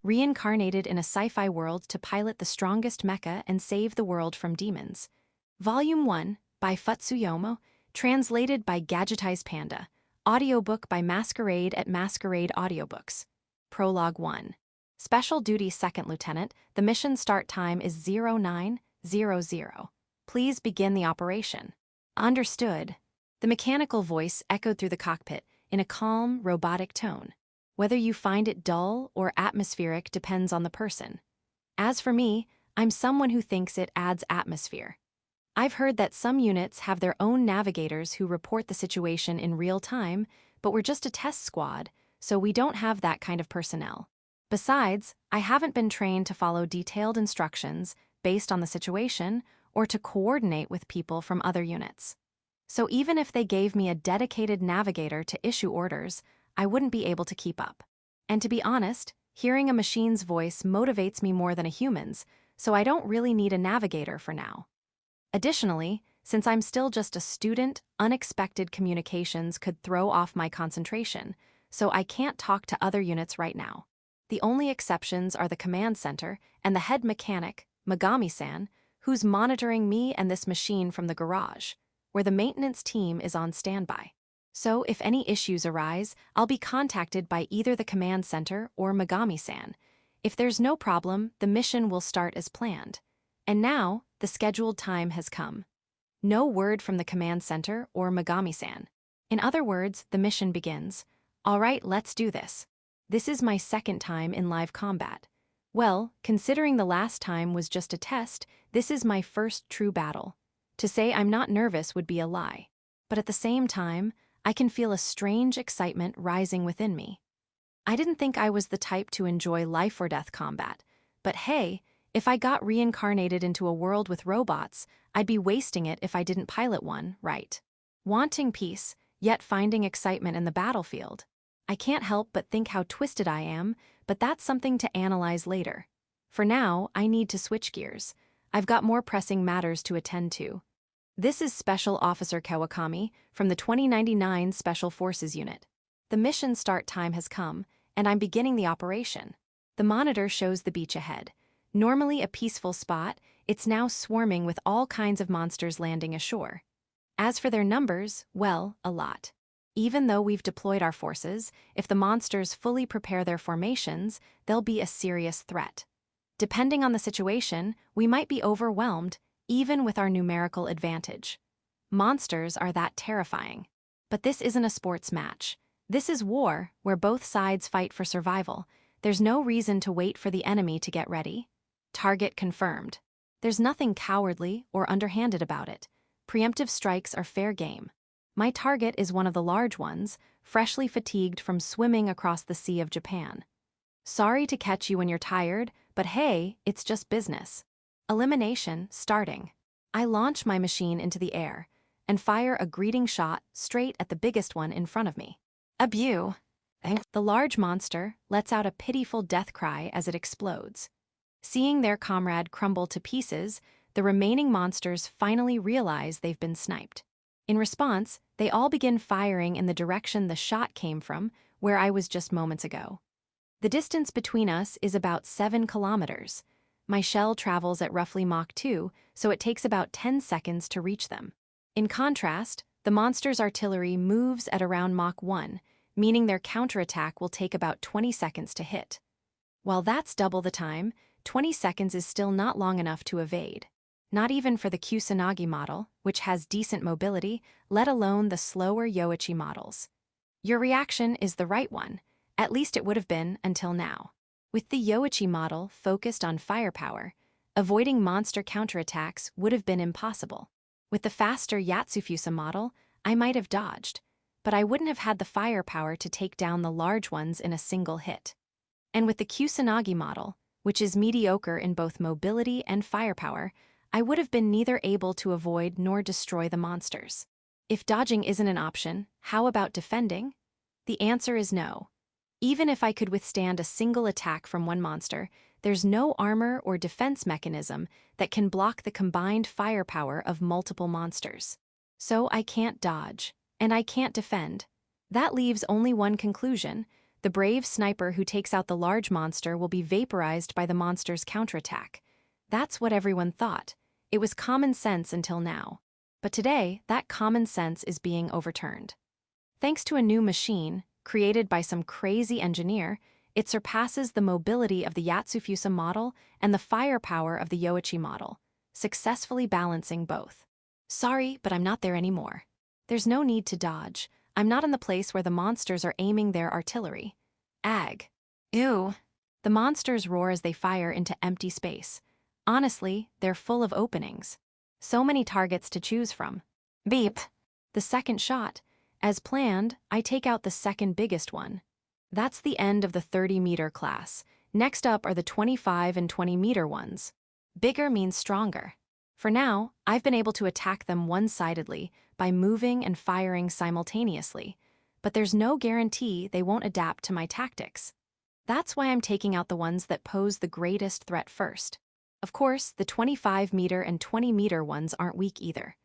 reincarnated in a sci-fi world to pilot the strongest mecha and save the world from demons. Volume 1, by Futsuyomo, translated by Gadgetized Panda. Audiobook by Masquerade at Masquerade Audiobooks. Prologue 1. Special Duty Second Lieutenant, the mission start time is 0900. Please begin the operation. Understood. The mechanical voice echoed through the cockpit in a calm, robotic tone. Whether you find it dull or atmospheric depends on the person. As for me, I'm someone who thinks it adds atmosphere. I've heard that some units have their own navigators who report the situation in real time, but we're just a test squad, so we don't have that kind of personnel. Besides, I haven't been trained to follow detailed instructions based on the situation or to coordinate with people from other units. So even if they gave me a dedicated navigator to issue orders, I wouldn't be able to keep up. And to be honest, hearing a machine's voice motivates me more than a human's, so I don't really need a navigator for now. Additionally, since I'm still just a student, unexpected communications could throw off my concentration, so I can't talk to other units right now. The only exceptions are the command center and the head mechanic, Megami-san, who's monitoring me and this machine from the garage, where the maintenance team is on standby. So if any issues arise, I'll be contacted by either the command center or Megami-san. If there's no problem, the mission will start as planned. And now, the scheduled time has come. No word from the command center or Megami-san. In other words, the mission begins. All right, let's do this. This is my second time in live combat. Well, considering the last time was just a test, this is my first true battle. To say I'm not nervous would be a lie. But at the same time, I can feel a strange excitement rising within me. I didn't think I was the type to enjoy life-or-death combat, but hey, if I got reincarnated into a world with robots, I'd be wasting it if I didn't pilot one, right? Wanting peace, yet finding excitement in the battlefield. I can't help but think how twisted I am, but that's something to analyze later. For now, I need to switch gears. I've got more pressing matters to attend to. This is Special Officer Kawakami from the 2099 Special Forces Unit. The mission start time has come, and I'm beginning the operation. The monitor shows the beach ahead. Normally a peaceful spot, it's now swarming with all kinds of monsters landing ashore. As for their numbers, well, a lot. Even though we've deployed our forces, if the monsters fully prepare their formations, they'll be a serious threat. Depending on the situation, we might be overwhelmed, even with our numerical advantage. Monsters are that terrifying. But this isn't a sports match. This is war, where both sides fight for survival. There's no reason to wait for the enemy to get ready. Target confirmed. There's nothing cowardly or underhanded about it. Preemptive strikes are fair game. My target is one of the large ones, freshly fatigued from swimming across the Sea of Japan. Sorry to catch you when you're tired, but hey, it's just business. Elimination starting. I launch my machine into the air and fire a greeting shot straight at the biggest one in front of me. Abew! The large monster lets out a pitiful death cry as it explodes. Seeing their comrade crumble to pieces, the remaining monsters finally realize they've been sniped. In response, they all begin firing in the direction the shot came from, where I was just moments ago. The distance between us is about 7 kilometers. My shell travels at roughly Mach 2, so it takes about 10 seconds to reach them. In contrast, the monster's artillery moves at around Mach 1, meaning their counterattack will take about 20 seconds to hit. While that's double the time, 20 seconds is still not long enough to evade. Not even for the Kusanagi model, which has decent mobility, let alone the slower Yoichi models. Your reaction is the right one, at least it would have been until now. With the Yoichi model focused on firepower, avoiding monster counterattacks would have been impossible. With the faster Yatsufusa model, I might have dodged, but I wouldn't have had the firepower to take down the large ones in a single hit. And with the Kusanagi model, which is mediocre in both mobility and firepower, I would have been neither able to avoid nor destroy the monsters. If dodging isn't an option, how about defending? The answer is no. Even if I could withstand a single attack from one monster, there's no armor or defense mechanism that can block the combined firepower of multiple monsters. So I can't dodge, and I can't defend. That leaves only one conclusion: The brave sniper who takes out the large monster will be vaporized by the monster's counterattack. That's what everyone thought. It was common sense until now. But today, that common sense is being overturned. Thanks to a new machine, created by some crazy engineer, it surpasses the mobility of the Yatsufusa model and the firepower of the Yoichi model, successfully balancing both. Sorry, but I'm not there anymore. There's no need to dodge. I'm not in the place where the monsters are aiming their artillery. Ag. Ew. The monsters roar as they fire into empty space. Honestly, they're full of openings. So many targets to choose from. Beep. The second shot. As planned, I take out the second biggest one. That's the end of the 30-meter class. Next up are the 25 and 20-meter ones. Bigger means stronger. For now, I've been able to attack them one-sidedly by moving and firing simultaneously, but there's no guarantee they won't adapt to my tactics. That's why I'm taking out the ones that pose the greatest threat first. Of course, the 25-meter and 20-meter ones aren't weak either.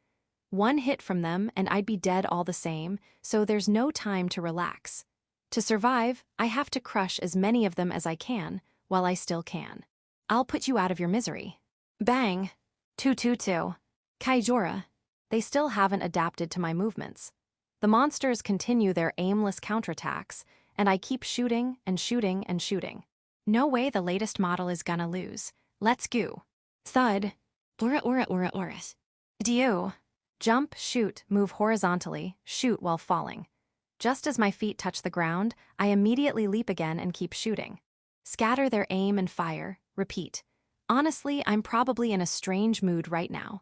One hit from them and I'd be dead all the same, so there's no time to relax. To survive, I have to crush as many of them as I can, while I still can. I'll put you out of your misery. Bang! 222. Kaijora. They still haven't adapted to my movements. The monsters continue their aimless counterattacks, and I keep shooting and shooting and shooting. No way the latest model is gonna lose. Let's go. Thud. Oris. Dio. Jump, shoot, move horizontally, shoot while falling. Just as my feet touch the ground, I immediately leap again and keep shooting. Scatter their aim and fire, repeat. Honestly, I'm probably in a strange mood right now.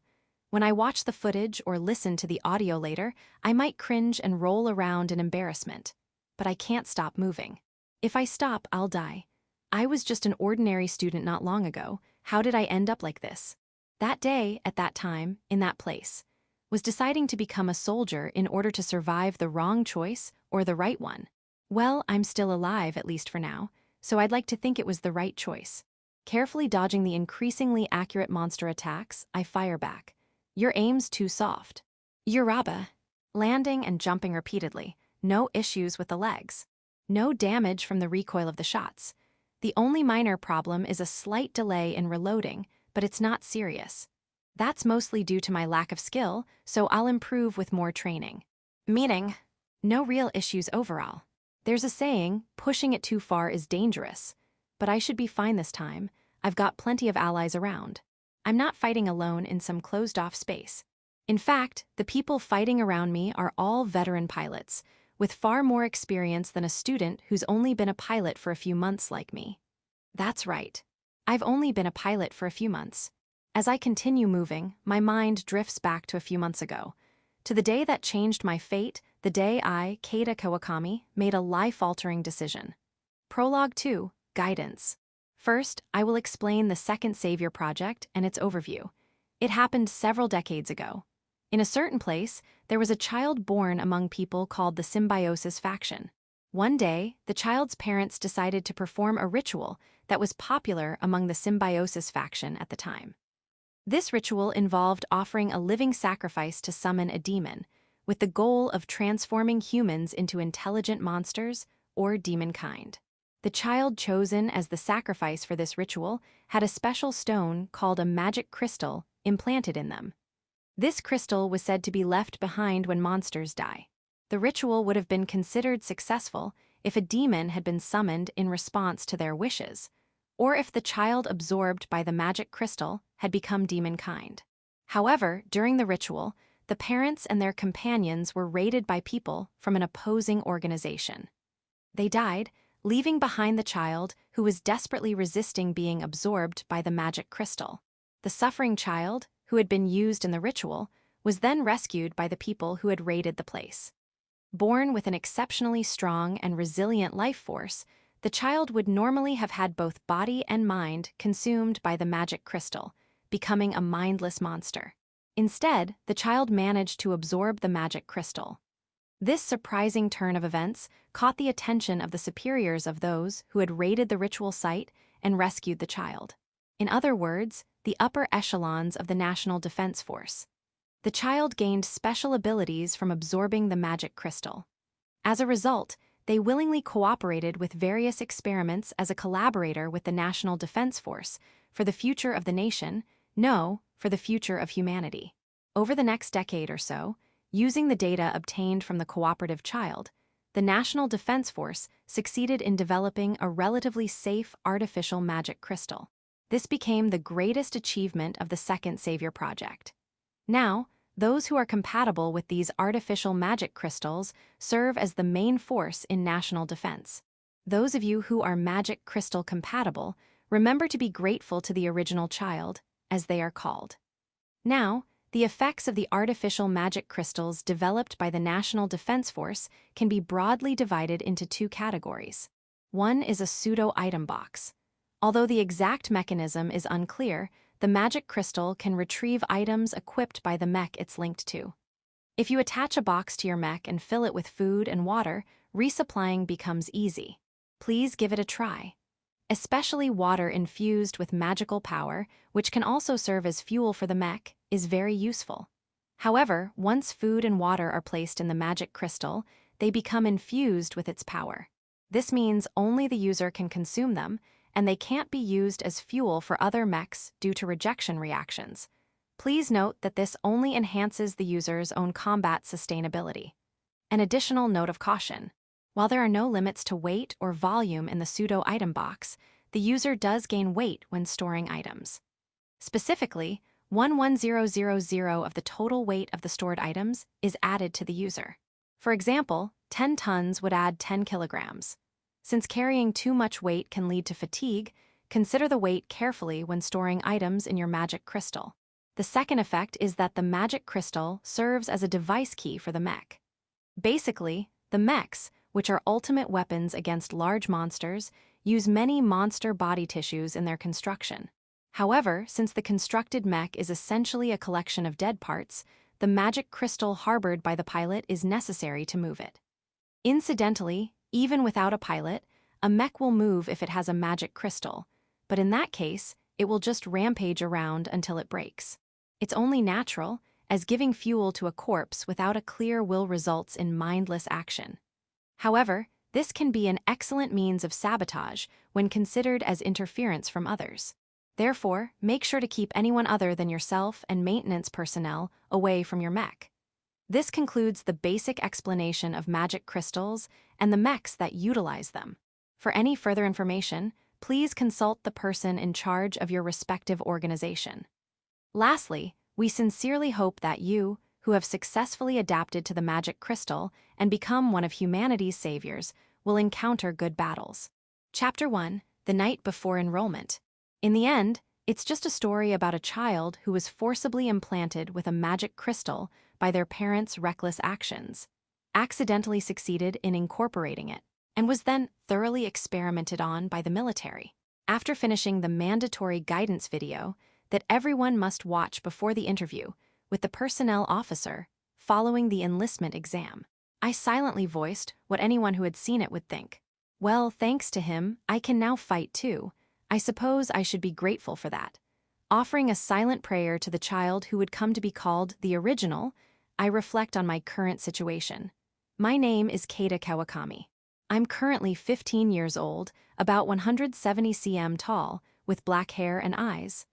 When I watch the footage or listen to the audio later, I might cringe and roll around in embarrassment. But I can't stop moving. If I stop, I'll die. I was just an ordinary student not long ago. How did I end up like this? That day, at that time, in that place, was deciding to become a soldier in order to survive the wrong choice or the right one. Well, I'm still alive, at least for now, so I'd like to think it was the right choice. Carefully dodging the increasingly accurate monster attacks, I fire back. Your aim's too soft. Uraba. Landing and jumping repeatedly. No issues with the legs. No damage from the recoil of the shots. The only minor problem is a slight delay in reloading, but it's not serious. That's mostly due to my lack of skill, so I'll improve with more training. Meaning, no real issues overall. There's a saying, pushing it too far is dangerous. But I should be fine this time. I've got plenty of allies around. I'm not fighting alone in some closed-off space. In fact, the people fighting around me are all veteran pilots, with far more experience than a student who's only been a pilot for a few months like me. That's right. I've only been a pilot for a few months. As I continue moving, my mind drifts back to a few months ago, to the day that changed my fate, the day I, Kada Kawakami, made a life-altering decision. Prologue 2. Guidance. First, I will explain the Second Savior Project and its overview. It happened several decades ago. In a certain place, there was a child born among people called the Symbiosis faction. One day, the child's parents decided to perform a ritual that was popular among the Symbiosis faction at the time. This ritual involved offering a living sacrifice to summon a demon, with the goal of transforming humans into intelligent monsters or demon kind. The child chosen as the sacrifice for this ritual had a special stone called a magic crystal implanted in them. This crystal was said to be left behind when monsters die. The ritual would have been considered successful if a demon had been summoned in response to their wishes, or if the child absorbed by the magic crystal had become demon kind. However, during the ritual, the parents and their companions were raided by people from an opposing organization. They died, leaving behind the child who was desperately resisting being absorbed by the magic crystal. The suffering child, who had been used in the ritual, was then rescued by the people who had raided the place. Born with an exceptionally strong and resilient life force, the child would normally have had both body and mind consumed by the magic crystal, becoming a mindless monster. Instead, the child managed to absorb the magic crystal. This surprising turn of events caught the attention of the superiors of those who had raided the ritual site and rescued the child. In other words, the upper echelons of the National Defense Force. The child gained special abilities from absorbing the magic crystal. As a result, they willingly cooperated with various experiments as a collaborator with the National Defense Force for the future of the nation, no, for the future of humanity. Over the next decade or so, using the data obtained from the cooperative child, the National Defense Force succeeded in developing a relatively safe artificial magic crystal. This became the greatest achievement of the Second Savior Project. Now, those who are compatible with these artificial magic crystals serve as the main force in national defense. Those of you who are magic crystal compatible, remember to be grateful to the original child, as they are called. Now, the effects of the artificial magic crystals developed by the National Defense Force can be broadly divided into two categories. One is a pseudo-item box. Although the exact mechanism is unclear, the magic crystal can retrieve items equipped by the mech it's linked to. If you attach a box to your mech and fill it with food and water, resupplying becomes easy. Please give it a try. Especially water infused with magical power, which can also serve as fuel for the mech, is very useful. However, once food and water are placed in the magic crystal, they become infused with its power. This means only the user can consume them, and they can't be used as fuel for other mechs due to rejection reactions. Please note that this only enhances the user's own combat sustainability. An additional note of caution. While there are no limits to weight or volume in the pseudo-item box, the user does gain weight when storing items. Specifically, 11000 of the total weight of the stored items is added to the user. For example, 10 tons would add 10 kilograms. Since carrying too much weight can lead to fatigue, consider the weight carefully when storing items in your magic crystal. The second effect is that the magic crystal serves as a device key for the mech. Basically, the mechs, which are ultimate weapons against large monsters, use many monster body tissues in their construction. However, since the constructed mech is essentially a collection of dead parts, the magic crystal harbored by the pilot is necessary to move it. Incidentally, even without a pilot, a mech will move if it has a magic crystal, but in that case, it will just rampage around until it breaks. It's only natural, as giving fuel to a corpse without a clear will results in mindless action. However, this can be an excellent means of sabotage when considered as interference from others. Therefore, make sure to keep anyone other than yourself and maintenance personnel away from your mech. This concludes the basic explanation of magic crystals and the mechs that utilize them. For any further information, please consult the person in charge of your respective organization. Lastly, we sincerely hope that you, who have successfully adapted to the magic crystal and become one of humanity's saviors, will encounter good battles. Chapter 1: The Night Before Enrollment. In the end, it's just a story about a child who was forcibly implanted with a magic crystal by their parents' reckless actions, accidentally succeeded in incorporating it, and was then thoroughly experimented on by the military. After finishing the mandatory guidance video that everyone must watch before the interview with the personnel officer following the enlistment exam, I silently voiced what anyone who had seen it would think. Well, thanks to him, I can now fight too. I suppose I should be grateful for that. Offering a silent prayer to the child who would come to be called the original, I reflect on my current situation. My name is Kada Kawakami. I'm currently 15 years old, about 170 cm tall, with black hair and eyes.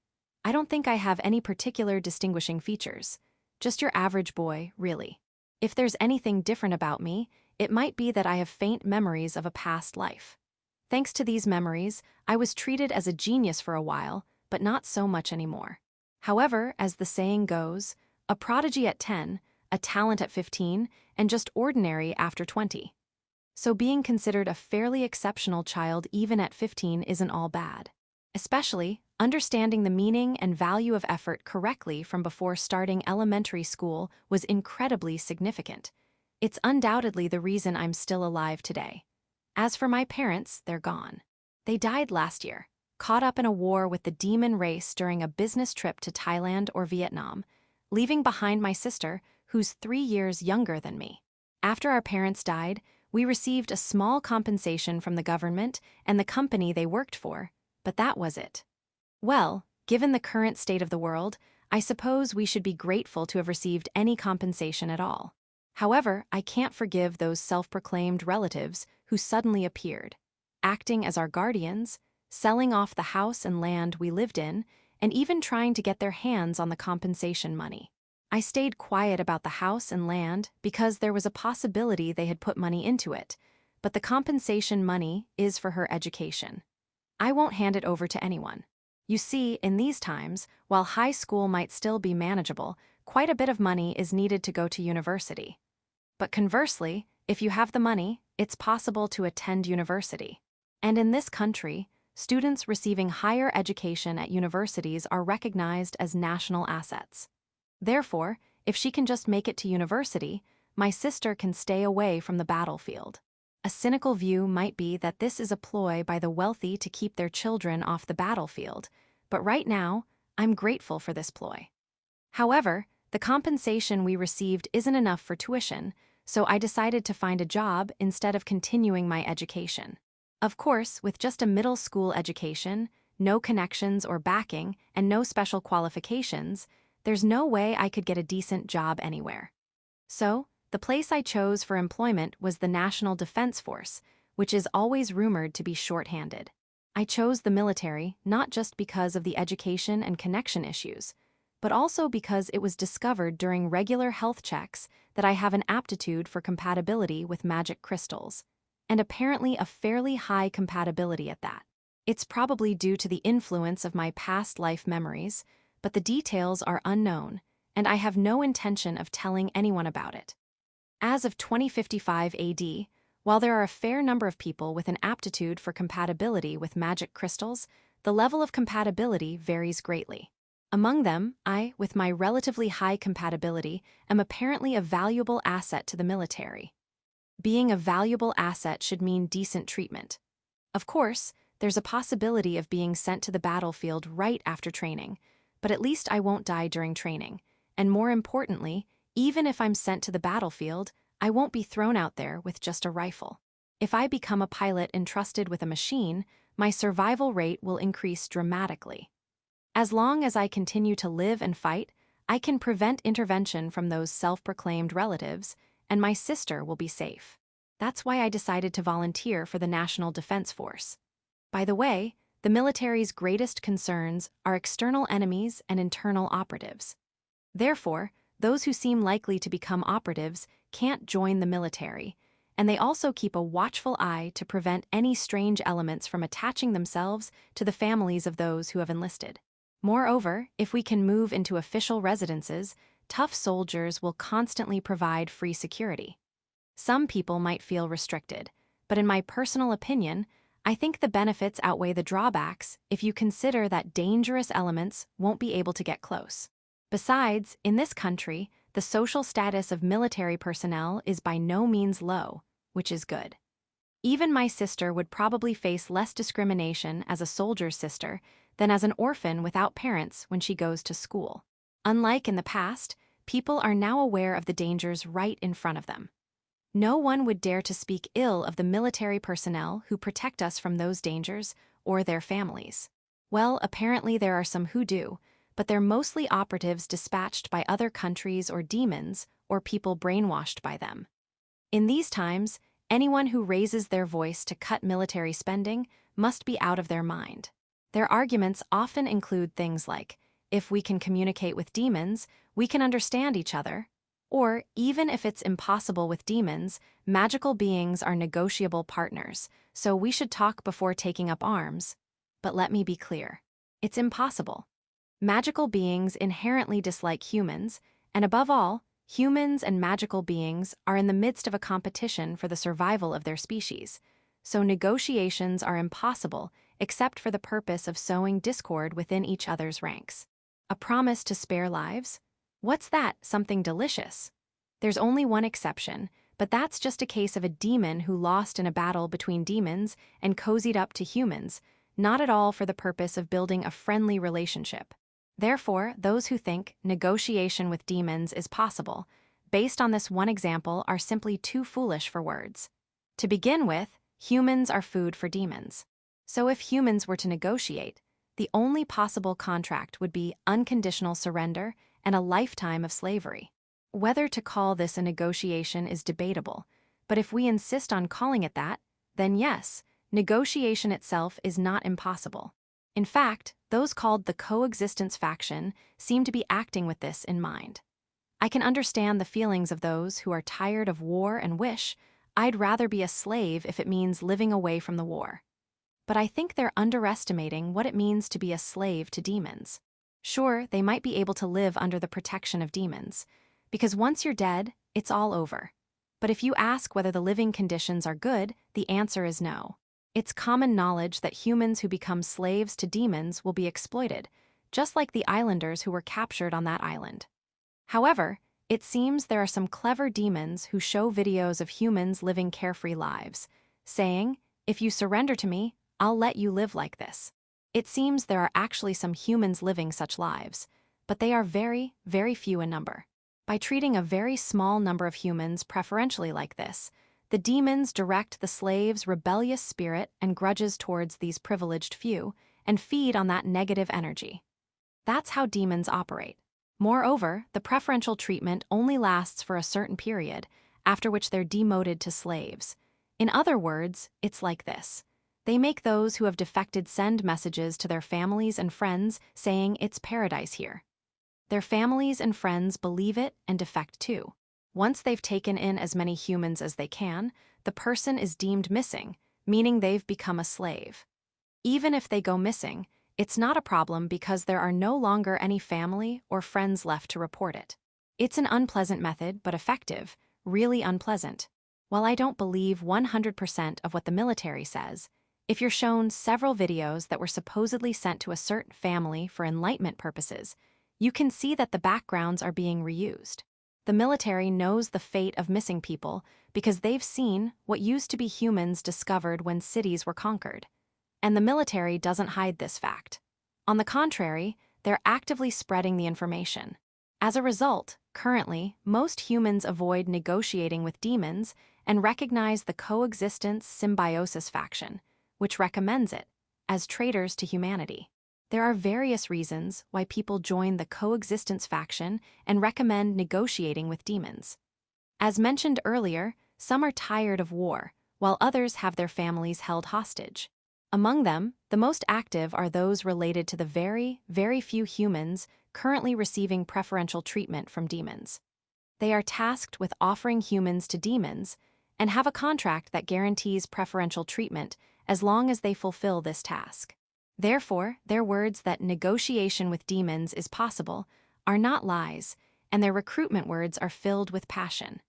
I don't think I have any particular distinguishing features. Just your average boy, really. If there's anything different about me, it might be that I have faint memories of a past life. Thanks to these memories, I was treated as a genius for a while, but not so much anymore. However, as the saying goes, a prodigy at 10, a talent at 15, and just ordinary after 20. So being considered a fairly exceptional child even at 15 isn't all bad. Especially, understanding the meaning and value of effort correctly from before starting elementary school was incredibly significant. It's undoubtedly the reason I'm still alive today. As for my parents, they're gone. They died last year, caught up in a war with the demon race during a business trip to Thailand or Vietnam, leaving behind my sister, who's 3 years younger than me. After our parents died, we received a small compensation from the government and the company they worked for, but that was it. Well, given the current state of the world, I suppose we should be grateful to have received any compensation at all. However, I can't forgive those self-proclaimed relatives who suddenly appeared, acting as our guardians, selling off the house and land we lived in, and even trying to get their hands on the compensation money. I stayed quiet about the house and land because there was a possibility they had put money into it, but the compensation money is for her education. I won't hand it over to anyone. You see, in these times, while high school might still be manageable, quite a bit of money is needed to go to university. But conversely, if you have the money, it's possible to attend university. And in this country, students receiving higher education at universities are recognized as national assets. Therefore, if she can just make it to university, my sister can stay away from the battlefield. A cynical view might be that this is a ploy by the wealthy to keep their children off the battlefield, but right now, I'm grateful for this ploy. However, the compensation we received isn't enough for tuition, so I decided to find a job instead of continuing my education. Of course, with just a middle school education, no connections or backing, and no special qualifications, there's no way I could get a decent job anywhere. So, the place I chose for employment was the National Defense Force, which is always rumored to be short-handed. I chose the military not just because of the education and connection issues, but also because it was discovered during regular health checks that I have an aptitude for compatibility with magic crystals, and apparently a fairly high compatibility at that. It's probably due to the influence of my past life memories, but the details are unknown, and I have no intention of telling anyone about it. As of 2055 AD, while there are a fair number of people with an aptitude for compatibility with magic crystals, the level of compatibility varies greatly. Among them, I, with my relatively high compatibility, am apparently a valuable asset to the military. Being a valuable asset should mean decent treatment. Of course, there's a possibility of being sent to the battlefield right after training, but at least I won't die during training, and more importantly, even if I'm sent to the battlefield, I won't be thrown out there with just a rifle. If I become a pilot entrusted with a machine, my survival rate will increase dramatically. As long as I continue to live and fight, I can prevent intervention from those self-proclaimed relatives, and my sister will be safe. That's why I decided to volunteer for the National Defense Force. By the way, the military's greatest concerns are external enemies and internal operatives. Therefore, those who seem likely to become operatives can't join the military, and they also keep a watchful eye to prevent any strange elements from attaching themselves to the families of those who have enlisted. Moreover, if we can move into official residences, tough soldiers will constantly provide free security. Some people might feel restricted, but in my personal opinion, I think the benefits outweigh the drawbacks if you consider that dangerous elements won't be able to get close. Besides, in this country, the social status of military personnel is by no means low, which is good. Even my sister would probably face less discrimination as a soldier's sister than as an orphan without parents when she goes to school. Unlike in the past, people are now aware of the dangers right in front of them. No one would dare to speak ill of the military personnel who protect us from those dangers or their families. Well, apparently there are some who do, but they're mostly operatives dispatched by other countries or demons or people brainwashed by them. In these times, anyone who raises their voice to cut military spending must be out of their mind. Their arguments often include things like, if we can communicate with demons, we can understand each other, or even if it's impossible with demons, magical beings are negotiable partners, so we should talk before taking up arms. But let me be clear. It's impossible. Magical beings inherently dislike humans, and above all, humans and magical beings are in the midst of a competition for the survival of their species, so negotiations are impossible except for the purpose of sowing discord within each other's ranks. A promise to spare lives? What's that, something delicious? There's only one exception, but that's just a case of a demon who lost in a battle between demons and cozied up to humans, not at all for the purpose of building a friendly relationship. Therefore, those who think negotiation with demons is possible, based on this one example, are simply too foolish for words. To begin with, humans are food for demons. So if humans were to negotiate, the only possible contract would be unconditional surrender and a lifetime of slavery. Whether to call this a negotiation is debatable, but if we insist on calling it that, then yes, negotiation itself is not impossible. In fact, those called the coexistence faction seem to be acting with this in mind. I can understand the feelings of those who are tired of war and wish, I'd rather be a slave if it means living away from the war. But I think they're underestimating what it means to be a slave to demons. Sure, they might be able to live under the protection of demons, because once you're dead, it's all over. But if you ask whether the living conditions are good, the answer is no. It's common knowledge that humans who become slaves to demons will be exploited, just like the islanders who were captured on that island. However, it seems there are some clever demons who show videos of humans living carefree lives, saying, "If you surrender to me, I'll let you live like this." It seems there are actually some humans living such lives, but they are very, very few in number. By treating a very small number of humans preferentially like this, the demons direct the slaves' rebellious spirit and grudges towards these privileged few and feed on that negative energy. That's how demons operate. Moreover, the preferential treatment only lasts for a certain period, after which they're demoted to slaves. In other words, it's like this. They make those who have defected send messages to their families and friends saying it's paradise here. Their families and friends believe it and defect too. Once they've taken in as many humans as they can, the person is deemed missing, meaning they've become a slave. Even if they go missing, it's not a problem because there are no longer any family or friends left to report it. It's an unpleasant method, but effective, really unpleasant. While I don't believe 100% of what the military says, if you're shown several videos that were supposedly sent to a certain family for enlightenment purposes, you can see that the backgrounds are being reused. The military knows the fate of missing people because they've seen what used to be humans discovered when cities were conquered. And the military doesn't hide this fact. On the contrary, they're actively spreading the information. As a result, currently, most humans avoid negotiating with demons and recognize the coexistence symbiosis faction, which recommends it, as traitors to humanity. There are various reasons why people join the coexistence faction and recommend negotiating with demons. As mentioned earlier, some are tired of war, while others have their families held hostage. Among them, the most active are those related to the very, very few humans currently receiving preferential treatment from demons. They are tasked with offering humans to demons and have a contract that guarantees preferential treatment as long as they fulfill this task. Therefore, their words that negotiation with demons is possible are not lies, and their recruitment words are filled with passion.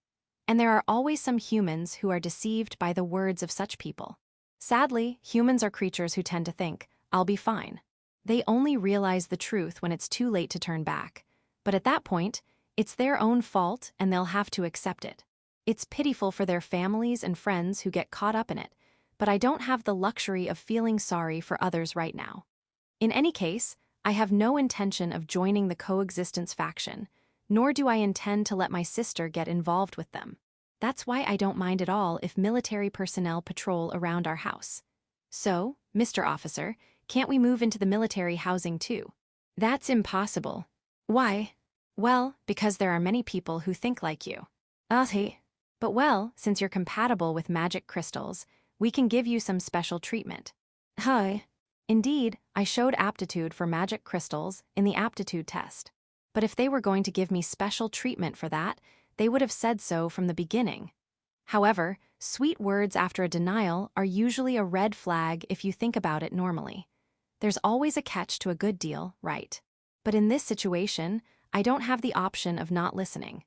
And there are always some humans who are deceived by the words of such people. Sadly, humans are creatures who tend to think, "I'll be fine." They only realize the truth when it's too late to turn back. But at that point, it's their own fault and they'll have to accept it. It's pitiful for their families and friends who get caught up in it, but I don't have the luxury of feeling sorry for others right now. In any case, I have no intention of joining the coexistence faction, nor do I intend to let my sister get involved with them. That's why I don't mind at all if military personnel patrol around our house. So, Mr. Officer, can't we move into the military housing too? That's impossible. Why? Well, because there are many people who think like you. Hey. But well, since you're compatible with magic crystals, we can give you some special treatment. Hi. Indeed, I showed aptitude for magic crystals in the aptitude test. But if they were going to give me special treatment for that, they would have said so from the beginning. However, sweet words after a denial are usually a red flag if you think about it normally. There's always a catch to a good deal, right? But in this situation, I don't have the option of not listening.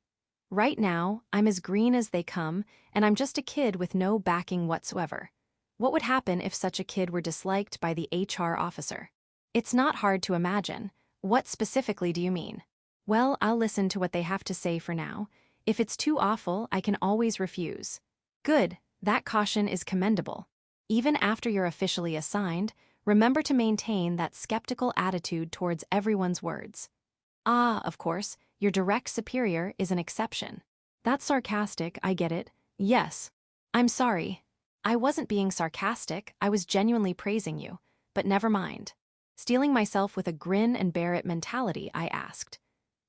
Right now, I'm as green as they come, and I'm just a kid with no backing whatsoever. What would happen if such a kid were disliked by the HR officer? It's not hard to imagine. What specifically do you mean? Well, I'll listen to what they have to say for now. If it's too awful, I can always refuse. Good, that caution is commendable. Even after you're officially assigned, remember to maintain that skeptical attitude towards everyone's words. Of course, your direct superior is an exception. That's sarcastic, I get it. Yes. I'm sorry. I wasn't being sarcastic, I was genuinely praising you, but never mind. Steeling myself with a grin and bear it mentality, I asked.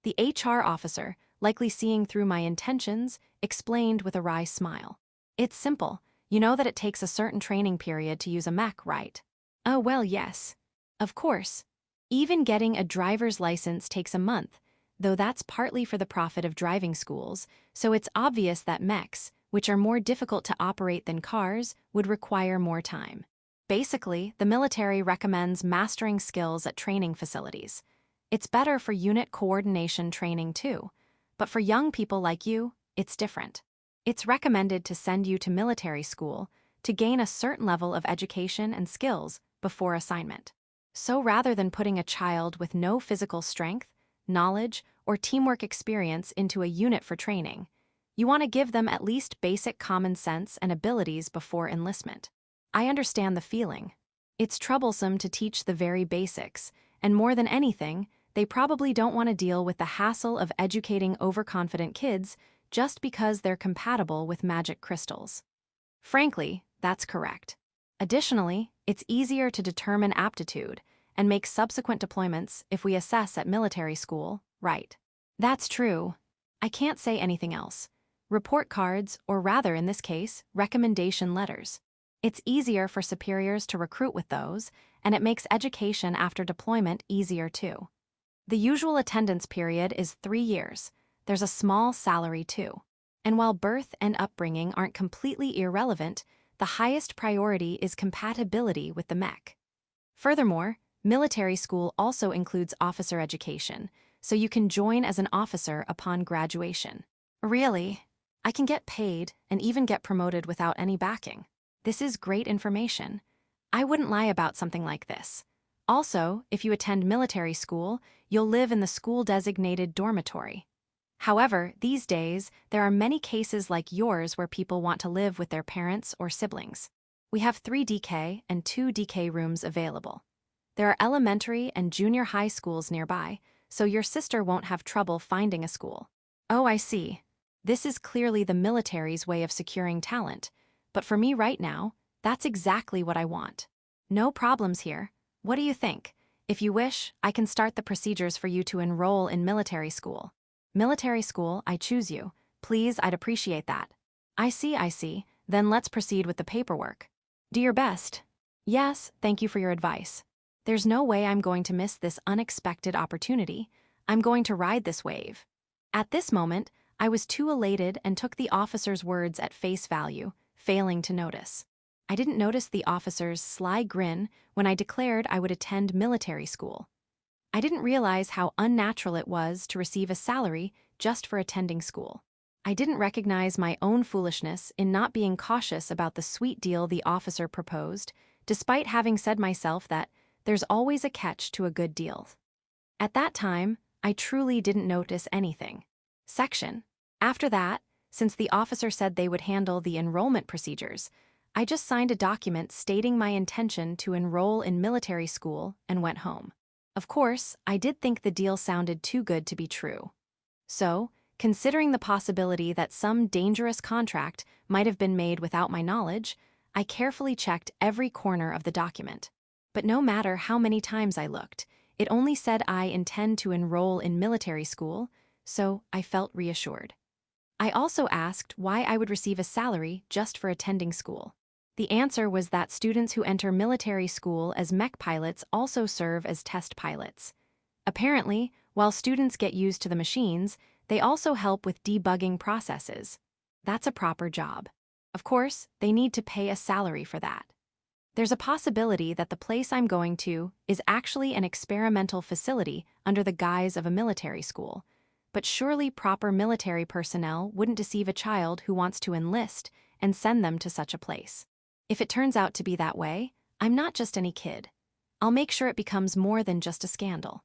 The HR officer, likely seeing through my intentions, explained with a wry smile. It's simple. You know that it takes a certain training period to use a mech, right? Oh, well, yes. Of course. Even getting a driver's license takes a month, though that's partly for the profit of driving schools, so it's obvious that mechs, which are more difficult to operate than cars, would require more time. Basically, the military recommends mastering skills at training facilities. It's better for unit coordination training too, but for young people like you, it's different. It's recommended to send you to military school to gain a certain level of education and skills before assignment. So rather than putting a child with no physical strength, knowledge, or teamwork experience into a unit for training, you want to give them at least basic common sense and abilities before enlistment. I understand the feeling. It's troublesome to teach the very basics, and more than anything, they probably don't want to deal with the hassle of educating overconfident kids just because they're compatible with magic crystals. Frankly, that's correct. Additionally, it's easier to determine aptitude and make subsequent deployments if we assess at military school, right? That's true. I can't say anything else. Report cards, or rather in this case, recommendation letters. It's easier for superiors to recruit with those, and it makes education after deployment easier too. The usual attendance period is 3 years. There's a small salary too. And while birth and upbringing aren't completely irrelevant, the highest priority is compatibility with the mech. Furthermore, military school also includes officer education, so you can join as an officer upon graduation. Really? I can get paid and even get promoted without any backing. This is great information. I wouldn't lie about something like this. Also, if you attend military school, you'll live in the school-designated dormitory. However, these days, there are many cases like yours where people want to live with their parents or siblings. We have 3 DK and 2 DK rooms available. There are elementary and junior high schools nearby, so your sister won't have trouble finding a school. Oh, I see. This is clearly the military's way of securing talent, but for me right now, that's exactly what I want. No problems here. What do you think? If you wish, I can start the procedures for you to enroll in military school. Military school, I choose you. Please, I'd appreciate that. I see. Then let's proceed with the paperwork. Do your best. Yes, thank you for your advice. There's no way I'm going to miss this unexpected opportunity. I'm going to ride this wave. At this moment, I was too elated and took the officer's words at face value, failing to notice. I didn't notice the officer's sly grin when I declared I would attend military school. I didn't realize how unnatural it was to receive a salary just for attending school. I didn't recognize my own foolishness in not being cautious about the sweet deal the officer proposed, despite having said myself that there's always a catch to a good deal. At that time, I truly didn't notice anything. Section. After that, since the officer said they would handle the enrollment procedures, I just signed a document stating my intention to enroll in military school and went home. Of course, I did think the deal sounded too good to be true. So, considering the possibility that some dangerous contract might have been made without my knowledge, I carefully checked every corner of the document. But no matter how many times I looked, it only said I intend to enroll in military school, so I felt reassured. I also asked why I would receive a salary just for attending school. The answer was that students who enter military school as mech pilots also serve as test pilots. Apparently, while students get used to the machines, they also help with debugging processes. That's a proper job. Of course, they need to pay a salary for that. There's a possibility that the place I'm going to is actually an experimental facility under the guise of a military school, but surely proper military personnel wouldn't deceive a child who wants to enlist and send them to such a place. If it turns out to be that way, I'm not just any kid. I'll make sure it becomes more than just a scandal.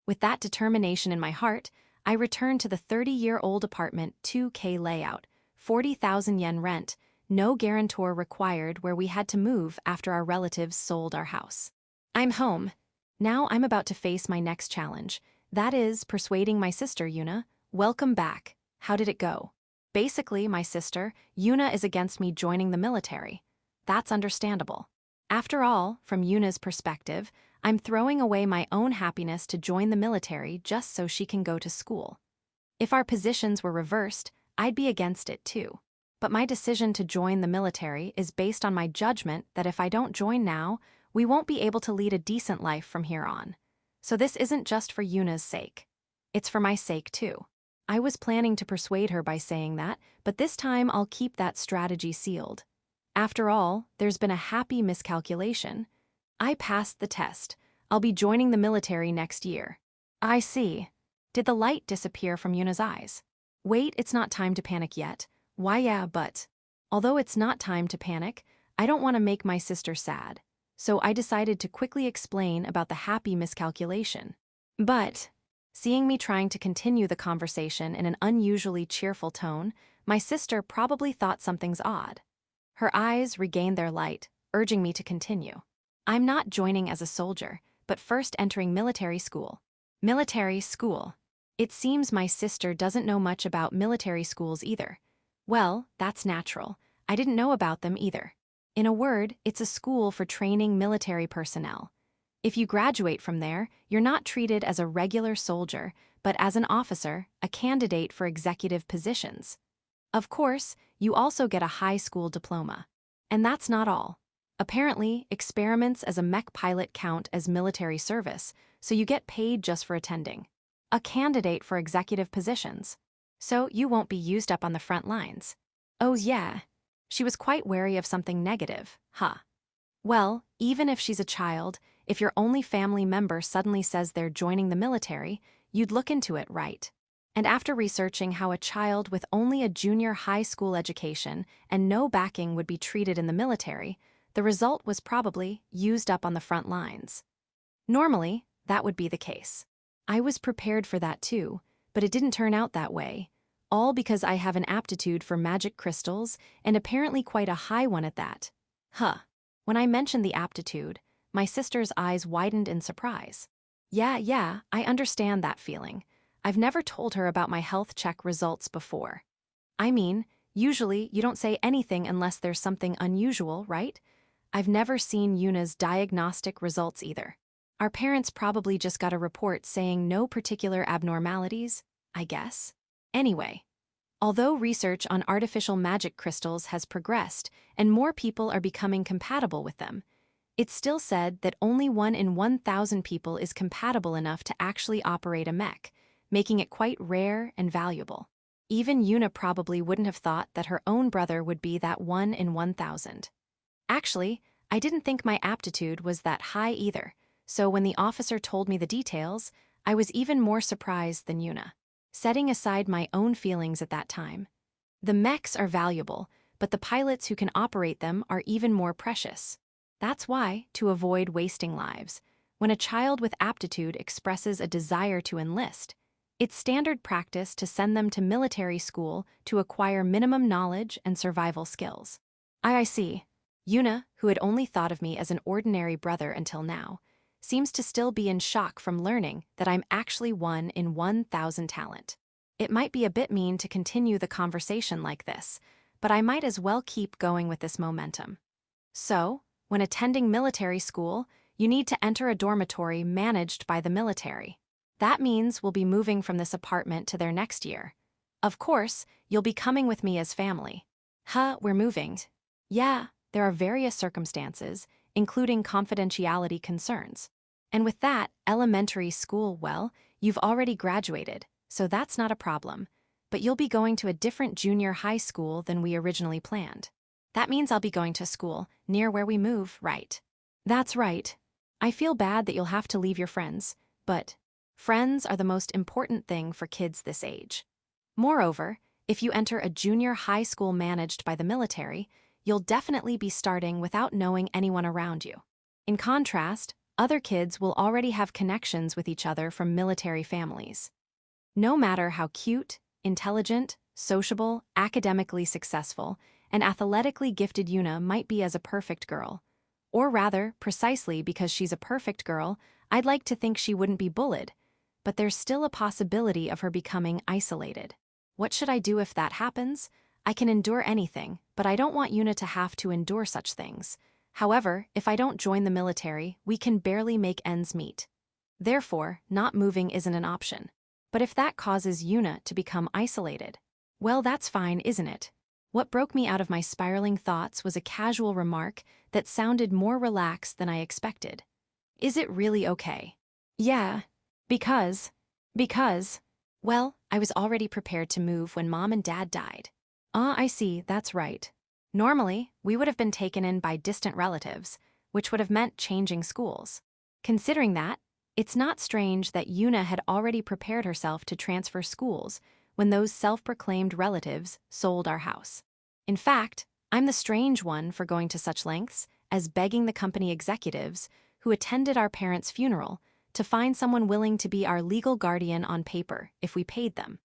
With that determination in my heart, I returned to the 30-year-old apartment 2K layout, 40,000 yen rent, no guarantor required where we had to move after our relatives sold our house. I'm home. Now I'm about to face my next challenge. That is persuading my sister, Yuna. Welcome back. How did it go? Basically, my sister, Yuna, is against me joining the military. That's understandable. After all, from Yuna's perspective, I'm throwing away my own happiness to join the military just so she can go to school. If our positions were reversed, I'd be against it too. But my decision to join the military is based on my judgment that if I don't join now, we won't be able to lead a decent life from here on. So this isn't just for Yuna's sake. It's for my sake too. I was planning to persuade her by saying that, but this time I'll keep that strategy sealed. After all, there's been a happy miscalculation. I passed the test. I'll be joining the military next year. I see. Did the light disappear from Yuna's eyes? Wait, it's not time to panic yet. Why yeah, but... Although it's not time to panic, I don't want to make my sister sad. So I decided to quickly explain about the happy miscalculation. But, seeing me trying to continue the conversation in an unusually cheerful tone, my sister probably thought something's odd. Her eyes regained their light, urging me to continue. I'm not joining as a soldier, but first entering military school. Military school. It seems my sister doesn't know much about military schools either. Well, that's natural. I didn't know about them either. In a word, it's a school for training military personnel. If you graduate from there, you're not treated as a regular soldier, but as an officer, a candidate for executive positions. Of course, you also get a high school diploma. And that's not all. Apparently, experiments as a mech pilot count as military service, so you get paid just for attending. A candidate for executive positions. So you won't be used up on the front lines. Oh yeah. She was quite wary of something negative, huh? Well, even if she's a child, if your only family member suddenly says they're joining the military, you'd look into it, right? And after researching how a child with only a junior high school education and no backing would be treated in the military, the result was probably used up on the front lines. Normally, that would be the case. I was prepared for that too, but it didn't turn out that way. All because I have an aptitude for magic crystals, and apparently quite a high one at that. Huh. When I mentioned the aptitude, my sister's eyes widened in surprise. Yeah, I understand that feeling. I've never told her about my health check results before. I mean, usually you don't say anything unless there's something unusual, right? I've never seen Yuna's diagnostic results either. Our parents probably just got a report saying no particular abnormalities, I guess. Anyway, although research on artificial magic crystals has progressed and more people are becoming compatible with them, it's still said that only 1 in 1,000 people is compatible enough to actually operate a mech, making it quite rare and valuable. Even Yuna probably wouldn't have thought that her own brother would be that 1 in 1,000. Actually, I didn't think my aptitude was that high either, so when the officer told me the details, I was even more surprised than Yuna. Setting aside my own feelings at that time. The mechs are valuable, but the pilots who can operate them are even more precious. That's why, to avoid wasting lives, when a child with aptitude expresses a desire to enlist, it's standard practice to send them to military school to acquire minimum knowledge and survival skills. I see. Yuna, who had only thought of me as an ordinary brother until now, seems to still be in shock from learning that I'm actually 1 in 1,000 talent. It might be a bit mean to continue the conversation like this, but I might as well keep going with this momentum. So, when attending military school, you need to enter a dormitory managed by the military. That means we'll be moving from this apartment to their next year. Of course, you'll be coming with me as family. We're moving. Yeah, there are various circumstances, including confidentiality concerns. And with that, elementary school, well, you've already graduated, so that's not a problem. But you'll be going to a different junior high school than we originally planned. That means I'll be going to school near where we move, right? That's right. I feel bad that you'll have to leave your friends, but friends are the most important thing for kids this age. Moreover, if you enter a junior high school managed by the military, you'll definitely be starting without knowing anyone around you. In contrast, other kids will already have connections with each other from military families. No matter how cute, intelligent, sociable, academically successful, and athletically gifted Yuna might be as a perfect girl, or rather, precisely because she's a perfect girl, I'd like to think she wouldn't be bullied, but there's still a possibility of her becoming isolated. What should I do if that happens? I can endure anything, but I don't want Yuna to have to endure such things. However, if I don't join the military, we can barely make ends meet. Therefore, not moving isn't an option. But if that causes Yuna to become isolated, well, that's fine, isn't it? What broke me out of my spiraling thoughts was a casual remark that sounded more relaxed than I expected. Is it really okay? Yeah, because, well, I was already prepared to move when Mom and Dad died. Ah, I see, that's right. Normally, we would have been taken in by distant relatives, which would have meant changing schools. Considering that, it's not strange that Yuna had already prepared herself to transfer schools when those self-proclaimed relatives sold our house. In fact, I'm the strange one for going to such lengths as begging the company executives who attended our parents' funeral to find someone willing to be our legal guardian on paper if we paid them,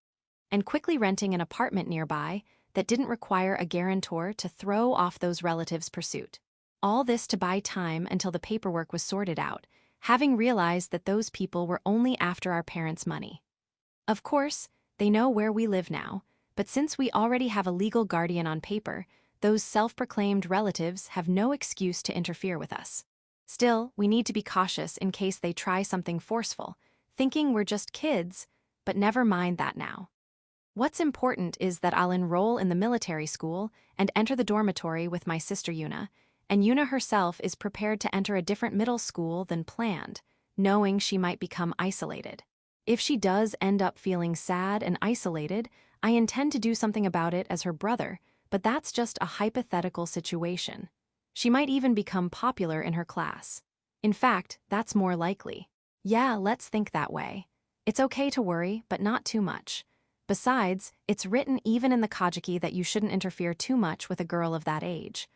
and quickly renting an apartment nearby that didn't require a guarantor to throw off those relatives' pursuit. All this to buy time until the paperwork was sorted out, having realized that those people were only after our parents' money. Of course, they know where we live now, but since we already have a legal guardian on paper, those self-proclaimed relatives have no excuse to interfere with us. Still, we need to be cautious in case they try something forceful, thinking we're just kids, but never mind that now. What's important is that I'll enroll in the military school and enter the dormitory with my sister Yuna, and Yuna herself is prepared to enter a different middle school than planned, knowing she might become isolated. If she does end up feeling sad and isolated, I intend to do something about it as her brother, but that's just a hypothetical situation. She might even become popular in her class. In fact, that's more likely. Yeah, let's think that way. It's okay to worry, but not too much. Besides, it's written even in the Kajiki that you shouldn't interfere too much with a girl of that age.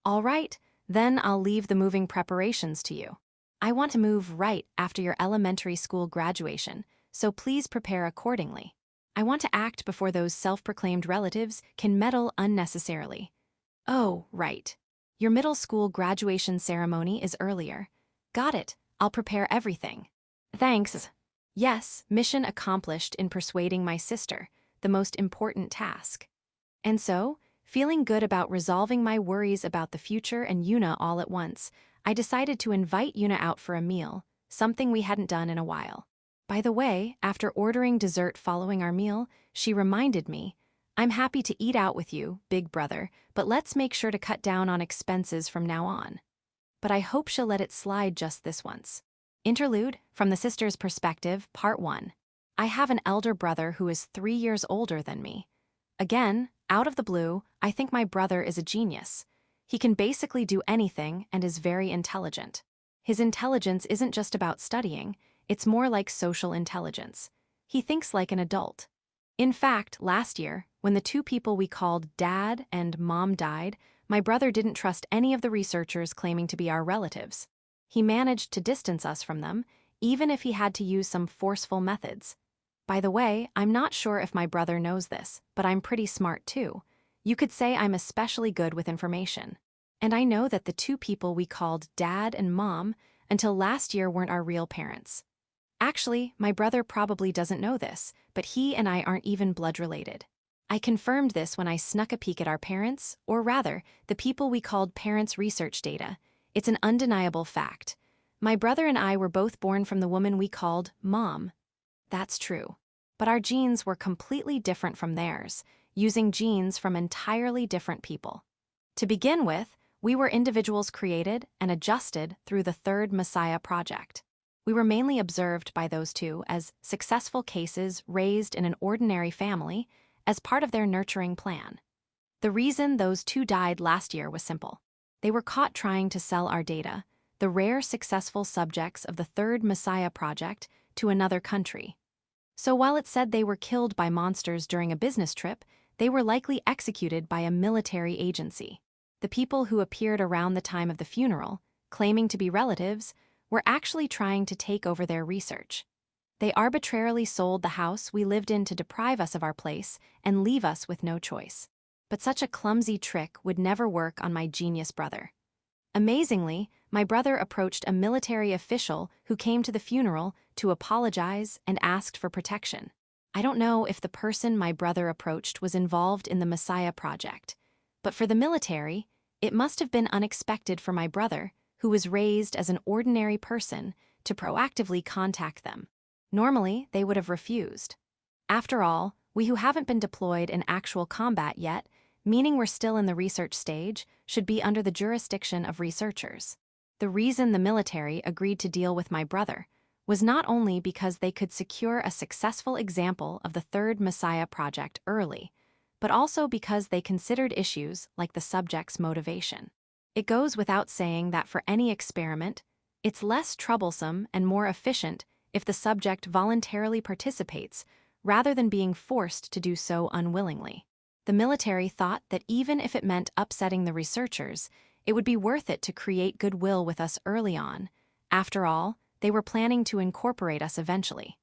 All right, then I'll leave the moving preparations to you. I want to move right after your elementary school graduation, so please prepare accordingly. I want to act before those self-proclaimed relatives can meddle unnecessarily. Oh, right. Your middle school graduation ceremony is earlier. Got it. I'll prepare everything. Thanks. Yes, mission accomplished in persuading my sister, the most important task. And so, feeling good about resolving my worries about the future and Yuna all at once, I decided to invite Yuna out for a meal, something we hadn't done in a while. By the way, after ordering dessert following our meal, she reminded me, I'm happy to eat out with you, big brother, but let's make sure to cut down on expenses from now on. But I hope she'll let it slide just this once. Interlude, from the sister's perspective, Part 1. I have an elder brother who is 3 years older than me. Again, out of the blue, I think my brother is a genius. He can basically do anything and is very intelligent. His intelligence isn't just about studying, it's more like social intelligence. He thinks like an adult. In fact, last year, when the two people we called Dad and Mom died, my brother didn't trust any of the researchers claiming to be our relatives. He managed to distance us from them, even if he had to use some forceful methods. By the way, I'm not sure if my brother knows this, but I'm pretty smart too. You could say I'm especially good with information. And I know that the two people we called Dad and Mom until last year weren't our real parents. Actually, my brother probably doesn't know this, but he and I aren't even blood related. I confirmed this when I snuck a peek at our parents, or rather, the people we called parents' research data. It's an undeniable fact. My brother and I were both born from the woman we called Mom. That's true. But our genes were completely different from theirs, using genes from entirely different people. To begin with, we were individuals created and adjusted through the Third Messiah Project. We were mainly observed by those two as successful cases raised in an ordinary family as part of their nurturing plan. The reason those two died last year was simple. They were caught trying to sell our data, the rare successful subjects of the Third Messiah Project, to another country. So while it said they were killed by monsters during a business trip, they were likely executed by a military agency. The people who appeared around the time of the funeral, claiming to be relatives, were actually trying to take over their research. They arbitrarily sold the house we lived in to deprive us of our place and leave us with no choice. But such a clumsy trick would never work on my genius brother. Amazingly, my brother approached a military official who came to the funeral to apologize and asked for protection. I don't know if the person my brother approached was involved in the Messiah Project, but for the military, it must have been unexpected for my brother, who was raised as an ordinary person, to proactively contact them. Normally, they would have refused. After all, we who haven't been deployed in actual combat yet, meaning we're still in the research stage, should be under the jurisdiction of researchers. The reason the military agreed to deal with my brother was not only because they could secure a successful example of the third Messiah project early, but also because they considered issues like the subject's motivation. It goes without saying that for any experiment, it's less troublesome and more efficient if the subject voluntarily participates rather than being forced to do so unwillingly. The military thought that even if it meant upsetting the researchers, it would be worth it to create goodwill with us early on. After all, they were planning to incorporate us eventually.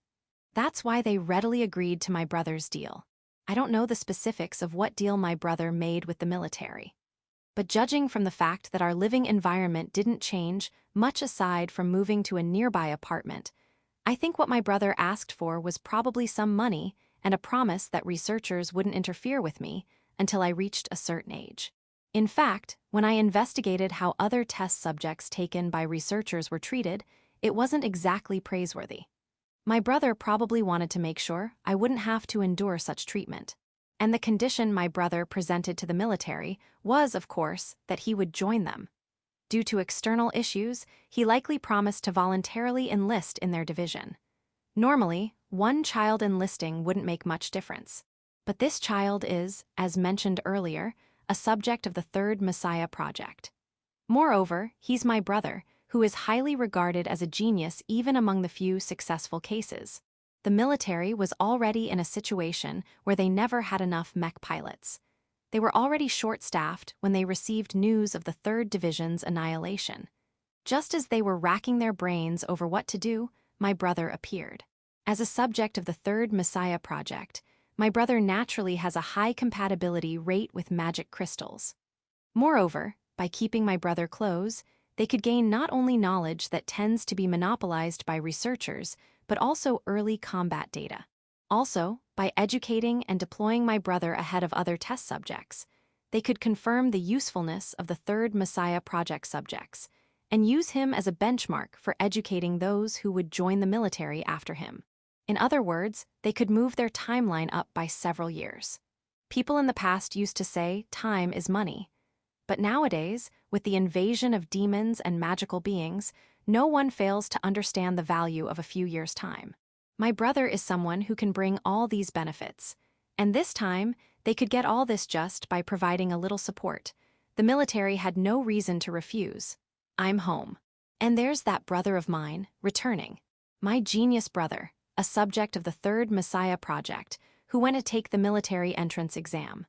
That's why they readily agreed to my brother's deal. I don't know the specifics of what deal my brother made with the military. But judging from the fact that our living environment didn't change much aside from moving to a nearby apartment, I think what my brother asked for was probably some money and a promise that researchers wouldn't interfere with me until I reached a certain age. In fact, when I investigated how other test subjects taken by researchers were treated, it wasn't exactly praiseworthy. My brother probably wanted to make sure I wouldn't have to endure such treatment. And the condition my brother presented to the military was, of course, that he would join them. Due to external issues, he likely promised to voluntarily enlist in their division. Normally, one child enlisting wouldn't make much difference. But this child is, as mentioned earlier, a subject of the third Messiah project. Moreover, he's my brother, who is highly regarded as a genius even among the few successful cases. The military was already in a situation where they never had enough mech pilots. They were already short-staffed when they received news of the 3rd Division's annihilation. Just as they were racking their brains over what to do, my brother appeared. As a subject of the 3rd Messiah project, my brother naturally has a high compatibility rate with magic crystals. Moreover, by keeping my brother close, they could gain not only knowledge that tends to be monopolized by researchers, but also early combat data. Also, by educating and deploying my brother ahead of other test subjects, they could confirm the usefulness of the 3rd Messiah project subjects and use him as a benchmark for educating those who would join the military after him. In other words, they could move their timeline up by several years. People in the past used to say time is money. But nowadays, with the invasion of demons and magical beings, no one fails to understand the value of a few years' time. My brother is someone who can bring all these benefits. And this time, they could get all this just by providing a little support. The military had no reason to refuse. I'm home. And there's that brother of mine, returning. My genius brother, a subject of the 3rd Messiah project, who went to take the military entrance exam.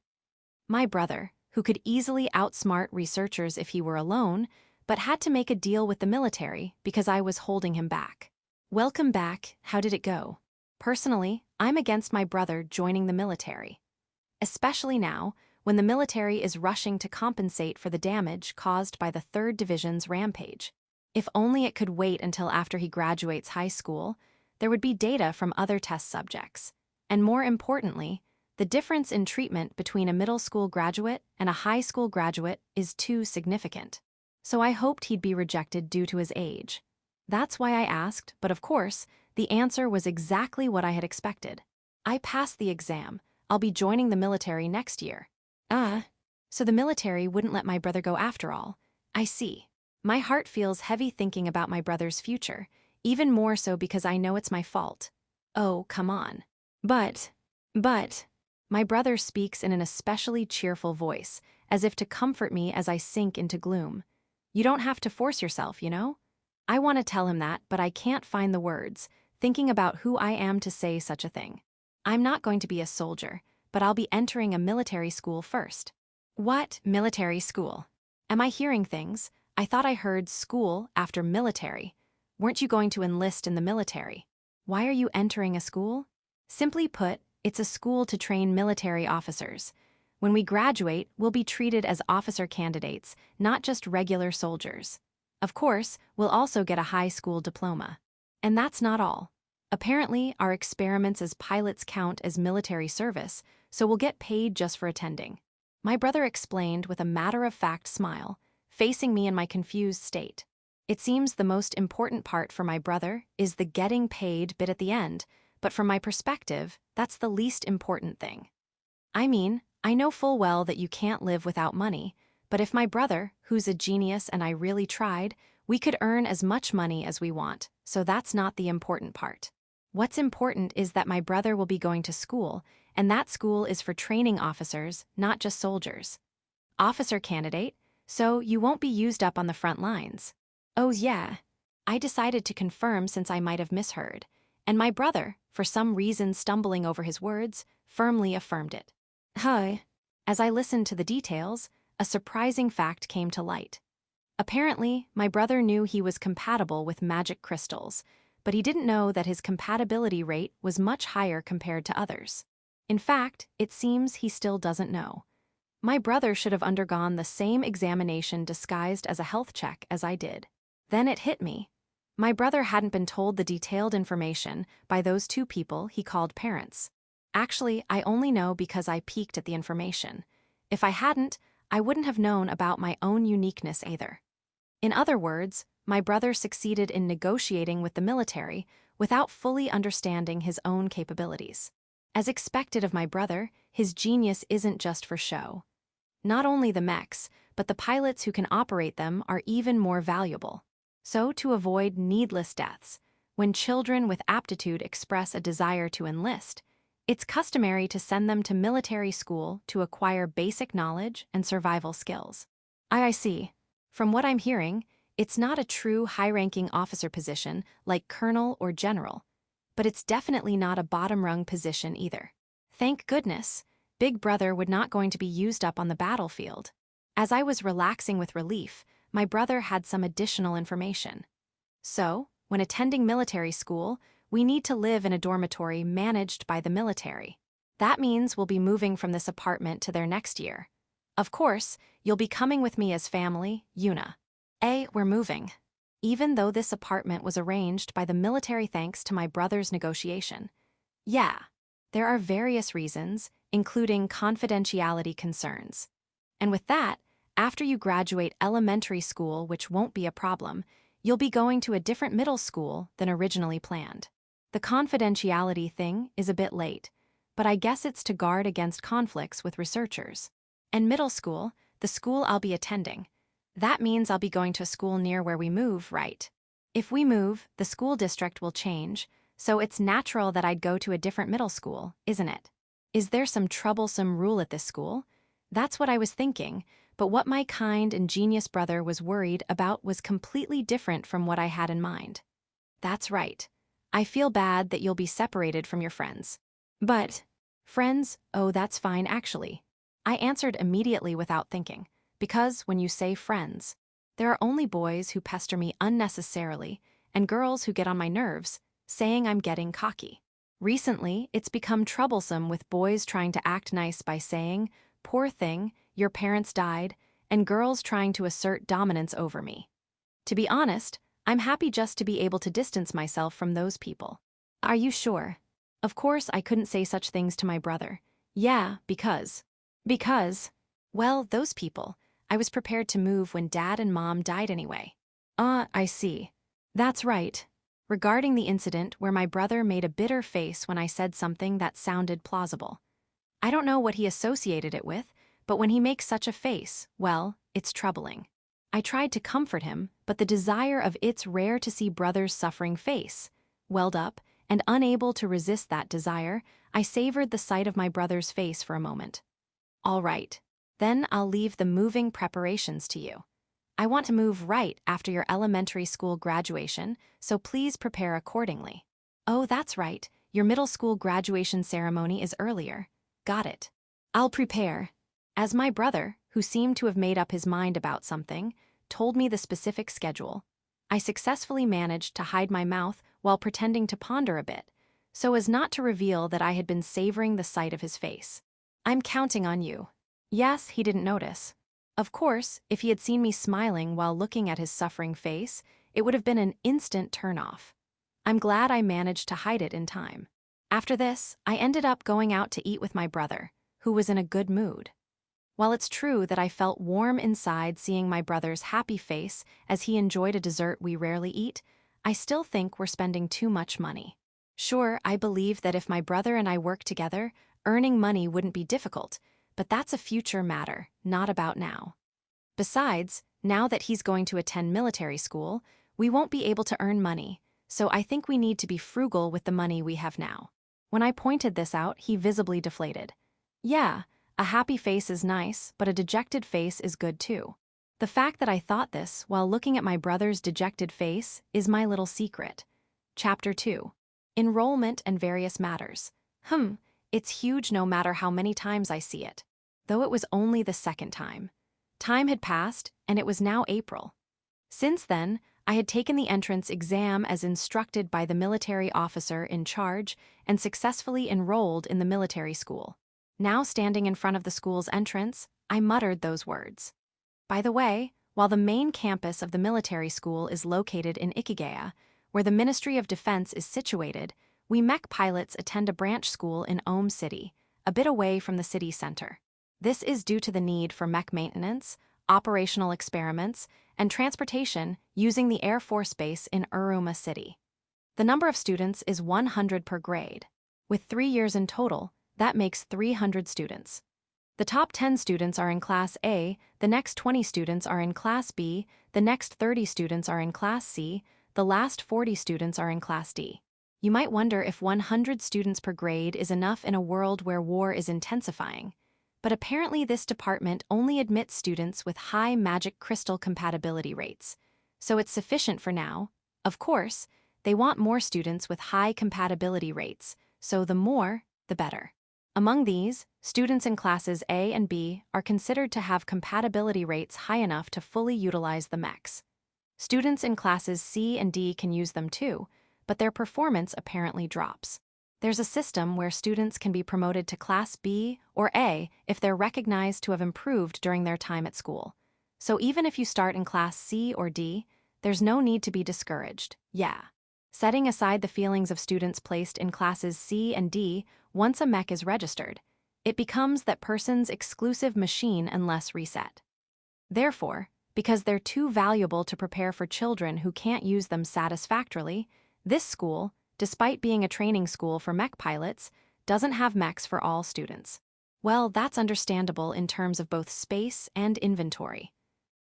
My brother, who could easily outsmart researchers if he were alone, but had to make a deal with the military because I was holding him back. Welcome back, how did it go? Personally, I'm against my brother joining the military. Especially now, when the military is rushing to compensate for the damage caused by the 3rd Division's rampage. If only it could wait until after he graduates high school, there would be data from other test subjects. And more importantly, the difference in treatment between a middle school graduate and a high school graduate is too significant. So I hoped he'd be rejected due to his age. That's why I asked, but of course, the answer was exactly what I had expected. I passed the exam. I'll be joining the military next year. So the military wouldn't let my brother go after all. I see. My heart feels heavy thinking about my brother's future, even more so because I know it's my fault. Oh, come on. But, my brother speaks in an especially cheerful voice, as if to comfort me as I sink into gloom. You don't have to force yourself, you know? I want to tell him that, but I can't find the words, thinking about who I am to say such a thing. I'm not going to be a soldier, but I'll be entering a military school first. What military school? Am I hearing things? I thought I heard school after military. Weren't you going to enlist in the military? Why are you entering a school? Simply put, it's a school to train military officers. When we graduate, we'll be treated as officer candidates, not just regular soldiers. Of course, we'll also get a high school diploma. And that's not all. Apparently, our experiments as pilots count as military service, so we'll get paid just for attending. My brother explained with a matter-of-fact smile, facing me in my confused state. It seems the most important part for my brother is the getting paid bit at the end, but from my perspective, that's the least important thing. I mean, I know full well that you can't live without money, but if my brother, who's a genius and I really tried, we could earn as much money as we want, so that's not the important part. What's important is that my brother will be going to school, and that school is for training officers, not just soldiers. Officer candidate, so you won't be used up on the front lines. Oh yeah. I decided to confirm since I might have misheard, and my brother, for some reason stumbling over his words, firmly affirmed it. Huh. As I listened to the details, a surprising fact came to light. Apparently, my brother knew he was compatible with magic crystals, but he didn't know that his compatibility rate was much higher compared to others. In fact, it seems he still doesn't know. My brother should have undergone the same examination disguised as a health check as I did. Then it hit me. My brother hadn't been told the detailed information by those two people he called parents. Actually, I only know because I peeked at the information. If I hadn't, I wouldn't have known about my own uniqueness either. In other words, my brother succeeded in negotiating with the military without fully understanding his own capabilities. As expected of my brother, his genius isn't just for show. Not only the mechs, but the pilots who can operate them are even more valuable. So, to avoid needless deaths, when children with aptitude express a desire to enlist, it's customary to send them to military school to acquire basic knowledge and survival skills. I see. From what I'm hearing, it's not a true high-ranking officer position like colonel or general, but it's definitely not a bottom-rung position either. Thank goodness, Big Brother would not going to be used up on the battlefield. As I was relaxing with relief, my brother had some additional information. So, when attending military school, we need to live in a dormitory managed by the military. That means we'll be moving from this apartment to their next year. Of course, you'll be coming with me as family, Yuna. We're moving. Even though this apartment was arranged by the military thanks to my brother's negotiation. Yeah, there are various reasons, including confidentiality concerns. And with that, after you graduate elementary school, which won't be a problem, you'll be going to a different middle school than originally planned. The confidentiality thing is a bit late, but I guess it's to guard against conflicts with researchers. And middle school, the school I'll be attending. That means I'll be going to a school near where we move, right? If we move, the school district will change, so it's natural that I'd go to a different middle school, isn't it? Is there some troublesome rule at this school? That's what I was thinking, but what my kind and genius brother was worried about was completely different from what I had in mind. That's right. I feel bad that you'll be separated from your friends. But, friends, oh, that's fine actually. I answered immediately without thinking, because when you say friends, there are only boys who pester me unnecessarily and girls who get on my nerves, saying I'm getting cocky. Recently, it's become troublesome with boys trying to act nice by saying, "Poor thing, your parents died," and girls trying to assert dominance over me. To be honest, I'm happy just to be able to distance myself from those people. Are you sure? Of course, I couldn't say such things to my brother. Yeah, because, well, those people. I was prepared to move when Dad and Mom died anyway. I see. That's right. Regarding the incident where my brother made a bitter face when I said something that sounded plausible. I don't know what he associated it with, but when he makes such a face, well, it's troubling. I tried to comfort him, but the desire of "it's rare to see brothers suffering" face welled up, and unable to resist that desire, I savored the sight of my brother's face for a moment. All right. Then I'll leave the moving preparations to you. I want to move right after your elementary school graduation, so please prepare accordingly. Oh, that's right. Your middle school graduation ceremony is earlier. Got it. I'll prepare. As my brother, who seemed to have made up his mind about something, told me the specific schedule, I successfully managed to hide my mouth while pretending to ponder a bit, so as not to reveal that I had been savoring the sight of his face. I'm counting on you. Yes, he didn't notice. Of course, if he had seen me smiling while looking at his suffering face, it would have been an instant turn-off. I'm glad I managed to hide it in time. After this, I ended up going out to eat with my brother, who was in a good mood. While it's true that I felt warm inside seeing my brother's happy face as he enjoyed a dessert we rarely eat, I still think we're spending too much money. Sure, I believe that if my brother and I work together, earning money wouldn't be difficult, but that's a future matter, not about now. Besides, now that he's going to attend military school, we won't be able to earn money, so I think we need to be frugal with the money we have now. When I pointed this out, he visibly deflated. Yeah, a happy face is nice, but a dejected face is good too. The fact that I thought this while looking at my brother's dejected face is my little secret. Chapter 2. Enrollment and various matters. It's huge no matter how many times I see it. Though it was only the second time. Time had passed, and it was now April. Since then, I had taken the entrance exam as instructed by the military officer in charge and successfully enrolled in the military school. Now standing in front of the school's entrance, I muttered those words. By the way, while the main campus of the military school is located in Isekai, where the Ministry of Defense is situated, we mech pilots attend a branch school in Ohm City, a bit away from the city center. This is due to the need for mech maintenance, operational experiments, and transportation using the Air Force Base in Uruma City. The number of students is 100 per grade. With 3 years in total, that makes 300 students. The top 10 students are in Class A, the next 20 students are in Class B, the next 30 students are in Class C, the last 40 students are in Class D. You might wonder if 100 students per grade is enough in a world where war is intensifying. But apparently this department only admits students with high magic crystal compatibility rates. So it's sufficient for now. Of course, they want more students with high compatibility rates, so the more, the better. Among these, students in classes A and B are considered to have compatibility rates high enough to fully utilize the mechs. Students in classes C and D can use them too, but their performance apparently drops. There's a system where students can be promoted to Class B or A if they're recognized to have improved during their time at school. So even if you start in Class C or D, there's no need to be discouraged. Yeah. Setting aside the feelings of students placed in Classes C and D, once a mech is registered, it becomes that person's exclusive machine unless reset. Therefore, because they're too valuable to prepare for children who can't use them satisfactorily, this school, despite being a training school for mech pilots, doesn't have mechs for all students. Well, that's understandable in terms of both space and inventory.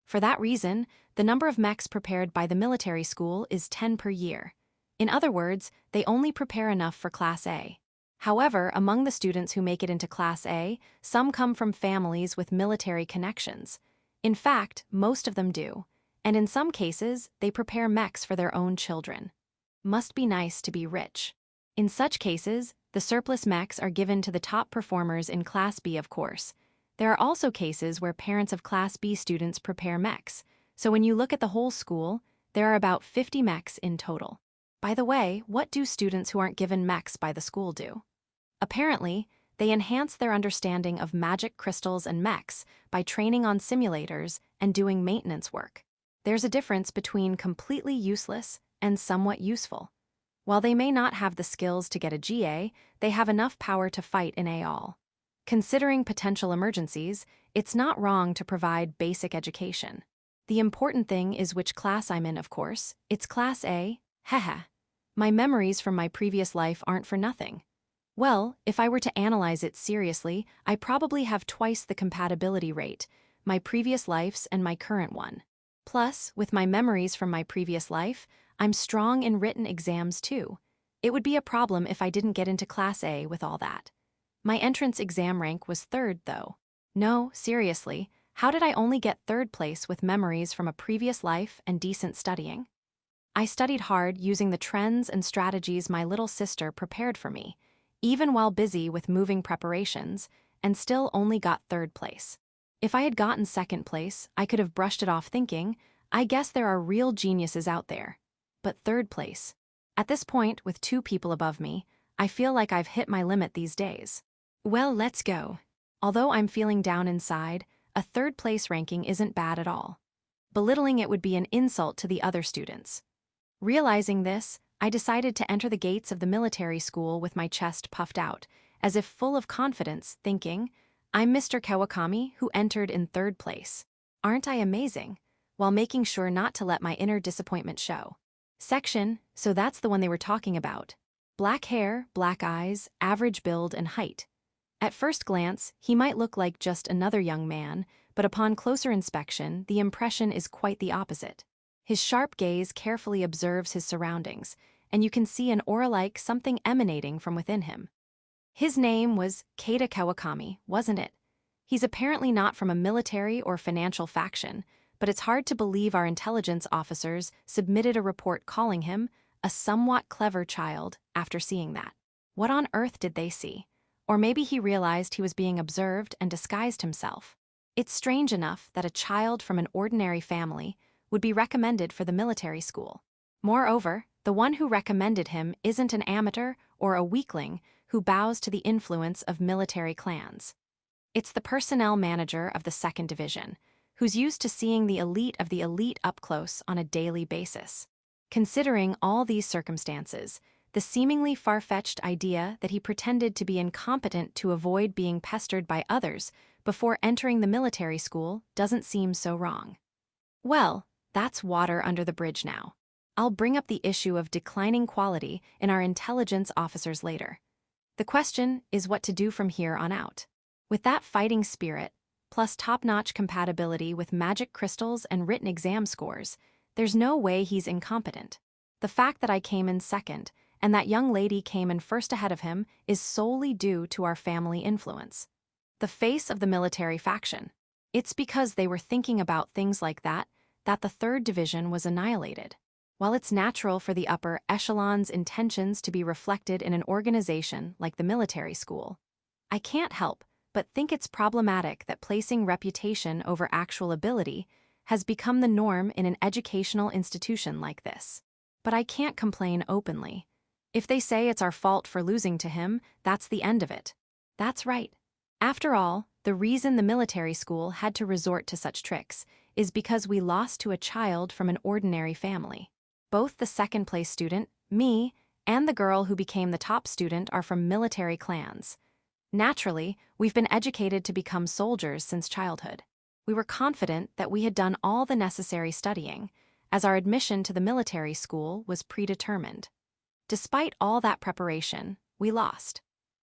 For that reason, the number of mechs prepared by the military school is 10 per year. In other words, they only prepare enough for Class A. However, among the students who make it into Class A, some come from families with military connections. In fact, most of them do, and in some cases, they prepare mechs for their own children. Must be nice to be rich. In such cases, the surplus mechs are given to the top performers in Class B, of course. There are also cases where parents of Class B students prepare mechs, so when you look at the whole school, there are about 50 mechs in total. By the way, what do students who aren't given mechs by the school do? Apparently, they enhance their understanding of magic crystals and mechs by training on simulators and doing maintenance work. There's a difference between completely useless and somewhat useful. While they may not have the skills to get a GA, they have enough power to fight in AL. Considering potential emergencies, it's not wrong to provide basic education. The important thing is which class I'm in, of course. It's Class A. Haha. My memories from my previous life aren't for nothing. Well, if I were to analyze it seriously, I probably have twice the compatibility rate, my previous life's and my current one. Plus, with my memories from my previous life, I'm strong in written exams too. It would be a problem if I didn't get into Class A with all that. My entrance exam rank was 3rd, though. No, seriously, how did I only get 3rd place with memories from a previous life and decent studying? I studied hard using the trends and strategies my little sister prepared for me, even while busy with moving preparations, and still only got 3rd place. If I had gotten 2nd place, I could have brushed it off thinking, I guess there are real geniuses out there. But 3rd place. At this point, with 2 people above me, I feel like I've hit my limit these days. Well, let's go. Although I'm feeling down inside, a 3rd place ranking isn't bad at all. Belittling it would be an insult to the other students. Realizing this, I decided to enter the gates of the military school with my chest puffed out, as if full of confidence, thinking, I'm Mr. Kawakami who entered in 3rd place. Aren't I amazing? While making sure not to let my inner disappointment show. Section, so that's the one they were talking about. Black hair, black eyes, average build and height. At first glance, he might look like just another young man, but upon closer inspection, the impression is quite the opposite. His sharp gaze carefully observes his surroundings, and you can see an aura-like something emanating from within him. His name was Kada Kawakami, wasn't it? He's apparently not from a military or financial faction, but it's hard to believe our intelligence officers submitted a report calling him a somewhat clever child after seeing that. What on earth did they see? Or maybe he realized he was being observed and disguised himself. It's strange enough that a child from an ordinary family would be recommended for the military school. Moreover, the one who recommended him isn't an amateur or a weakling who bows to the influence of military clans. It's the personnel manager of the 2nd Division, who's used to seeing the elite of the elite up close on a daily basis. Considering all these circumstances, the seemingly far-fetched idea that he pretended to be incompetent to avoid being pestered by others before entering the military school doesn't seem so wrong. Well, that's water under the bridge now. I'll bring up the issue of declining quality in our intelligence officers later. The question is what to do from here on out. With that fighting spirit, plus top-notch compatibility with magic crystals and written exam scores, there's no way he's incompetent. The fact that I came in second and that young lady came in first ahead of him is solely due to our family influence. The face of the military faction. It's because they were thinking about things like that the 3rd Division was annihilated. While it's natural for the upper echelon's intentions to be reflected in an organization like the military school, I can't help but think it's problematic that placing reputation over actual ability has become the norm in an educational institution like this. But I can't complain openly. If they say it's our fault for losing to him, that's the end of it. That's right. After all, the reason the military school had to resort to such tricks is because we lost to a child from an ordinary family. Both the 2nd-place student, me, and the girl who became the top student are from military clans. Naturally, we've been educated to become soldiers since childhood. We were confident that we had done all the necessary studying, as our admission to the military school was predetermined. Despite all that preparation, we lost.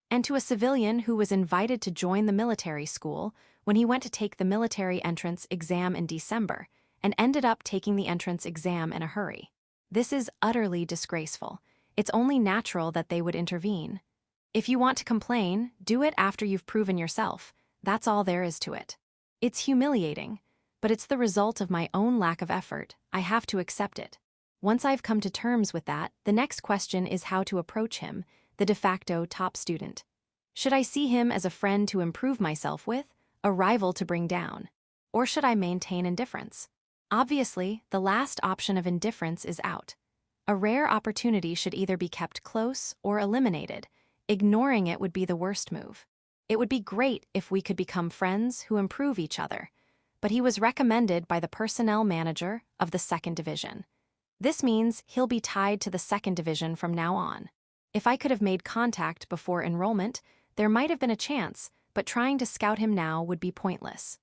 And to a civilian who was invited to join the military school when he went to take the military entrance exam in December and ended up taking the entrance exam in a hurry. This is utterly disgraceful. It's only natural that they would intervene. If you want to complain, do it after you've proven yourself. That's all there is to it. It's humiliating, but it's the result of my own lack of effort. I have to accept it. Once I've come to terms with that, the next question is how to approach him, the de facto top student. Should I see him as a friend to improve myself with, a rival to bring down? Or should I maintain indifference? Obviously, the last option of indifference is out. A rare opportunity should either be kept close or eliminated. Ignoring it would be the worst move. It would be great if we could become friends who improve each other, but he was recommended by the personnel manager of the 2nd Division. This means he'll be tied to the 2nd Division from now on. If I could have made contact before enrollment, there might have been a chance, but trying to scout him now would be pointless.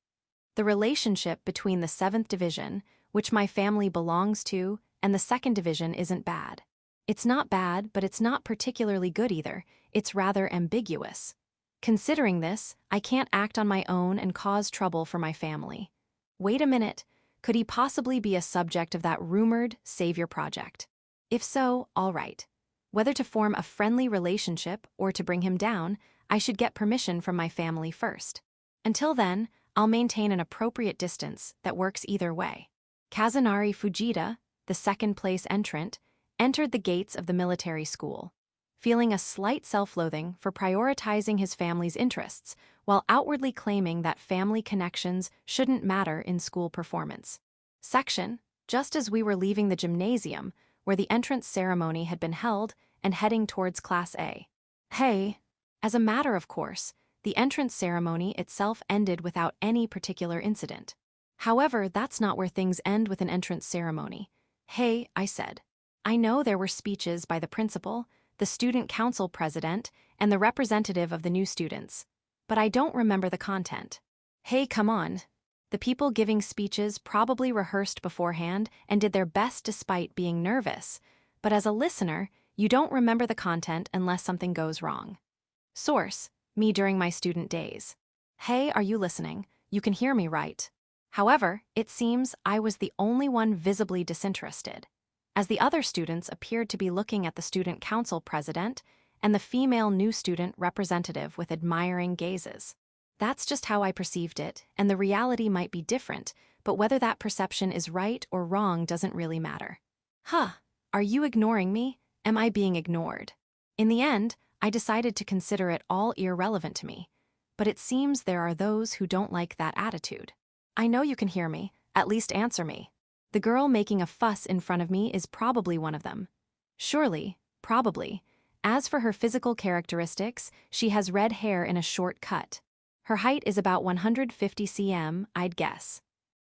The relationship between the 7th Division, which my family belongs to, and the 2nd Division isn't bad. It's not bad, but it's not particularly good either. It's rather ambiguous. Considering this, I can't act on my own and cause trouble for my family. Wait a minute, could he possibly be a subject of that rumored savior project? If so, all right. Whether to form a friendly relationship or to bring him down, I should get permission from my family first. Until then, I'll maintain an appropriate distance that works either way. Kazunari Fujita, the 2nd-place entrant, entered the gates of the military school, feeling a slight self-loathing for prioritizing his family's interests while outwardly claiming that family connections shouldn't matter in school performance. Section, just as we were leaving the gymnasium, where the entrance ceremony had been held and heading towards Class A. Hey, as a matter of course, the entrance ceremony itself ended without any particular incident. However, that's not where things end with an entrance ceremony. Hey, I said. I know there were speeches by the principal, the student council president, and the representative of the new students, but I don't remember the content. Hey, come on. The people giving speeches probably rehearsed beforehand and did their best despite being nervous, but as a listener, You don't remember the content unless something goes wrong. Source: me during my student days. Hey, are you listening? You can hear me, right? However, it seems I was the only one visibly disinterested, as the other students appeared to be looking at the student council president and the female new student representative with admiring gazes. That's just how I perceived it, and the reality might be different, but whether that perception is right or wrong doesn't really matter. Are you ignoring me? Am I being ignored? In the end, I decided to consider it all irrelevant to me, but it seems there are those who don't like that attitude. I know you can hear me, at least answer me. The girl making a fuss in front of me is probably one of them. Surely, probably. As for her physical characteristics, she has red hair in a short cut. Her height is about 150 cm, I'd guess.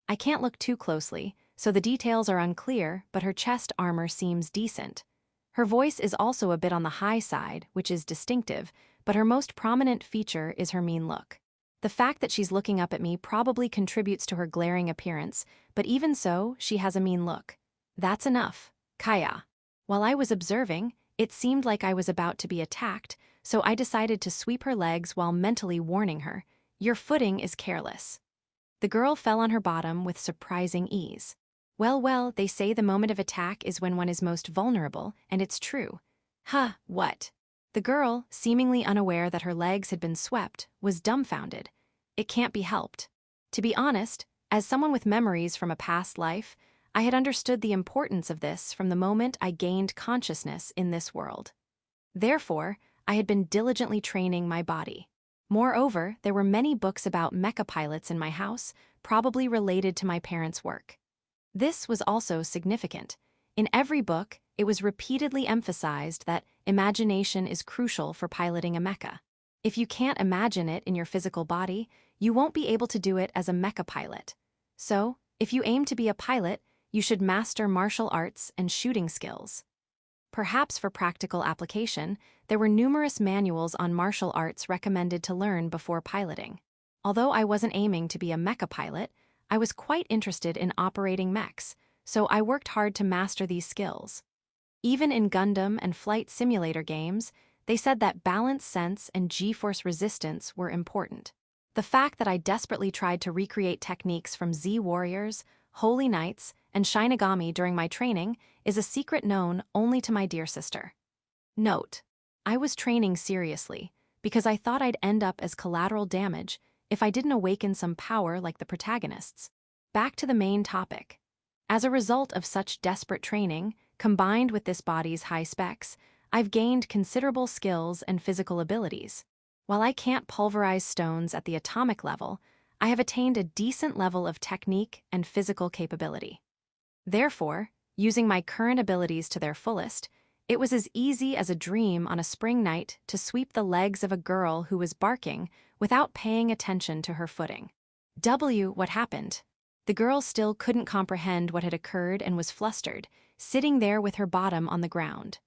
I can't look too closely, so the details are unclear, but her chest armor seems decent. Her voice is also a bit on the high side, which is distinctive, but her most prominent feature is her mean look. The fact that she's looking up at me probably contributes to her glaring appearance, but even so, she has a mean look. That's enough. Kaya. While I was observing, it seemed like I was about to be attacked, so I decided to sweep her legs while mentally warning her, "Your footing is careless." The girl fell on her bottom with surprising ease. Well, they say the moment of attack is when one is most vulnerable, and it's true. What? The girl, seemingly unaware that her legs had been swept, was dumbfounded. It can't be helped. To be honest, as someone with memories from a past life, I had understood the importance of this from the moment I gained consciousness in this world. Therefore, I had been diligently training my body. Moreover, there were many books about mecha pilots in my house, probably related to my parents' work. This was also significant. In every book, it was repeatedly emphasized that imagination is crucial for piloting a mecha. If you can't imagine it in your physical body, you won't be able to do it as a mecha pilot. So, if you aim to be a pilot, you should master martial arts and shooting skills. Perhaps for practical application, there were numerous manuals on martial arts recommended to learn before piloting. Although I wasn't aiming to be a mecha pilot, I was quite interested in operating mechs, so I worked hard to master these skills. Even in Gundam and flight simulator games, they said that balance sense and G-force resistance were important. The fact that I desperately tried to recreate techniques from Z-Warriors, Holy Knights, and Shinigami during my training is a secret known only to my dear sister. Note: I was training seriously, because I thought I'd end up as collateral damage if I didn't awaken some power like the protagonists. Back to the main topic. As a result of such desperate training, combined with this body's high specs, I've gained considerable skills and physical abilities. While I can't pulverize stones at the atomic level, I have attained a decent level of technique and physical capability. Therefore, using my current abilities to their fullest, it was as easy as a dream on a spring night to sweep the legs of a girl who was barking without paying attention to her footing. What happened? The girl still couldn't comprehend what had occurred and was flustered, sitting there with her bottom on the ground.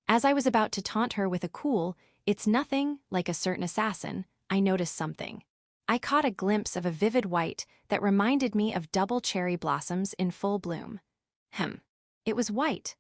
As I was about to taunt her with a cool, "It's nothing," like a certain assassin, I noticed something. I caught a glimpse of a vivid white that reminded me of double cherry blossoms in full bloom. It was white.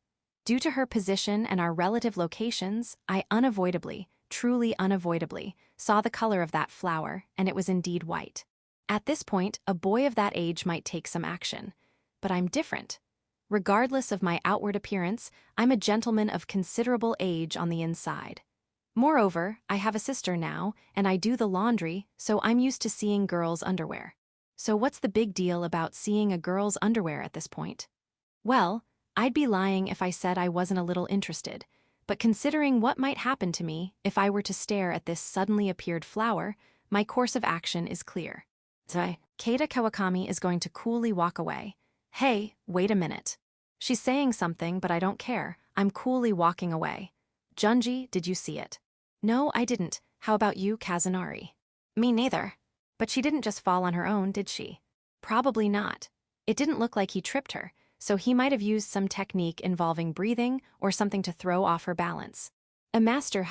Due to her position and our relative locations, I unavoidably, truly unavoidably, saw the color of that flower, and it was indeed white. At this point, a boy of that age might take some action. But I'm different. Regardless of my outward appearance, I'm a gentleman of considerable age on the inside. Moreover, I have a sister now, and I do the laundry, so I'm used to seeing girls' underwear. So what's the big deal about seeing a girl's underwear at this point? Well, I'd be lying if I said I wasn't a little interested, but considering what might happen to me if I were to stare at this suddenly appeared flower, my course of action is clear. Kada Kawakami is going to coolly walk away. Hey, wait a minute. She's saying something, but I don't care. I'm coolly walking away. Junji, did you see it? No, I didn't. How about you, Kazunari? Me neither. But she didn't just fall on her own, did she? Probably not. It didn't look like he tripped her, so he might have used some technique involving breathing or something to throw off her balance. A master,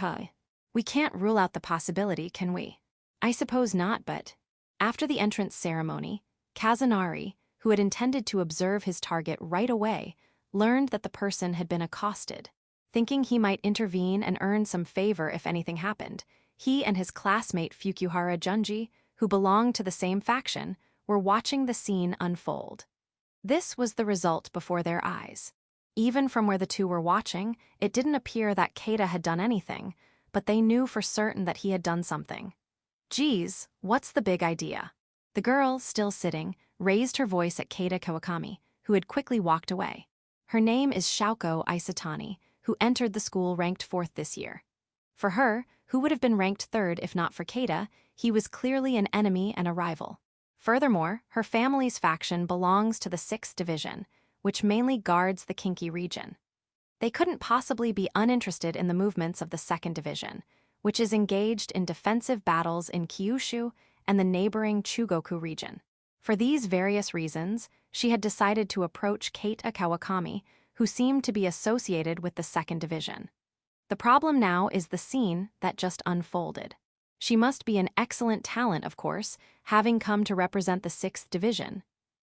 We can't rule out the possibility, can we? I suppose not, but... After the entrance ceremony, Kazunari, who had intended to observe his target right away, learned that the person had been accosted. Thinking he might intervene and earn some favor if anything happened, he and his classmate Fukuhara Junji, who belonged to the same faction, were watching the scene unfold. This was the result before their eyes. Even from where the two were watching, it didn't appear that Kada had done anything, but they knew for certain that he had done something. "Geez, what's the big idea?" The girl, still sitting, raised her voice at Kada Kawakami, who had quickly walked away. Her name is Shouko Isatani, who entered the school ranked 4th this year. For her, who would have been ranked 3rd if not for Kada, he was clearly an enemy and a rival. Furthermore, her family's faction belongs to the 6th Division, which mainly guards the Kinki region. They couldn't possibly be uninterested in the movements of the 2nd Division, which is engaged in defensive battles in Kyushu and the neighboring Chugoku region. For these various reasons, she had decided to approach Keita Kawakami, who seemed to be associated with the 2nd Division. The problem now is the scene that just unfolded. She must be an excellent talent, of course, having come to represent the 6th Division.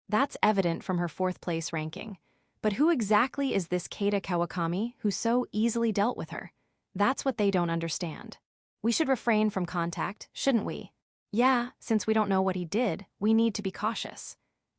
That's evident from her 4th place ranking. But who exactly is this Keita Kawakami who so easily dealt with her? That's what they don't understand. We should refrain from contact, shouldn't we? Yeah, since we don't know what he did, we need to be cautious.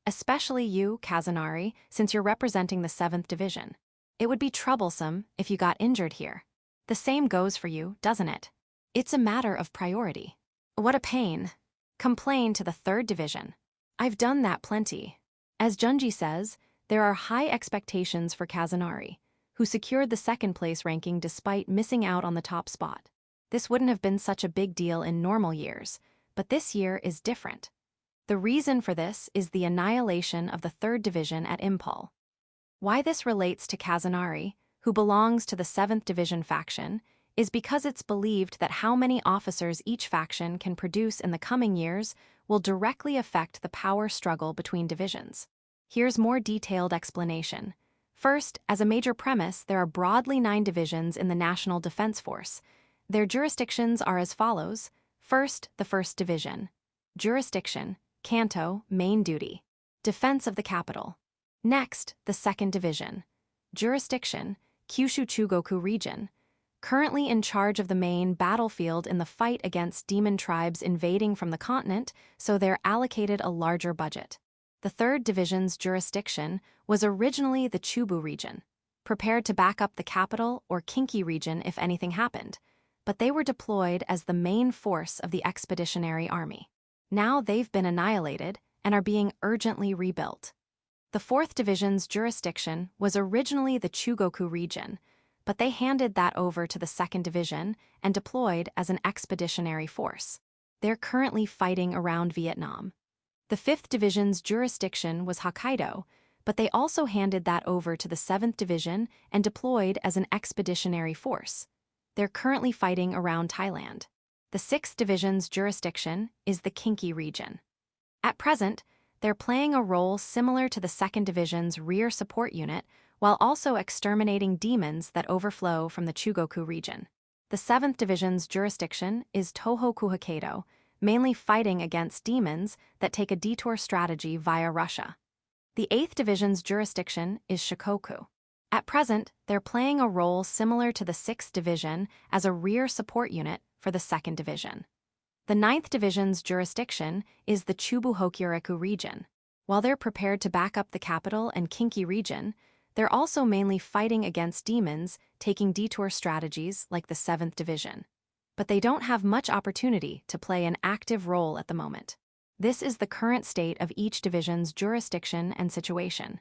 Especially you, Kazunari, since you're representing the 7th Division. It would be troublesome if you got injured here. The same goes for you, doesn't it? It's a matter of priority. What a pain. Complain to the 3rd Division. I've done that plenty. As Junji says, there are high expectations for Kazunari, who secured the 2nd place ranking despite missing out on the top spot. This wouldn't have been such a big deal in normal years, but this year is different. The reason for this is the annihilation of the 3rd Division at Impul. Why this relates to Kazunari, who belongs to the 7th Division faction, is because it's believed that how many officers each faction can produce in the coming years will directly affect the power struggle between divisions. Here's more detailed explanation. First, as a major premise, there are broadly 9 divisions in the National Defense Force. Their jurisdictions are as follows. First, the 1st Division. Jurisdiction, Kanto, main duty. Defense of the capital. Next, the 2nd Division. Jurisdiction, Kyushu Chugoku region. Currently in charge of the main battlefield in the fight against demon tribes invading from the continent, so they're allocated a larger budget. The 3rd Division's jurisdiction was originally the Chubu region, prepared to back up the capital or Kinki region if anything happened, but they were deployed as the main force of the Expeditionary Army. Now they've been annihilated and are being urgently rebuilt. The 4th Division's jurisdiction was originally the Chugoku region, but they handed that over to the 2nd Division and deployed as an expeditionary force. They're currently fighting around Vietnam. The 5th Division's jurisdiction was Hokkaido, but they also handed that over to the 7th Division and deployed as an expeditionary force. They're currently fighting around Thailand. The 6th Division's jurisdiction is the Kinki region. At present, they're playing a role similar to the 2nd Division's rear support unit while also exterminating demons that overflow from the Chugoku region. The 7th Division's jurisdiction is Tohoku Hokkaido, mainly fighting against demons that take a detour strategy via Russia. The 8th Division's jurisdiction is Shikoku. At present, they're playing a role similar to the 6th Division as a rear support unit for the 2nd Division. The 9th Division's jurisdiction is the Chubu Hokkyoreku region. While they're prepared to back up the capital and Kinki region, they're also mainly fighting against demons, taking detour strategies like the 7th Division. But they don't have much opportunity to play an active role at the moment. This is the current state of each division's jurisdiction and situation.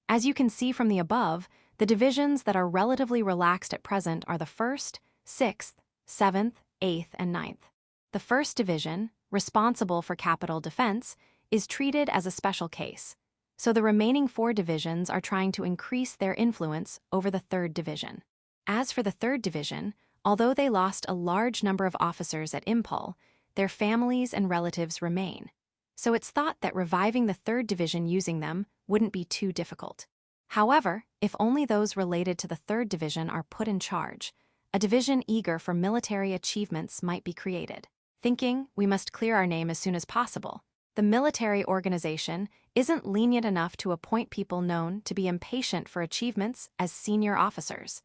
As you can see from the above, the divisions that are relatively relaxed at present are the 1st, 6th, 7th, 8th, and 9th. The 1st Division, responsible for capital defense, is treated as a special case, so the remaining 4 divisions are trying to increase their influence over the 3rd Division. As for the 3rd Division, although they lost a large number of officers at Impul, their families and relatives remain, so it's thought that reviving the 3rd Division using them wouldn't be too difficult. However, if only those related to the 3rd Division are put in charge, a division eager for military achievements might be created. Thinking we must clear our name as soon as possible, the military organization isn't lenient enough to appoint people known to be impatient for achievements as senior officers.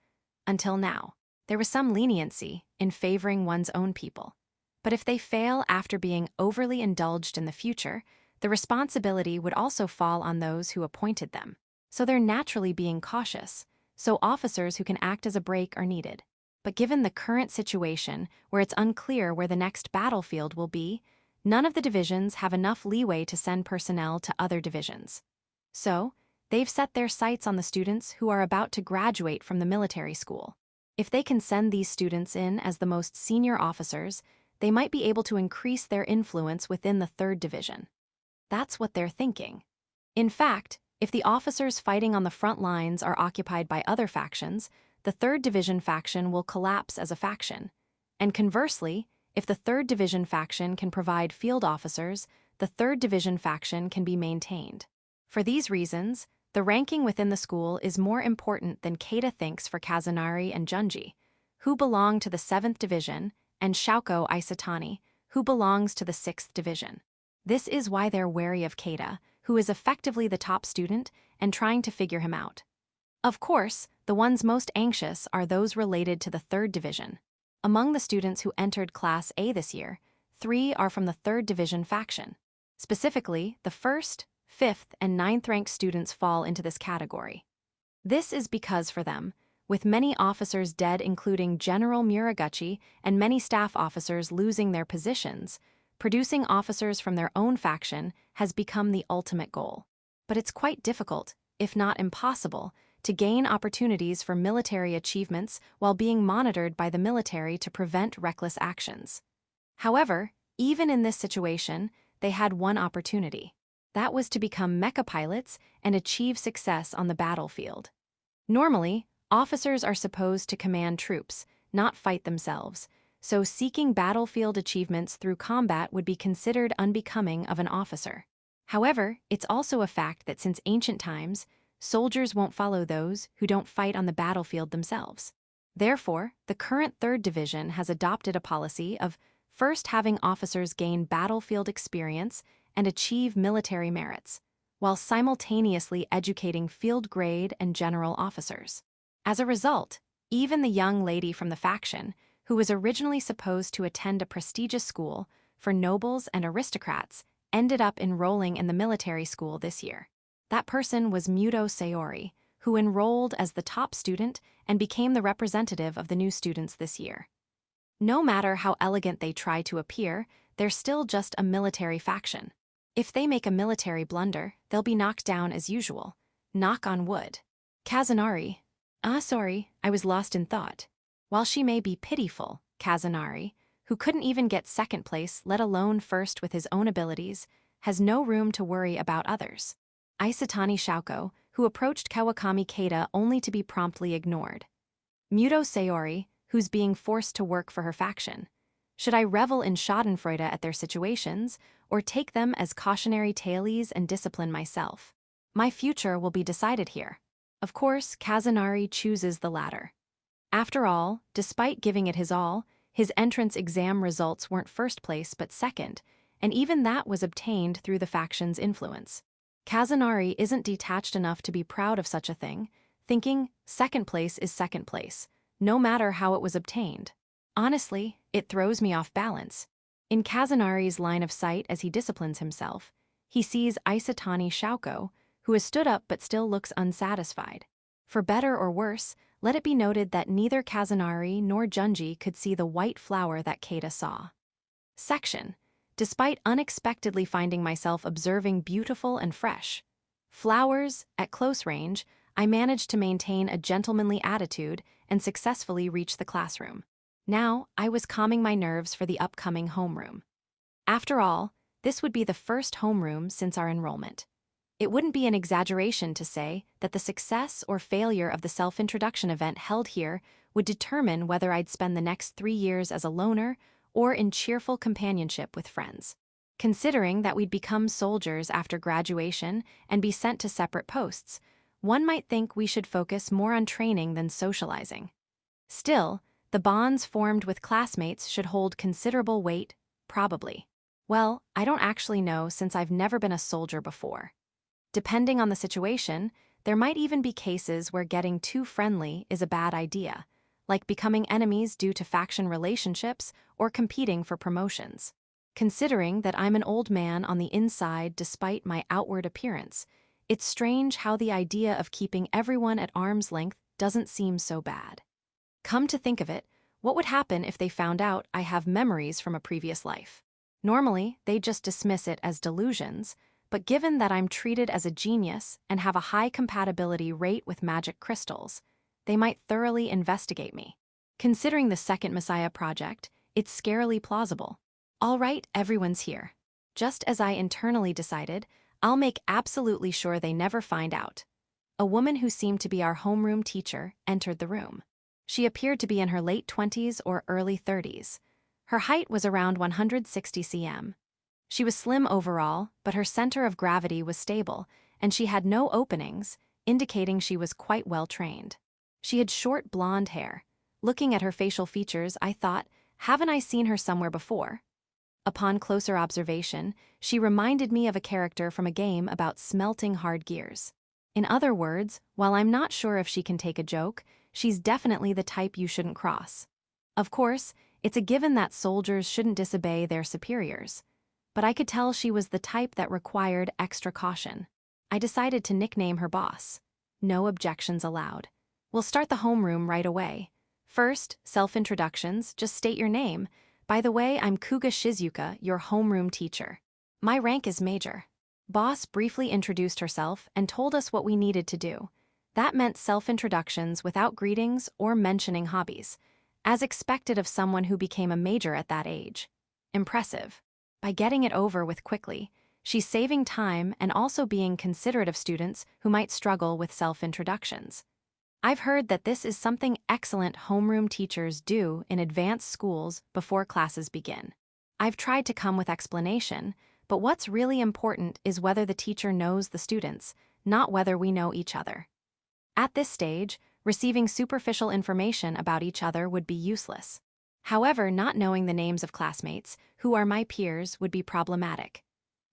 Until now, there was some leniency in favoring one's own people. But if they fail after being overly indulged in the future, the responsibility would also fall on those who appointed them. So they're naturally being cautious, so officers who can act as a brake are needed. But given the current situation, where it's unclear where the next battlefield will be, none of the divisions have enough leeway to send personnel to other divisions. So, they've set their sights on the students who are about to graduate from the military school. If they can send these students in as the most senior officers, they might be able to increase their influence within the 3rd Division. That's what they're thinking. In fact, if the officers fighting on the front lines are occupied by other factions, the 3rd Division faction will collapse as a faction. And conversely, if the 3rd Division faction can provide field officers, the 3rd Division faction can be maintained. For these reasons, the ranking within the school is more important than Kada thinks for Kazunari and Junji, who belong to the 7th Division, and Shouko Isatani, who belongs to the 6th Division. This is why they're wary of Kada, who is effectively the top student, and trying to figure him out. Of course, the ones most anxious are those related to the 3rd Division. Among the students who entered Class A this year, 3 are from the 3rd Division faction. Specifically, the 1st, 5th, and 9th ranked students fall into this category. This is because for them, with many officers dead including General Muraguchi and many staff officers losing their positions, producing officers from their own faction has become the ultimate goal. But it's quite difficult, if not impossible, to gain opportunities for military achievements while being monitored by the military to prevent reckless actions. However, even in this situation, they had one opportunity. That was to become mecha pilots and achieve success on the battlefield. Normally, officers are supposed to command troops, not fight themselves, so seeking battlefield achievements through combat would be considered unbecoming of an officer. However, it's also a fact that since ancient times, soldiers won't follow those who don't fight on the battlefield themselves. Therefore, the current 3rd Division has adopted a policy of first having officers gain battlefield experience and achieve military merits, while simultaneously educating field grade and general officers. As a result, even the young lady from the faction, who was originally supposed to attend a prestigious school for nobles and aristocrats, ended up enrolling in the military school this year. That person was Muto Sayori, who enrolled as the top student and became the representative of the new students this year. No matter how elegant they try to appear, they're still just a military faction. If they make a military blunder, they'll be knocked down as usual. Knock on wood. Kazunari. Sorry, I was lost in thought. While she may be pitiful, Kazunari, who couldn't even get 2nd place, let alone 1st with his own abilities, has no room to worry about others. Isatani Shouko, who approached Kawakami Kada only to be promptly ignored. Muto Sayori, who's being forced to work for her faction. Should I revel in schadenfreude at their situations, or take them as cautionary tales and discipline myself? My future will be decided here. Of course, Kazunari chooses the latter. After all, despite giving it his all, his entrance exam results weren't 1st place but 2nd, and even that was obtained through the faction's influence. Kazunari isn't detached enough to be proud of such a thing, thinking 2nd place is 2nd place, no matter how it was obtained. Honestly, it throws me off balance. In Kazunari's line of sight as he disciplines himself, he sees Isatani Shouko, who has stood up but still looks unsatisfied. For better or worse, let it be noted that neither Kazunari nor Junji could see the white flower that Kada saw. Section. Despite unexpectedly finding myself observing beautiful and fresh flowers at close range, I managed to maintain a gentlemanly attitude and successfully reach the classroom. Now, I was calming my nerves for the upcoming homeroom. After all, this would be the first homeroom since our enrollment. It wouldn't be an exaggeration to say that the success or failure of the self-introduction event held here would determine whether I'd spend the next 3 years as a loner or in cheerful companionship with friends. Considering that we'd become soldiers after graduation and be sent to separate posts, one might think we should focus more on training than socializing. Still, the bonds formed with classmates should hold considerable weight, probably. Well, I don't actually know since I've never been a soldier before. Depending on the situation, there might even be cases where getting too friendly is a bad idea, like becoming enemies due to faction relationships or competing for promotions. Considering that I'm an old man on the inside despite my outward appearance, it's strange how the idea of keeping everyone at arm's length doesn't seem so bad. Come to think of it, what would happen if they found out I have memories from a previous life? Normally, they just dismiss it as delusions, but given that I'm treated as a genius and have a high compatibility rate with magic crystals, they might thoroughly investigate me. Considering the second Messiah project, it's scarily plausible. All right, everyone's here. Just as I internally decided, I'll make absolutely sure they never find out. A woman who seemed to be our homeroom teacher entered the room. She appeared to be in her late 20s or early 30s. Her height was around 160 cm. She was slim overall, but her center of gravity was stable, and she had no openings, indicating she was quite well trained. She had short blonde hair. Looking at her facial features, I thought, haven't I seen her somewhere before? Upon closer observation, she reminded me of a character from a game about smelting hard gears. In other words, while I'm not sure if she can take a joke, she's definitely the type you shouldn't cross. Of course, it's a given that soldiers shouldn't disobey their superiors, but I could tell she was the type that required extra caution. I decided to nickname her boss. No objections allowed. We'll start the homeroom right away. First, self-introductions, just state your name. By the way, I'm Kuga Shizuka, your homeroom teacher. My rank is major. Boss briefly introduced herself and told us what we needed to do. That meant self-introductions without greetings or mentioning hobbies, as expected of someone who became a major at that age. Impressive. By getting it over with quickly, she's saving time and also being considerate of students who might struggle with self-introductions. I've heard that this is something excellent homeroom teachers do in advanced schools before classes begin. I've tried to come with explanation, but what's really important is whether the teacher knows the students, not whether we know each other. At this stage, receiving superficial information about each other would be useless. However, not knowing the names of classmates, who are my peers, would be problematic.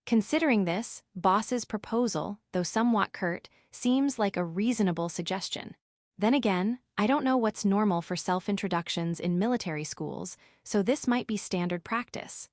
Considering this, boss's proposal, though somewhat curt, seems like a reasonable suggestion. Then again, I don't know what's normal for self-introductions in military schools, so this might be standard practice.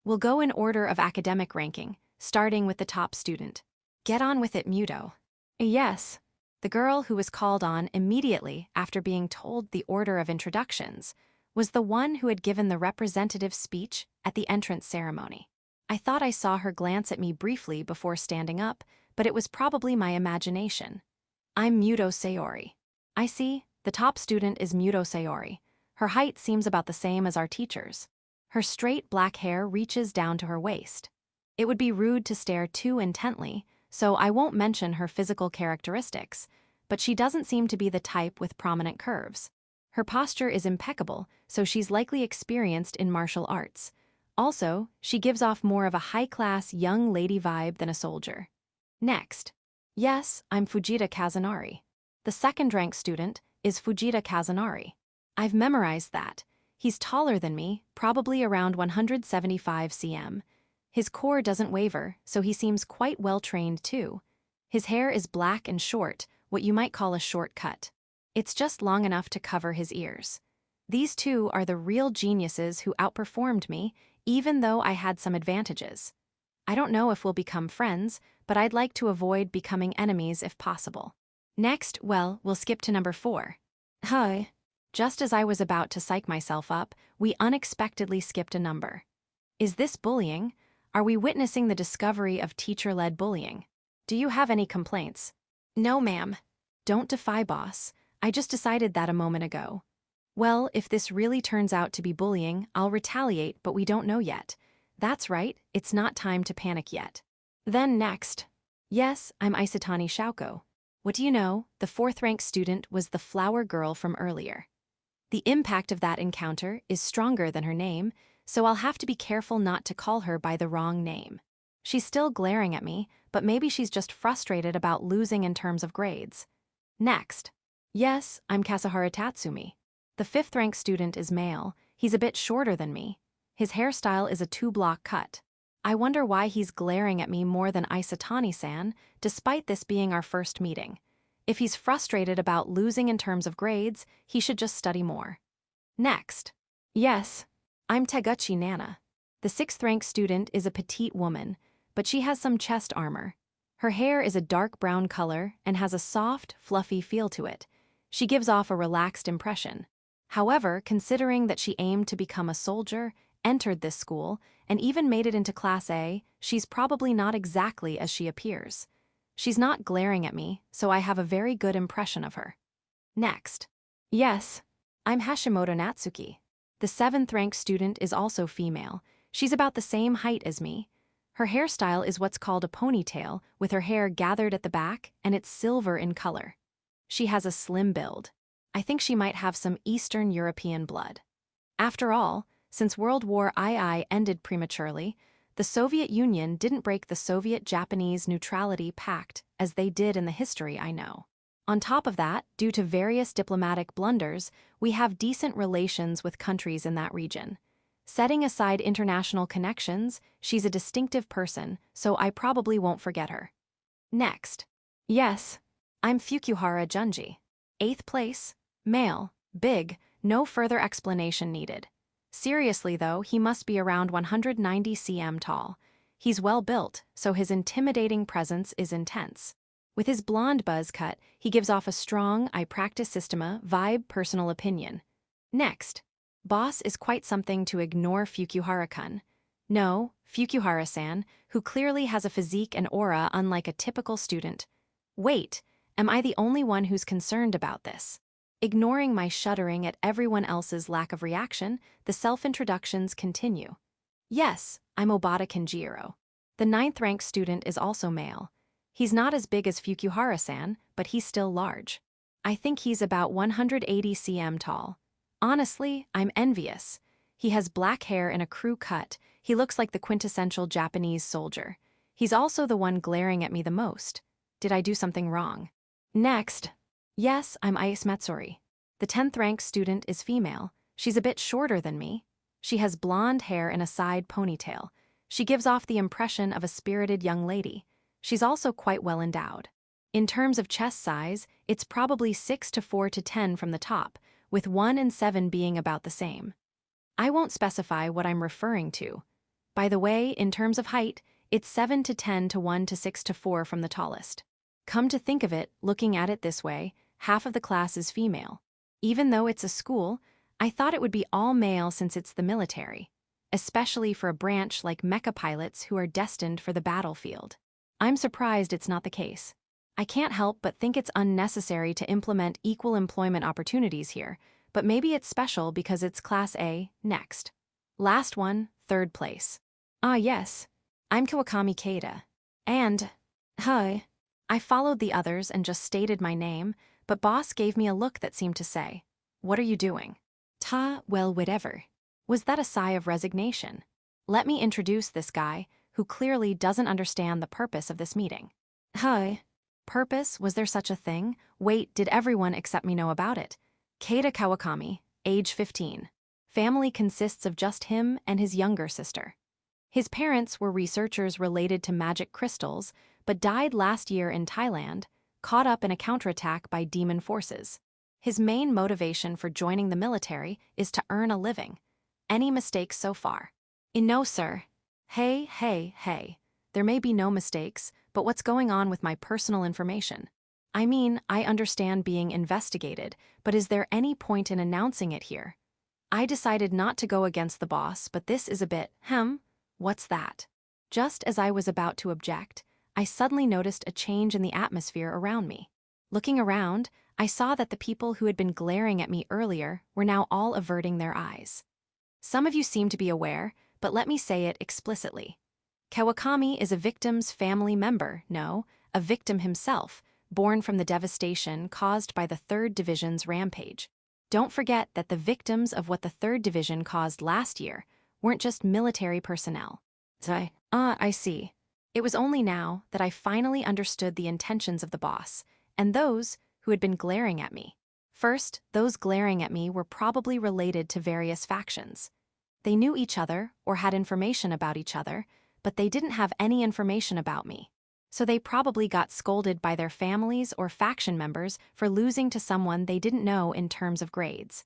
We'll go in order of academic ranking, starting with the top student. Get on with it, Muto. Yes. The girl who was called on immediately after being told the order of introductions was the one who had given the representative speech at the entrance ceremony. I thought I saw her glance at me briefly before standing up, but it was probably my imagination. I'm Muto Sayori. I see, the top student is Muto Sayori. Her height seems about the same as our teacher's. Her straight black hair reaches down to her waist. It would be rude to stare too intently, so I won't mention her physical characteristics, but she doesn't seem to be the type with prominent curves. Her posture is impeccable, so she's likely experienced in martial arts. Also, she gives off more of a high-class young lady vibe than a soldier. Next. Yes, I'm Fujita Kazunari. The second-ranked student is Fujita Kazunari. I've memorized that. He's taller than me, probably around 175 cm. His core doesn't waver, so he seems quite well-trained too. His hair is black and short, what you might call a short cut. It's just long enough to cover his ears. These two are the real geniuses who outperformed me, even though I had some advantages. I don't know if we'll become friends, but I'd like to avoid becoming enemies if possible. Next, well, we'll skip to number 4. Hi. Just as I was about to psych myself up, we unexpectedly skipped a number. Is this bullying? Are we witnessing the discovery of teacher-led bullying? Do you have any complaints? No, ma'am. Don't defy boss. I just decided that a moment ago. Well, if this really turns out to be bullying, I'll retaliate, but we don't know yet. That's right, it's not time to panic yet. Then next. Yes, I'm Isatani Shauko. What do you know? The 4th-ranked student was the flower girl from earlier. The impact of that encounter is stronger than her name, so I'll have to be careful not to call her by the wrong name. She's still glaring at me, but maybe she's just frustrated about losing in terms of grades. Next. Yes, I'm Kasuhara Tatsumi. The 5th-ranked student is male. He's a bit shorter than me. His hairstyle is a 2-block cut. I wonder why he's glaring at me more than Isatani-san, despite this being our first meeting. If he's frustrated about losing in terms of grades, he should just study more. Next. Yes, I'm Teguchi Nana. The 6th rank student is a petite woman, but she has some chest armor. Her hair is a dark brown color and has a soft, fluffy feel to it. She gives off a relaxed impression. However, considering that she aimed to become a soldier, entered this school, and even made it into Class A, she's probably not exactly as she appears. She's not glaring at me, so I have a very good impression of her. Next. Yes, I'm Hashimoto Natsuki. The 7th rank student is also female. She's about the same height as me. Her hairstyle is what's called a ponytail, with her hair gathered at the back, and it's silver in color. She has a slim build. I think she might have some Eastern European blood. After all, since World War II ended prematurely, the Soviet Union didn't break the Soviet-Japanese neutrality pact as they did in the history I know. On top of that, due to various diplomatic blunders, we have decent relations with countries in that region. Setting aside international connections, she's a distinctive person, so I probably won't forget her. Next. Yes, I'm Fukuhara Junji. 8th place, male, big, no further explanation needed. Seriously though, he must be around 190 cm tall. He's well built, so his intimidating presence is intense. With his blonde buzz cut, he gives off a strong I practice systema vibe personal opinion. Next. Boss is quite something to ignore Fukuhara-kun. No, Fukuhara-san, who clearly has a physique and aura unlike a typical student. Wait, am I the only one who's concerned about this? Ignoring my shuddering at everyone else's lack of reaction, the self-introductions continue. Yes, I'm Obata Kenjiro. The 9th rank student is also male. He's not as big as Fukuhara-san, but he's still large. I think he's about 180 cm tall. Honestly, I'm envious. He has black hair and a crew cut. He looks like the quintessential Japanese soldier. He's also the one glaring at me the most. Did I do something wrong? Next. Yes, I'm Ais Matsuri. The 10th rank student is female. She's a bit shorter than me. She has blonde hair and a side ponytail. She gives off the impression of a spirited young lady. She's also quite well endowed. In terms of chest size, it's probably 6 to 4 to 10 from the top, with 1 and 7 being about the same. I won't specify what I'm referring to. By the way, in terms of height, it's 7 to 10 to 1 to 6 to 4 from the tallest. Come to think of it, looking at it this way, half of the class is female. Even though it's a school, I thought it would be all male since it's the military, especially for a branch like mecha pilots who are destined for the battlefield. I'm surprised it's not the case. I can't help but think it's unnecessary to implement equal employment opportunities here, but maybe it's special because it's Class A. Next. Last one, 3rd place. Ah yes, I'm Kawakami Kada. And, hi. I followed the others and just stated my name, but boss gave me a look that seemed to say, "What are you doing?" Well, whatever. Was that a sigh of resignation? Let me introduce this guy, who clearly doesn't understand the purpose of this meeting. Hi. Purpose? Was there such a thing? Wait, did everyone except me know about it? Kada Kawakami, age 15. Family consists of just him and his younger sister. His parents were researchers related to magic crystals, but died last year in Thailand, caught up in a counterattack by demon forces. His main motivation for joining the military is to earn a living. Any mistakes so far? No, sir. Hey. There may be no mistakes, but what's going on with my personal information? I mean, I understand being investigated, but is there any point in announcing it here? I decided not to go against the boss, but this is a bit, what's that? Just as I was about to object, I suddenly noticed a change in the atmosphere around me. Looking around, I saw that the people who had been glaring at me earlier were now all averting their eyes. Some of you seem to be aware, but let me say it explicitly. Kawakami is a victim's family member, no, a victim himself, born from the devastation caused by the 3rd Division's rampage. Don't forget that the victims of what the 3rd Division caused last year weren't just military personnel. I see. It was only now that I finally understood the intentions of the boss, and those who had been glaring at me. First, those glaring at me were probably related to various factions. They knew each other or had information about each other, but they didn't have any information about me. so they probably got scolded by their families or faction members for losing to someone they didn't know in terms of grades.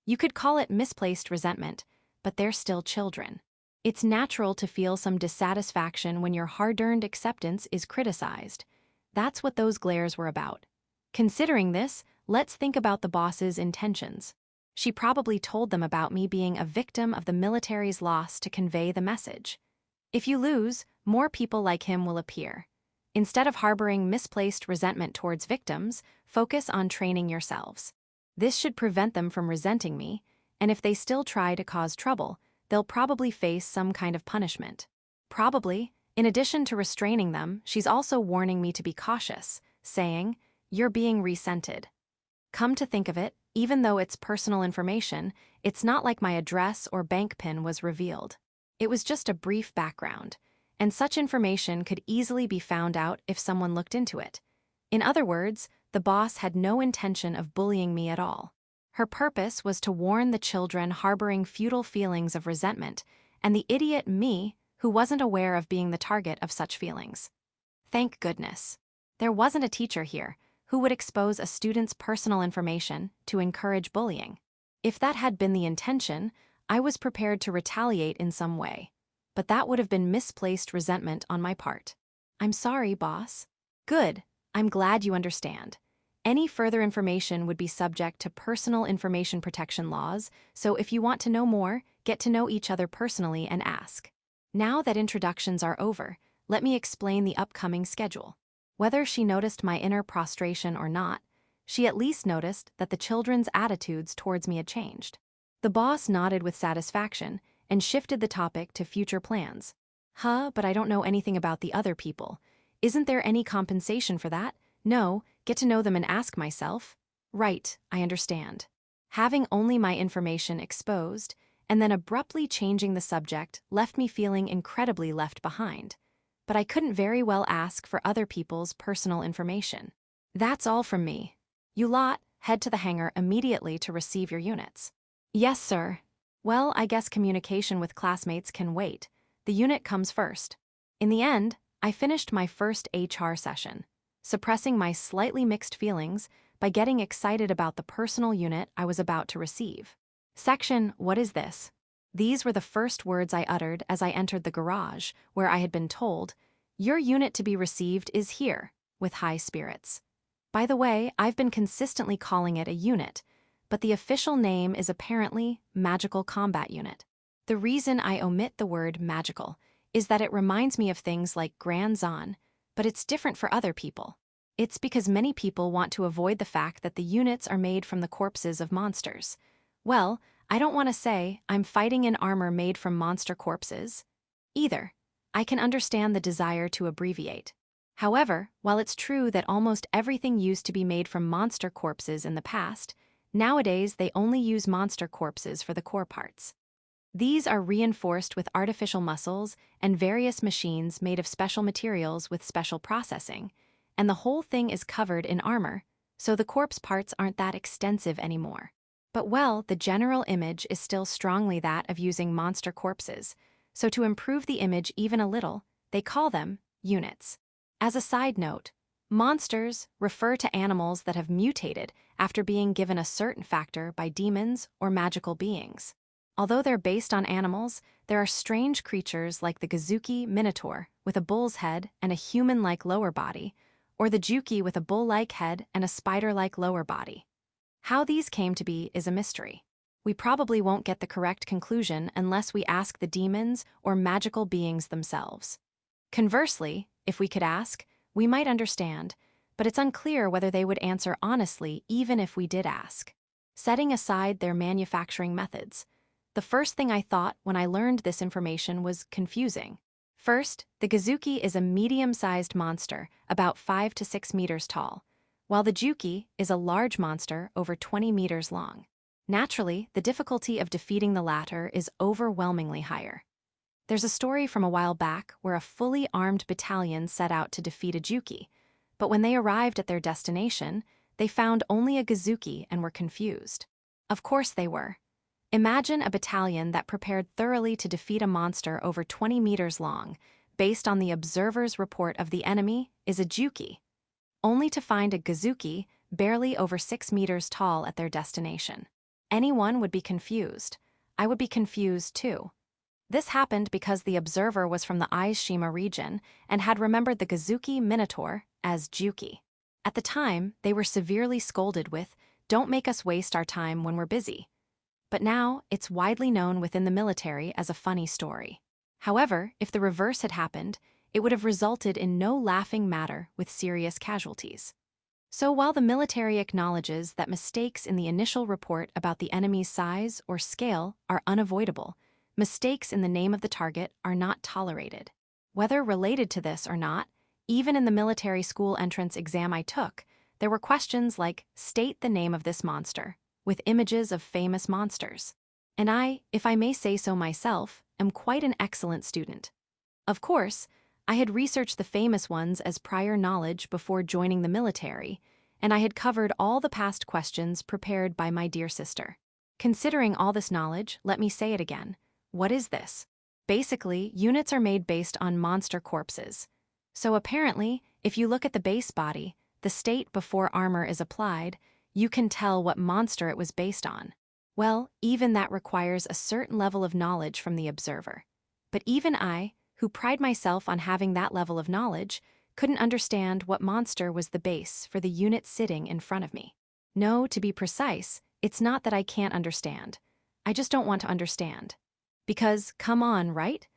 You could call it misplaced resentment, but they're still children. It's natural to feel some dissatisfaction when your hard-earned acceptance is criticized. That's what those glares were about. Considering this, let's think about the boss's intentions. She probably told them about me being a victim of the military's loss to convey the message. If you lose, more people like him will appear. Instead of harboring misplaced resentment towards victims, focus on training yourselves. This should prevent them from resenting me, and if they still try to cause trouble, they'll probably face some kind of punishment. Probably, in addition to restraining them, she's also warning me to be cautious, saying, "You're being resented." Come to think of it, even though it's personal information, it's not like my address or bank PIN was revealed. It was just a brief background, and such information could easily be found out if someone looked into it. In other words, the boss had no intention of bullying me at all. Her purpose was to warn the children harboring futile feelings of resentment, and the idiot me who wasn't aware of being the target of such feelings. Thank goodness. There wasn't a teacher here who would expose a student's personal information to encourage bullying. If that had been the intention, I was prepared to retaliate in some way. But that would have been misplaced resentment on my part. I'm sorry, boss. Good, I'm glad you understand. Any further information would be subject to personal information protection laws, so if you want to know more, get to know each other personally and ask. Now that introductions are over, let me explain the upcoming schedule. Whether she noticed my inner prostration or not, she at least noticed that the children's attitudes towards me had changed. The boss nodded with satisfaction and shifted the topic to future plans. But I don't know anything about the other people. Isn't there any compensation for that? No, get to know them and ask myself. Right, I understand. Having only my information exposed, and then abruptly changing the subject left me feeling incredibly left behind. But I couldn't very well ask for other people's personal information. That's all from me. You lot, head to the hangar immediately to receive your units. Yes, sir. Well, I guess communication with classmates can wait. The unit comes first. In the end, I finished my first HR session, suppressing my slightly mixed feelings by getting excited about the personal unit I was about to receive. Section, what is this? These were the first words I uttered as I entered the garage, where I had been told, "Your unit to be received is here," with high spirits. By the way, I've been consistently calling it a unit, but the official name is apparently Magical Combat Unit. The reason I omit the word magical is that it reminds me of things like Grand Zon, but it's different for other people. It's because many people want to avoid the fact that the units are made from the corpses of monsters. Well, I don't want to say I'm fighting in armor made from monster corpses. Either. I can understand the desire to abbreviate. However, while it's true that almost everything used to be made from monster corpses in the past, nowadays they only use monster corpses for the core parts. These are reinforced with artificial muscles and various machines made of special materials with special processing, and the whole thing is covered in armor, so the corpse parts aren't that extensive anymore. But well, the general image is still strongly that of using monster corpses, so to improve the image even a little, they call them units. As a side note, monsters refer to animals that have mutated after being given a certain factor by demons or magical beings. Although they're based on animals, there are strange creatures like the Gazuki Minotaur with a bull's head and a human-like lower body, or the Juki with a bull-like head and a spider-like lower body. How these came to be is a mystery. We probably won't get the correct conclusion unless we ask the demons or magical beings themselves. Conversely, if we could ask, we might understand, but it's unclear whether they would answer honestly even if we did ask. Setting aside their manufacturing methods, the first thing I thought when I learned this information was confusing. First, the Gazuki is a medium-sized monster, about 5 to 6 meters tall, while the Juki is a large monster over 20 meters long. Naturally, the difficulty of defeating the latter is overwhelmingly higher. There's a story from a while back where a fully armed battalion set out to defeat a Juki, but when they arrived at their destination, they found only a Gazuki and were confused. Of course they were. Imagine a battalion that prepared thoroughly to defeat a monster over 20 meters long, based on the observer's report of the enemy, is a juki, only to find a gazuki barely over 6 meters tall at their destination. Anyone would be confused. I would be confused too. This happened because the observer was from the Aishima region and had remembered the gazuki minotaur as juki. At the time, they were severely scolded with, "Don't make us waste our time when we're busy." But now, it's widely known within the military as a funny story. However, if the reverse had happened, it would have resulted in no laughing matter with serious casualties. So while the military acknowledges that mistakes in the initial report about the enemy's size or scale are unavoidable, mistakes in the name of the target are not tolerated. Whether related to this or not, even in the military school entrance exam I took, there were questions like, "State the name of this monster," with images of famous monsters. And I, if I may say so myself, am quite an excellent student. Of course, I had researched the famous ones as prior knowledge before joining the military, and I had covered all the past questions prepared by my dear sister. Considering all this knowledge, let me say it again. What is this? Basically, units are made based on monster corpses. So apparently, if you look at the base body, the state before armor is applied, you can tell what monster it was based on. Well, even that requires a certain level of knowledge from the observer. But even I, who pride myself on having that level of knowledge, couldn't understand what monster was the base for the unit sitting in front of me. No, to be precise, it's not that I can't understand. I just don't want to understand. Because, come on, right?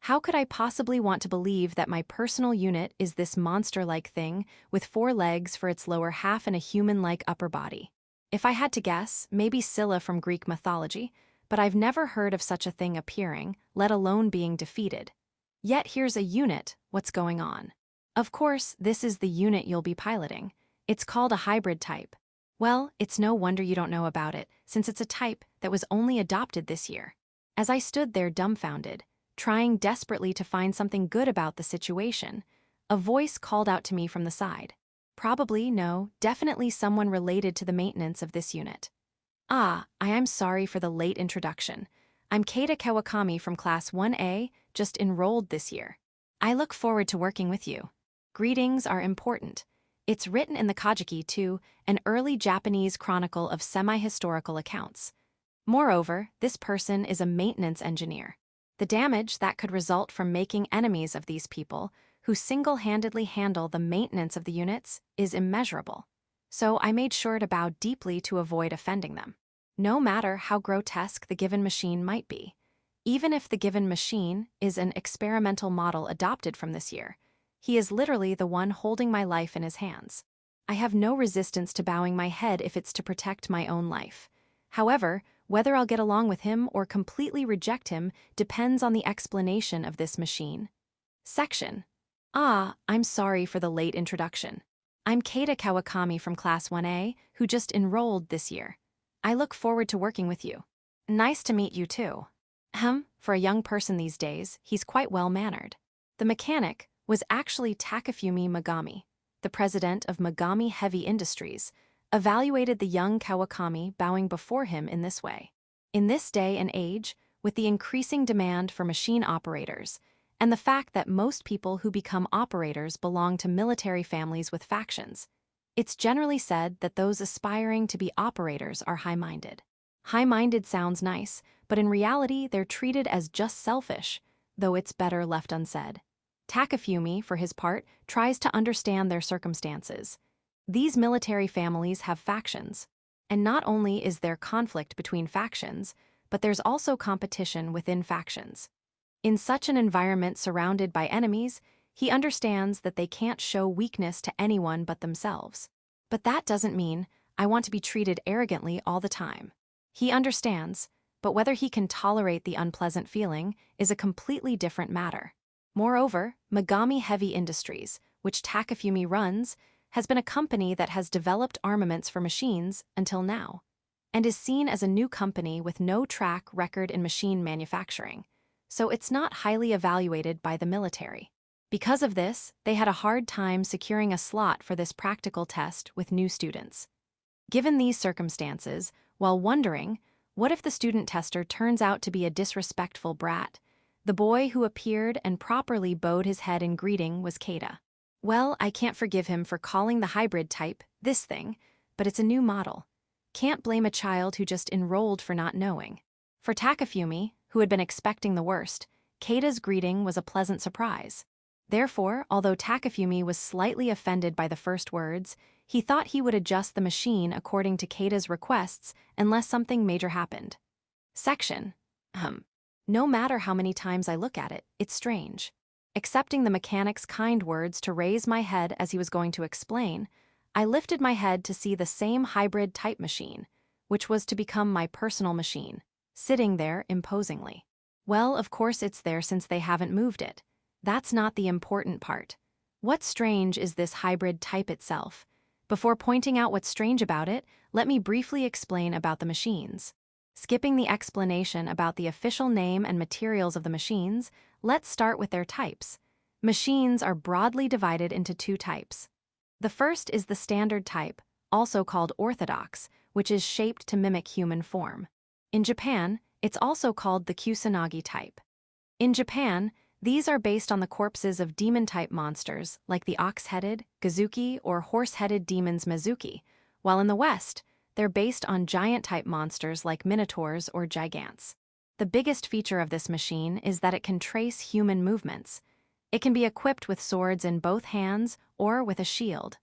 How could I possibly want to believe that my personal unit is this monster-like thing with 4 legs for its lower half and a human-like upper body? If I had to guess, maybe Scylla from Greek mythology, but I've never heard of such a thing appearing, let alone being defeated. Yet here's a unit, what's going on? Of course, this is the unit you'll be piloting. It's called a hybrid type. Well, it's no wonder you don't know about it, since it's a type that was only adopted this year. As I stood there dumbfounded, trying desperately to find something good about the situation, a voice called out to me from the side. Probably, no, definitely someone related to the maintenance of this unit. "Ah, I am sorry for the late introduction. I'm Kada Kawakami from Class 1A, just enrolled this year. I look forward to working with you. Greetings are important. It's written in the Kojiki too, an early Japanese chronicle of semi-historical accounts. Moreover, this person is a maintenance engineer. The damage that could result from making enemies of these people, who single-handedly handle the maintenance of the units, is immeasurable. So I made sure to bow deeply to avoid offending them. No matter how grotesque the given machine might be, even if the given machine is an experimental model adopted from this year, he is literally the one holding my life in his hands. I have no resistance to bowing my head if it's to protect my own life. However, whether I'll get along with him or completely reject him depends on the explanation of this machine. Section. Ah, I'm sorry for the late introduction. I'm Kada Kawakami from Class 1A, who just enrolled this year. I look forward to working with you. Nice to meet you too. For a young person these days, he's quite well-mannered. The mechanic was actually Takafumi Megami, the president of Megami Heavy Industries, evaluated the young Kawakami bowing before him in this way. In this day and age, with the increasing demand for machine operators, and the fact that most people who become operators belong to military families with factions, it's generally said that those aspiring to be operators are high-minded. High-minded sounds nice, but in reality they're treated as just selfish, though it's better left unsaid. Takafumi, for his part, tries to understand their circumstances. These military families have factions, and not only is there conflict between factions, but there's also competition within factions. In such an environment surrounded by enemies, he understands that they can't show weakness to anyone but themselves. But that doesn't mean I want to be treated arrogantly all the time. He understands, but whether he can tolerate the unpleasant feeling is a completely different matter. Moreover, Megami Heavy Industries, which Takafumi runs, has been a company that has developed armaments for machines until now, and is seen as a new company with no track record in machine manufacturing, so it's not highly evaluated by the military. Because of this, they had a hard time securing a slot for this practical test with new students. Given these circumstances, while wondering, what if the student tester turns out to be a disrespectful brat, The boy who appeared and properly bowed his head in greeting was Kada. Well, I can't forgive him for calling the hybrid type this thing, but it's a new model. Can't blame a child who just enrolled for not knowing. For Takafumi, who had been expecting the worst, Kada's greeting was a pleasant surprise. Therefore, although Takafumi was slightly offended by the first words, he thought he would adjust the machine according to Kada's requests unless something major happened. Section. No matter how many times I look at it, it's strange. Accepting the mechanic's kind words to raise my head as he was going to explain, I lifted my head to see the same hybrid type machine, which was to become my personal machine, sitting there imposingly. Well, of course it's there since they haven't moved it. That's not the important part. What's strange is this hybrid type itself. Before pointing out what's strange about it, let me briefly explain about the machines. Skipping the explanation about the official name and materials of the machines, let's start with their types. Machines are broadly divided into two types. The first is the standard type, also called orthodox, which is shaped to mimic human form. In Japan, it's also called the Kusanagi type. In Japan, these are based on the corpses of demon-type monsters like the ox-headed, Gazuki, or horse-headed demons Mizuki, while in the West, they're based on giant-type monsters like minotaurs or gigants. The biggest feature of this machine is that it can trace human movements. It can be equipped with swords in both hands or with a shield.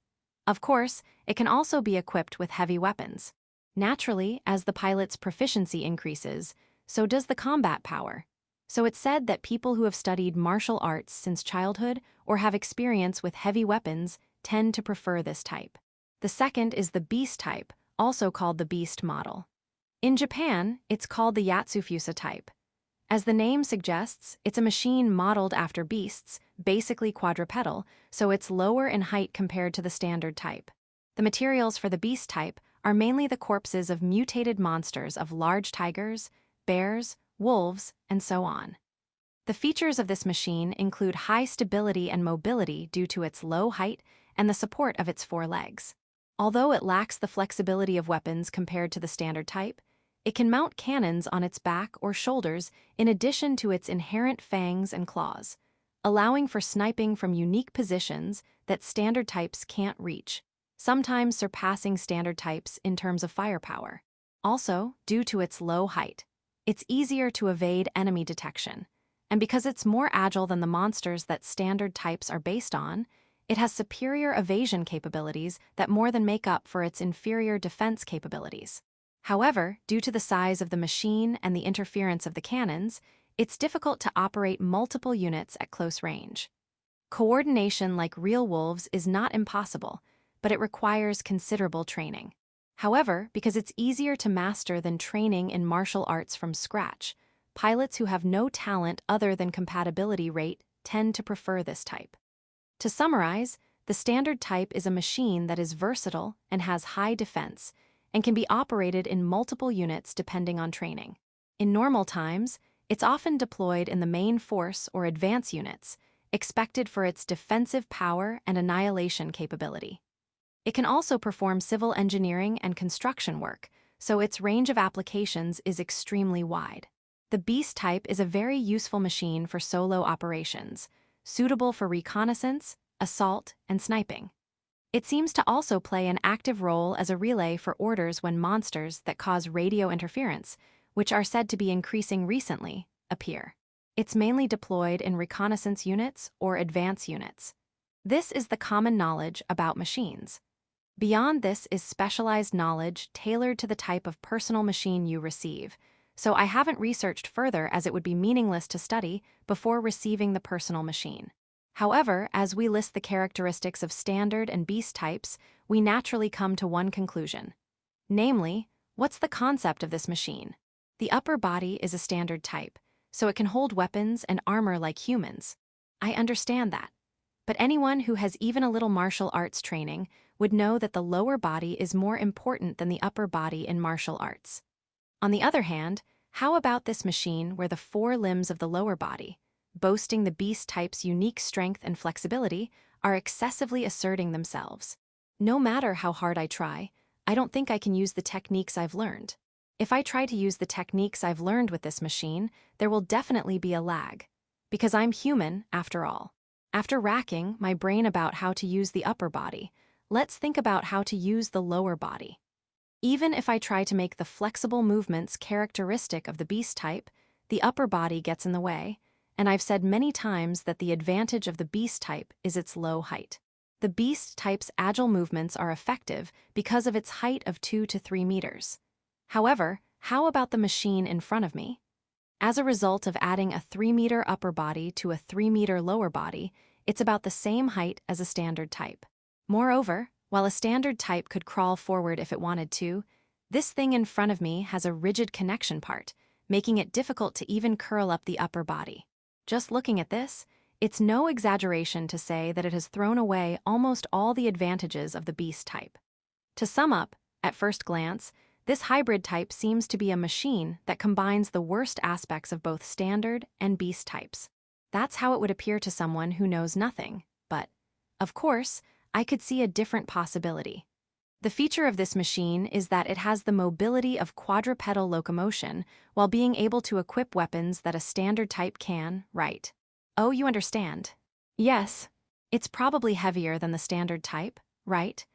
Of course, it can also be equipped with heavy weapons. Naturally, as the pilot's proficiency increases, so does the combat power. So it's said that people who have studied martial arts since childhood or have experience with heavy weapons tend to prefer this type. The second is the beast type, also called the beast model. In Japan, it's called the Yatsufusa type. As the name suggests, it's a machine modeled after beasts, basically quadrupedal, so it's lower in height compared to the standard type. The materials for the beast type are mainly the corpses of mutated monsters of large tigers, bears, wolves, and so on. The features of this machine include high stability and mobility due to its low height and the support of its 4 legs. Although it lacks the flexibility of weapons compared to the standard type, it can mount cannons on its back or shoulders in addition to its inherent fangs and claws, allowing for sniping from unique positions that standard types can't reach, sometimes surpassing standard types in terms of firepower. Also, due to its low height, it's easier to evade enemy detection, and because it's more agile than the monsters that standard types are based on, it has superior evasion capabilities that more than make up for its inferior defense capabilities. However, due to the size of the machine and the interference of the cannons, it's difficult to operate multiple units at close range. Coordination like real wolves is not impossible, but it requires considerable training. However, because it's easier to master than training in martial arts from scratch, pilots who have no talent other than compatibility rate tend to prefer this type. To summarize, the standard type is a machine that is versatile and has high defense, and can be operated in multiple units depending on training. In normal times, it's often deployed in the main force or advance units, expected for its defensive power and annihilation capability. It can also perform civil engineering and construction work, so its range of applications is extremely wide. The beast type is a very useful machine for solo operations, suitable for reconnaissance, assault, and sniping. It seems to also play an active role as a relay for orders when monsters that cause radio interference, which are said to be increasing recently, appear. It's mainly deployed in reconnaissance units or advance units. This is the common knowledge about machines. Beyond this is specialized knowledge tailored to the type of personal machine you receive, so I haven't researched further as it would be meaningless to study before receiving the personal machine. However, as we list the characteristics of standard and beast types, we naturally come to one conclusion. Namely, what's the concept of this machine? The upper body is a standard type, so it can hold weapons and armor like humans. I understand that. But anyone who has even a little martial arts training would know that the lower body is more important than the upper body in martial arts. On the other hand, how about this machine where the 4 limbs of the lower body, boasting the beast type's unique strength and flexibility, are excessively asserting themselves? No matter how hard I try, I don't think I can use the techniques I've learned. If I try to use the techniques I've learned with this machine, there will definitely be a lag. Because I'm human, after all. After racking my brain about how to use the upper body, let's think about how to use the lower body. Even if I try to make the flexible movements characteristic of the beast type, the upper body gets in the way, and I've said many times that the advantage of the beast type is its low height. The beast type's agile movements are effective because of its height of 2 to 3 meters. However, how about the machine in front of me? As a result of adding a 3-meter upper body to a 3-meter lower body, it's about the same height as a standard type. Moreover, while a standard type could crawl forward if it wanted to, this thing in front of me has a rigid connection part, making it difficult to even curl up the upper body. Just looking at this, it's no exaggeration to say that it has thrown away almost all the advantages of the beast type. To sum up, at first glance, this hybrid type seems to be a machine that combines the worst aspects of both standard and beast types. That's how it would appear to someone who knows nothing, but, of course, I could see a different possibility. The feature of this machine is that it has the mobility of quadrupedal locomotion while being able to equip weapons that a standard type can, right? Oh, you understand? Yes. It's probably heavier than the standard type, right?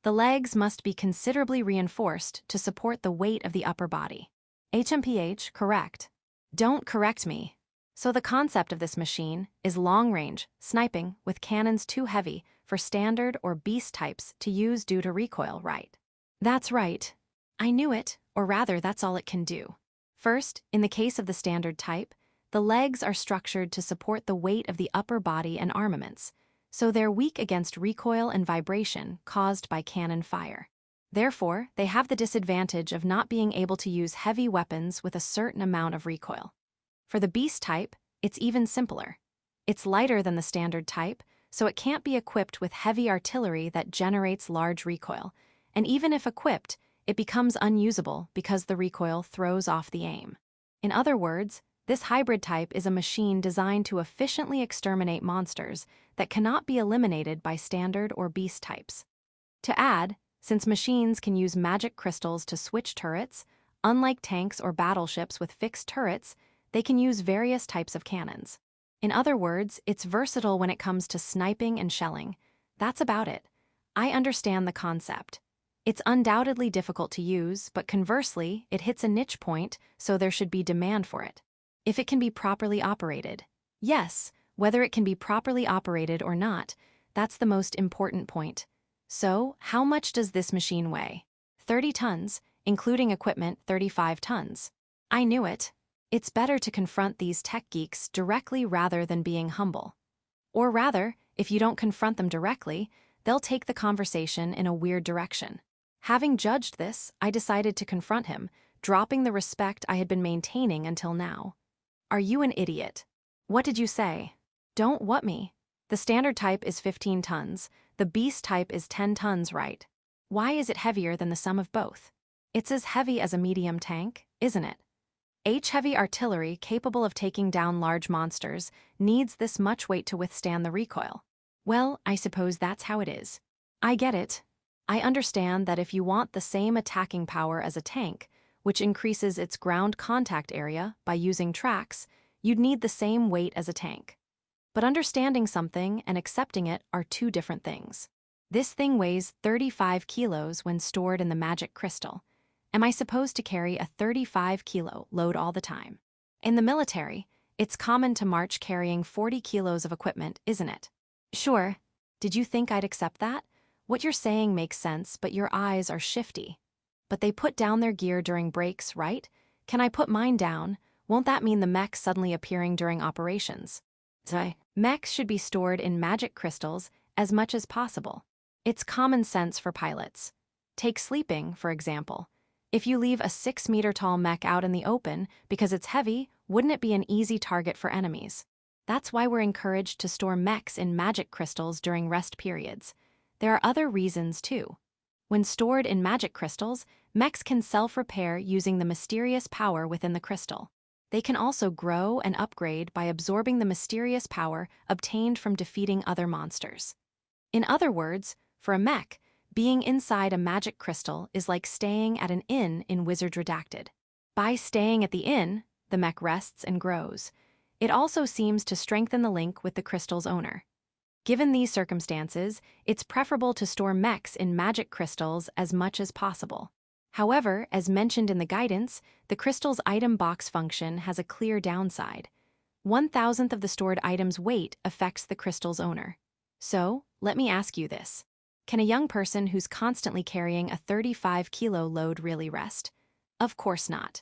The legs must be considerably reinforced to support the weight of the upper body. HMPH, correct. Don't correct me. So the concept of this machine is long-range sniping with cannons too heavy for standard or beast types to use due to recoil, right? That's right. I knew it, or rather that's all it can do. First, in the case of the standard type, the legs are structured to support the weight of the upper body and armaments, so they're weak against recoil and vibration caused by cannon fire. Therefore, they have the disadvantage of not being able to use heavy weapons with a certain amount of recoil. For the beast type, it's even simpler. It's lighter than the standard type, so it can't be equipped with heavy artillery that generates large recoil, and even if equipped, it becomes unusable because the recoil throws off the aim. In other words, this hybrid type is a machine designed to efficiently exterminate monsters that cannot be eliminated by standard or beast types. To add, since machines can use magic crystals to switch turrets, unlike tanks or battleships with fixed turrets, they can use various types of cannons. In other words, it's versatile when it comes to sniping and shelling. That's about it. I understand the concept. It's undoubtedly difficult to use, but conversely, it hits a niche point, so there should be demand for it. If it can be properly operated. Yes, whether it can be properly operated or not, that's the most important point. So, how much does this machine weigh? 30 tons, including equipment 35 tons. I knew it. It's better to confront these tech geeks directly rather than being humble. Or rather, if you don't confront them directly, they'll take the conversation in a weird direction. Having judged this, I decided to confront him, dropping the respect I had been maintaining until now. Are you an idiot? What did you say? Don't what me? The standard type is 15 tons, the beast type is 10 tons, right? Why is it heavier than the sum of both? It's as heavy as a medium tank, isn't it? H-heavy artillery capable of taking down large monsters needs this much weight to withstand the recoil. Well, I suppose that's how it is. I get it. I understand that if you want the same attacking power as a tank, which increases its ground contact area by using tracks, you'd need the same weight as a tank. But understanding something and accepting it are two different things. This thing weighs 35 kilos when stored in the magic crystal. Am I supposed to carry a 35-kilo load all the time? In the military, it's common to march carrying 40 kilos of equipment, isn't it? Sure. Did you think I'd accept that? What you're saying makes sense, but your eyes are shifty. But they put down their gear during breaks, right? Can I put mine down? Won't that mean the mechs suddenly appearing during operations? Mechs should be stored in magic crystals as much as possible. It's common sense for pilots. Take sleeping, for example. If you leave a 6-meter-tall mech out in the open because it's heavy, wouldn't it be an easy target for enemies? That's why we're encouraged to store mechs in magic crystals during rest periods. There are other reasons, too. When stored in magic crystals, mechs can self-repair using the mysterious power within the crystal. They can also grow and upgrade by absorbing the mysterious power obtained from defeating other monsters. In other words, for a mech, being inside a magic crystal is like staying at an inn in Wizard Redacted. By staying at the inn, the mech rests and grows. It also seems to strengthen the link with the crystal's owner. Given these circumstances, it's preferable to store mechs in magic crystals as much as possible. However, as mentioned in the guidance, the crystal's item box function has a clear downside. 1,000th of the stored item's weight affects the crystal's owner. So, let me ask you this. Can a young person who's constantly carrying a 35-kilo load really rest? Of course not.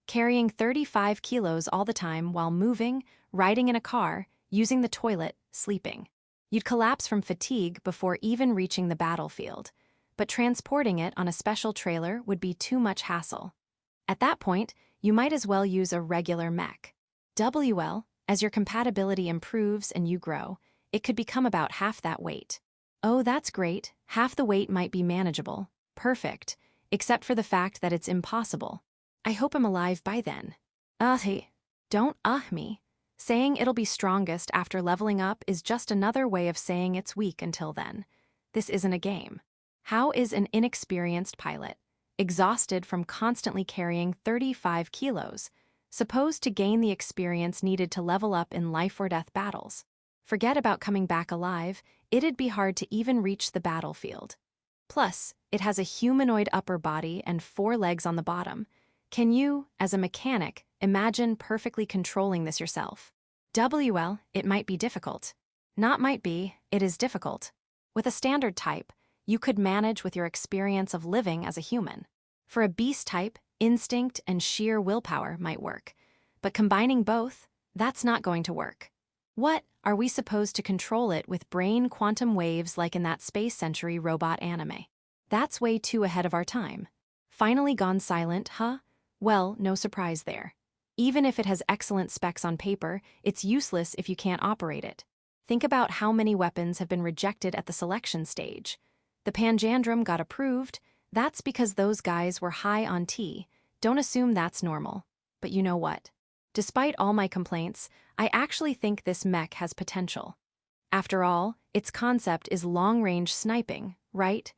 Carrying 35 kilos all the time while moving, riding in a car, using the toilet, sleeping. You'd collapse from fatigue before even reaching the battlefield, but transporting it on a special trailer would be too much hassle. At that point, you might as well use a regular mech. As your compatibility improves and you grow, it could become about half that weight. Oh, that's great. Half the weight might be manageable. Perfect. Except for the fact that it's impossible. I hope I'm alive by then. Hey. Don't me. Saying it'll be strongest after leveling up is just another way of saying it's weak until then. This isn't a game. How is an inexperienced pilot, exhausted from constantly carrying 35 kilos, supposed to gain the experience needed to level up in life-or-death battles? Forget about coming back alive, it'd be hard to even reach the battlefield. Plus, it has a humanoid upper body and 4 legs on the bottom. Can you, as a mechanic, imagine perfectly controlling this yourself? It might be difficult. Not might be, it is difficult. With a standard type, you could manage with your experience of living as a human. For a beast type, instinct and sheer willpower might work. But combining both, that's not going to work. What, are we supposed to control it with brain quantum waves like in that Space Century robot anime? That's way too ahead of our time. Finally gone silent, huh? Well, no surprise there. Even if it has excellent specs on paper, it's useless if you can't operate it. Think about how many weapons have been rejected at the selection stage. The Panjandrum got approved, that's because those guys were high on tea. Don't assume that's normal. But you know what? Despite all my complaints, I actually think this mech has potential. After all, its concept is long-range sniping, right?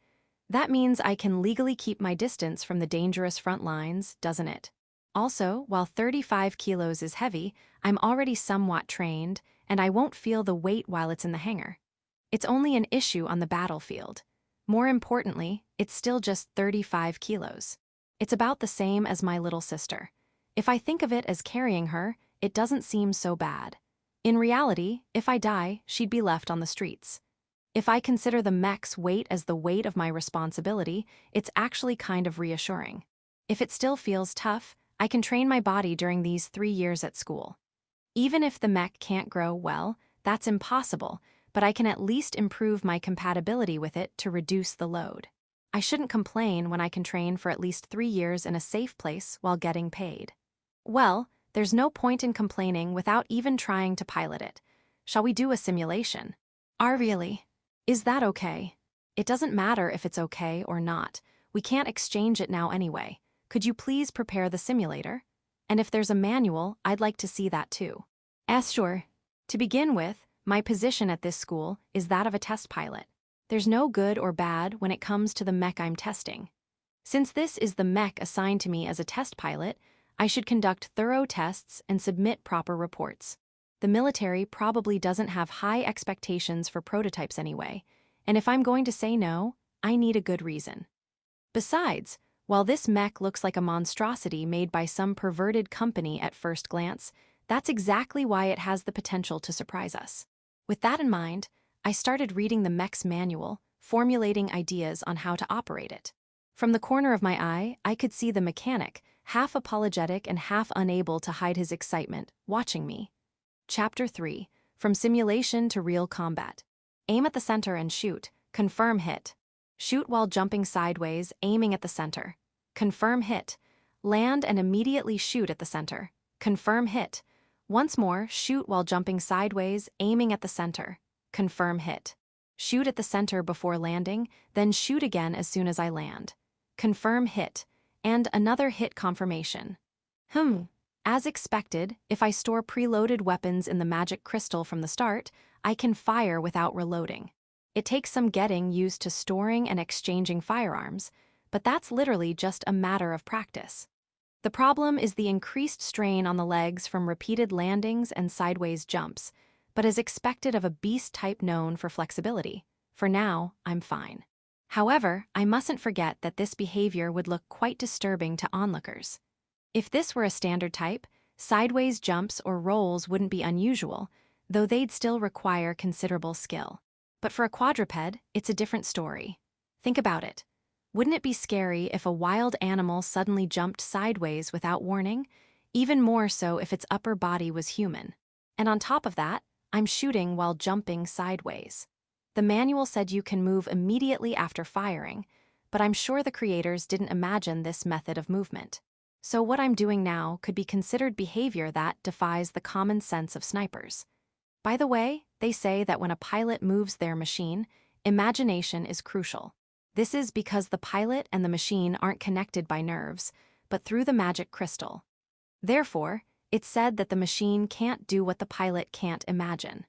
That means I can legally keep my distance from the dangerous front lines, doesn't it? Also, while 35 kilos is heavy, I'm already somewhat trained, and I won't feel the weight while it's in the hangar. It's only an issue on the battlefield. More importantly, it's still just 35 kilos. It's about the same as my little sister. If I think of it as carrying her, it doesn't seem so bad. In reality, if I die, she'd be left on the streets. If I consider the mech's weight as the weight of my responsibility, it's actually kind of reassuring. If it still feels tough, I can train my body during these 3 years at school. Even if the mech can't grow well, that's impossible, but I can at least improve my compatibility with it to reduce the load. I shouldn't complain when I can train for at least 3 years in a safe place while getting paid. Well, there's no point in complaining without even trying to pilot it. Shall we do a simulation? Really? Is that okay? It doesn't matter if it's okay or not. We can't exchange it now anyway. Could you please prepare the simulator? And if there's a manual, I'd like to see that too. Sure. To begin with, my position at this school is that of a test pilot. There's no good or bad when it comes to the mech I'm testing. Since this is the mech assigned to me as a test pilot, I should conduct thorough tests and submit proper reports. The military probably doesn't have high expectations for prototypes anyway, and if I'm going to say no, I need a good reason. Besides, while this mech looks like a monstrosity made by some perverted company at first glance, that's exactly why it has the potential to surprise us. With that in mind, I started reading the mech's manual, formulating ideas on how to operate it. From the corner of my eye, I could see the mechanic, half apologetic and half unable to hide his excitement, watching me. Chapter 3. From Simulation to Real Combat. Aim at the center and shoot. Confirm hit. Shoot while jumping sideways, aiming at the center. Confirm hit. Land and immediately shoot at the center. Confirm hit. Once more, shoot while jumping sideways, aiming at the center. Confirm hit. Shoot at the center before landing, then shoot again as soon as I land. Confirm hit. And another hit confirmation. As expected, if I store preloaded weapons in the magic crystal from the start, I can fire without reloading. It takes some getting used to storing and exchanging firearms, but that's literally just a matter of practice. The problem is the increased strain on the legs from repeated landings and sideways jumps, but as expected of a beast type known for flexibility. For now, I'm fine. However, I mustn't forget that this behavior would look quite disturbing to onlookers. If this were a standard type, sideways jumps or rolls wouldn't be unusual, though they'd still require considerable skill. But for a quadruped, it's a different story. Think about it. Wouldn't it be scary if a wild animal suddenly jumped sideways without warning? Even more so if its upper body was human. And on top of that, I'm shooting while jumping sideways. The manual said you can move immediately after firing, but I'm sure the creators didn't imagine this method of movement. So what I'm doing now could be considered behavior that defies the common sense of snipers. By the way, they say that when a pilot moves their machine, imagination is crucial. This is because the pilot and the machine aren't connected by nerves, but through the magic crystal. Therefore, it's said that the machine can't do what the pilot can't imagine.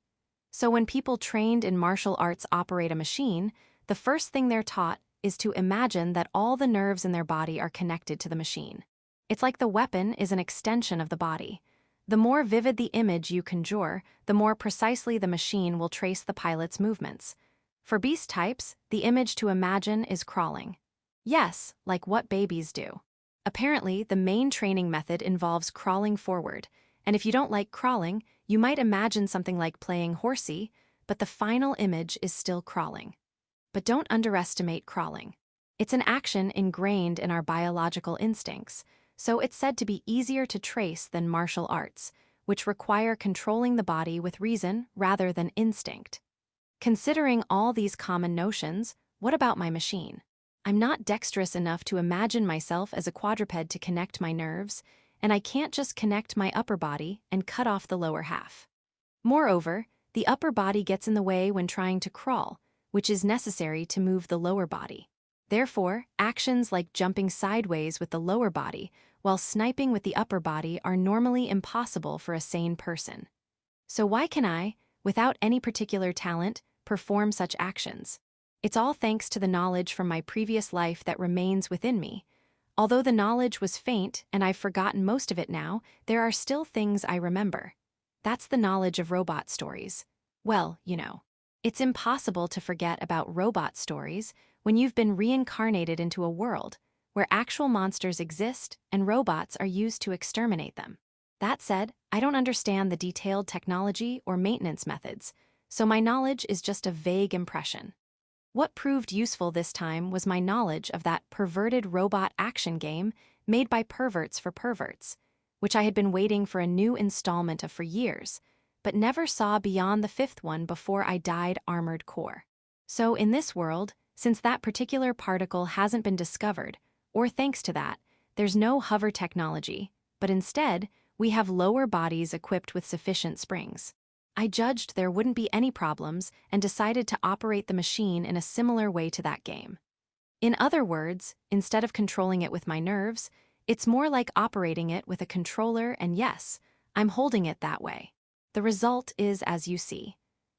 So when people trained in martial arts operate a machine, the first thing they're taught is to imagine that all the nerves in their body are connected to the machine. It's like the weapon is an extension of the body. The more vivid the image you conjure, the more precisely the machine will trace the pilot's movements. For beast types, the image to imagine is crawling. Yes, like what babies do. Apparently, the main training method involves crawling forward, and if you don't like crawling, you might imagine something like playing horsey, but the final image is still crawling. But don't underestimate crawling. It's an action ingrained in our biological instincts, so it's said to be easier to trace than martial arts, which require controlling the body with reason rather than instinct. Considering all these common notions, what about my machine? I'm not dexterous enough to imagine myself as a quadruped to connect my nerves, and I can't just connect my upper body and cut off the lower half. Moreover, the upper body gets in the way when trying to crawl, which is necessary to move the lower body. Therefore, actions like jumping sideways with the lower body while sniping with the upper body are normally impossible for a sane person. So why can I, without any particular talent, perform such actions? It's all thanks to the knowledge from my previous life that remains within me. Although the knowledge was faint and I've forgotten most of it now, there are still things I remember. That's the knowledge of robot stories. Well, it's impossible to forget about robot stories when you've been reincarnated into a world where actual monsters exist and robots are used to exterminate them. That said, I don't understand the detailed technology or maintenance methods, so my knowledge is just a vague impression. What proved useful this time was my knowledge of that perverted robot action game made by perverts for perverts, which I had been waiting for a new installment of for years, but never saw beyond the 5th one before I died Armored Core. So in this world, since that particular particle hasn't been discovered, or thanks to that, there's no hover technology, but instead, we have lower bodies equipped with sufficient springs. I judged there wouldn't be any problems and decided to operate the machine in a similar way to that game. In other words, instead of controlling it with my nerves, it's more like operating it with a controller, and yes, I'm holding it that way. The result is as you see.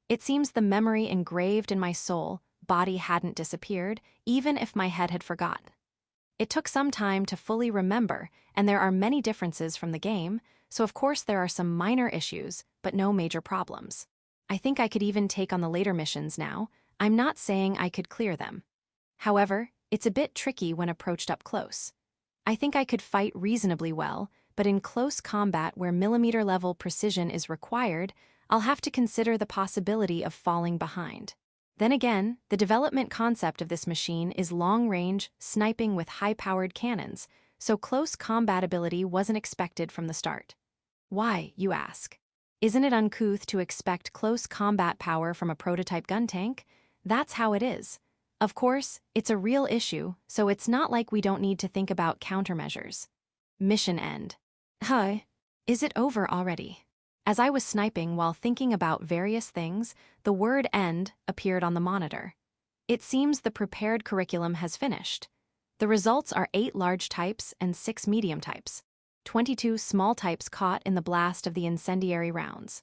It seems the memory engraved in my soul body hadn't disappeared, even if my head had forgotten. It took some time to fully remember, and there are many differences from the game, so of course there are some minor issues, but no major problems. I think I could even take on the later missions now. I'm not saying I could clear them. However, it's a bit tricky when approached up close. I think I could fight reasonably well, but in close combat where millimeter-level precision is required, I'll have to consider the possibility of falling behind. Then again, the development concept of this machine is long-range, sniping with high-powered cannons, so close combat ability wasn't expected from the start. Why, you ask? Isn't it uncouth to expect close combat power from a prototype gun tank? That's how it is. Of course, it's a real issue, so it's not like we don't need to think about countermeasures. Mission end. Hi. Is it over already? As I was sniping while thinking about various things, the word end appeared on the monitor. It seems the prepared curriculum has finished. The results are 8 large types and 6 medium types, 22 small types caught in the blast of the incendiary rounds.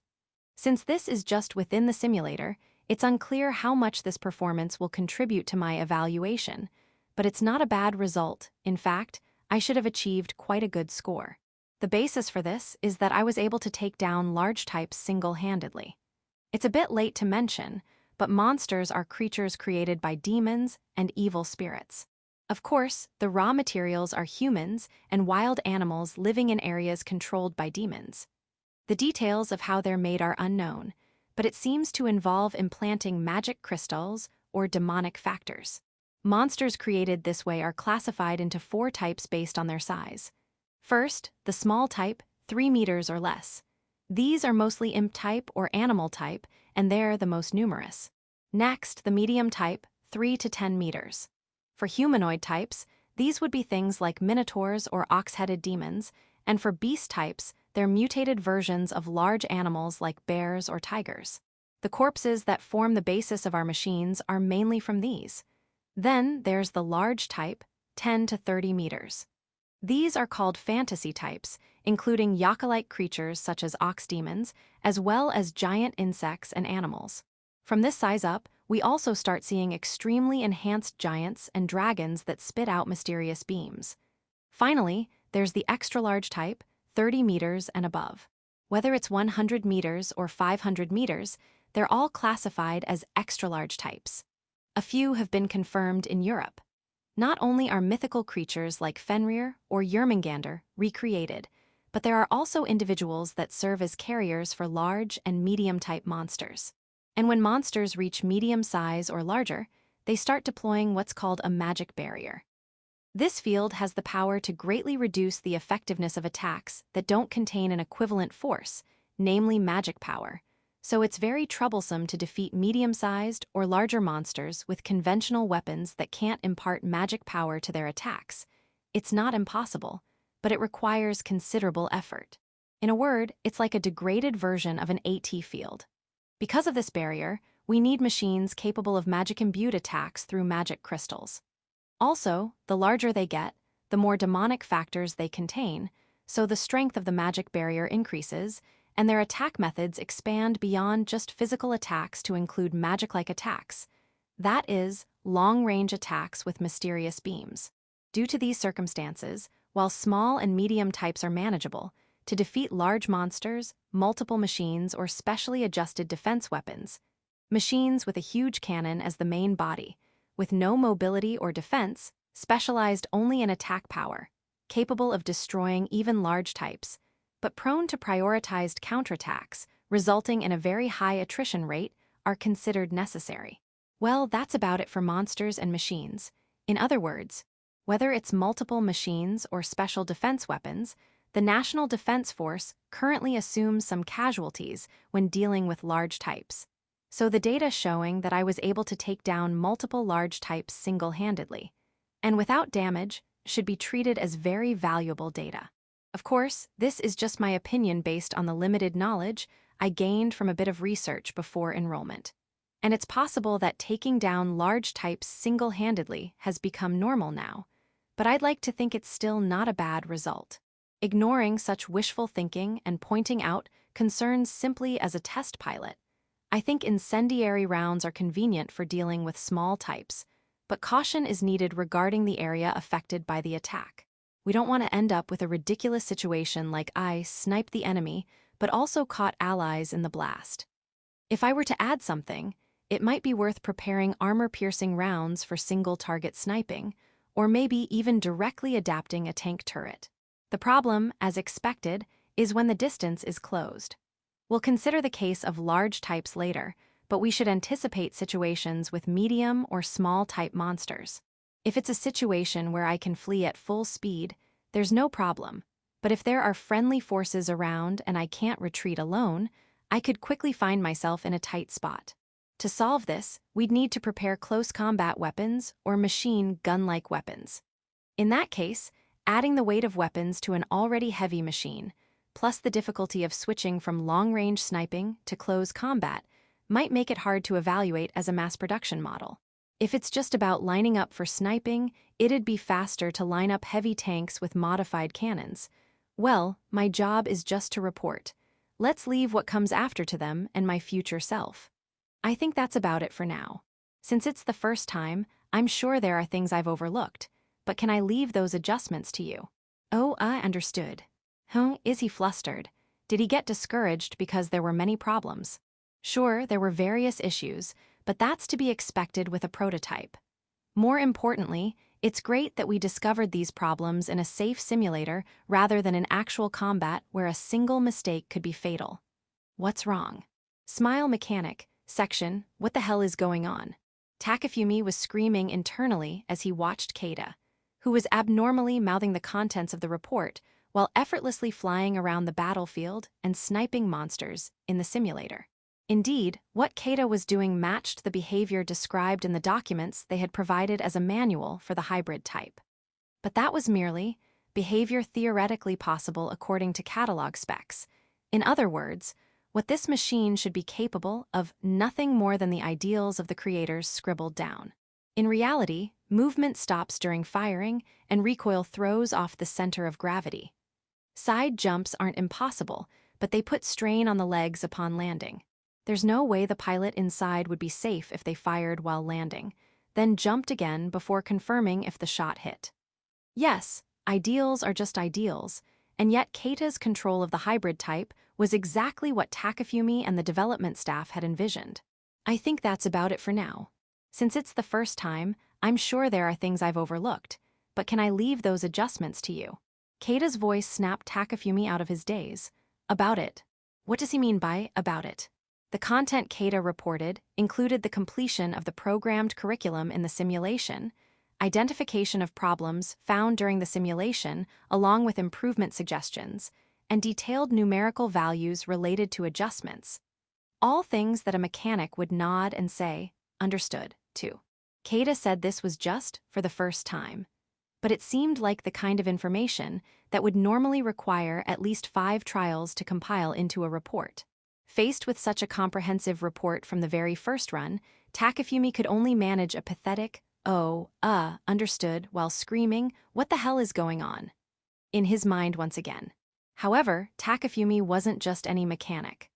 Since this is just within the simulator, it's unclear how much this performance will contribute to my evaluation, but it's not a bad result. In fact, I should have achieved quite a good score. The basis for this is that I was able to take down large types single-handedly. It's a bit late to mention, but monsters are creatures created by demons and evil spirits. Of course, the raw materials are humans and wild animals living in areas controlled by demons. The details of how they're made are unknown, but it seems to involve implanting magic crystals or demonic factors. Monsters created this way are classified into 4 types based on their size. First, the small type, 3 meters or less. These are mostly imp type or animal type, and they're the most numerous. Next, the medium type, 3 to 10 meters. For humanoid types, these would be things like minotaurs or ox-headed demons, and for beast types, they're mutated versions of large animals like bears or tigers. The corpses that form the basis of our machines are mainly from these. Then there's the large type, 10 to 30 meters. These are called fantasy types, including Yaka-like creatures such as ox demons, as well as giant insects and animals. From this size up, we also start seeing extremely enhanced giants and dragons that spit out mysterious beams. Finally, there's the extra-large type, 30 meters and above. Whether it's 100 meters or 500 meters, they're all classified as extra-large types. A few have been confirmed in Europe. Not only are mythical creatures like Fenrir or Jörmungandr recreated, but there are also individuals that serve as carriers for large and medium-type monsters. And when monsters reach medium size or larger, they start deploying what's called a magic barrier. This field has the power to greatly reduce the effectiveness of attacks that don't contain an equivalent force, namely magic power, so it's very troublesome to defeat medium-sized or larger monsters with conventional weapons that can't impart magic power to their attacks. It's not impossible, but it requires considerable effort. In a word, it's like a degraded version of an AT field. Because of this barrier, we need machines capable of magic-imbued attacks through magic crystals. Also, the larger they get, the more demonic factors they contain, so the strength of the magic barrier increases, and their attack methods expand beyond just physical attacks to include magic-like attacks. That is, long-range attacks with mysterious beams. Due to these circumstances, while small and medium types are manageable, to defeat large monsters, multiple machines, or specially adjusted defense weapons, machines with a huge cannon as the main body, with no mobility or defense, specialized only in attack power, capable of destroying even large types, but prone to prioritized counterattacks, resulting in a very high attrition rate, are considered necessary. Well, that's about it for monsters and machines. In other words, whether it's multiple machines or special defense weapons, the National Defense Force currently assumes some casualties when dealing with large types. So the data showing that I was able to take down multiple large types single-handedly, and without damage, should be treated as very valuable data. Of course, this is just my opinion based on the limited knowledge I gained from a bit of research before enrollment. And it's possible that taking down large types single-handedly has become normal now, but I'd like to think it's still not a bad result. Ignoring such wishful thinking and pointing out concerns simply as a test pilot, I think incendiary rounds are convenient for dealing with small types, but caution is needed regarding the area affected by the attack. We don't want to end up with a ridiculous situation like I sniped the enemy, but also caught allies in the blast. If I were to add something, it might be worth preparing armor-piercing rounds for single-target sniping, or maybe even directly adapting a tank turret. The problem, as expected, is when the distance is closed. We'll consider the case of large types later, but we should anticipate situations with medium or small-type monsters. If it's a situation where I can flee at full speed, there's no problem, but if there are friendly forces around and I can't retreat alone, I could quickly find myself in a tight spot. To solve this, we'd need to prepare close combat weapons or machine gun-like weapons. In that case, adding the weight of weapons to an already heavy machine, plus the difficulty of switching from long-range sniping to close combat, might make it hard to evaluate as a mass production model. If it's just about lining up for sniping, it'd be faster to line up heavy tanks with modified cannons. Well, my job is just to report. Let's leave what comes after to them and my future self. I think that's about it for now. Since it's the first time, I'm sure there are things I've overlooked, but can I leave those adjustments to you? Oh, I understood. Huh, is he flustered? Did he get discouraged because there were many problems? Sure, there were various issues, but that's to be expected with a prototype. More importantly, it's great that we discovered these problems in a safe simulator rather than in actual combat where a single mistake could be fatal. What's wrong? Smile Mechanic, section, what the hell is going on? Takafumi was screaming internally as he watched Kada, who was abnormally mouthing the contents of the report while effortlessly flying around the battlefield and sniping monsters in the simulator. Indeed, what Kada was doing matched the behavior described in the documents they had provided as a manual for the hybrid type. But that was merely behavior theoretically possible according to catalog specs. In other words, what this machine should be capable of nothing more than the ideals of the creators scribbled down. In reality, movement stops during firing and recoil throws off the center of gravity. Side jumps aren't impossible, but they put strain on the legs upon landing. There's no way the pilot inside would be safe if they fired while landing, then jumped again before confirming if the shot hit. Yes, ideals are just ideals, and yet Kata's control of the hybrid type was exactly what Takafumi and the development staff had envisioned. I think that's about it for now. Since it's the first time, I'm sure there are things I've overlooked, but can I leave those adjustments to you? Kata's voice snapped Takafumi out of his daze. About it. What does he mean by about it? The content Kada reported included the completion of the programmed curriculum in the simulation, identification of problems found during the simulation along with improvement suggestions, and detailed numerical values related to adjustments. All things that a mechanic would nod and say, understood, to. Kada said this was just for the first time, but it seemed like the kind of information that would normally require at least 5 trials to compile into a report. Faced with such a comprehensive report from the very first run, Takafumi could only manage a pathetic, understood, while screaming, what the hell is going on? In his mind once again. However, Takafumi wasn't just any mechanic.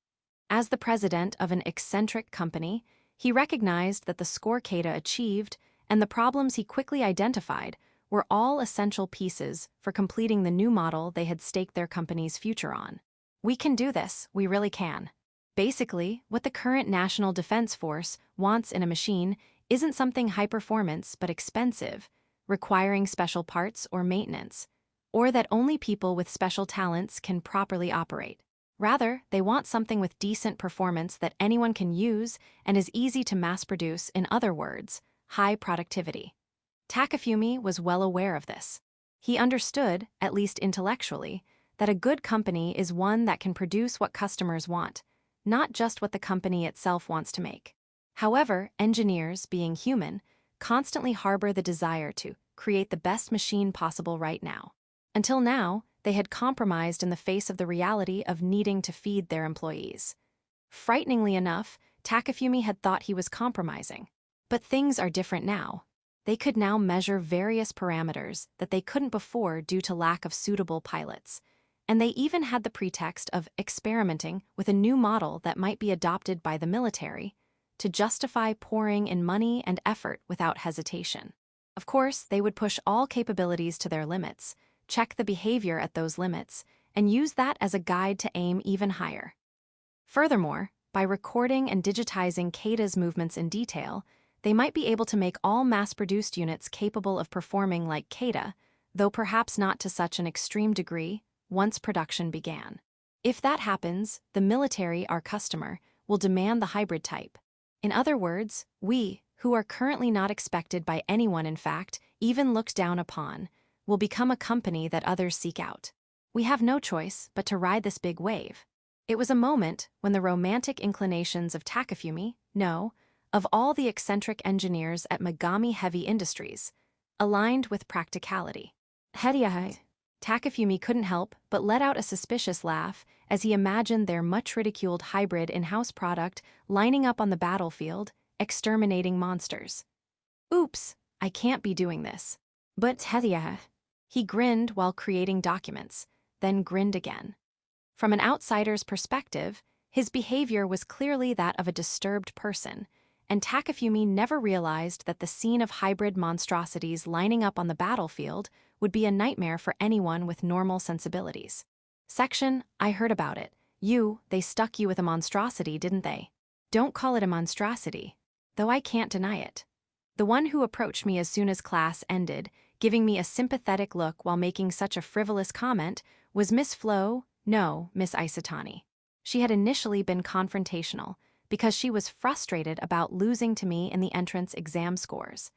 As the president of an eccentric company, he recognized that the score Kada achieved and the problems he quickly identified were all essential pieces for completing the new model they had staked their company's future on. We can do this, we really can. Basically, what the current National Defense Force wants in a machine isn't something high-performance but expensive, requiring special parts or maintenance, or that only people with special talents can properly operate. Rather, they want something with decent performance that anyone can use and is easy to mass-produce, in other words, high productivity. Takafumi was well aware of this. He understood, at least intellectually, that a good company is one that can produce what customers want, not just what the company itself wants to make. However, engineers, being human, constantly harbor the desire to create the best machine possible right now. Until now, they had compromised in the face of the reality of needing to feed their employees. Frighteningly enough, Takafumi had thought he was compromising. But things are different now. They could now measure various parameters that they couldn't before due to lack of suitable pilots. And they even had the pretext of experimenting with a new model that might be adopted by the military to justify pouring in money and effort without hesitation. Of course, they would push all capabilities to their limits, check the behavior at those limits, and use that as a guide to aim even higher. Furthermore, by recording and digitizing Kada's movements in detail, they might be able to make all mass-produced units capable of performing like Kada, though perhaps not to such an extreme degree, once production began. If that happens, the military, our customer, will demand the hybrid type. In other words, we, who are currently not expected by anyone in fact, even looked down upon, will become a company that others seek out. We have no choice but to ride this big wave. It was a moment when the romantic inclinations of Takafumi, no, of all the eccentric engineers at Megami Heavy Industries, aligned with practicality. Takafumi couldn't help but let out a suspicious laugh as he imagined their much-ridiculed hybrid in-house product lining up on the battlefield, exterminating monsters. Oops, I can't be doing this. But he grinned while creating documents, then grinned again. From an outsider's perspective, his behavior was clearly that of a disturbed person, and Takafumi never realized that the scene of hybrid monstrosities lining up on the battlefield would be a nightmare for anyone with normal sensibilities. Section, I heard about it. They stuck you with a monstrosity, didn't they? Don't call it a monstrosity, though I can't deny it. The one who approached me as soon as class ended, giving me a sympathetic look while making such a frivolous comment, was Miss Miss Isatani. She had initially been confrontational, because she was frustrated about losing to me in the entrance exam scores.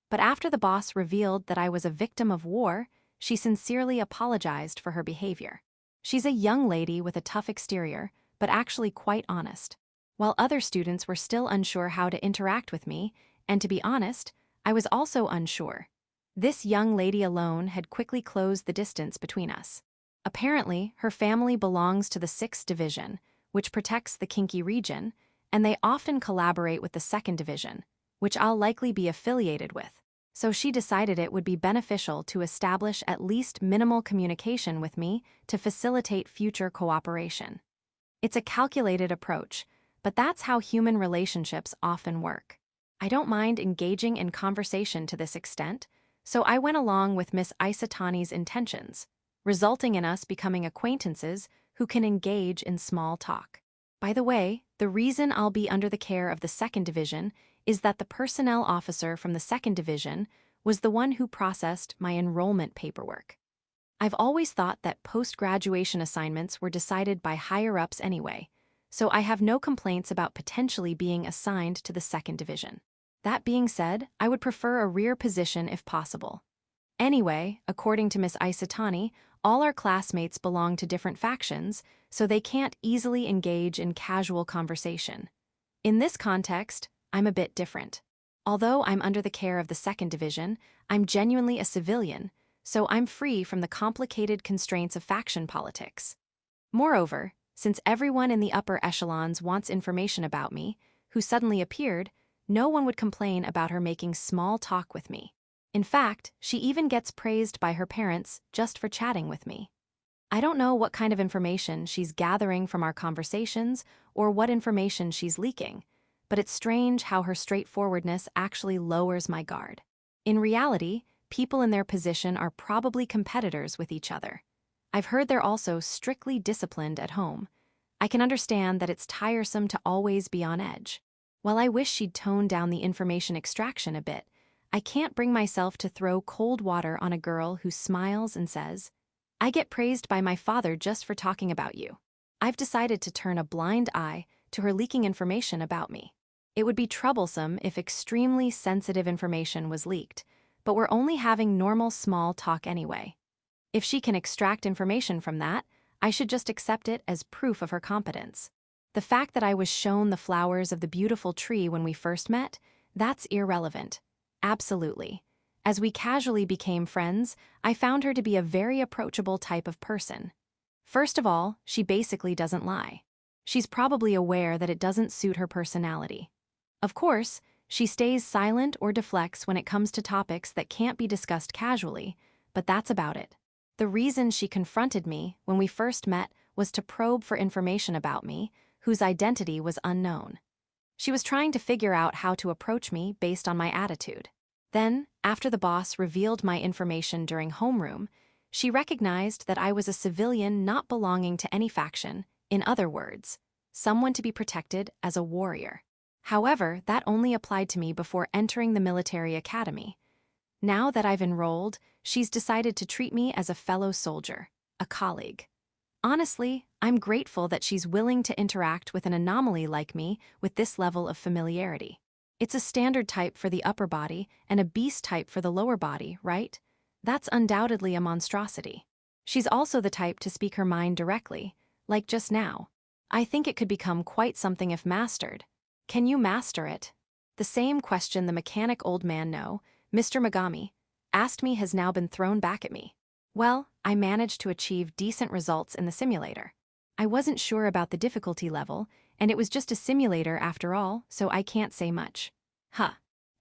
But after the boss revealed that I was a victim of war, she sincerely apologized for her behavior. She's a young lady with a tough exterior, but actually quite honest. While other students were still unsure how to interact with me, and to be honest, I was also unsure. This young lady alone had quickly closed the distance between us. Apparently, her family belongs to the 6th Division, which protects the Kinki region, and they often collaborate with the 2nd Division, which I'll likely be affiliated with. So she decided it would be beneficial to establish at least minimal communication with me to facilitate future cooperation. It's a calculated approach, but that's how human relationships often work. I don't mind engaging in conversation to this extent, so I went along with Miss Isatani's intentions, resulting in us becoming acquaintances who can engage in small talk. By the way, the reason I'll be under the care of the 2nd Division is that the personnel officer from the 2nd Division was the one who processed my enrollment paperwork. I've always thought that post-graduation assignments were decided by higher-ups anyway, so I have no complaints about potentially being assigned to the 2nd Division. That being said, I would prefer a rear position if possible. Anyway, according to Miss Isatani, all our classmates belong to different factions, so they can't easily engage in casual conversation. In this context, I'm a bit different. Although I'm under the care of the 2nd Division, I'm genuinely a civilian, so I'm free from the complicated constraints of faction politics. Moreover, since everyone in the upper echelons wants information about me, who suddenly appeared, no one would complain about her making small talk with me. In fact, she even gets praised by her parents just for chatting with me. I don't know what kind of information she's gathering from our conversations or what information she's leaking, but it's strange how her straightforwardness actually lowers my guard. In reality, people in their position are probably competitors with each other. I've heard they're also strictly disciplined at home. I can understand that it's tiresome to always be on edge. While I wish she'd tone down the information extraction a bit, I can't bring myself to throw cold water on a girl who smiles and says, "I get praised by my father just for talking about you." I've decided to turn a blind eye to her leaking information about me. It would be troublesome if extremely sensitive information was leaked, but we're only having normal small talk anyway. If she can extract information from that, I should just accept it as proof of her competence. The fact that I was shown the flowers of the beautiful tree when we first met, that's irrelevant. Absolutely. As we casually became friends, I found her to be a very approachable type of person. First of all, she basically doesn't lie. She's probably aware that it doesn't suit her personality. Of course, she stays silent or deflects when it comes to topics that can't be discussed casually, but that's about it. The reason she confronted me when we first met was to probe for information about me, whose identity was unknown. She was trying to figure out how to approach me based on my attitude. Then, after the boss revealed my information during homeroom, she recognized that I was a civilian not belonging to any faction, in other words, someone to be protected as a warrior. However, that only applied to me before entering the military academy. Now that I've enrolled, she's decided to treat me as a fellow soldier, a colleague. Honestly, I'm grateful that she's willing to interact with an anomaly like me with this level of familiarity. It's a standard type for the upper body and a beast type for the lower body, right? That's undoubtedly a monstrosity. She's also the type to speak her mind directly, like just now. I think it could become quite something if mastered. Can you master it? The same question the mechanic old man Mr. Megami, asked me has now been thrown back at me. Well, I managed to achieve decent results in the simulator. I wasn't sure about the difficulty level, and it was just a simulator after all, so I can't say much.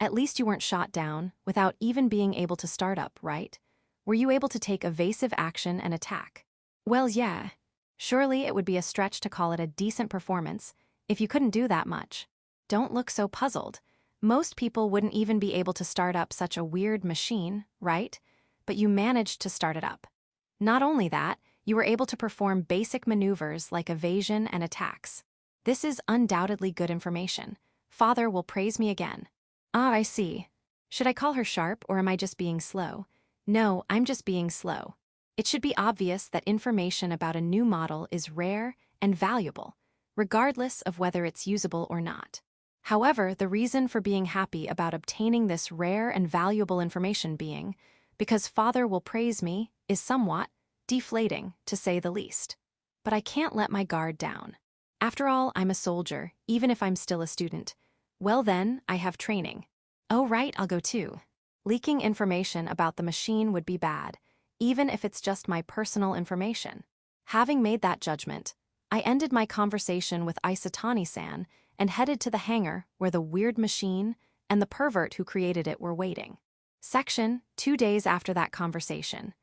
At least you weren't shot down without even being able to start up, right? Were you able to take evasive action and attack? Well, yeah. Surely it would be a stretch to call it a decent performance if you couldn't do that much. Don't look so puzzled. Most people wouldn't even be able to start up such a weird machine, right? But you managed to start it up. Not only that, you were able to perform basic maneuvers like evasion and attacks. This is undoubtedly good information. Father will praise me again. Ah, I see. Should I call her sharp, or am I just being slow? No, I'm just being slow. It should be obvious that information about a new model is rare and valuable, regardless of whether it's usable or not. However, the reason for being happy about obtaining this rare and valuable information being, because Father will praise me, is somewhat deflating, to say the least. But I can't let my guard down. After all, I'm a soldier, even if I'm still a student. Well then, I have training. Oh right, I'll go too. Leaking information about the machine would be bad, even if it's just my personal information. Having made that judgment, I ended my conversation with Isatani-san and headed to the hangar where the weird machine and the pervert who created it were waiting. Section, 2 days after that conversation.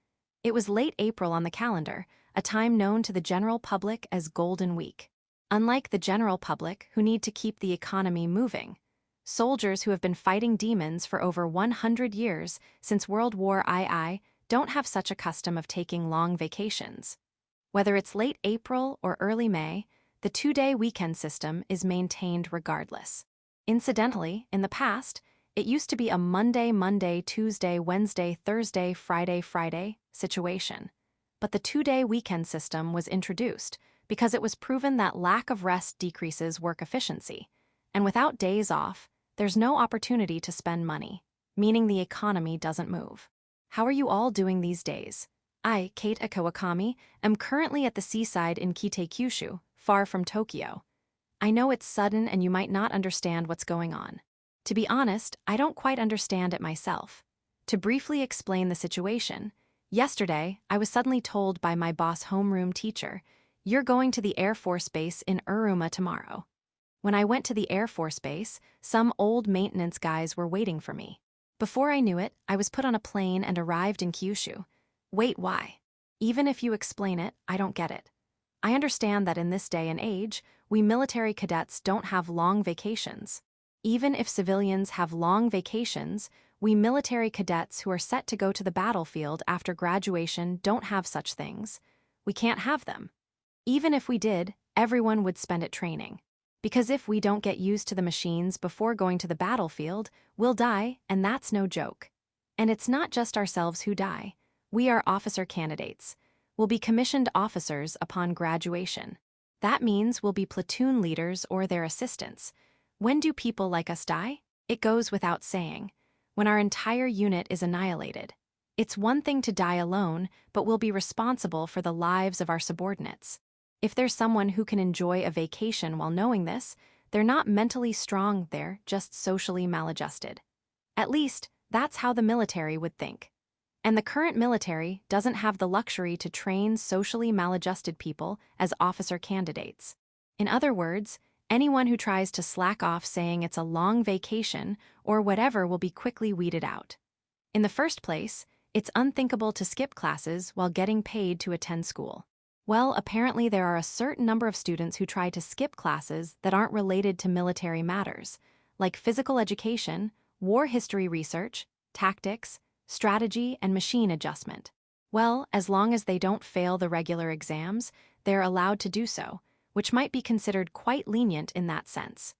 It was late April on the calendar, a time known to the general public as Golden Week. Unlike the general public who need to keep the economy moving, soldiers who have been fighting demons for over 100 years since World War II don't have such a custom of taking long vacations. Whether it's late April or early May, the 2-day weekend system is maintained regardless. Incidentally, in the past, it used to be a Monday, Tuesday, Wednesday, Thursday, Friday situation. But the 2-day weekend system was introduced because it was proven that lack of rest decreases work efficiency, and without days off, there's no opportunity to spend money, meaning the economy doesn't move. How are you all doing these days? I, Kate Akawakami, am currently at the seaside in Kite-Kyushu, far from Tokyo. I know it's sudden and you might not understand what's going on. To be honest, I don't quite understand it myself. To briefly explain the situation, yesterday I was suddenly told by my boss homeroom teacher, "You're going to the Air Force Base in Uruma tomorrow." When I went to the Air Force Base, some old maintenance guys were waiting for me. Before I knew it, I was put on a plane and arrived in Kyushu. Wait, why? Even if you explain it, I don't get it. I understand that in this day and age, we military cadets don't have long vacations. Even if civilians have long vacations, we military cadets who are set to go to the battlefield after graduation don't have such things. We can't have them. Even if we did, everyone would spend it training. Because if we don't get used to the machines before going to the battlefield, we'll die, and that's no joke. And it's not just ourselves who die. We are officer candidates. We'll be commissioned officers upon graduation. That means we'll be platoon leaders or their assistants. When do people like us die? It goes without saying. When our entire unit is annihilated. It's one thing to die alone, but we'll be responsible for the lives of our subordinates. If there's someone who can enjoy a vacation while knowing this, they're not mentally strong, they're just socially maladjusted. At least, that's how the military would think. And the current military doesn't have the luxury to train socially maladjusted people as officer candidates. In other words, anyone who tries to slack off saying it's a long vacation or whatever will be quickly weeded out. In the first place, it's unthinkable to skip classes while getting paid to attend school. Well, apparently there are a certain number of students who try to skip classes that aren't related to military matters, like physical education, war history research, tactics, strategy, and machine adjustment. Well, as long as they don't fail the regular exams, they're allowed to do so, which might be considered quite lenient in that sense.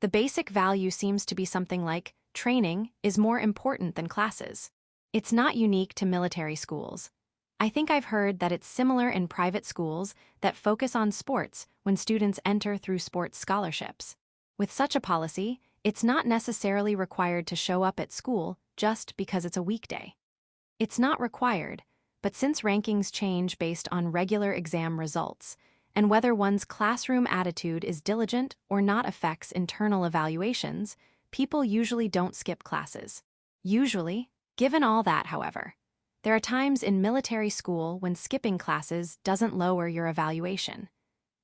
The basic value seems to be something like, training is more important than classes. It's not unique to military schools. I think I've heard that it's similar in private schools that focus on sports when students enter through sports scholarships. With such a policy, it's not necessarily required to show up at school just because it's a weekday. It's not required, but since rankings change based on regular exam results, and whether one's classroom attitude is diligent or not affects internal evaluations, people usually don't skip classes. Usually, given all that, however, there are times in military school when skipping classes doesn't lower your evaluation.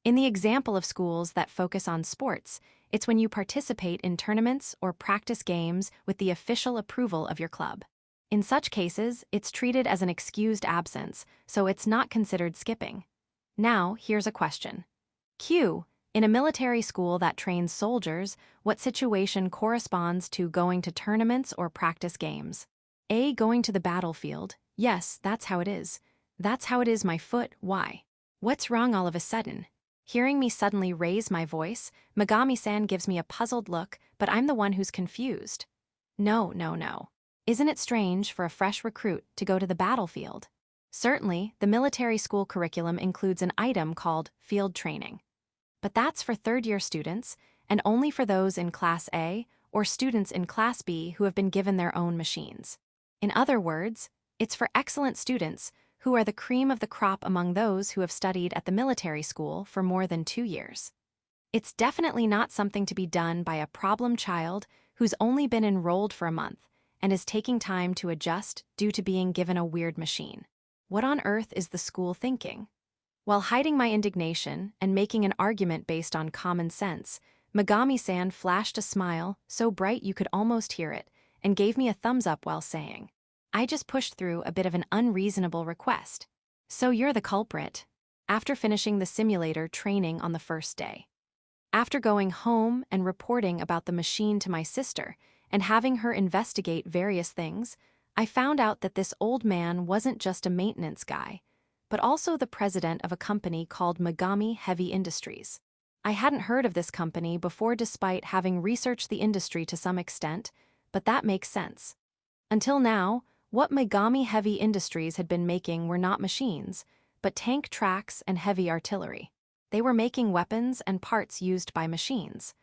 In the example of schools that focus on sports, it's when you participate in tournaments or practice games with the official approval of your club. In such cases, it's treated as an excused absence, so it's not considered skipping. Now, here's a question. Q, In a military school that trains soldiers, what situation corresponds to going to tournaments or practice games? A. Going to the battlefield. Yes, that's how it is. That's how it is, my foot. Why? What's wrong all of a sudden? Hearing me suddenly raise my voice, Megami-san gives me a puzzled look, but I'm the one who's confused. No, no, no. Isn't it strange for a fresh recruit to go to the battlefield? Certainly, the military school curriculum includes an item called field training. But that's for third-year students, and only for those in Class A or students in Class B who have been given their own machines. In other words, it's for excellent students who are the cream of the crop among those who have studied at the military school for more than 2 years. It's definitely not something to be done by a problem child who's only been enrolled for a month and is taking time to adjust due to being given a weird machine. What on earth is the school thinking? While hiding my indignation and making an argument based on common sense, Megami-san flashed a smile so bright you could almost hear it and gave me a thumbs up while saying, I just pushed through a bit of an unreasonable request. So you're the culprit. After finishing the simulator training on the first day. After going home and reporting about the machine to my sister and having her investigate various things, I found out that this old man wasn't just a maintenance guy, but also the president of a company called Megami Heavy Industries. I hadn't heard of this company before despite having researched the industry to some extent, but that makes sense. Until now, what Megami Heavy Industries had been making were not machines, but tank tracks and heavy artillery. They were making weapons and parts used by machines.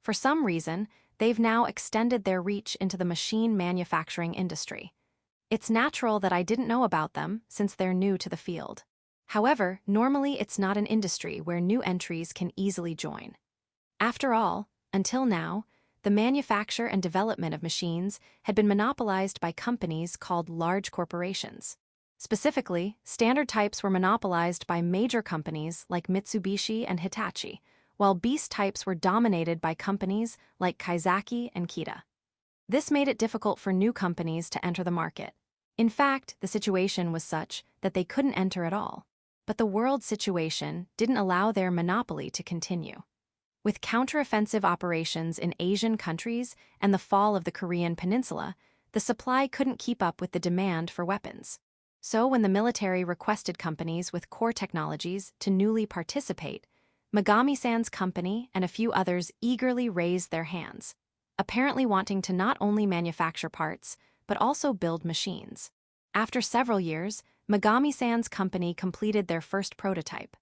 For some reason, they've now extended their reach into the machine manufacturing industry. It's natural that I didn't know about them since they're new to the field. However, normally it's not an industry where new entries can easily join. After all, until now, the manufacture and development of machines had been monopolized by companies called large corporations. Specifically, standard types were monopolized by major companies like Mitsubishi and Hitachi, while beast types were dominated by companies like Kaizaki and Kada. This made it difficult for new companies to enter the market. In fact, the situation was such that they couldn't enter at all. But the world situation didn't allow their monopoly to continue. With counteroffensive operations in Asian countries and the fall of the Korean peninsula, the supply couldn't keep up with the demand for weapons. So when the military requested companies with core technologies to newly participate, Megami-san's company and a few others eagerly raised their hands, apparently wanting to not only manufacture parts, but also build machines. After several years, Megami-san's company completed their first prototype.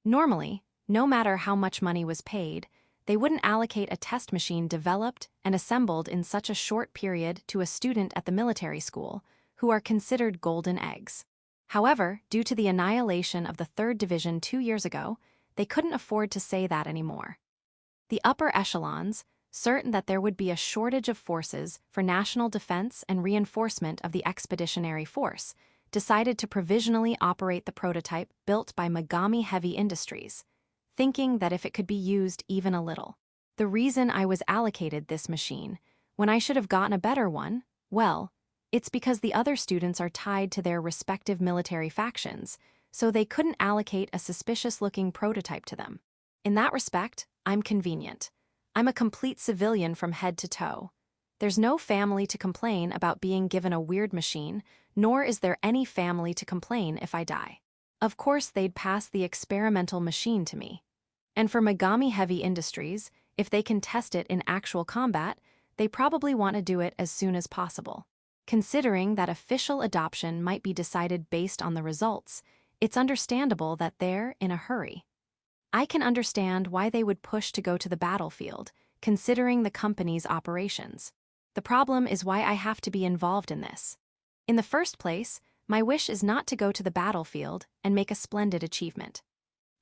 Normally, no matter how much money was paid, they wouldn't allocate a test machine developed and assembled in such a short period to a student at the military school, who are considered golden eggs. However, due to the annihilation of the 3rd Division 2 years ago, they couldn't afford to say that anymore. The upper echelons, certain that there would be a shortage of forces for national defense and reinforcement of the expeditionary force, decided to provisionally operate the prototype built by Megami Heavy Industries, thinking that if it could be used even a little. The reason I was allocated this machine, when I should have gotten a better one, well, it's because the other students are tied to their respective military factions, so they couldn't allocate a suspicious-looking prototype to them. In that respect, I'm convenient. I'm a complete civilian from head to toe. There's no family to complain about being given a weird machine, nor is there any family to complain if I die. Of course, they'd pass the experimental machine to me. And for Megami Heavy Industries, if they can test it in actual combat, they probably want to do it as soon as possible. Considering that official adoption might be decided based on the results, it's understandable that they're in a hurry. I can understand why they would push to go to the battlefield, considering the company's operations. The problem is why I have to be involved in this. In the first place, my wish is not to go to the battlefield and make a splendid achievement.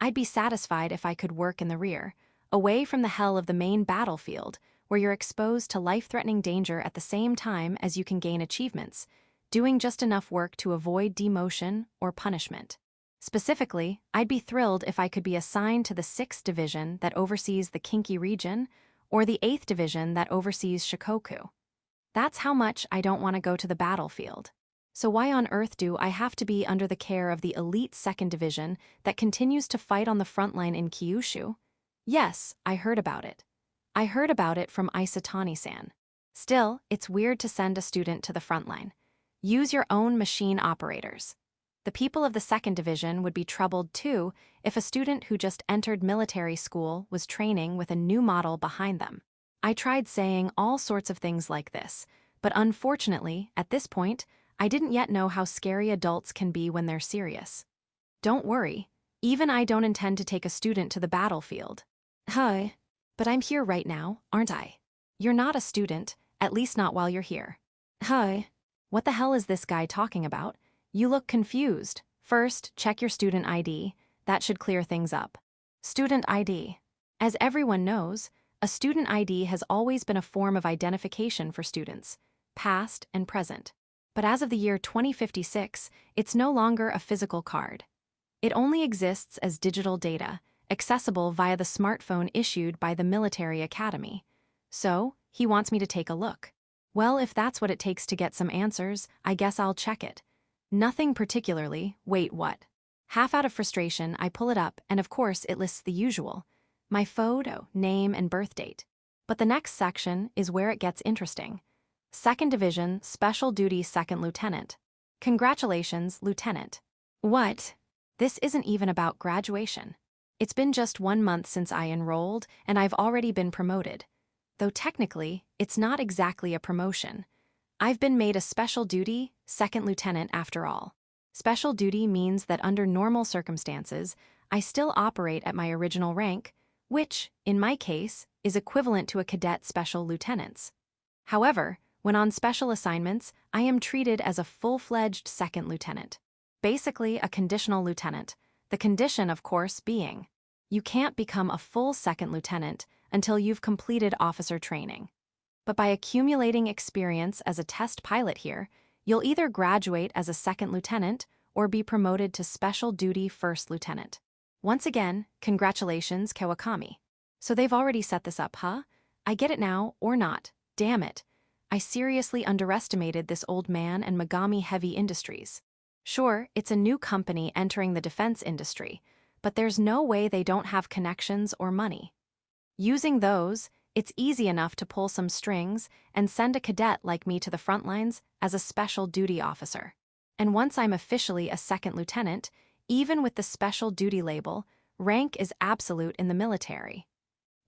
I'd be satisfied if I could work in the rear, away from the hell of the main battlefield, where you're exposed to life-threatening danger at the same time as you can gain achievements, doing just enough work to avoid demotion or punishment. Specifically, I'd be thrilled if I could be assigned to the 6th Division that oversees the Kinki region, or the 8th Division that oversees Shikoku. That's how much I don't want to go to the battlefield. So why on earth do I have to be under the care of the elite 2nd Division that continues to fight on the front line in Kyushu? Yes, I heard about it. I heard about it from Isatani-san. Still, it's weird to send a student to the front line. Use your own machine operators. The people of the second division would be troubled too if a student who just entered military school was training with a new model behind them. I tried saying all sorts of things like this, but unfortunately, at this point, I didn't yet know how scary adults can be when they're serious. Don't worry, even I don't intend to take a student to the battlefield. Hi, but I'm here right now, aren't I? You're not a student, at least not while you're here. Hi. What the hell is this guy talking about? You look confused. First, check your student ID. That should clear things up. Student ID. As everyone knows, a student ID has always been a form of identification for students, past and present. But as of the year 2056, it's no longer a physical card. It only exists as digital data, accessible via the smartphone issued by the military academy. So, he wants me to take a look. Well, if that's what it takes to get some answers, I guess I'll check it. Nothing particularly. Wait, what? Half out of frustration, I pull it up, and of course it lists the usual. My photo, name, and birth date. But the next section is where it gets interesting. Second Division, Special Duty Second Lieutenant. Congratulations, Lieutenant. What? This isn't even about graduation. It's been just 1 month since I enrolled, and I've already been promoted. Though technically, it's not exactly a promotion. I've been made a special duty second lieutenant after all. Special duty means that under normal circumstances, I still operate at my original rank, which, in my case, is equivalent to a cadet special lieutenant's. However, when on special assignments, I am treated as a full-fledged second lieutenant. Basically, a conditional lieutenant. The condition, of course, being you can't become a full second lieutenant until you've completed officer training. But by accumulating experience as a test pilot here, you'll either graduate as a second lieutenant or be promoted to special duty first lieutenant. Once again, congratulations, Kawakami. So they've already set this up, huh? I get it now, or not. Damn it. I seriously underestimated this old man and Megami Heavy Industries. Sure, it's a new company entering the defense industry, but there's no way they don't have connections or money. Using those, it's easy enough to pull some strings and send a cadet like me to the front lines as a special duty officer. And once I'm officially a second lieutenant, even with the special duty label, rank is absolute in the military.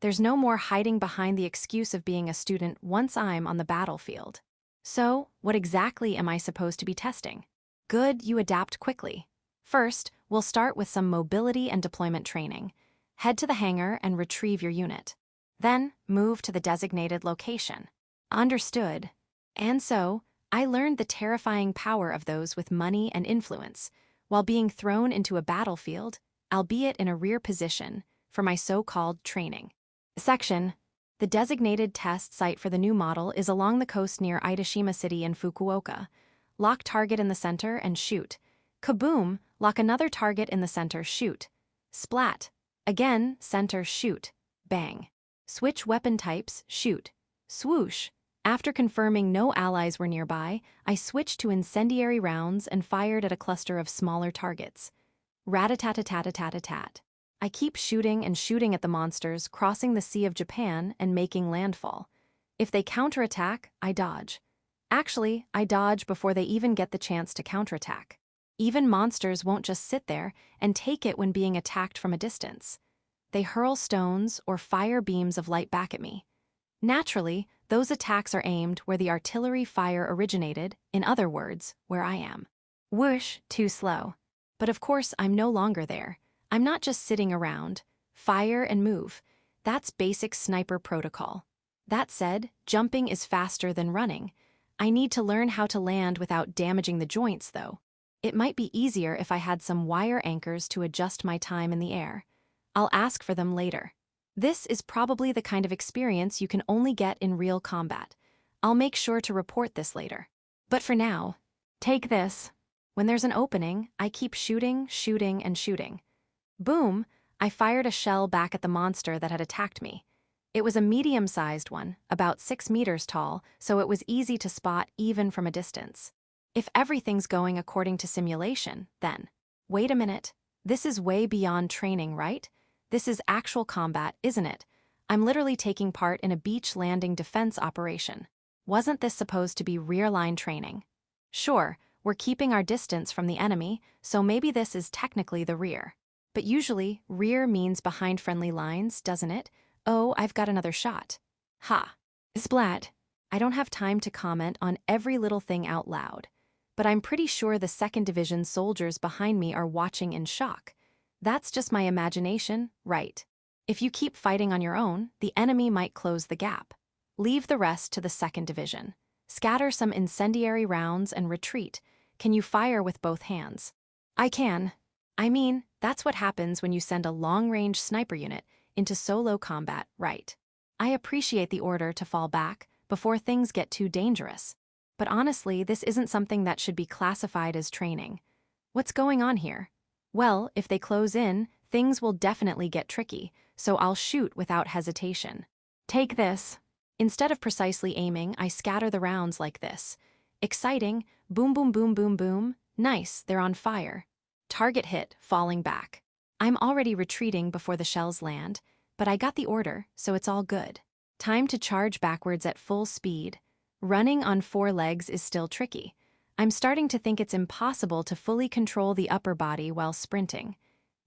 There's no more hiding behind the excuse of being a student once I'm on the battlefield. So, what exactly am I supposed to be testing? Good, you adapt quickly. First, we'll start with some mobility and deployment training. Head to the hangar and retrieve your unit. Then, move to the designated location. Understood. And so, I learned the terrifying power of those with money and influence, while being thrown into a battlefield, albeit in a rear position, for my so-called training. Section. The designated test site for the new model is along the coast near Idashima City in Fukuoka. Lock target in the center and shoot. Kaboom! Lock another target in the center, shoot. Splat. Again, center, shoot. Bang. Switch weapon types, shoot. Swoosh. After confirming no allies were nearby, I switched to incendiary rounds and fired at a cluster of smaller targets. Rat-a-tat-a-tat-a-tat-a-tat. I keep shooting and shooting at the monsters, crossing the Sea of Japan and making landfall. If they counterattack, I dodge. Actually, I dodge before they even get the chance to counterattack. Even monsters won't just sit there and take it when being attacked from a distance. They hurl stones or fire beams of light back at me. Naturally, those attacks are aimed where the artillery fire originated, in other words, where I am. Whoosh, too slow. But of course, I'm no longer there. I'm not just sitting around. Fire and move. That's basic sniper protocol. That said, jumping is faster than running. I need to learn how to land without damaging the joints, though. It might be easier if I had some wire anchors to adjust my time in the air. I'll ask for them later. This is probably the kind of experience you can only get in real combat. I'll make sure to report this later. But for now, take this. When there's an opening, I keep shooting, shooting, and shooting. Boom! I fired a shell back at the monster that had attacked me. It was a medium-sized one, about 6 meters tall, so it was easy to spot even from a distance. If everything's going according to simulation, then. Wait a minute. This is way beyond training, right? This is actual combat, isn't it? I'm literally taking part in a beach landing defense operation. Wasn't this supposed to be rear-line training? Sure, we're keeping our distance from the enemy, so maybe this is technically the rear. But usually, rear means behind friendly lines, doesn't it? Oh, I've got another shot. Ha. Splat. I don't have time to comment on every little thing out loud, but I'm pretty sure the 2nd Division soldiers behind me are watching in shock. That's just my imagination, right? If you keep fighting on your own, the enemy might close the gap. Leave the rest to the 2nd Division. Scatter some incendiary rounds and retreat. Can you fire with both hands? I can. I mean, that's what happens when you send a long-range sniper unit into solo combat, right? I appreciate the order to fall back before things get too dangerous. But honestly, this isn't something that should be classified as training. What's going on here? Well, if they close in, things will definitely get tricky, so I'll shoot without hesitation. Take this. Instead of precisely aiming, I scatter the rounds like this. Exciting, boom boom boom boom boom, nice, they're on fire. Target hit, falling back. I'm already retreating before the shells land, but I got the order, so it's all good. Time to charge backwards at full speed. Running on 4 legs is still tricky. I'm starting to think it's impossible to fully control the upper body while sprinting.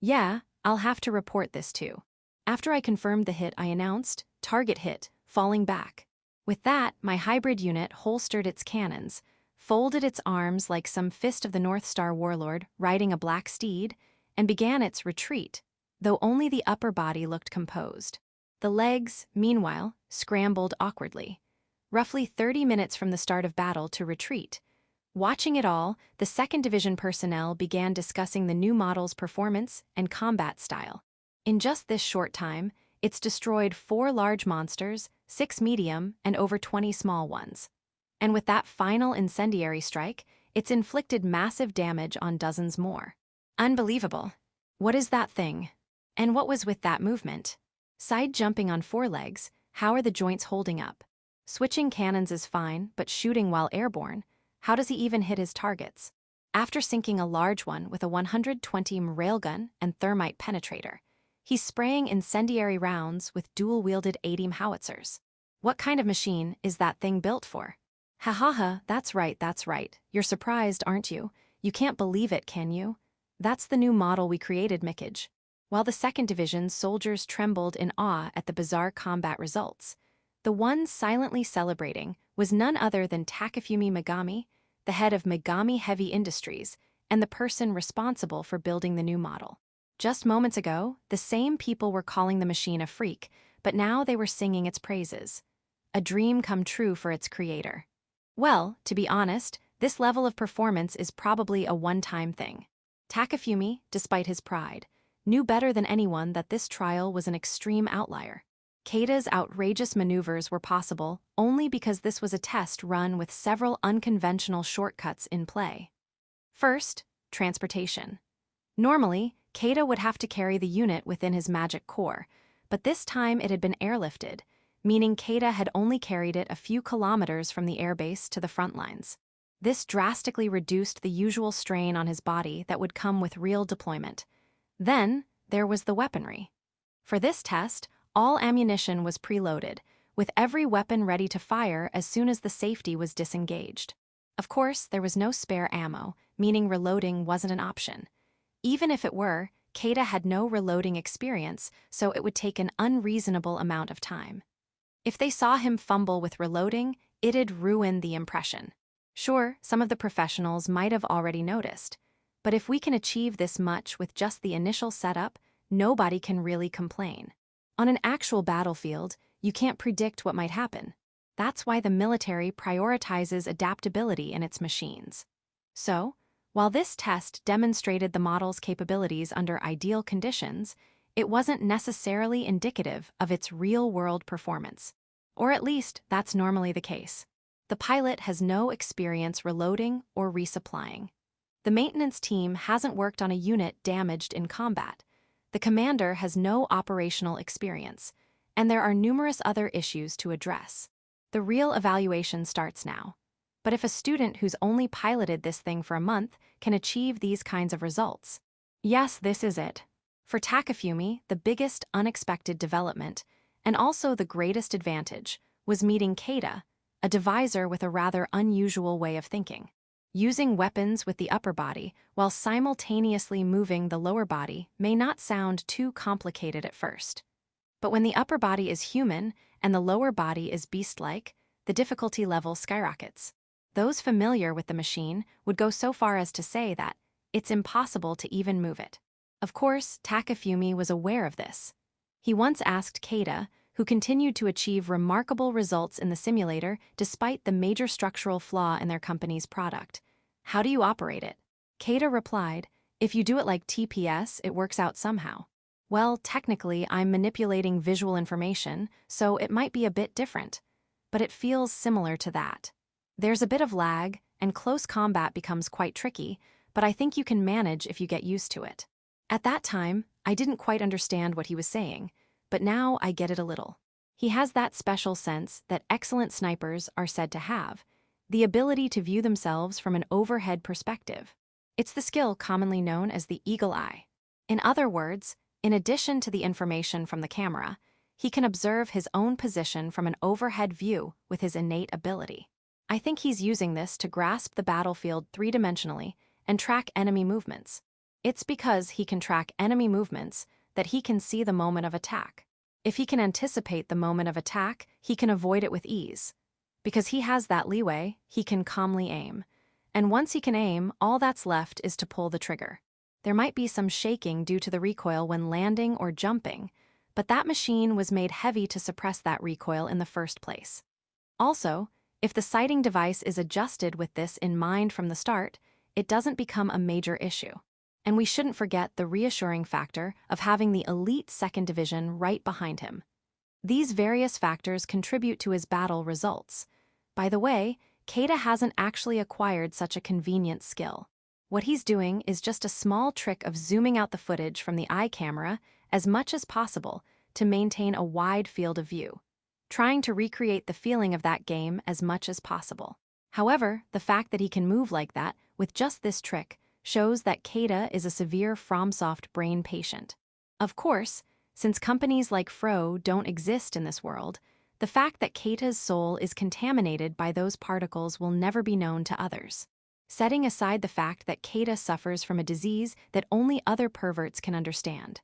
Yeah, I'll have to report this too. After I confirmed the hit, I announced, target hit, falling back. With that, my hybrid unit holstered its cannons, folded its arms like some Fist of the North Star warlord riding a black steed, and began its retreat, though only the upper body looked composed. The legs, meanwhile, scrambled awkwardly. Roughly 30 minutes from the start of battle to retreat. Watching it all, the 2nd Division personnel began discussing the new model's performance and combat style. In just this short time, it's destroyed 4 large monsters, 6 medium, and over 20 small ones. And with that final incendiary strike, it's inflicted massive damage on dozens more. Unbelievable. What is that thing? And what was with that movement? Side jumping on 4 legs, how are the joints holding up? Switching cannons is fine, but shooting while airborne, how does he even hit his targets? After sinking a large one with a 120 railgun and thermite penetrator, he's spraying incendiary rounds with dual-wielded 80 howitzers. What kind of machine is that thing built for? Ha ha ha, that's right. You're surprised, aren't you? You can't believe it, can you? That's the new model we created, Mickage. While the 2nd Division's soldiers trembled in awe at the bizarre combat results, the one silently celebrating was none other than Takafumi Megami, the head of Megami Heavy Industries, and the person responsible for building the new model. Just moments ago, the same people were calling the machine a freak, but now they were singing its praises. A dream come true for its creator. Well, to be honest, this level of performance is probably a one-time thing. Takafumi, despite his pride, knew better than anyone that this trial was an extreme outlier. Kada's outrageous maneuvers were possible only because this was a test run with several unconventional shortcuts in play. First, transportation. Normally, Kada would have to carry the unit within his magic core, but this time it had been airlifted, meaning Kada had only carried it a few kilometers from the airbase to the front lines. This drastically reduced the usual strain on his body that would come with real deployment. Then, there was the weaponry. For this test, all ammunition was preloaded, with every weapon ready to fire as soon as the safety was disengaged. Of course, there was no spare ammo, meaning reloading wasn't an option. Even if it were, Kada had no reloading experience, so it would take an unreasonable amount of time. If they saw him fumble with reloading, it'd ruin the impression. Sure, some of the professionals might have already noticed, but if we can achieve this much with just the initial setup, nobody can really complain. On an actual battlefield, you can't predict what might happen. That's why the military prioritizes adaptability in its machines. So, while this test demonstrated the model's capabilities under ideal conditions, it wasn't necessarily indicative of its real-world performance. Or at least, that's normally the case. The pilot has no experience reloading or resupplying. The maintenance team hasn't worked on a unit damaged in combat. The commander has no operational experience, and there are numerous other issues to address. The real evaluation starts now. But if a student who's only piloted this thing for a month can achieve these kinds of results, yes, this is it. For Takafumi, the biggest unexpected development, and also the greatest advantage, was meeting Kada, a deviser with a rather unusual way of thinking. Using weapons with the upper body while simultaneously moving the lower body may not sound too complicated at first. But when the upper body is human and the lower body is beast-like, the difficulty level skyrockets. Those familiar with the machine would go so far as to say that it's impossible to even move it. Of course, Takafumi was aware of this. He once asked Kada, who continued to achieve remarkable results in the simulator despite the major structural flaw in their company's product, "How do you operate it?" Kada replied, "If you do it like TPS, it works out somehow." Well, technically, I'm manipulating visual information, so it might be a bit different, but it feels similar to that. There's a bit of lag, and close combat becomes quite tricky, but I think you can manage if you get used to it. At that time, I didn't quite understand what he was saying, but now I get it a little. He has that special sense that excellent snipers are said to have, the ability to view themselves from an overhead perspective. It's the skill commonly known as the eagle eye. In other words, in addition to the information from the camera, he can observe his own position from an overhead view with his innate ability. I think he's using this to grasp the battlefield three-dimensionally and track enemy movements. It's because he can track enemy movements that he can see the moment of attack. If he can anticipate the moment of attack, he can avoid it with ease. Because he has that leeway, he can calmly aim. And once he can aim, all that's left is to pull the trigger. There might be some shaking due to the recoil when landing or jumping, but that machine was made heavy to suppress that recoil in the first place. Also, if the sighting device is adjusted with this in mind from the start, it doesn't become a major issue. And we shouldn't forget the reassuring factor of having the elite second division right behind him. These various factors contribute to his battle results. By the way, Kada hasn't actually acquired such a convenient skill. What he's doing is just a small trick of zooming out the footage from the eye camera as much as possible to maintain a wide field of view, trying to recreate the feeling of that game as much as possible. However, the fact that he can move like that with just this trick shows that Kada is a severe FromSoft brain patient. Of course, since companies like Fro don't exist in this world, the fact that Kata's soul is contaminated by those particles will never be known to others. Setting aside the fact that Kada suffers from a disease that only other perverts can understand.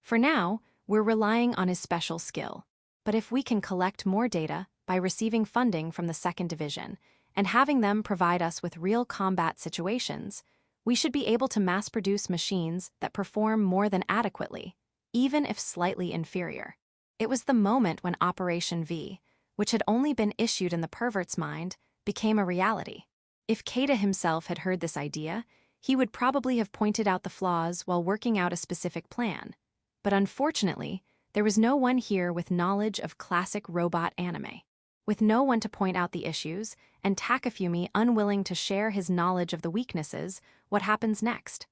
For now, we're relying on his special skill. But if we can collect more data by receiving funding from the second division and having them provide us with real combat situations, we should be able to mass-produce machines that perform more than adequately, even if slightly inferior. It was the moment when Operation V, which had only been issued in the pervert's mind, became a reality. If Kada himself had heard this idea, he would probably have pointed out the flaws while working out a specific plan. But unfortunately, there was no one here with knowledge of classic robot anime. With no one to point out the issues, and Takafumi unwilling to share his knowledge of the weaknesses, what happens next?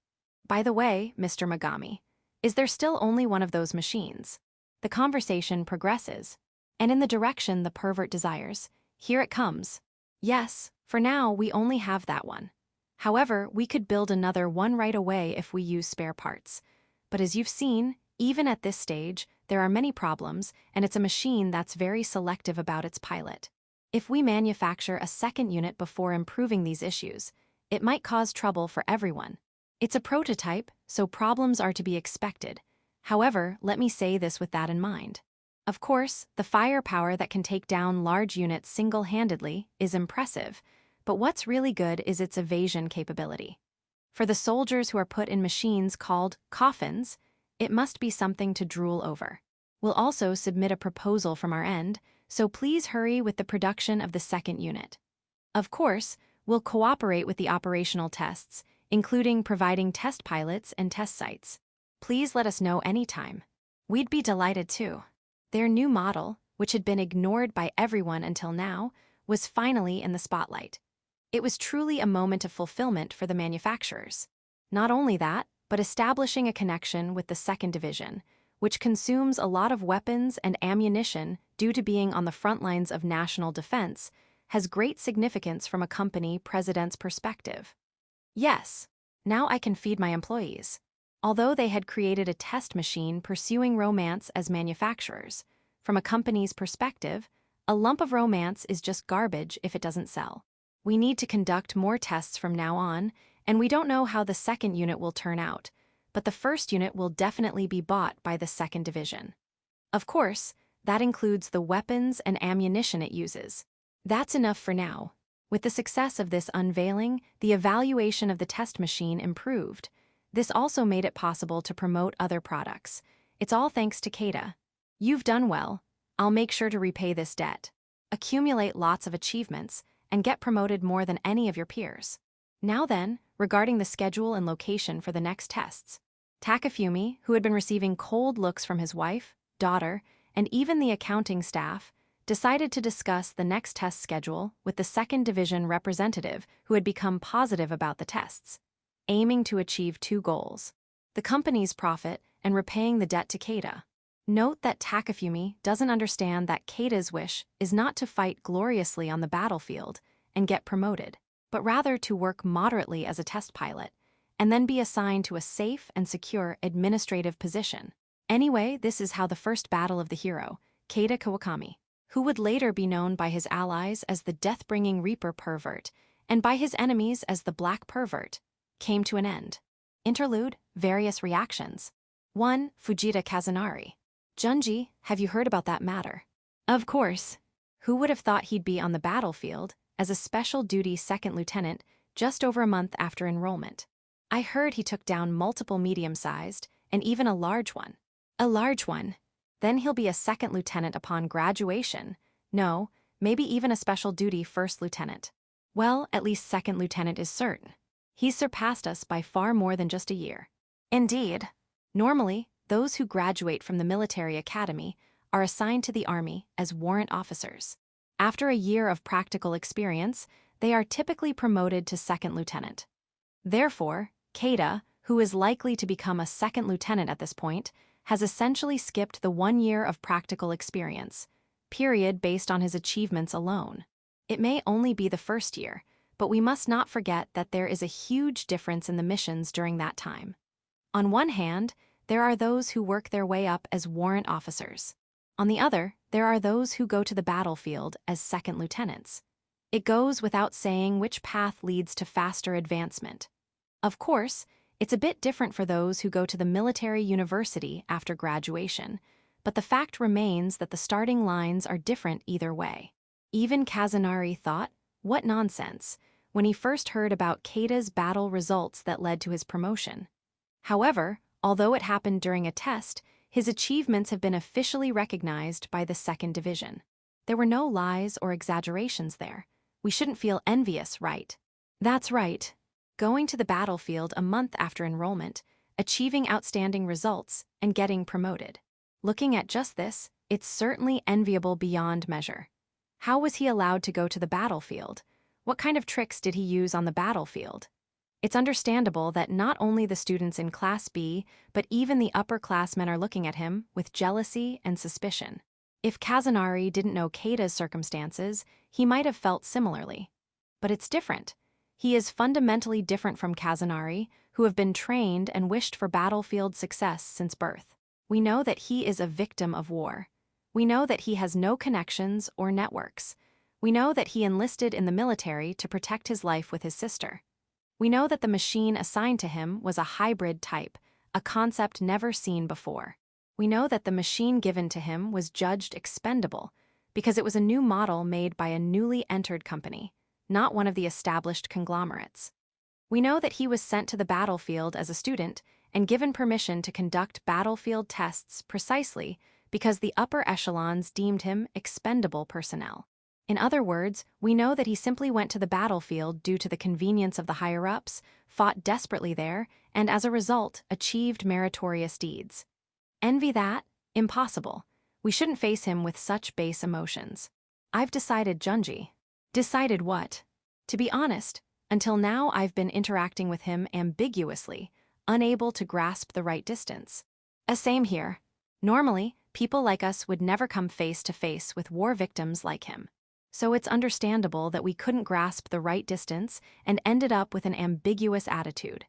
By the way, Mr. Megami, is there still only one of those machines? The conversation progresses, and in the direction the pervert desires, here it comes. Yes, for now we only have that one. However, we could build another one right away if we use spare parts. But as you've seen, even at this stage, there are many problems, and it's a machine that's very selective about its pilot. If we manufacture a second unit before improving these issues, it might cause trouble for everyone. It's a prototype, so problems are to be expected. However, let me say this with that in mind. Of course, the firepower that can take down large units single-handedly is impressive, but what's really good is its evasion capability. For the soldiers who are put in machines called coffins, it must be something to drool over. We'll also submit a proposal from our end, so please hurry with the production of the second unit. Of course, we'll cooperate with the operational tests, including providing test pilots and test sites. Please let us know anytime. We'd be delighted too. Their new model, which had been ignored by everyone until now, was finally in the spotlight. It was truly a moment of fulfillment for the manufacturers. Not only that, but establishing a connection with the second division, which consumes a lot of weapons and ammunition due to being on the front lines of national defense, has great significance from a company president's perspective. Yes, now I can feed my employees. although they had created a test machine pursuing romance as manufacturers. From a company's perspective, a lump of romance is just garbage if it doesn't sell. We need to conduct more tests from now on, and we don't know how the second unit will turn out, but the first unit will definitely be bought by the second division. Of course, that includes the weapons and ammunition it uses. That's enough for now. With the success of this unveiling, the evaluation of the test machine improved. This also made it possible to promote other products. It's all thanks to Kada. You've done well. I'll make sure to repay this debt. Accumulate lots of achievements, and get promoted more than any of your peers. Now then, regarding the schedule and location for the next tests. Takafumi, who had been receiving cold looks from his wife, daughter, and even the accounting staff, decided to discuss the next test schedule with the second division representative who had become positive about the tests, aiming to achieve 2 goals: the company's profit and repaying the debt to Kada. Note that Takafumi doesn't understand that Kada's wish is not to fight gloriously on the battlefield and get promoted, but rather to work moderately as a test pilot, and then be assigned to a safe and secure administrative position. Anyway, this is how the first battle of the hero, Kada Kawakami, who would later be known by his allies as the death-bringing Reaper Pervert and by his enemies as the Black Pervert, came to an end. Interlude, various reactions. 1. Fujita Kazunari. Junji, have you heard about that matter? Of course. Who would have thought he'd be on the battlefield as a special duty second lieutenant just over a month after enrollment? I heard he took down multiple medium-sized and even a large one. A large one. Then he'll be a second lieutenant upon graduation. No, maybe even a special duty first lieutenant. Well, at least second lieutenant is certain. He's surpassed us by far more than just a year. Indeed. Normally, those who graduate from the military academy are assigned to the army as warrant officers. After a year of practical experience, they are typically promoted to second lieutenant. Therefore, Kada, who is likely to become a second lieutenant at this point, has essentially skipped the 1 year of practical experience, period based on his achievements alone. It may only be the first year, but we must not forget that there is a huge difference in the missions during that time. On one hand, there are those who work their way up as warrant officers. On the other, there are those who go to the battlefield as second lieutenants. It goes without saying which path leads to faster advancement. Of course, it's a bit different for those who go to the military university after graduation, but the fact remains that the starting lines are different either way. Even Kazunari thought, what nonsense, when he first heard about Kada's battle results that led to his promotion. However, although it happened during a test, his achievements have been officially recognized by the second division. There were no lies or exaggerations there. We shouldn't feel envious, right? That's right. Going to the battlefield a month after enrollment, achieving outstanding results, and getting promoted. Looking at just this, it's certainly enviable beyond measure. How was he allowed to go to the battlefield? What kind of tricks did he use on the battlefield? It's understandable that not only the students in Class B, but even the upperclassmen are looking at him with jealousy and suspicion. If Kazunari didn't know Kada's circumstances, he might have felt similarly. But it's different. He is fundamentally different from Kazunari, who have been trained and wished for battlefield success since birth. We know that he is a victim of war. We know that he has no connections or networks. We know that he enlisted in the military to protect his life with his sister. We know that the machine assigned to him was a hybrid type, a concept never seen before. We know that the machine given to him was judged expendable because it was a new model made by a newly entered company, not one of the established conglomerates. We know that he was sent to the battlefield as a student and given permission to conduct battlefield tests precisely because the upper echelons deemed him expendable personnel. In other words, we know that he simply went to the battlefield due to the convenience of the higher-ups, fought desperately there, and as a result, achieved meritorious deeds. Envy that? Impossible. We shouldn't face him with such base emotions. I've decided, Junji. Decided what? To be honest, until now I've been interacting with him ambiguously, unable to grasp the right distance. Same here. Normally, people like us would never come face to face with war victims like him. So it's understandable that we couldn't grasp the right distance and ended up with an ambiguous attitude.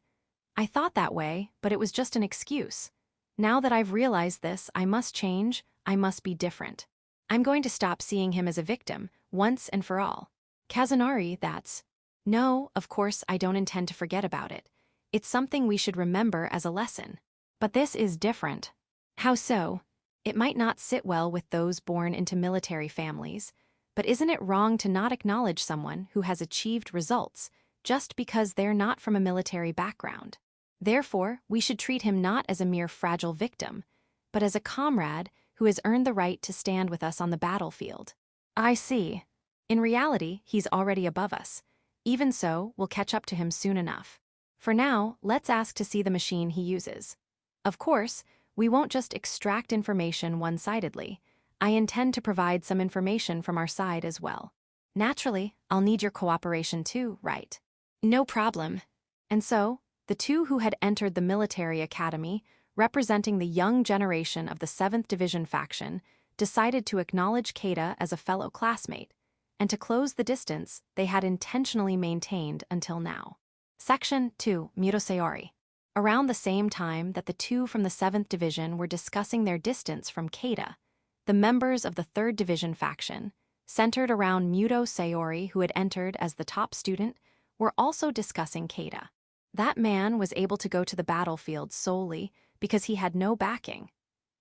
I thought that way, but it was just an excuse. Now that I've realized this, I must change, I must be different. I'm going to stop seeing him as a victim, once and for all. Kazunari, that's... No, of course I don't intend to forget about it. It's something we should remember as a lesson. But this is different. How so? It might not sit well with those born into military families, but isn't it wrong to not acknowledge someone who has achieved results just because they're not from a military background? Therefore, we should treat him not as a mere fragile victim, but as a comrade who has earned the right to stand with us on the battlefield. I see. In reality, he's already above us. Even so, we'll catch up to him soon enough. For now, let's ask to see the machine he uses. Of course, we won't just extract information one-sidedly. I intend to provide some information from our side as well. Naturally, I'll need your cooperation too, right? No problem. And so, the two who had entered the military academy, representing the young generation of the 7th Division faction, decided to acknowledge Kada as a fellow classmate, and to close the distance they had intentionally maintained until now. Section 2, Murosayori. Around the same time that the two from the 7th Division were discussing their distance from Kada, the members of the 3rd Division faction, centered around Muto Sayori, who had entered as the top student, were also discussing Kada. That man was able to go to the battlefield solely because he had no backing.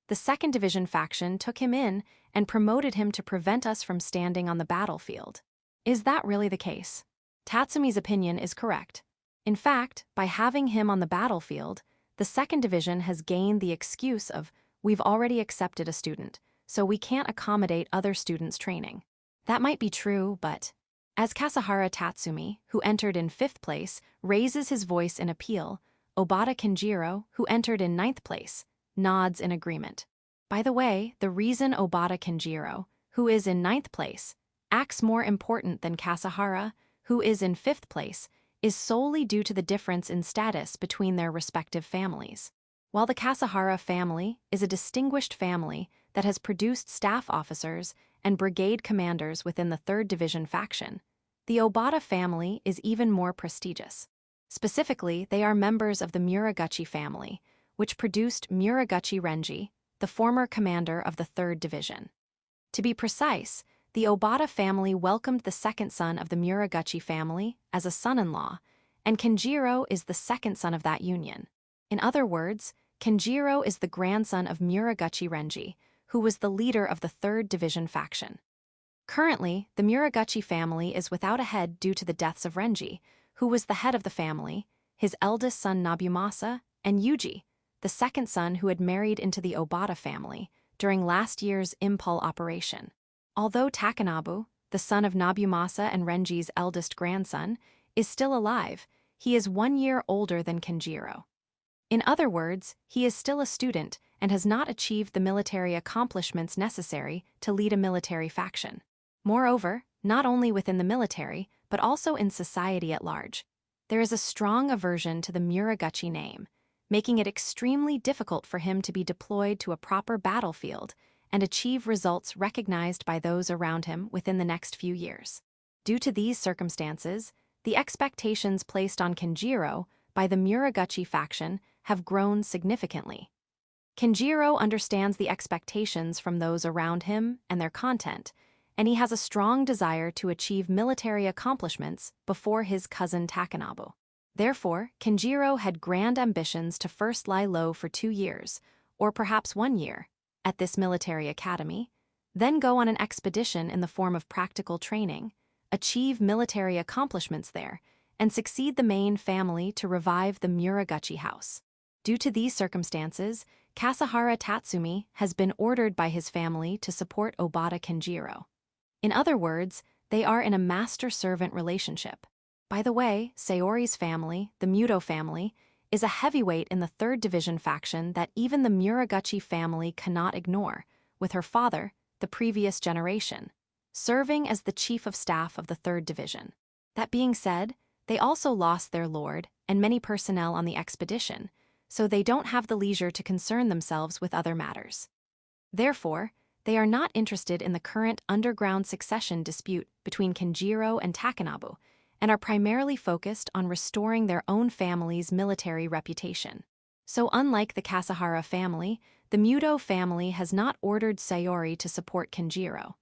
The 2nd Division faction took him in and promoted him to prevent us from standing on the battlefield. Is that really the case? Tatsumi's opinion is correct. In fact, by having him on the battlefield, the 2nd Division has gained the excuse of, we've already accepted a student, so we can't accommodate other students' training. That might be true, but... As Kasahara Tatsumi, who entered in 5th place, raises his voice in appeal, Obata Kenjiro, who entered in 9th place, nods in agreement. By the way, the reason Obata Kenjiro, who is in 9th place, acts more important than Kasahara, who is in 5th place, is solely due to the difference in status between their respective families. While the Kasahara family is a distinguished family that has produced staff officers and brigade commanders within the 3rd Division faction, the Obata family is even more prestigious. Specifically, they are members of the Muraguchi family, which produced Muraguchi Renji, the former commander of the 3rd Division. To be precise, the Obata family welcomed the second son of the Muraguchi family as a son-in-law, and Kenjiro is the second son of that union. In other words, Kenjiro is the grandson of Muraguchi Renji, who was the leader of the 3rd Division faction. Currently, the Muraguchi family is without a head due to the deaths of Renji, who was the head of the family, his eldest son Nobumasa, and Yuji, the second son who had married into the Obata family during last year's Impul operation. Although Takanabu, the son of Nobumasa and Renji's eldest grandson, is still alive, he is 1 year older than Kenjiro. In other words, he is still a student and has not achieved the military accomplishments necessary to lead a military faction. Moreover, not only within the military, but also in society at large, there is a strong aversion to the Muraguchi name, making it extremely difficult for him to be deployed to a proper battlefield and achieve results recognized by those around him within the next few years. Due to these circumstances, the expectations placed on Kenjiro by the Muraguchi faction have grown significantly. Kenjiro understands the expectations from those around him and their content, and he has a strong desire to achieve military accomplishments before his cousin Takanabu. Therefore, Kenjiro had grand ambitions to first lie low for 2 years, or perhaps 1 year, at this military academy, then go on an expedition in the form of practical training, achieve military accomplishments there, and succeed the main family to revive the Muraguchi house. Due to these circumstances, Kasahara Tatsumi has been ordered by his family to support Obata Kenjiro. In other words, they are in a master-servant relationship. By the way, Sayori's family, the Muto family, is a heavyweight in the 3rd Division faction that even the Muraguchi family cannot ignore, with her father, the previous generation, serving as the chief of staff of the 3rd Division. That being said, they also lost their lord and many personnel on the expedition, so they don't have the leisure to concern themselves with other matters. Therefore, they are not interested in the current underground succession dispute between Kenjiro and Takanabu, and are primarily focused on restoring their own family's military reputation. So unlike the Kasahara family, the Muto family has not ordered Sayori to support Kenjiro.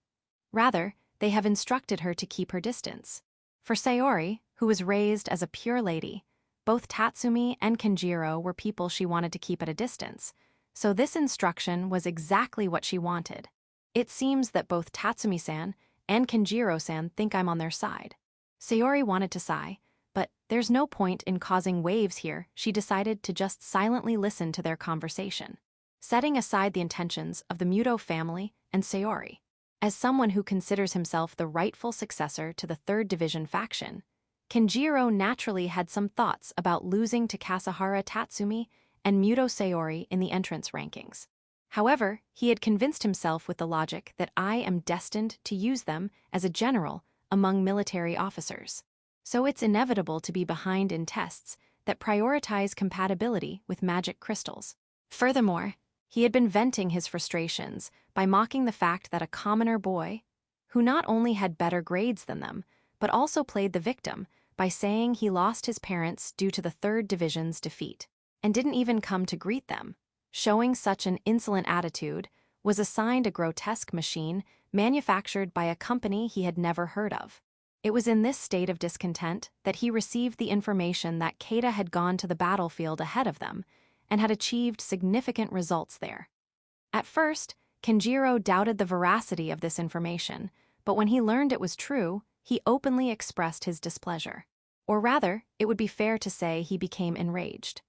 Rather, they have instructed her to keep her distance. For Sayori, who was raised as a pure lady, both Tatsumi and Kenjiro were people she wanted to keep at a distance, so this instruction was exactly what she wanted. It seems that both Tatsumi-san and Kenjiro-san think I'm on their side. Sayori wanted to sigh, but there's no point in causing waves here. She decided to just silently listen to their conversation, setting aside the intentions of the Muto family and Sayori. As someone who considers himself the rightful successor to the 3rd Division faction, Kenjiro naturally had some thoughts about losing to Kasahara Tatsumi and Muto Sayori in the entrance rankings. However, he had convinced himself with the logic that I am destined to use them as a general among military officers. So it's inevitable to be behind in tests that prioritize compatibility with magic crystals. Furthermore, he had been venting his frustrations by mocking the fact that a commoner boy, who not only had better grades than them, but also played the victim by saying he lost his parents due to the 3rd Division's defeat, and didn't even come to greet them. Showing such an insolent attitude, was assigned a grotesque machine manufactured by a company he had never heard of. It was in this state of discontent that he received the information that Kada had gone to the battlefield ahead of them and had achieved significant results there. At first, Kenjiro doubted the veracity of this information, but when he learned it was true, he openly expressed his displeasure. Or rather, it would be fair to say he became enraged.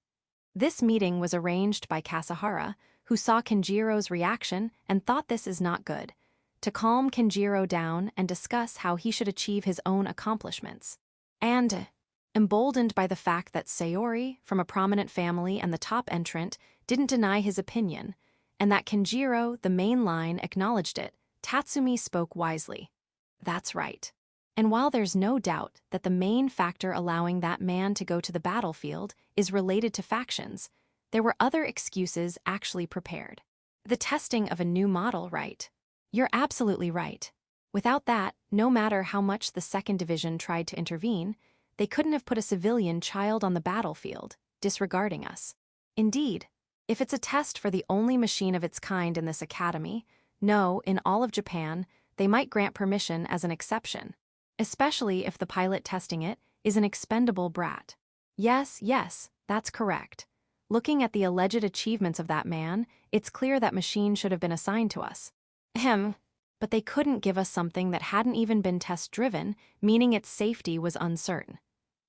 This meeting was arranged by Kasahara, who saw Kenjiro's reaction and thought this is not good, to calm Kenjiro down and discuss how he should achieve his own accomplishments. And, emboldened by the fact that Sayori, from a prominent family and the top entrant, didn't deny his opinion, and that Kenjiro, the main line, acknowledged it, Tatsumi spoke wisely. That's right. And while there's no doubt that the main factor allowing that man to go to the battlefield is related to factions, there were other excuses actually prepared. The testing of a new model, right? You're absolutely right. Without that, no matter how much the 2nd Division tried to intervene, they couldn't have put a civilian child on the battlefield, disregarding us. Indeed, if it's a test for the only machine of its kind in this academy, no, in all of Japan, they might grant permission as an exception. Especially if the pilot testing it is an expendable brat. Yes, that's correct. Looking at the alleged achievements of that man, it's clear that machine should have been assigned to us. But they couldn't give us something that hadn't even been test-driven, meaning its safety was uncertain.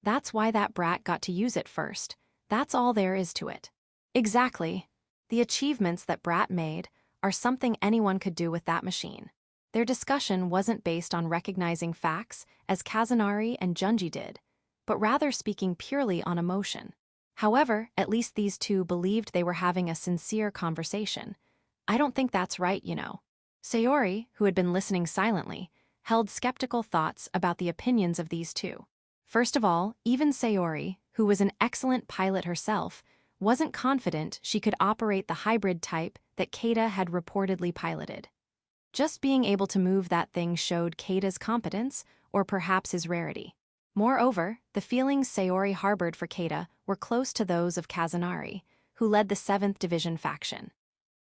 That's why that brat got to use it first. That's all there is to it. Exactly. The achievements that Brat made are something anyone could do with that machine. Their discussion wasn't based on recognizing facts, as Kazunari and Junji did, but rather speaking purely on emotion. However, at least these two believed they were having a sincere conversation. I don't think that's right, you know. Sayori, who had been listening silently, held skeptical thoughts about the opinions of these two. First of all, even Sayori, who was an excellent pilot herself, wasn't confident she could operate the hybrid type that Kada had reportedly piloted. Just being able to move that thing showed Kada's competence, or perhaps his rarity. Moreover, the feelings Sayori harbored for Kada were close to those of Kazunari, who led the 7th Division faction.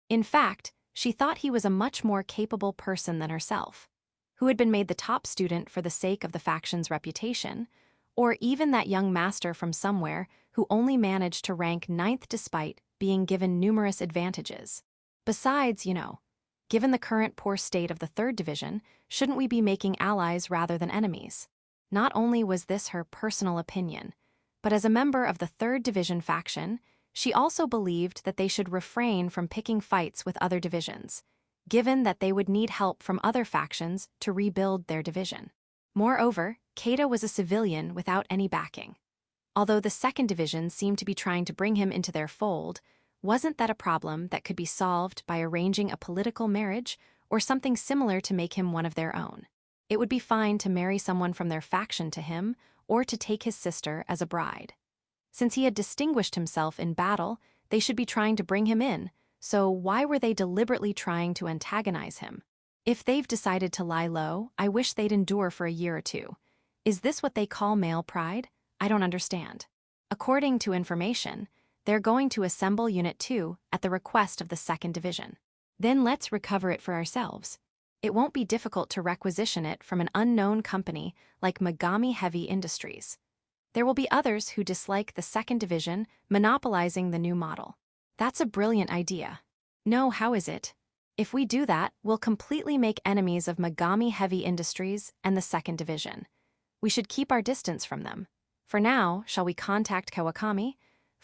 In fact, she thought he was a much more capable person than herself, who had been made the top student for the sake of the faction's reputation, or even that young master from somewhere who only managed to rank 9th despite being given numerous advantages. Besides, given the current poor state of the 3rd Division, shouldn't we be making allies rather than enemies? Not only was this her personal opinion, but as a member of the 3rd Division faction, she also believed that they should refrain from picking fights with other divisions, given that they would need help from other factions to rebuild their division. Moreover, Kada was a civilian without any backing. Although the 2nd Division seemed to be trying to bring him into their fold, wasn't that a problem that could be solved by arranging a political marriage or something similar to make him one of their own? It would be fine to marry someone from their faction to him or to take his sister as a bride. Since he had distinguished himself in battle, they should be trying to bring him in, so why were they deliberately trying to antagonize him? If they've decided to lie low, I wish they'd endure for a year or two. Is this what they call male pride? I don't understand. According to information, they're going to assemble Unit 2 at the request of the 2nd Division. Then let's recover it for ourselves. It won't be difficult to requisition it from an unknown company like Megami Heavy Industries. There will be others who dislike the 2nd Division monopolizing the new model. That's a brilliant idea. No, how is it? If we do that, we'll completely make enemies of Megami Heavy Industries and the 2nd Division. We should keep our distance from them. For now, shall we contact Kawakami?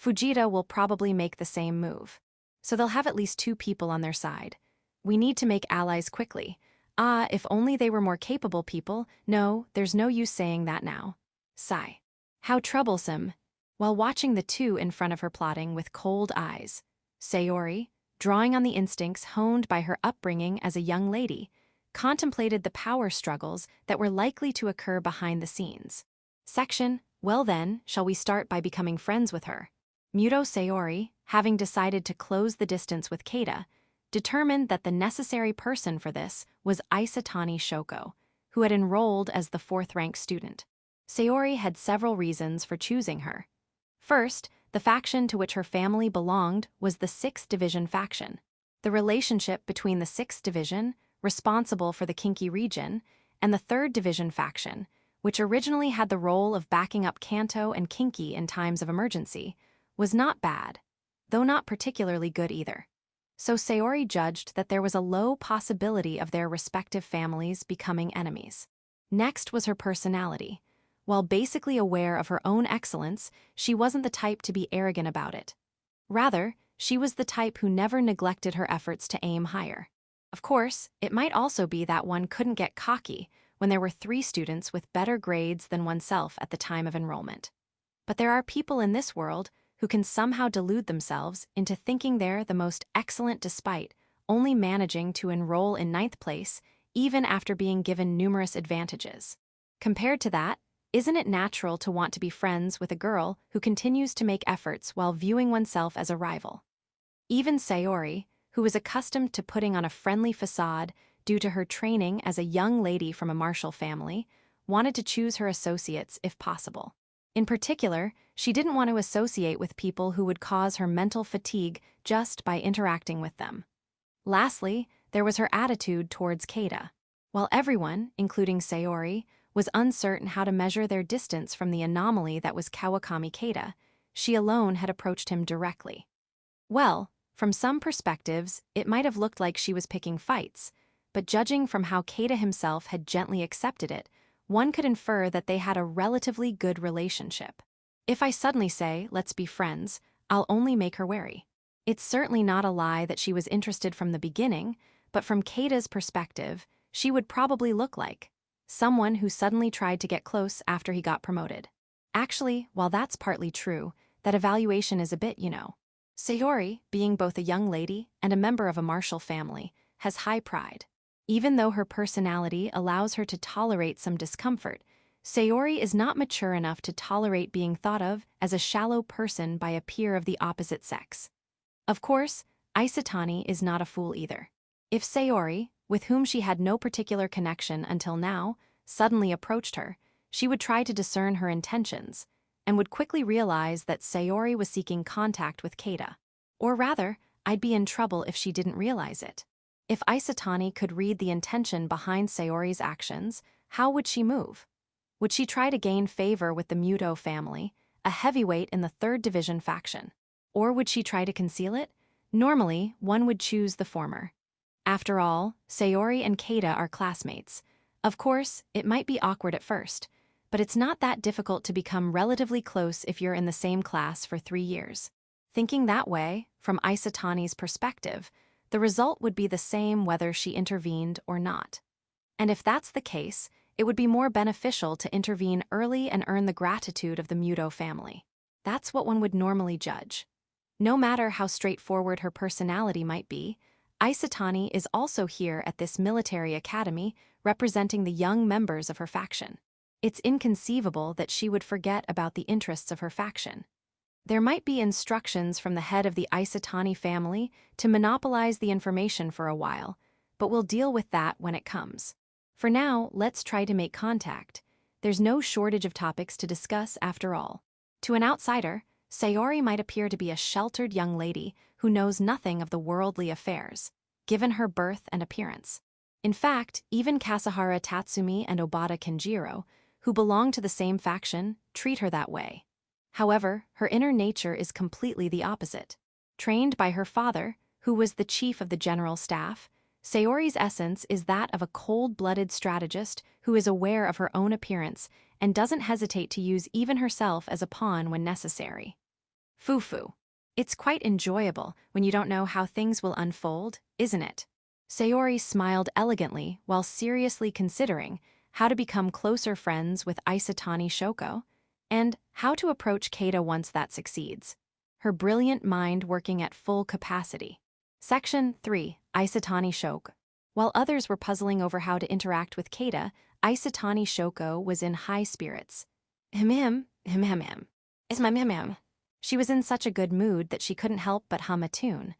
Fujita will probably make the same move. So they'll have at least 2 people on their side. We need to make allies quickly. If only they were more capable people. No, there's no use saying that now. Sigh. How troublesome. While watching the two in front of her plotting with cold eyes, Sayori, drawing on the instincts honed by her upbringing as a young lady, contemplated the power struggles that were likely to occur behind the scenes. Section, well then, shall we start by becoming friends with her? Muto Sayori, having decided to close the distance with Kada, determined that the necessary person for this was Isatani Shoko, who had enrolled as the 4th-rank student. Sayori had several reasons for choosing her. First, the faction to which her family belonged was the 6th Division faction. The relationship between the 6th Division, responsible for the Kinki region, and the 3rd Division faction, which originally had the role of backing up Kanto and Kinki in times of emergency, was not bad, though not particularly good either. So Sayori judged that there was a low possibility of their respective families becoming enemies. Next was her personality. While basically aware of her own excellence, she wasn't the type to be arrogant about it. Rather, she was the type who never neglected her efforts to aim higher. Of course, it might also be that one couldn't get cocky when there were 3 students with better grades than oneself at the time of enrollment. But there are people in this world who can somehow delude themselves into thinking they're the most excellent despite only managing to enroll in 9th place even after being given numerous advantages. Compared to that, isn't it natural to want to be friends with a girl who continues to make efforts while viewing oneself as a rival? Even Sayori, who was accustomed to putting on a friendly facade due to her training as a young lady from a martial family, wanted to choose her associates if possible. In particular, she didn't want to associate with people who would cause her mental fatigue just by interacting with them. Lastly, there was her attitude towards Kada. While everyone, including Sayori, was uncertain how to measure their distance from the anomaly that was Kawakami Kada, she alone had approached him directly. Well, from some perspectives, it might have looked like she was picking fights, but judging from how Kada himself had gently accepted it, one could infer that they had a relatively good relationship. If I suddenly say, let's be friends, I'll only make her wary. It's certainly not a lie that she was interested from the beginning, but from Kada's perspective, she would probably look like someone who suddenly tried to get close after he got promoted. Actually, while that's partly true, that evaluation is a bit, Sayori, being both a young lady and a member of a martial family, has high pride. Even though her personality allows her to tolerate some discomfort, Sayori is not mature enough to tolerate being thought of as a shallow person by a peer of the opposite sex. Of course, Isatani is not a fool either. If Sayori, with whom she had no particular connection until now, suddenly approached her, she would try to discern her intentions, and would quickly realize that Sayori was seeking contact with Kada. Or rather, I'd be in trouble if she didn't realize it. If Isatani could read the intention behind Sayori's actions, how would she move? Would she try to gain favor with the Muto family, a heavyweight in the 3rd Division faction? Or would she try to conceal it? Normally, one would choose the former. After all, Sayori and Kada are classmates. Of course, it might be awkward at first, but it's not that difficult to become relatively close if you're in the same class for 3 years. Thinking that way, from Isatani's perspective, the result would be the same whether she intervened or not. And if that's the case, it would be more beneficial to intervene early and earn the gratitude of the Muto family. That's what one would normally judge. No matter how straightforward her personality might be, Isatani is also here at this military academy representing the young members of her faction. It's inconceivable that she would forget about the interests of her faction. There might be instructions from the head of the Isatani family to monopolize the information for a while, but we'll deal with that when it comes. For now, let's try to make contact. There's no shortage of topics to discuss after all. To an outsider, Sayori might appear to be a sheltered young lady who knows nothing of the worldly affairs, given her birth and appearance. In fact, even Kasahara Tatsumi and Obata Kenjiro, who belong to the same faction, treat her that way. However, her inner nature is completely the opposite. Trained by her father, who was the chief of the general staff, Sayori's essence is that of a cold-blooded strategist who is aware of her own appearance and doesn't hesitate to use even herself as a pawn when necessary. Fufu. It's quite enjoyable when you don't know how things will unfold, isn't it? Sayori smiled elegantly while seriously considering how to become closer friends with Isatani Shoko and how to approach Kada once that succeeds. Her brilliant mind working at full capacity. Section 3. Isatani Shoko. While others were puzzling over how to interact with Kada, Isatani Shoko was in high spirits. Him. It's my him. She was in such a good mood that she couldn't help but hum a tune.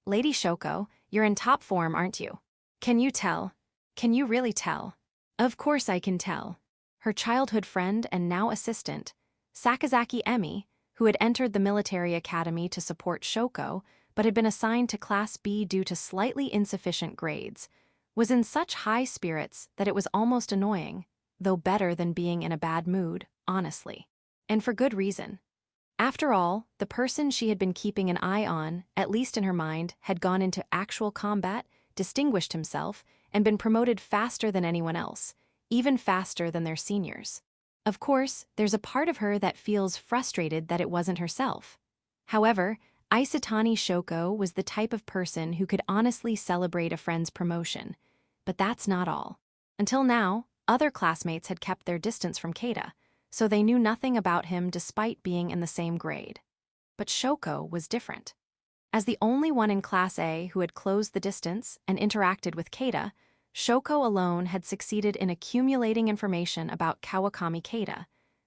Lady Shoko, you're in top form, aren't you? Can you tell? Can you really tell? Of course I can tell. Her childhood friend and now assistant, Sakazaki Emi, who had entered the military academy to support Shoko, but had been assigned to Class B due to slightly insufficient grades, was in such high spirits that it was almost annoying, though better than being in a bad mood, honestly. And for good reason. After all, the person she had been keeping an eye on, at least in her mind, had gone into actual combat, distinguished himself, and been promoted faster than anyone else, even faster than their seniors. Of course, there's a part of her that feels frustrated that it wasn't herself. However, Isatani Shoko was the type of person who could honestly celebrate a friend's promotion. But that's not all. Until now, other classmates had kept their distance from Kada, so they knew nothing about him despite being in the same grade. But Shoko was different. As the only one in Class A who had closed the distance and interacted with Kada, Shoko alone had succeeded in accumulating information about Kawakami Kada,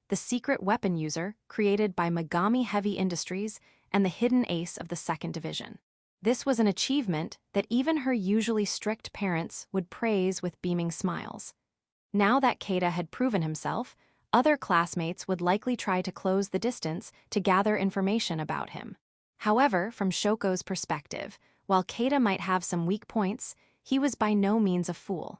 the secret weapon user created by Megami Heavy Industries and the hidden ace of the 2nd Division. This was an achievement that even her usually strict parents would praise with beaming smiles. Now that Kada had proven himself, other classmates would likely try to close the distance to gather information about him. However, from Shoko's perspective, while Kada might have some weak points, he was by no means a fool.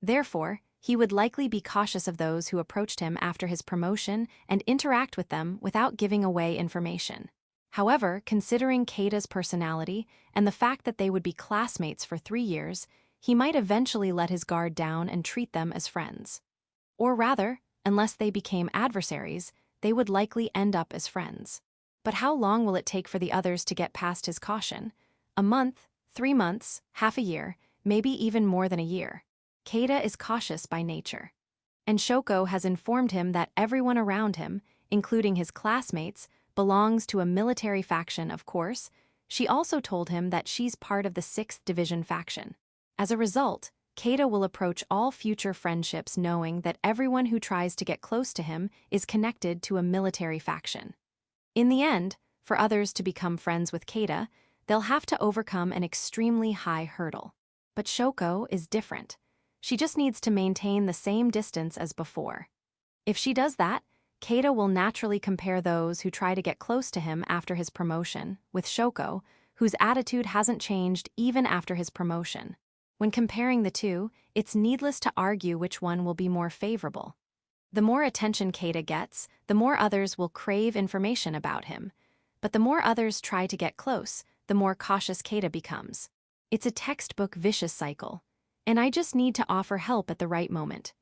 Therefore, he would likely be cautious of those who approached him after his promotion and interact with them without giving away information. However, considering Kada's personality and the fact that they would be classmates for 3 years, he might eventually let his guard down and treat them as friends. Or rather, unless they became adversaries, they would likely end up as friends. But how long will it take for the others to get past his caution? A month, 3 months, half a year, maybe even more than a year. Kada is cautious by nature. And Shoko has informed him that everyone around him, including his classmates, belongs to a military faction, of course. She also told him that she's part of the 6th Division faction. As a result, Kada will approach all future friendships knowing that everyone who tries to get close to him is connected to a military faction. In the end, for others to become friends with Kada, they'll have to overcome an extremely high hurdle. But Shoko is different. She just needs to maintain the same distance as before. If she does that, Kada will naturally compare those who try to get close to him after his promotion with Shoko, whose attitude hasn't changed even after his promotion. When comparing the two, it's needless to argue which one will be more favorable. The more attention Kada gets, the more others will crave information about him. But the more others try to get close, the more cautious Kada becomes. It's a textbook vicious cycle. And I just need to offer help at the right moment.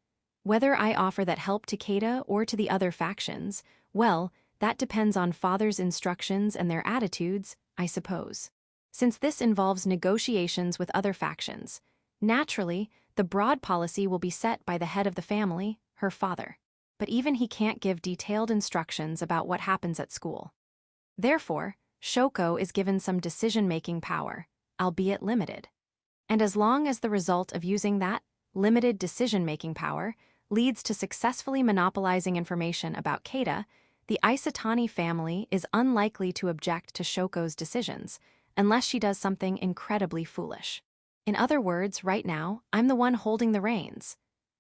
Whether I offer that help to Kada or to the other factions, well, that depends on father's instructions and their attitudes, I suppose. Since this involves negotiations with other factions, naturally, the broad policy will be set by the head of the family, her father. But even he can't give detailed instructions about what happens at school. Therefore, Shoko is given some decision-making power, albeit limited. And as long as the result of using that limited decision-making power leads to successfully monopolizing information about Kada, the Isatani family is unlikely to object to Shoko's decisions, unless she does something incredibly foolish. In other words, right now, I'm the one holding the reins.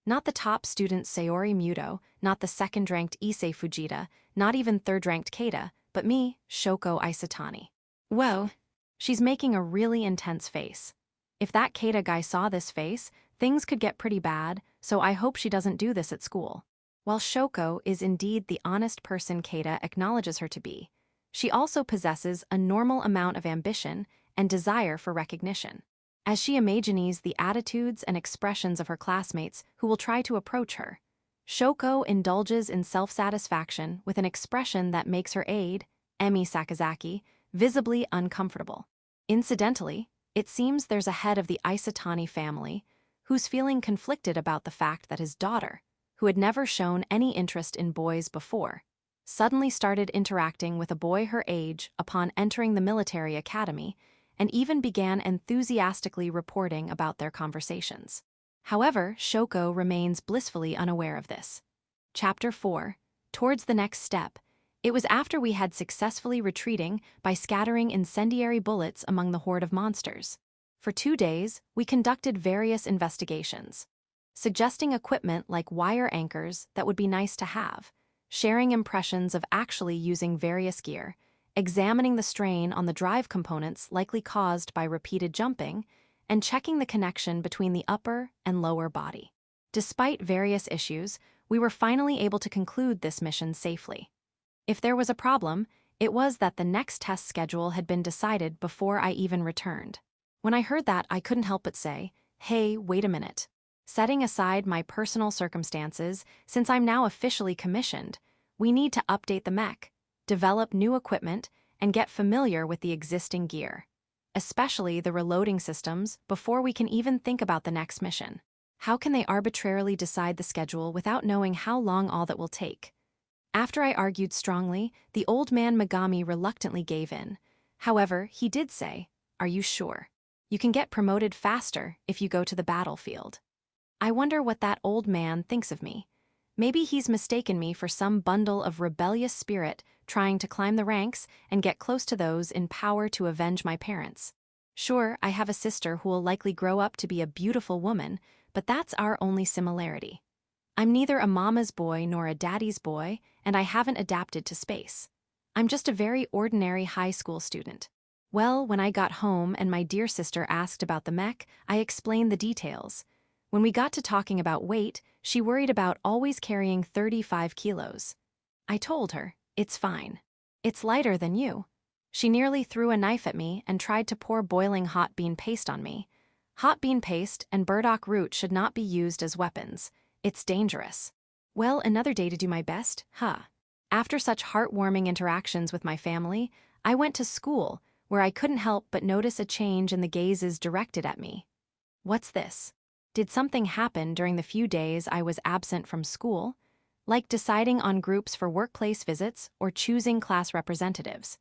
Not the top student Sayori Muto, not the second-ranked Issei Fujita, not even third-ranked Kada, but me, Shoko Isatani. Whoa, she's making a really intense face. If that Kada guy saw this face, things could get pretty bad, so I hope she doesn't do this at school. While Shoko is indeed the honest person Kada acknowledges her to be, she also possesses a normal amount of ambition and desire for recognition. As she imagines the attitudes and expressions of her classmates who will try to approach her, Shoko indulges in self-satisfaction with an expression that makes her aide, Emi Sakazaki, visibly uncomfortable. Incidentally, it seems there's a head of the Isatani family who's feeling conflicted about the fact that his daughter, who had never shown any interest in boys before, suddenly started interacting with a boy her age upon entering the military academy and even began enthusiastically reporting about their conversations. However, Shoko remains blissfully unaware of this. Chapter 4. Towards the next step. It was after we had successfully retreating by scattering incendiary bullets among the horde of monsters. For 2 days, we conducted various investigations, suggesting equipment like wire anchors that would be nice to have, sharing impressions of actually using various gear, examining the strain on the drive components likely caused by repeated jumping, and checking the connection between the upper and lower body. Despite various issues, we were finally able to conclude this mission safely. If there was a problem, it was that the next test schedule had been decided before I even returned. When I heard that, I couldn't help but say, hey, wait a minute. Setting aside my personal circumstances, since I'm now officially commissioned, we need to update the mech, develop new equipment, and get familiar with the existing gear, especially the reloading systems, before we can even think about the next mission. How can they arbitrarily decide the schedule without knowing how long all that will take? After I argued strongly, the old man Megami reluctantly gave in. However, he did say, "Are you sure? You can get promoted faster if you go to the battlefield." I wonder what that old man thinks of me. Maybe he's mistaken me for some bundle of rebellious spirit trying to climb the ranks and get close to those in power to avenge my parents. Sure, I have a sister who will likely grow up to be a beautiful woman, but that's our only similarity. I'm neither a mama's boy nor a daddy's boy, and I haven't adapted to space. I'm just a very ordinary high school student. Well, when I got home and my dear sister asked about the mech, I explained the details. When we got to talking about weight, she worried about always carrying 35 kilos. I told her, it's fine. It's lighter than you. She nearly threw a knife at me and tried to pour boiling hot bean paste on me. Hot bean paste and burdock root should not be used as weapons. It's dangerous. Well, another day to do my best, huh? After such heartwarming interactions with my family, I went to school, where I couldn't help but notice a change in the gazes directed at me. What's this? Did something happen during the few days I was absent from school? Like deciding on groups for workplace visits or choosing class representatives.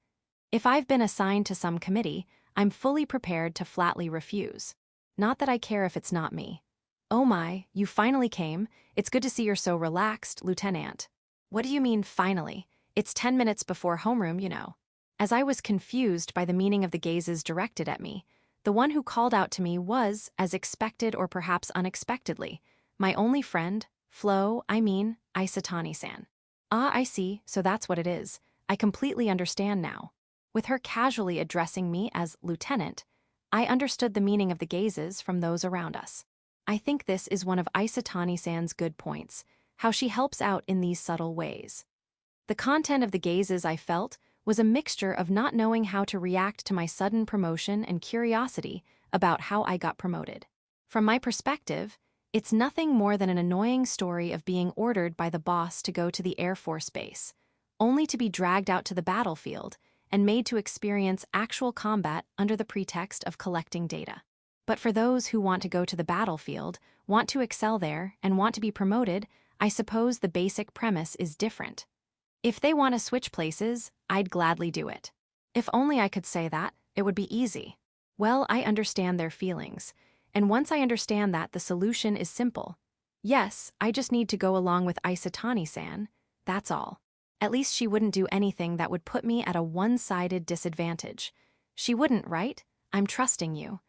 If I've been assigned to some committee, I'm fully prepared to flatly refuse. Not that I care if it's not me. Oh my, you finally came. It's good to see you're so relaxed, Lieutenant. What do you mean, finally? It's 10 minutes before homeroom, you know. As I was confused by the meaning of the gazes directed at me, the one who called out to me was, as expected or perhaps unexpectedly, my only friend, Isatani-san. Ah, I see, so that's what it is. I completely understand now. With her casually addressing me as Lieutenant, I understood the meaning of the gazes from those around us. I think this is one of Isatani-san's good points, how she helps out in these subtle ways. The content of the gazes I felt was a mixture of not knowing how to react to my sudden promotion and curiosity about how I got promoted. From my perspective, it's nothing more than an annoying story of being ordered by the boss to go to the Air Force base, only to be dragged out to the battlefield and made to experience actual combat under the pretext of collecting data. But for those who want to go to the battlefield, want to excel there, and want to be promoted, I suppose the basic premise is different. If they want to switch places, I'd gladly do it. If only I could say that, it would be easy. Well, I understand their feelings, and once I understand that, the solution is simple. Yes, I just need to go along with Isatani-san, that's all. At least she wouldn't do anything that would put me at a one-sided disadvantage. She wouldn't, right? I'm trusting you.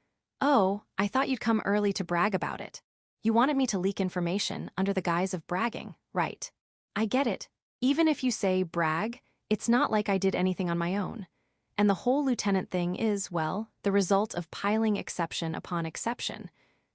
Oh, I thought you'd come early to brag about it. You wanted me to leak information under the guise of bragging, right? I get it. Even if you say brag, it's not like I did anything on my own. And the whole lieutenant thing is, well, the result of piling exception upon exception.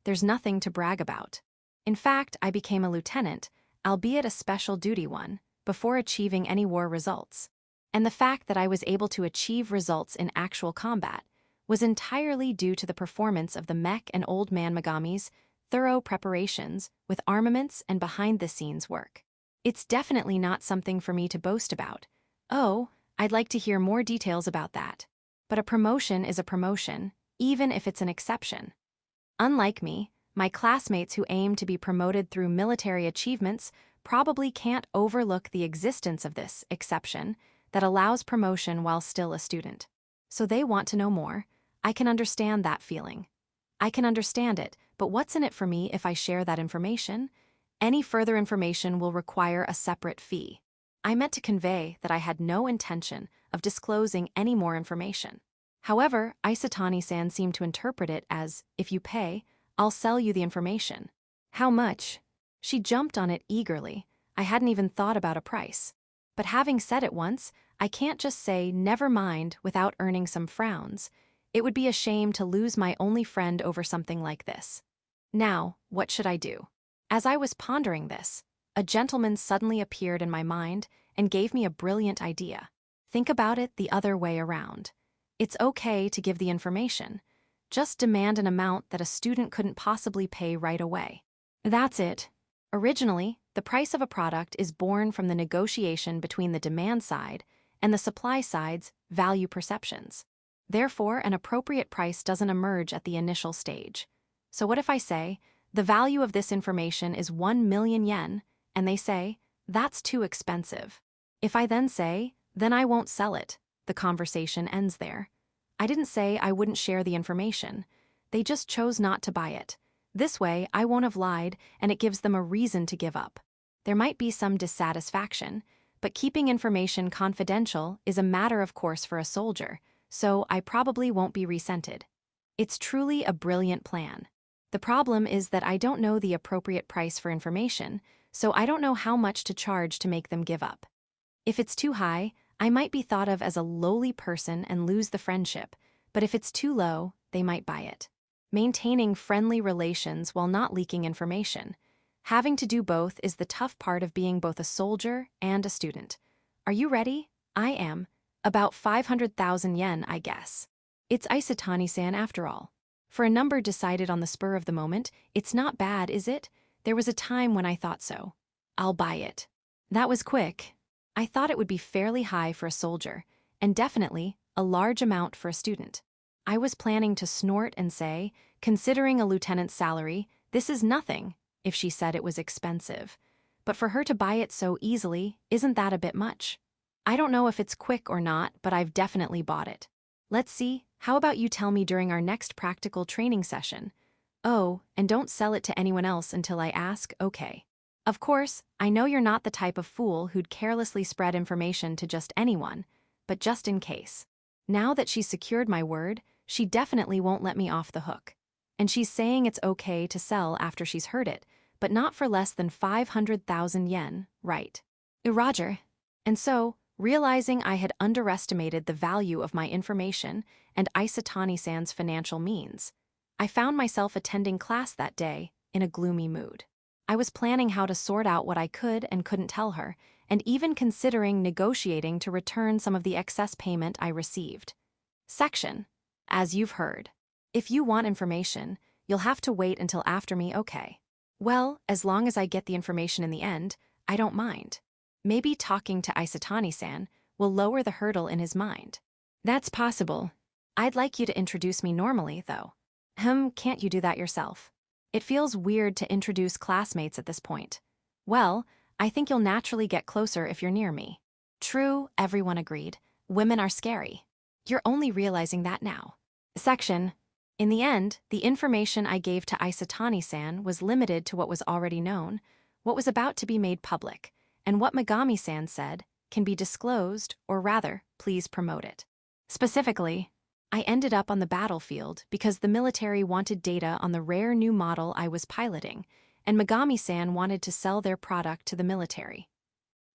There's nothing to brag about. In fact, I became a lieutenant, albeit a special duty one, before achieving any war results. And the fact that I was able to achieve results in actual combat was entirely due to the performance of the mech and old man Megami's thorough preparations with armaments and behind-the-scenes work. It's definitely not something for me to boast about. Oh, I'd like to hear more details about that. But a promotion is a promotion, even if it's an exception. Unlike me, my classmates who aim to be promoted through military achievements probably can't overlook the existence of this exception that allows promotion while still a student. So they want to know more. I can understand that feeling. I can understand it, but what's in it for me if I share that information? Any further information will require a separate fee. I meant to convey that I had no intention of disclosing any more information. However, Isatani-san seemed to interpret it as, if you pay, I'll sell you the information. How much? She jumped on it eagerly. I hadn't even thought about a price. But having said it once, I can't just say never mind without earning some frowns. It would be a shame to lose my only friend over something like this. Now, what should I do? As I was pondering this, a gentleman suddenly appeared in my mind and gave me a brilliant idea. Think about it the other way around. It's okay to give the information. Just demand an amount that a student couldn't possibly pay right away. That's it. Originally, the price of a product is born from the negotiation between the demand side and the supply side's value perceptions. Therefore, an appropriate price doesn't emerge at the initial stage. So what if I say, the value of this information is 1 million yen, and they say, that's too expensive. If I then say, then I won't sell it, the conversation ends there. I didn't say I wouldn't share the information. They just chose not to buy it. This way, I won't have lied, and it gives them a reason to give up. There might be some dissatisfaction, but keeping information confidential is a matter of course for a soldier, so I probably won't be resented. It's truly a brilliant plan. The problem is that I don't know the appropriate price for information, so I don't know how much to charge to make them give up. If it's too high, I might be thought of as a lowly person and lose the friendship, but if it's too low, they might buy it. Maintaining friendly relations while not leaking information. Having to do both is the tough part of being both a soldier and a student. Are you ready? I am. About 500,000 yen, I guess. It's Isatani-san after all. For a number decided on the spur of the moment, it's not bad, is it? There was a time when I thought so. I'll buy it. That was quick. I thought it would be fairly high for a soldier, and definitely a large amount for a student. I was planning to snort and say, considering a lieutenant's salary, this is nothing, if she said it was expensive. But for her to buy it so easily, isn't that a bit much? I don't know if it's quick or not, but I've definitely bought it. Let's see, how about you tell me during our next practical training session? Oh, and don't sell it to anyone else until I ask, okay. Of course, I know you're not the type of fool who'd carelessly spread information to just anyone, but just in case. Now that she's secured my word, she definitely won't let me off the hook. And she's saying it's okay to sell after she's heard it, but not for less than 500,000 yen, right? Roger. And so, realizing I had underestimated the value of my information and Isatani-san's financial means, I found myself attending class that day in a gloomy mood. I was planning how to sort out what I could and couldn't tell her, and even considering negotiating to return some of the excess payment I received. Section. As you've heard. If you want information, you'll have to wait until after me, okay? Well, as long as I get the information in the end, I don't mind. Maybe talking to Isatani-san will lower the hurdle in his mind. That's possible. I'd like you to introduce me normally, though. Can't you do that yourself? It feels weird to introduce classmates at this point. Well, I think you'll naturally get closer if you're near me. True, everyone agreed. Women are scary. You're only realizing that now. Section. In the end, the information I gave to Isatani-san was limited to what was already known, what was about to be made public, and what Megami-san said can be disclosed, or rather, please promote it. Specifically, I ended up on the battlefield because the military wanted data on the rare new model I was piloting, and Megami-san wanted to sell their product to the military.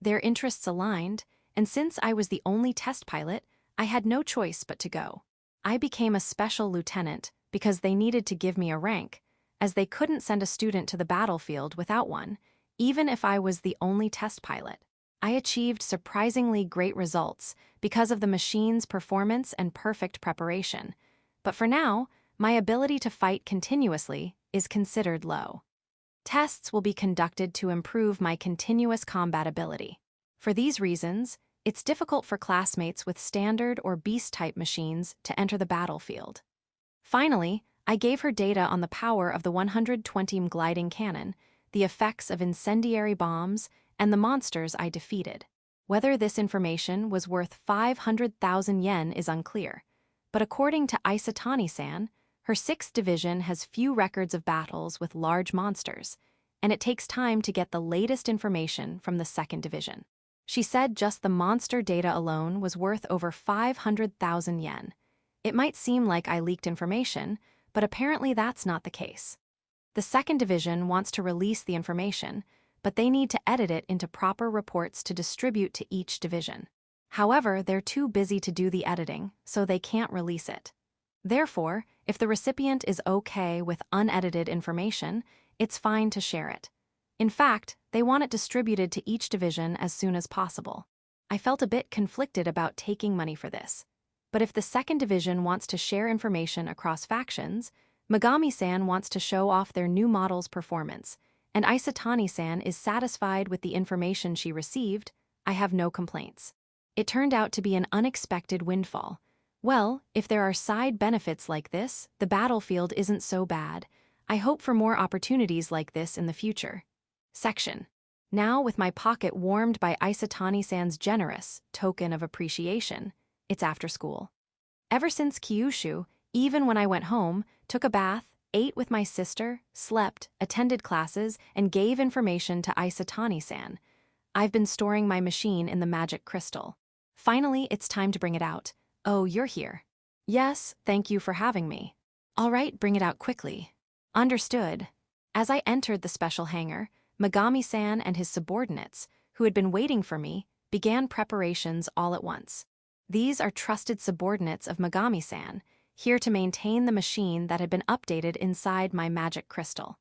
Their interests aligned, and since I was the only test pilot, I had no choice but to go. I became a special lieutenant because they needed to give me a rank, as they couldn't send a student to the battlefield without one, even if I was the only test pilot. I achieved surprisingly great results because of the machine's performance and perfect preparation, but for now, my ability to fight continuously is considered low. Tests will be conducted to improve my continuous combat ability. For these reasons, it's difficult for classmates with standard or beast-type machines to enter the battlefield. Finally, I gave her data on the power of the 120mm gliding cannon, the effects of incendiary bombs, and the monsters I defeated. Whether this information was worth 500,000 yen is unclear, but according to Isetani-san, her 6th division has few records of battles with large monsters, and it takes time to get the latest information from the 2nd division. She said just the monster data alone was worth over 500,000 yen. It might seem like I leaked information, but apparently that's not the case. The 2nd division wants to release the information, but they need to edit it into proper reports to distribute to each division. However, they're too busy to do the editing, so they can't release it. Therefore, if the recipient is okay with unedited information, it's fine to share it. In fact, they want it distributed to each division as soon as possible. I felt a bit conflicted about taking money for this. But if the 2nd division wants to share information across factions, Megami-san wants to show off their new model's performance, and Isetani-san is satisfied with the information she received, I have no complaints. It turned out to be an unexpected windfall. Well, if there are side benefits like this, the battlefield isn't so bad. I hope for more opportunities like this in the future. Section. Now, with my pocket warmed by Isetani-san's generous token of appreciation, it's after school. Ever since Kyushu, even when I went home, took a bath, ate with my sister, slept, attended classes, and gave information to Isetani-san, I've been storing my machine in the magic crystal. Finally, it's time to bring it out. Oh, you're here. Yes, thank you for having me. All right, bring it out quickly. Understood. As I entered the special hangar, Megami-san and his subordinates, who had been waiting for me, began preparations all at once. These are trusted subordinates of Megami-san, here to maintain the machine that had been updated inside my magic crystal.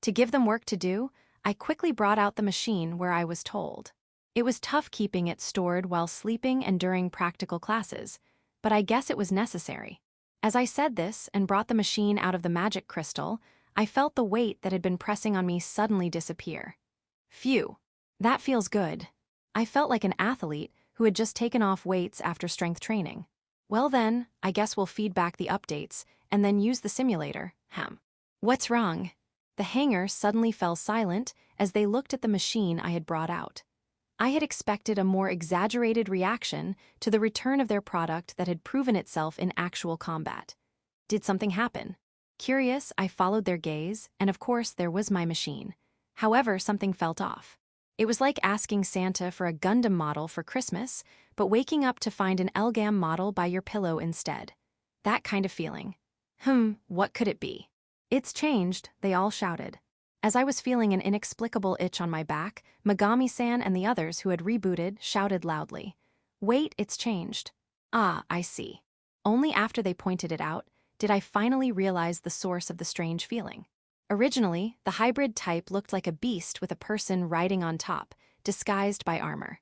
To give them work to do, I quickly brought out the machine where I was told. It was tough keeping it stored while sleeping and during practical classes, but I guess it was necessary. As I said this and brought the machine out of the magic crystal, I felt the weight that had been pressing on me suddenly disappear. Phew, that feels good. I felt like an athlete who had just taken off weights after strength training. Well then, I guess we'll feed back the updates and then use the simulator. What's wrong? The hangar suddenly fell silent as they looked at the machine I had brought out. I had expected a more exaggerated reaction to the return of their product that had proven itself in actual combat. Did something happen? Curious, I followed their gaze, and of course there was my machine. However, something felt off. It was like asking Santa for a Gundam model for Christmas, but waking up to find an Elgam model by your pillow instead. That kind of feeling. What could it be? It's changed, they all shouted. As I was feeling an inexplicable itch on my back, Megami-san and the others who had rebooted shouted loudly. Wait, it's changed. Ah, I see. Only after they pointed it out did I finally realize the source of the strange feeling. Originally, the hybrid type looked like a beast with a person riding on top, disguised by armor.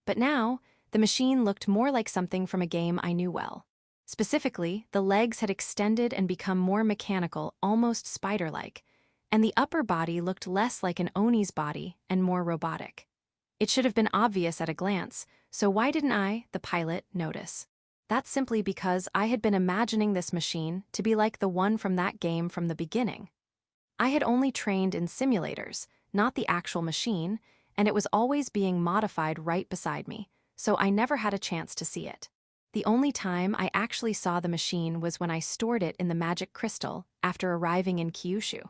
But now, the machine looked more like something from a game I knew well. Specifically, the legs had extended and become more mechanical, almost spider-like, and the upper body looked less like an Oni's body and more robotic. It should have been obvious at a glance, so why didn't I, the pilot, notice? That's simply because I had been imagining this machine to be like the one from that game from the beginning. I had only trained in simulators, not the actual machine, and it was always being modified right beside me, so I never had a chance to see it. The only time I actually saw the machine was when I stored it in the magic crystal after arriving in Kyushu.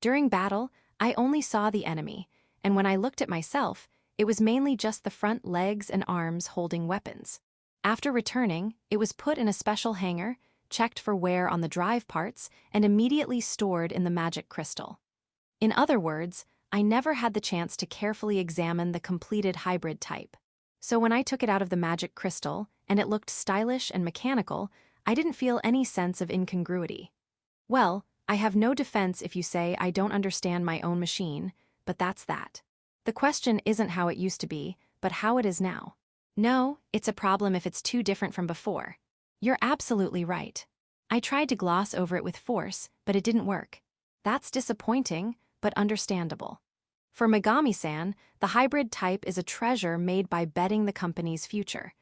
During battle, I only saw the enemy, and when I looked at myself, it was mainly just the front legs and arms holding weapons. After returning, it was put in a special hangar, checked for wear on the drive parts, and immediately stored in the magic crystal. In other words, I never had the chance to carefully examine the completed hybrid type. So when I took it out of the magic crystal, and it looked stylish and mechanical, I didn't feel any sense of incongruity. Well, I have no defense if you say I don't understand my own machine, but that's that. The question isn't how it used to be, but how it is now. No, it's a problem if it's too different from before. You're absolutely right. I tried to gloss over it with force, but it didn't work. That's disappointing, but understandable. For Megami-san, the hybrid type is a treasure made by betting the company's future.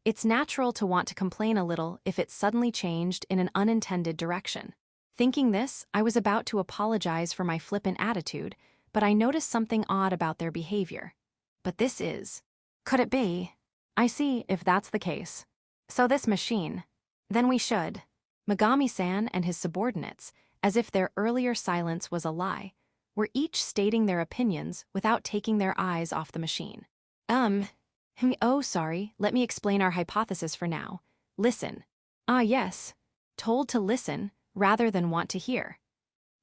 It's natural to want to complain a little if it suddenly changed in an unintended direction. Thinking this, I was about to apologize for my flippant attitude, but I noticed something odd about their behavior. But this is. Could it be? I see, if that's the case. So this machine. Then we should. Megami-san and his subordinates, as if their earlier silence was a lie, were each stating their opinions without taking their eyes off the machine. Oh, sorry, let me explain our hypothesis for now. Listen. Ah, yes. Told to listen, rather than want to hear.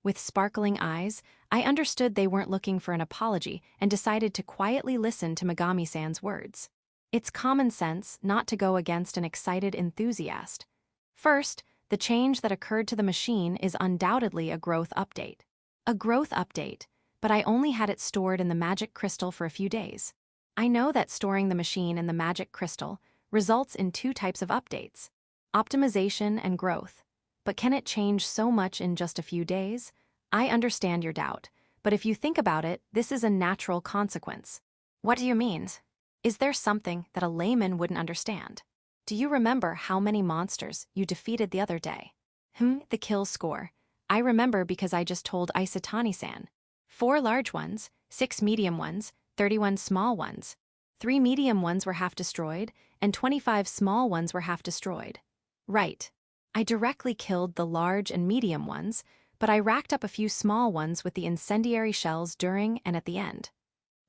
With sparkling eyes, I understood they weren't looking for an apology and decided to quietly listen to Megami-san's words. It's common sense not to go against an excited enthusiast. First, the change that occurred to the machine is undoubtedly a growth update. A growth update, but I only had it stored in the magic crystal for a few days. I know that storing the machine in the magic crystal results in two types of updates: optimization and growth. But can it change so much in just a few days? I understand your doubt, but if you think about it, this is a natural consequence. What do you mean? Is there something that a layman wouldn't understand? Do you remember how many monsters you defeated the other day? The kill score. I remember because I just told Isatani-san. 4 large ones, 6 medium ones, 31 small ones. 3 medium ones were half destroyed, and 25 small ones were half destroyed. Right. I directly killed the large and medium ones, but I racked up a few small ones with the incendiary shells during and at the end.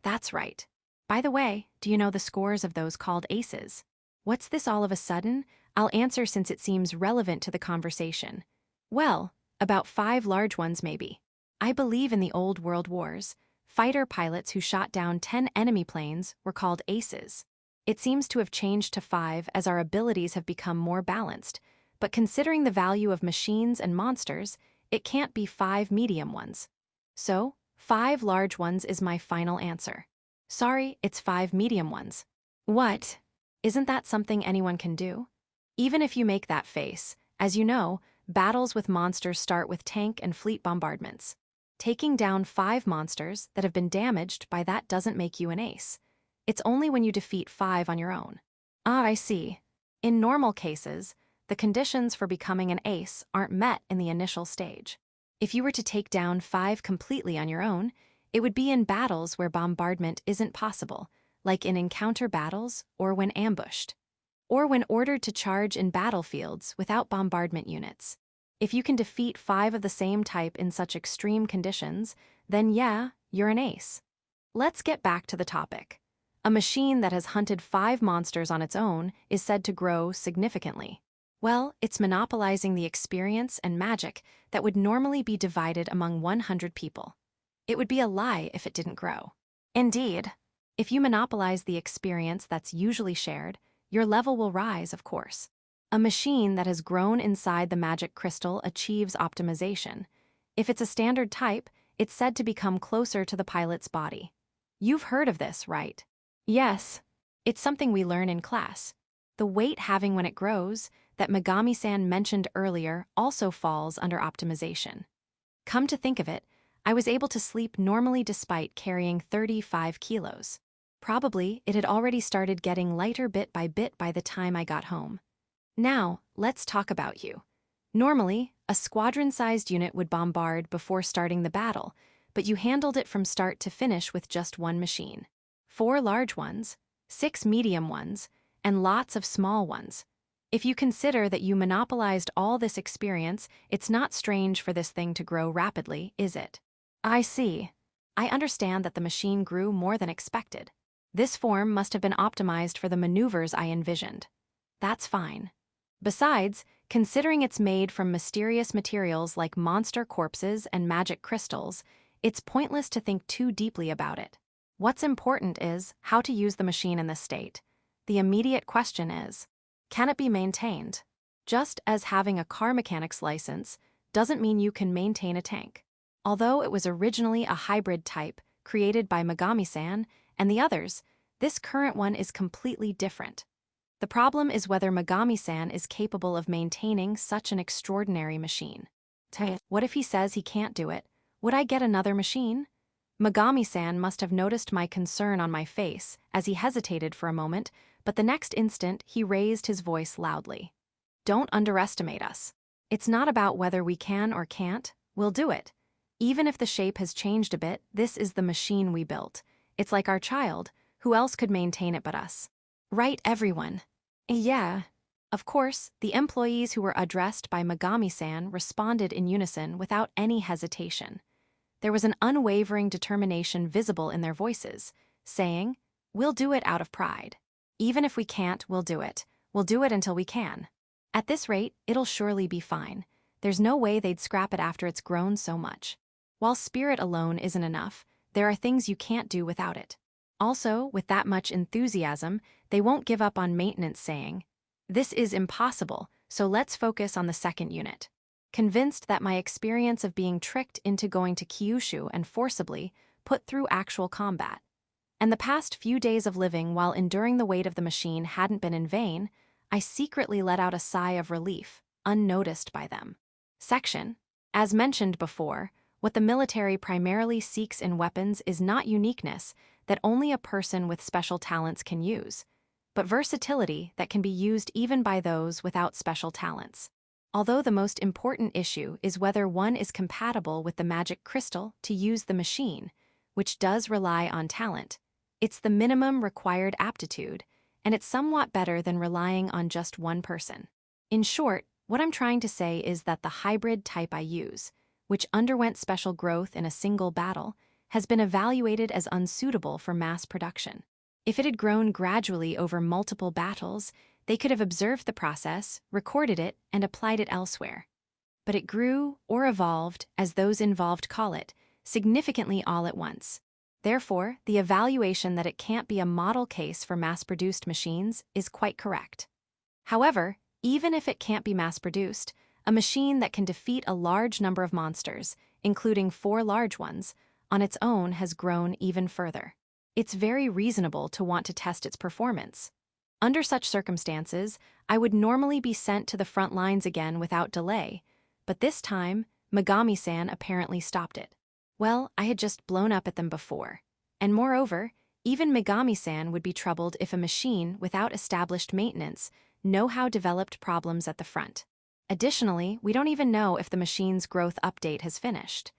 That's right. By the way, do you know the scores of those called aces? What's this all of a sudden? I'll answer since it seems relevant to the conversation. Well, about 5 large ones maybe. I believe in the old world wars, fighter pilots who shot down 10 enemy planes were called aces. It seems to have changed to 5 as our abilities have become more balanced, but considering the value of machines and monsters, it can't be 5 medium ones. So, 5 large ones is my final answer. Sorry, it's 5 medium ones. What? Isn't that something anyone can do? Even if you make that face, as you know, battles with monsters start with tank and fleet bombardments. Taking down 5 monsters that have been damaged by that doesn't make you an ace. It's only when you defeat 5 on your own. Ah, I see. In normal cases, the conditions for becoming an ace aren't met in the initial stage. If you were to take down 5 completely on your own, it would be in battles where bombardment isn't possible, like in encounter battles or when ambushed, or when ordered to charge in battlefields without bombardment units. If you can defeat 5 of the same type in such extreme conditions, then yeah, you're an ace. Let's get back to the topic. A machine that has hunted 5 monsters on its own is said to grow significantly. Well, it's monopolizing the experience and magic that would normally be divided among 100 people. It would be a lie if it didn't grow. Indeed. If you monopolize the experience that's usually shared, your level will rise, of course. A machine that has grown inside the magic crystal achieves optimization. If it's a standard type, it's said to become closer to the pilot's body. You've heard of this, right? Yes. It's something we learn in class. The weight having when it grows, that Megami-san mentioned earlier, also falls under optimization. Come to think of it, I was able to sleep normally despite carrying 35 kilos. Probably it had already started getting lighter bit by the time I got home. Now, let's talk about you. Normally, a squadron-sized unit would bombard before starting the battle, but you handled it from start to finish with just one machine. 4 large ones, 6 medium ones, and lots of small ones. If you consider that you monopolized all this experience, it's not strange for this thing to grow rapidly, is it? I see. I understand that the machine grew more than expected. This form must have been optimized for the maneuvers I envisioned. That's fine. Besides, considering it's made from mysterious materials like monster corpses and magic crystals, it's pointless to think too deeply about it. What's important is how to use the machine in this state. The immediate question is, can it be maintained? Just as having a car mechanic's license doesn't mean you can maintain a tank. Although it was originally a hybrid type created by Megami-san and the others, this current one is completely different. The problem is whether Megami-san is capable of maintaining such an extraordinary machine. What if he says he can't do it? Would I get another machine? Megami-san must have noticed my concern on my face as he hesitated for a moment, but the next instant he raised his voice loudly. Don't underestimate us. It's not about whether we can or can't, we'll do it. Even if the shape has changed a bit, this is the machine we built. It's like our child, who else could maintain it but us? Right, everyone? Yeah. Of course, the employees who were addressed by Megami-san responded in unison without any hesitation. There was an unwavering determination visible in their voices, saying, "We'll do it out of pride. Even if we can't, we'll do it. We'll do it until we can. At this rate, it'll surely be fine. There's no way they'd scrap it after it's grown so much. While spirit alone isn't enough, there are things you can't do without it." Also, with that much enthusiasm, they won't give up on maintenance, saying, "This is impossible, so let's focus on the second unit." Convinced that my experience of being tricked into going to Kyushu and forcibly put through actual combat, and the past few days of living while enduring the weight of the machine hadn't been in vain, I secretly let out a sigh of relief, unnoticed by them. Section. As mentioned before, what the military primarily seeks in weapons is not uniqueness that only a person with special talents can use, but versatility that can be used even by those without special talents. Although the most important issue is whether one is compatible with the magic crystal to use the machine, which does rely on talent, it's the minimum required aptitude, and it's somewhat better than relying on just one person. In short, what I'm trying to say is that the hybrid type I use, which underwent special growth in a single battle, has been evaluated as unsuitable for mass production. If it had grown gradually over multiple battles, they could have observed the process, recorded it, and applied it elsewhere. But it grew, or evolved, as those involved call it, significantly all at once. Therefore, the evaluation that it can't be a model case for mass-produced machines is quite correct. However, even if it can't be mass-produced, a machine that can defeat a large number of monsters, including 4 large ones, on its own has grown even further. It's very reasonable to want to test its performance. Under such circumstances, I would normally be sent to the front lines again without delay, but this time, Megami-san apparently stopped it. Well, I had just blown up at them before. And moreover, even Megami-san would be troubled if a machine without established maintenance know-how developed problems at the front. Additionally, we don't even know if the machine's growth update has finished.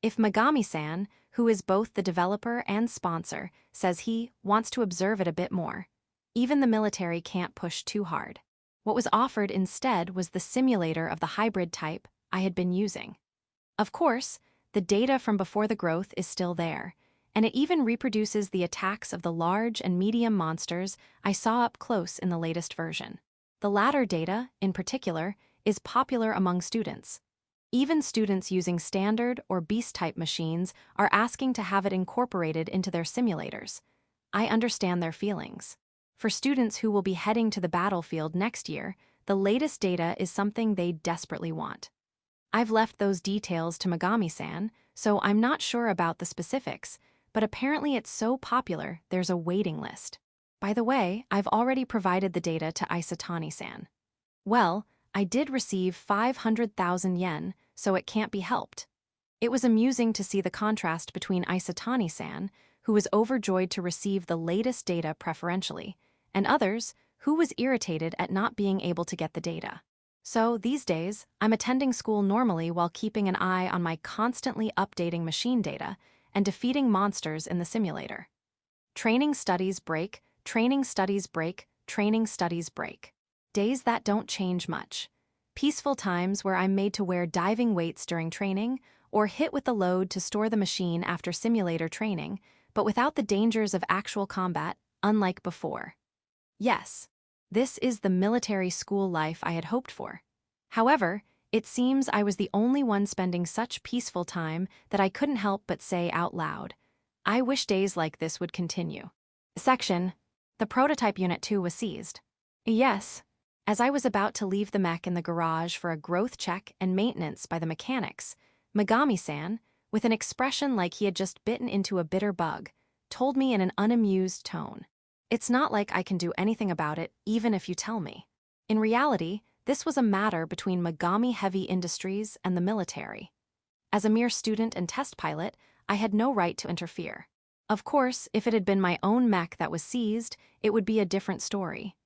If Megami-san, who is both the developer and sponsor, says he wants to observe it a bit more, even the military can't push too hard. What was offered instead was the simulator of the hybrid type I had been using. Of course, the data from before the growth is still there, and it even reproduces the attacks of the large and medium monsters I saw up close in the latest version. The latter data, in particular, is popular among students. Even students using standard or beast-type machines are asking to have it incorporated into their simulators. I understand their feelings. For students who will be heading to the battlefield next year, the latest data is something they desperately want. I've left those details to Megami-san, so I'm not sure about the specifics, but apparently it's so popular there's a waiting list. By the way, I've already provided the data to Isatani-san. Well, I did receive 500,000 yen, so it can't be helped. It was amusing to see the contrast between Isatani-san, who was overjoyed to receive the latest data preferentially, and others who was irritated at not being able to get the data. So, these days, I'm attending school normally while keeping an eye on my constantly updating machine data and defeating monsters in the simulator. Training studies break, training studies break, training studies break. Days that don't change much. Peaceful times where I'm made to wear diving weights during training or hit with the load to store the machine after simulator training, but without the dangers of actual combat, unlike before. Yes. This is the military school life I had hoped for. However, it seems I was the only one spending such peaceful time that I couldn't help but say out loud, I wish days like this would continue. Section. The prototype Unit 2 was seized. Yes. As I was about to leave the mech in the garage for a growth check and maintenance by the mechanics, Megami-san, with an expression like he had just bitten into a bitter bug, told me in an unamused tone, "It's not like I can do anything about it, even if you tell me." In reality, this was a matter between Megami Heavy Industries and the military. As a mere student and test pilot, I had no right to interfere. Of course, if it had been my own mech that was seized, it would be a different story.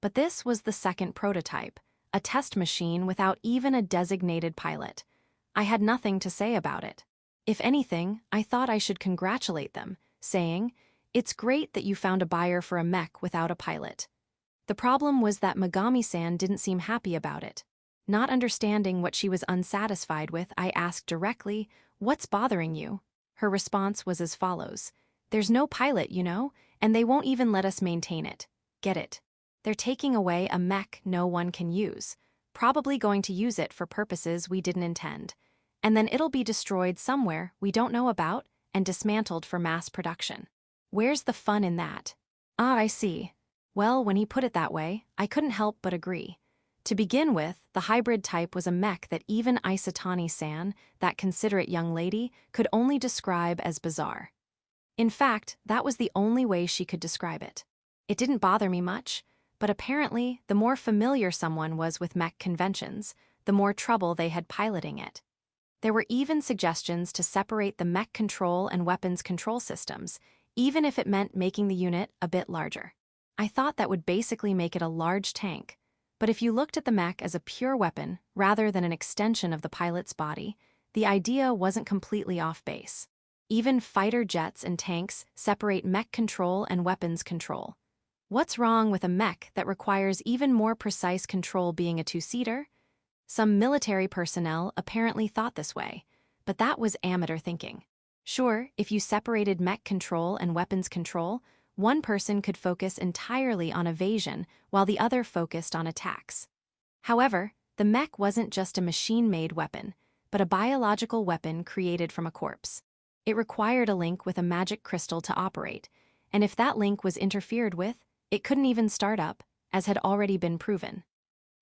But this was the second prototype, a test machine without even a designated pilot. I had nothing to say about it. If anything, I thought I should congratulate them, saying, "It's great that you found a buyer for a mech without a pilot." The problem was that Megami-san didn't seem happy about it. Not understanding what she was unsatisfied with, I asked directly, "What's bothering you?" Her response was as follows, "There's no pilot, you know, and they won't even let us maintain it. Get it? They're taking away a mech no one can use, probably going to use it for purposes we didn't intend. And then it'll be destroyed somewhere we don't know about and dismantled for mass production. Where's the fun in that?" Ah, I see. Well, when he put it that way, I couldn't help but agree. To begin with, the hybrid type was a mech that even Isatani-san, that considerate young lady, could only describe as bizarre. In fact, that was the only way she could describe it. It didn't bother me much, but apparently, the more familiar someone was with mech conventions, the more trouble they had piloting it. There were even suggestions to separate the mech control and weapons control systems, even if it meant making the unit a bit larger. I thought that would basically make it a large tank, but if you looked at the mech as a pure weapon rather than an extension of the pilot's body, the idea wasn't completely off base. Even fighter jets and tanks separate mech control and weapons control. What's wrong with a mech that requires even more precise control being a two-seater? Some military personnel apparently thought this way, but that was amateur thinking. Sure, if you separated mech control and weapons control, one person could focus entirely on evasion while the other focused on attacks. However, the mech wasn't just a machine-made weapon, but a biological weapon created from a corpse. It required a link with a magic crystal to operate, and if that link was interfered with, it couldn't even start up, as had already been proven.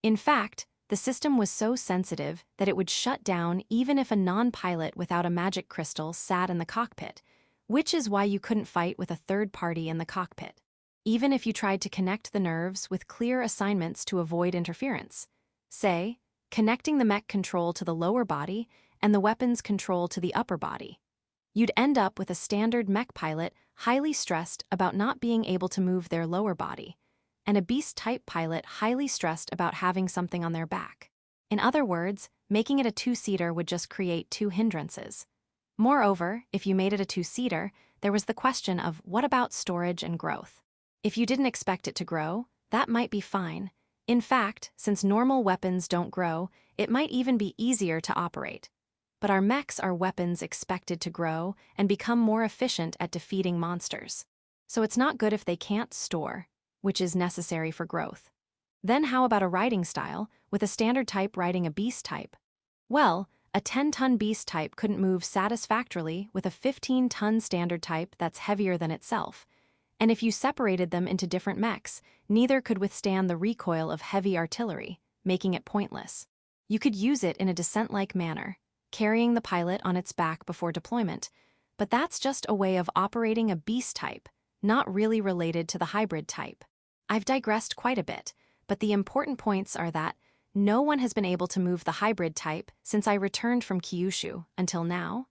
In fact, the system was so sensitive that it would shut down even if a non-pilot without a magic crystal sat in the cockpit, which is why you couldn't fight with a third party in the cockpit, even if you tried to connect the nerves with clear assignments to avoid interference. Say, connecting the mech control to the lower body and the weapons control to the upper body. You'd end up with a standard mech pilot highly stressed about not being able to move their lower body, and a beast-type pilot highly stressed about having something on their back. In other words, making it a two-seater would just create two hindrances. Moreover, if you made it a two-seater, there was the question of what about storage and growth? If you didn't expect it to grow, that might be fine. In fact, since normal weapons don't grow, it might even be easier to operate. But our mechs are weapons expected to grow and become more efficient at defeating monsters. So it's not good if they can't store, which is necessary for growth. Then how about a riding style, with a standard type riding a beast type? Well, a 10-ton beast type couldn't move satisfactorily with a 15-ton standard type that's heavier than itself. And if you separated them into different mechs, neither could withstand the recoil of heavy artillery, making it pointless. You could use it in a descent-like manner, carrying the pilot on its back before deployment, but that's just a way of operating a beast type, not really related to the hybrid type. I've digressed quite a bit, but the important points are that no one has been able to move the hybrid type since I returned from Kyushu until now,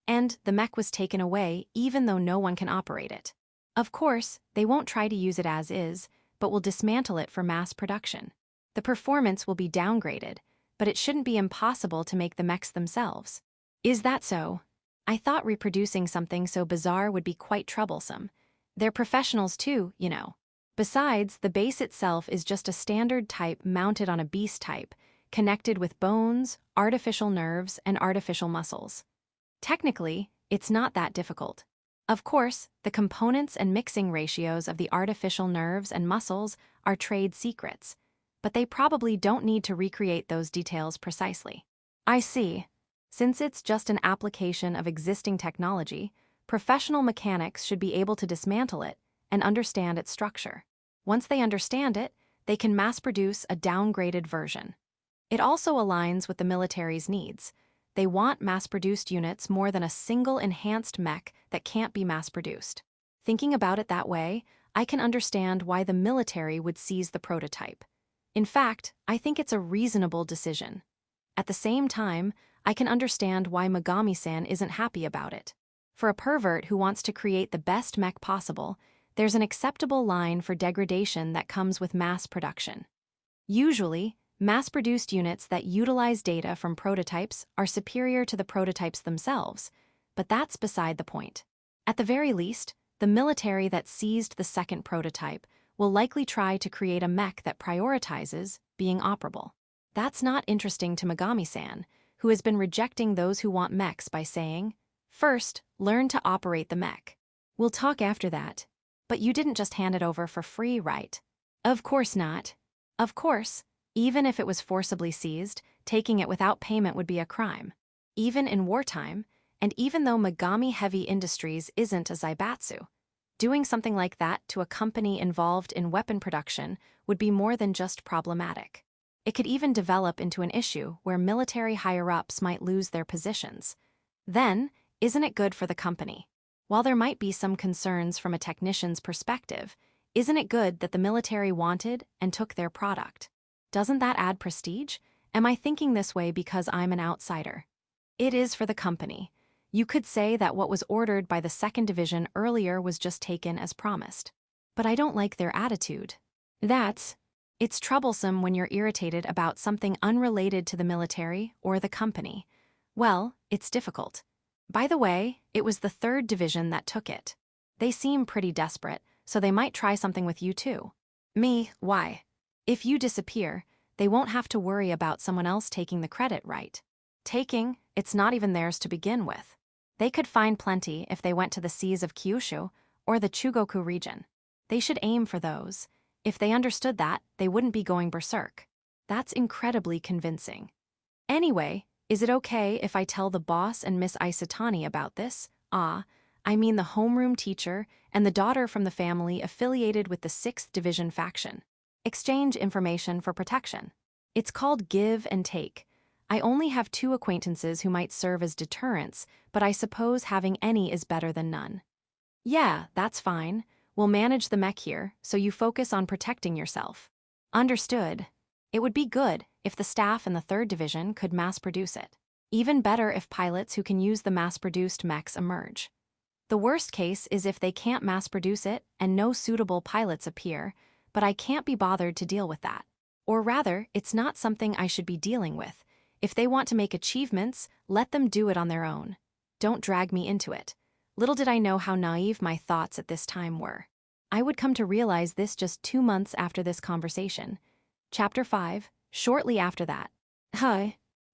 and the mech was taken away even though no one can operate it. Of course, they won't try to use it as is, but will dismantle it for mass production. The performance will be downgraded, but it shouldn't be impossible to make the mechs themselves. Is that so? I thought reproducing something so bizarre would be quite troublesome. They're professionals too, you know. Besides, the base itself is just a standard type mounted on a beast type, connected with bones, artificial nerves, and artificial muscles. Technically, it's not that difficult. Of course, the components and mixing ratios of the artificial nerves and muscles are trade secrets, but they probably don't need to recreate those details precisely. I see. Since it's just an application of existing technology, professional mechanics should be able to dismantle it and understand its structure. Once they understand it, they can mass-produce a downgraded version. It also aligns with the military's needs. They want mass-produced units more than a single enhanced mech that can't be mass-produced. Thinking about it that way, I can understand why the military would seize the prototype. In fact, I think it's a reasonable decision. At the same time, I can understand why Megami-san isn't happy about it. For a pervert who wants to create the best mech possible, there's an acceptable line for degradation that comes with mass production. Usually, mass-produced units that utilize data from prototypes are superior to the prototypes themselves, but that's beside the point. At the very least, the military that seized the second prototype will likely try to create a mech that prioritizes being operable. That's not interesting to Megami-san, who has been rejecting those who want mechs by saying, "First, learn to operate the mech. We'll talk after that. But you didn't just hand it over for free, right?" "Of course not. Of course, even if it was forcibly seized, taking it without payment would be a crime. Even in wartime, and even though Megami Heavy Industries isn't a Zaibatsu, doing something like that to a company involved in weapon production would be more than just problematic. It could even develop into an issue where military higher-ups might lose their positions. Then, isn't it good for the company? While there might be some concerns from a technician's perspective, isn't it good that the military wanted and took their product? Doesn't that add prestige? Am I thinking this way because I'm an outsider? It is for the company. You could say that what was ordered by the 2nd Division earlier was just taken as promised. But I don't like their attitude. It's troublesome when you're irritated about something unrelated to the military or the company. Well, it's difficult. By the way, it was the 3rd Division that took it. They seem pretty desperate, so they might try something with you too. Me, why? If you disappear, they won't have to worry about someone else taking the credit, right? It's not even theirs to begin with. They could find plenty if they went to the seas of Kyushu or the Chugoku region. They should aim for those. If they understood that, they wouldn't be going berserk. That's incredibly convincing. Anyway, is it okay if I tell the boss and Miss Isatani about this? I mean the homeroom teacher and the daughter from the family affiliated with the 6th Division faction. Exchange information for protection. It's called give and take. I only have 2 acquaintances who might serve as deterrents, but I suppose having any is better than none. Yeah, that's fine. We'll manage the mech here, so you focus on protecting yourself. Understood. It would be good if the staff in the 3rd Division could mass-produce it. Even better if pilots who can use the mass-produced mechs emerge. The worst case is if they can't mass-produce it and no suitable pilots appear, but I can't be bothered to deal with that. Or rather, it's not something I should be dealing with. If they want to make achievements, let them do it on their own. Don't drag me into it. Little did I know how naive my thoughts at this time were. I would come to realize this just 2 months after this conversation. Chapter 5, shortly after that.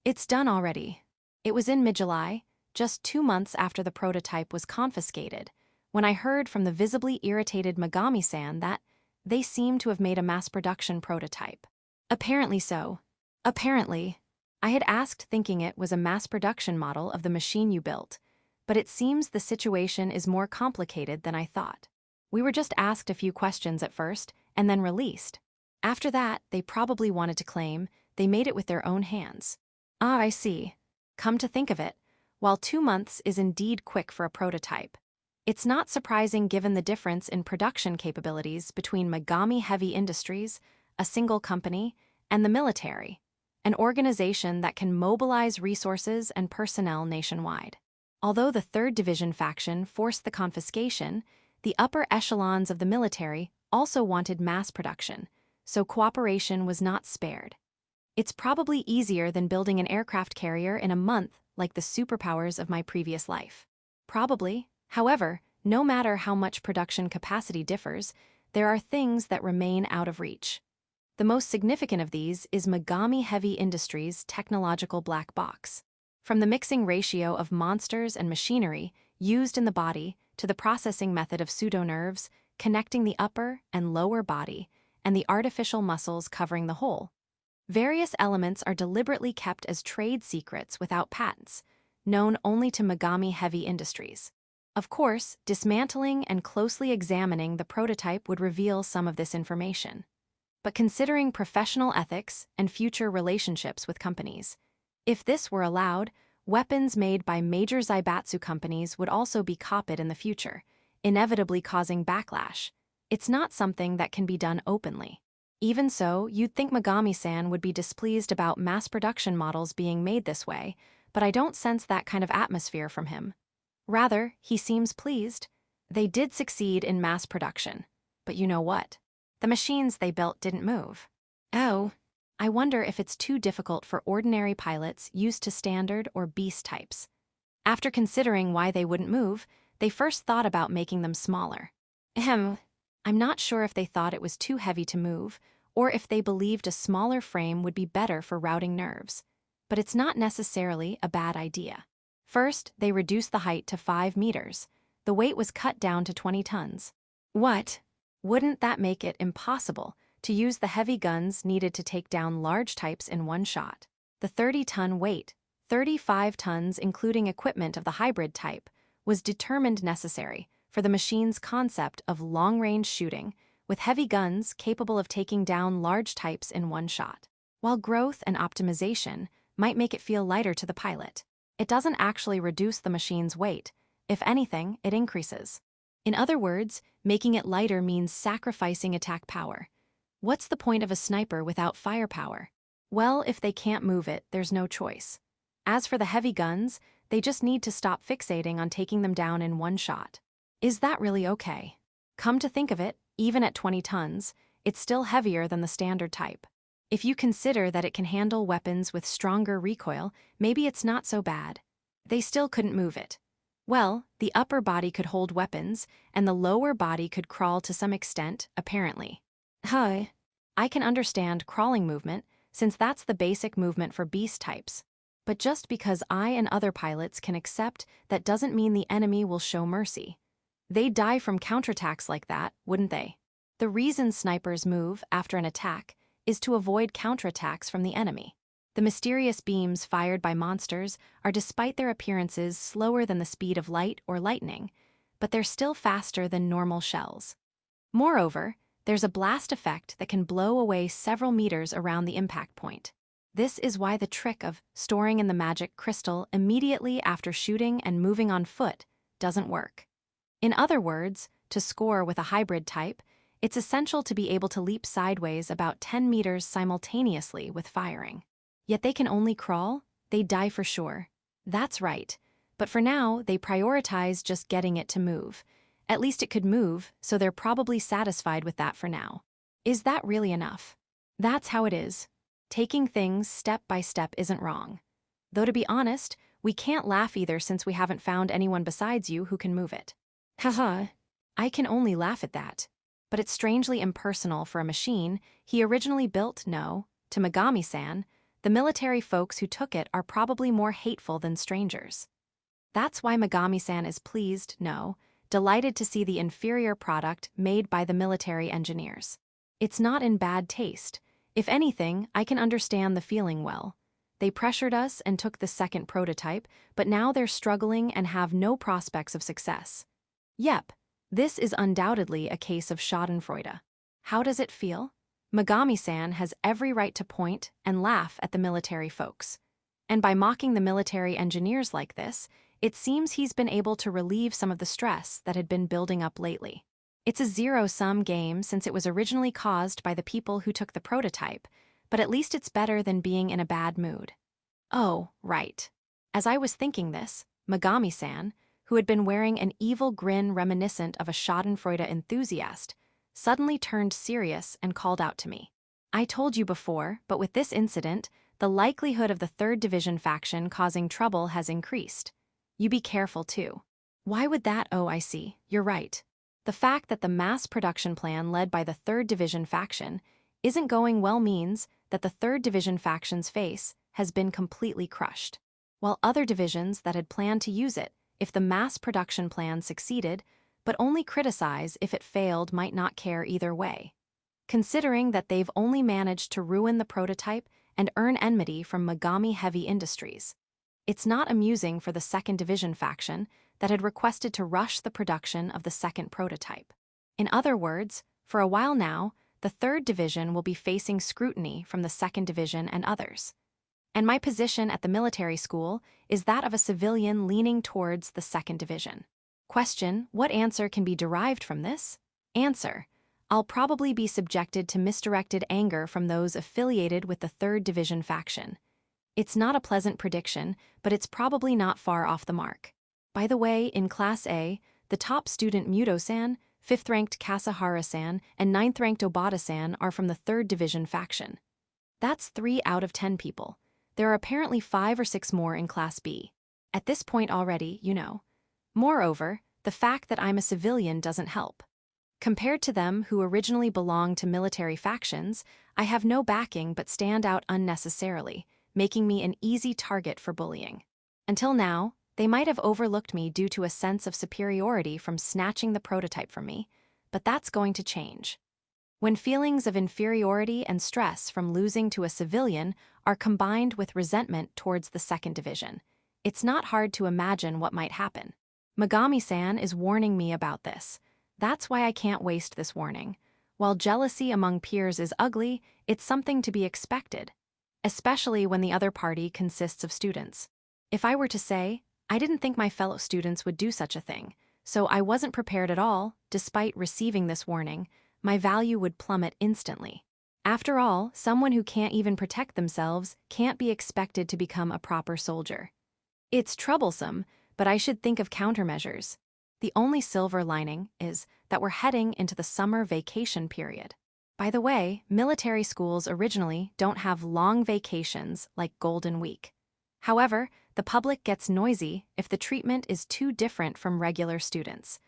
It's done already. It was in mid-July, just 2 months after the prototype was confiscated, when I heard from the visibly irritated Megami-san that they seemed to have made a mass-production prototype. Apparently so. Apparently. I had asked thinking it was a mass-production model of the machine you built, but it seems the situation is more complicated than I thought. We were just asked a few questions at first, and then released. After that, they probably wanted to claim they made it with their own hands. I see. Come to think of it, while 2 months is indeed quick for a prototype, it's not surprising given the difference in production capabilities between Megami Heavy Industries, a single company, and the military, an organization that can mobilize resources and personnel nationwide. Although the 3rd Division faction forced the confiscation, the upper echelons of the military also wanted mass production, so cooperation was not spared. It's probably easier than building an aircraft carrier in a month like the superpowers of my previous life. Probably. However, no matter how much production capacity differs, there are things that remain out of reach. The most significant of these is Megami Heavy Industries' technological black box. From the mixing ratio of monsters and machinery used in the body to the processing method of pseudonerves, connecting the upper and lower body, and the artificial muscles covering the whole. Various elements are deliberately kept as trade secrets without patents, known only to Megami-heavy industries. Of course, dismantling and closely examining the prototype would reveal some of this information. But considering professional ethics and future relationships with companies, if this were allowed, weapons made by major Zaibatsu companies would also be copied in the future, inevitably causing backlash. It's not something that can be done openly. Even so, you'd think Megami-san would be displeased about mass production models being made this way, but I don't sense that kind of atmosphere from him. Rather, he seems pleased. They did succeed in mass production. But you know what? The machines they built didn't move. Oh, I wonder if it's too difficult for ordinary pilots used to standard or beast types. After considering why they wouldn't move, they first thought about making them smaller. I'm not sure if they thought it was too heavy to move, or if they believed a smaller frame would be better for routing nerves. But it's not necessarily a bad idea. First, they reduced the height to 5 meters. The weight was cut down to 20 tons. What? Wouldn't that make it impossible to use the heavy guns needed to take down large types in one shot? The 30-ton weight, 35 tons including equipment of the hybrid type, was determined necessary for the machine's concept of long-range shooting with heavy guns capable of taking down large types in one shot. While growth and optimization might make it feel lighter to the pilot, it doesn't actually reduce the machine's weight. If anything, it increases. In other words, making it lighter means sacrificing attack power. What's the point of a sniper without firepower? Well, if they can't move it, there's no choice. As for the heavy guns, they just need to stop fixating on taking them down in one shot. Is that really okay? Come to think of it, even at 20 tons, it's still heavier than the standard type. If you consider that it can handle weapons with stronger recoil, maybe it's not so bad. They still couldn't move it. Well, the upper body could hold weapons, and the lower body could crawl to some extent, apparently. I can understand crawling movement, since that's the basic movement for beast types. But just because I and other pilots can accept, that doesn't mean the enemy will show mercy. They'd die from counterattacks like that, wouldn't they? The reason snipers move after an attack is to avoid counterattacks from the enemy. The mysterious beams fired by monsters are, despite their appearances, slower than the speed of light or lightning, but they're still faster than normal shells. Moreover, there's a blast effect that can blow away several meters around the impact point. This is why the trick of storing in the magic crystal immediately after shooting and moving on foot doesn't work. In other words, to score with a hybrid type, it's essential to be able to leap sideways about 10 meters simultaneously with firing. Yet they can only crawl? They'd die for sure. That's right. But for now, they prioritize just getting it to move. At least it could move, so they're probably satisfied with that for now. Is that really enough? That's how it is. Taking things step by step isn't wrong. Though to be honest, we can't laugh either since we haven't found anyone besides you who can move it. Haha. I can only laugh at that. But it's strangely impersonal for a machine he originally built. No, to Megami-san, the military folks who took it are probably more hateful than strangers. That's why Megami-san is pleased, no, delighted to see the inferior product made by the military engineers. It's not in bad taste. If anything, I can understand the feeling well. They pressured us and took the second prototype, but now they're struggling and have no prospects of success. Yep, this is undoubtedly a case of schadenfreude. How does it feel? Megami-san has every right to point and laugh at the military folks. And by mocking the military engineers like this, it seems he's been able to relieve some of the stress that had been building up lately. It's a zero-sum game since it was originally caused by the people who took the prototype, but at least it's better than being in a bad mood. Oh, right. As I was thinking this, Megami-san, who had been wearing an evil grin reminiscent of a schadenfreude enthusiast, suddenly turned serious and called out to me. I told you before, but with this incident, the likelihood of the 3rd Division faction causing trouble has increased. You be careful too. Why would that? Oh, I see. You're right. The fact that the mass production plan led by the 3rd Division faction isn't going well means that the 3rd Division faction's face has been completely crushed, while other divisions that had planned to use it if the mass production plan succeeded, but only criticize if it failed might not care either way. Considering that they've only managed to ruin the prototype and earn enmity from Megami-heavy industries. It's not amusing for the Second Division faction that had requested to rush the production of the second prototype. In other words, for a while now, the Third Division will be facing scrutiny from the Second Division and others. And my position at the military school is that of a civilian leaning towards the Second Division. Question: what answer can be derived from this? Answer: I'll probably be subjected to misdirected anger from those affiliated with the Third Division faction. It's not a pleasant prediction, but it's probably not far off the mark. By the way, in Class A, the top student Muto-san, 5th-ranked Kasahara-san, and 9th-ranked Obata-san are from the Third Division faction. That's 3 out of 10 people. There are apparently 5 or 6 more in Class B. At this point already, you know. Moreover, the fact that I'm a civilian doesn't help. Compared to them who originally belonged to military factions, I have no backing but stand out unnecessarily, making me an easy target for bullying. Until now, they might have overlooked me due to a sense of superiority from snatching the prototype from me, but that's going to change. When feelings of inferiority and stress from losing to a civilian are combined with resentment towards the Second Division, it's not hard to imagine what might happen. Megami-san is warning me about this. That's why I can't waste this warning. While jealousy among peers is ugly, it's something to be expected, especially when the other party consists of students. If I were to say, I didn't think my fellow students would do such a thing, so I wasn't prepared at all, despite receiving this warning, my value would plummet instantly. After all, someone who can't even protect themselves can't be expected to become a proper soldier. It's troublesome, but I should think of countermeasures. The only silver lining is that we're heading into the summer vacation period. By the way, military schools originally don't have long vacations like Golden Week. However, the public gets noisy if the treatment is too different from regular students.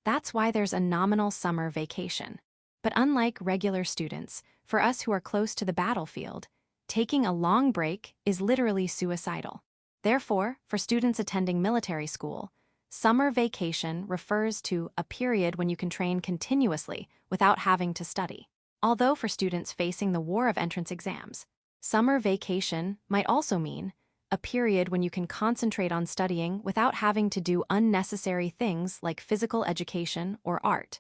That's why there's a nominal summer vacation. But unlike regular students, for us who are close to the battlefield, taking a long break is literally suicidal. Therefore, for students attending military school, summer vacation refers to a period when you can train continuously without having to study. Although for students facing the war of entrance exams, summer vacation might also mean a period when you can concentrate on studying without having to do unnecessary things like physical education or art.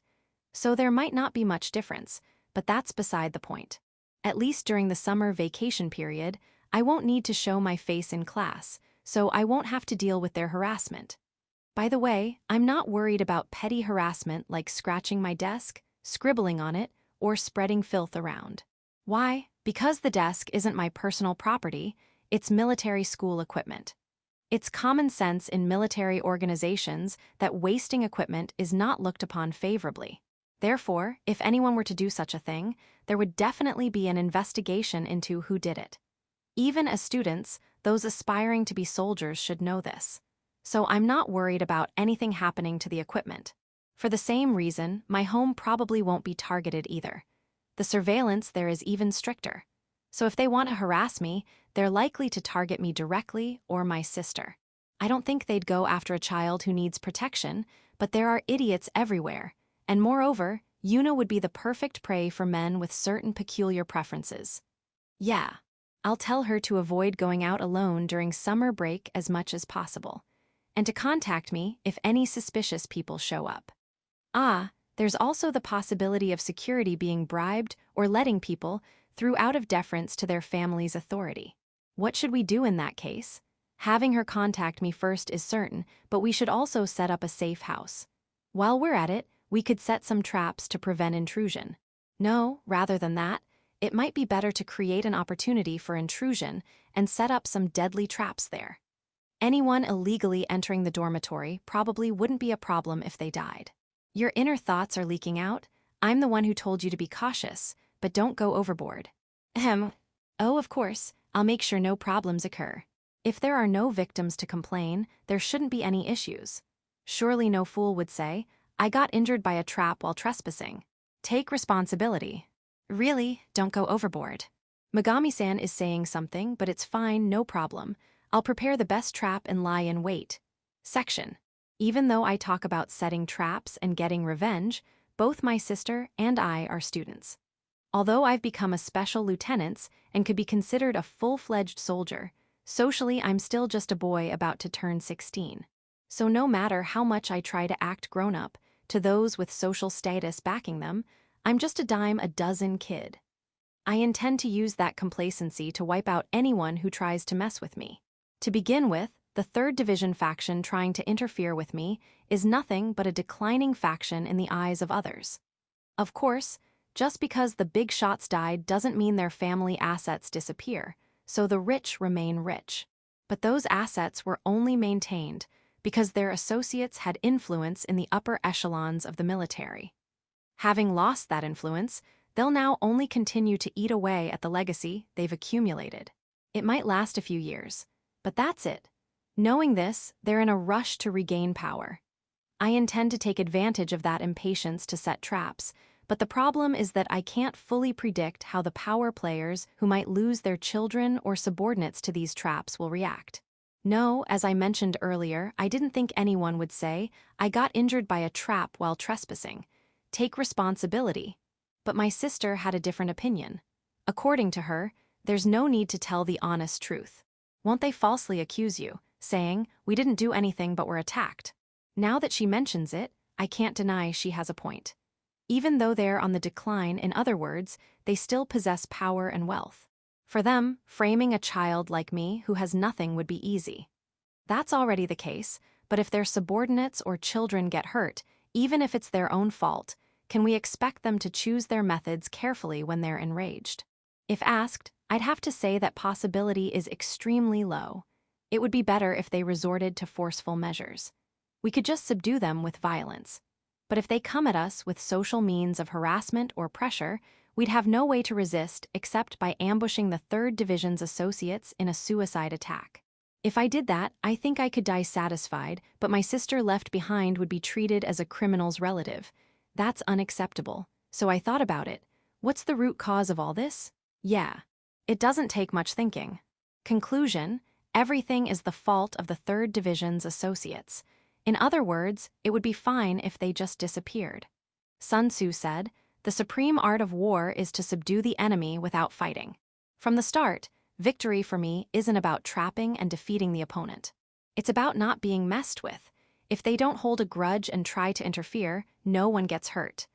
So there might not be much difference, but that's beside the point. At least during the summer vacation period, I won't need to show my face in class, so I won't have to deal with their harassment. By the way, I'm not worried about petty harassment like scratching my desk, scribbling on it, or spreading filth around. Why? Because the desk isn't my personal property, it's military school equipment. It's common sense in military organizations that wasting equipment is not looked upon favorably. Therefore, if anyone were to do such a thing, there would definitely be an investigation into who did it. Even as students, those aspiring to be soldiers should know this. So I'm not worried about anything happening to the equipment. For the same reason, my home probably won't be targeted either. The surveillance there is even stricter. So if they want to harass me, they're likely to target me directly or my sister. I don't think they'd go after a child who needs protection, but there are idiots everywhere. And moreover, Yuna would be the perfect prey for men with certain peculiar preferences. Yeah, I'll tell her to avoid going out alone during summer break as much as possible, and to contact me if any suspicious people show up. There's also the possibility of security being bribed or letting people through out of deference to their family's authority. What should we do in that case? Having her contact me first is certain, but we should also set up a safe house. While we're at it, we could set some traps to prevent intrusion. No, rather than that, it might be better to create an opportunity for intrusion and set up some deadly traps there. Anyone illegally entering the dormitory probably wouldn't be a problem if they died. Your inner thoughts are leaking out. I'm the one who told you to be cautious, but don't go overboard. Oh, of course, I'll make sure no problems occur. If there are no victims to complain, there shouldn't be any issues. Surely no fool would say, I got injured by a trap while trespassing. Take responsibility. Really, don't go overboard. Megami-san is saying something, but it's fine, no problem. I'll prepare the best trap and lie in wait. Section. Even though I talk about setting traps and getting revenge, both my sister and I are students. Although I've become a special lieutenant and could be considered a full-fledged soldier, socially I'm still just a boy about to turn 16. So no matter how much I try to act grown-up, to those with social status backing them, I'm just a dime a dozen kid. I intend to use that complacency to wipe out anyone who tries to mess with me. To begin with, the 3rd Division faction trying to interfere with me is nothing but a declining faction in the eyes of others. Of course, just because the big shots died doesn't mean their family assets disappear, so the rich remain rich. But those assets were only maintained because their associates had influence in the upper echelons of the military. Having lost that influence, they'll now only continue to eat away at the legacy they've accumulated. It might last a few years, but that's it. Knowing this, they're in a rush to regain power. I intend to take advantage of that impatience to set traps, but the problem is that I can't fully predict how the power players who might lose their children or subordinates to these traps will react. No, as I mentioned earlier, I didn't think anyone would say, "I got injured by a trap while trespassing. Take responsibility." But my sister had a different opinion. According to her, there's no need to tell the honest truth. Won't they falsely accuse you, saying, "We didn't do anything but were attacked"? Now that she mentions it, I can't deny she has a point. Even though they're on the decline, in other words, they still possess power and wealth. For them, framing a child like me who has nothing would be easy. That's already the case, but if their subordinates or children get hurt, even if it's their own fault, can we expect them to choose their methods carefully when they're enraged? If asked, I'd have to say that possibility is extremely low. It would be better if they resorted to forceful measures. We could just subdue them with violence. But if they come at us with social means of harassment or pressure, we'd have no way to resist except by ambushing the 3rd Division's associates in a suicide attack. If I did that, I think I could die satisfied, but my sister left behind would be treated as a criminal's relative. That's unacceptable. So I thought about it. What's the root cause of all this? Yeah. It doesn't take much thinking. Conclusion: everything is the fault of the 3rd Division's associates. In other words, it would be fine if they just disappeared. Sun Tzu said, "The supreme art of war is to subdue the enemy without fighting." From the start, victory for me isn't about trapping and defeating the opponent. It's about not being messed with. If they don't hold a grudge and try to interfere, no one gets hurt.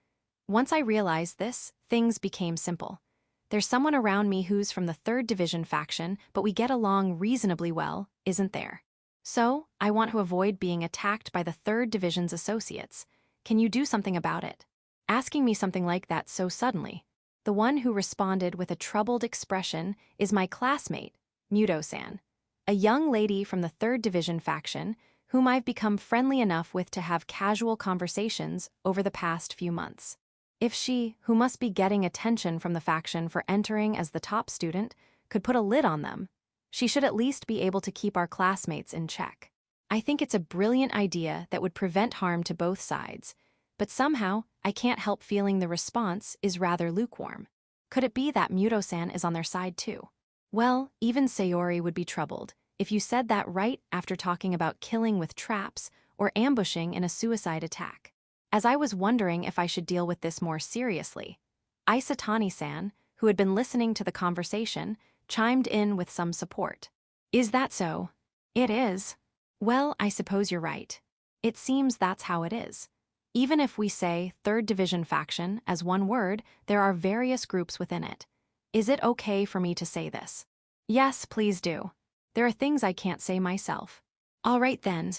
Once I realized this, things became simple. There's someone around me who's from the 3rd Division faction, but we get along reasonably well, isn't there? So, I want to avoid being attacked by the 3rd Division's associates. Can you do something about it? Asking me something like that so suddenly. The one who responded with a troubled expression is my classmate, Muto-san, a young lady from the 3rd Division faction whom I've become friendly enough with to have casual conversations over the past few months. If she, who must be getting attention from the faction for entering as the top student, could put a lid on them, she should at least be able to keep our classmates in check. I think it's a brilliant idea that would prevent harm to both sides, but somehow I can't help feeling the response is rather lukewarm. Could it be that Muto-san is on their side too? Well, even Sayori would be troubled if you said that right after talking about killing with traps or ambushing in a suicide attack. As I was wondering if I should deal with this more seriously, Isatani-san, who had been listening to the conversation, chimed in with some support. "Is that so?" "It is." "Well, I suppose you're right. It seems that's how it is. Even if we say 3rd Division faction as one word, there are various groups within it. Is it okay for me to say this?" "Yes, please do. There are things I can't say myself." "All right then.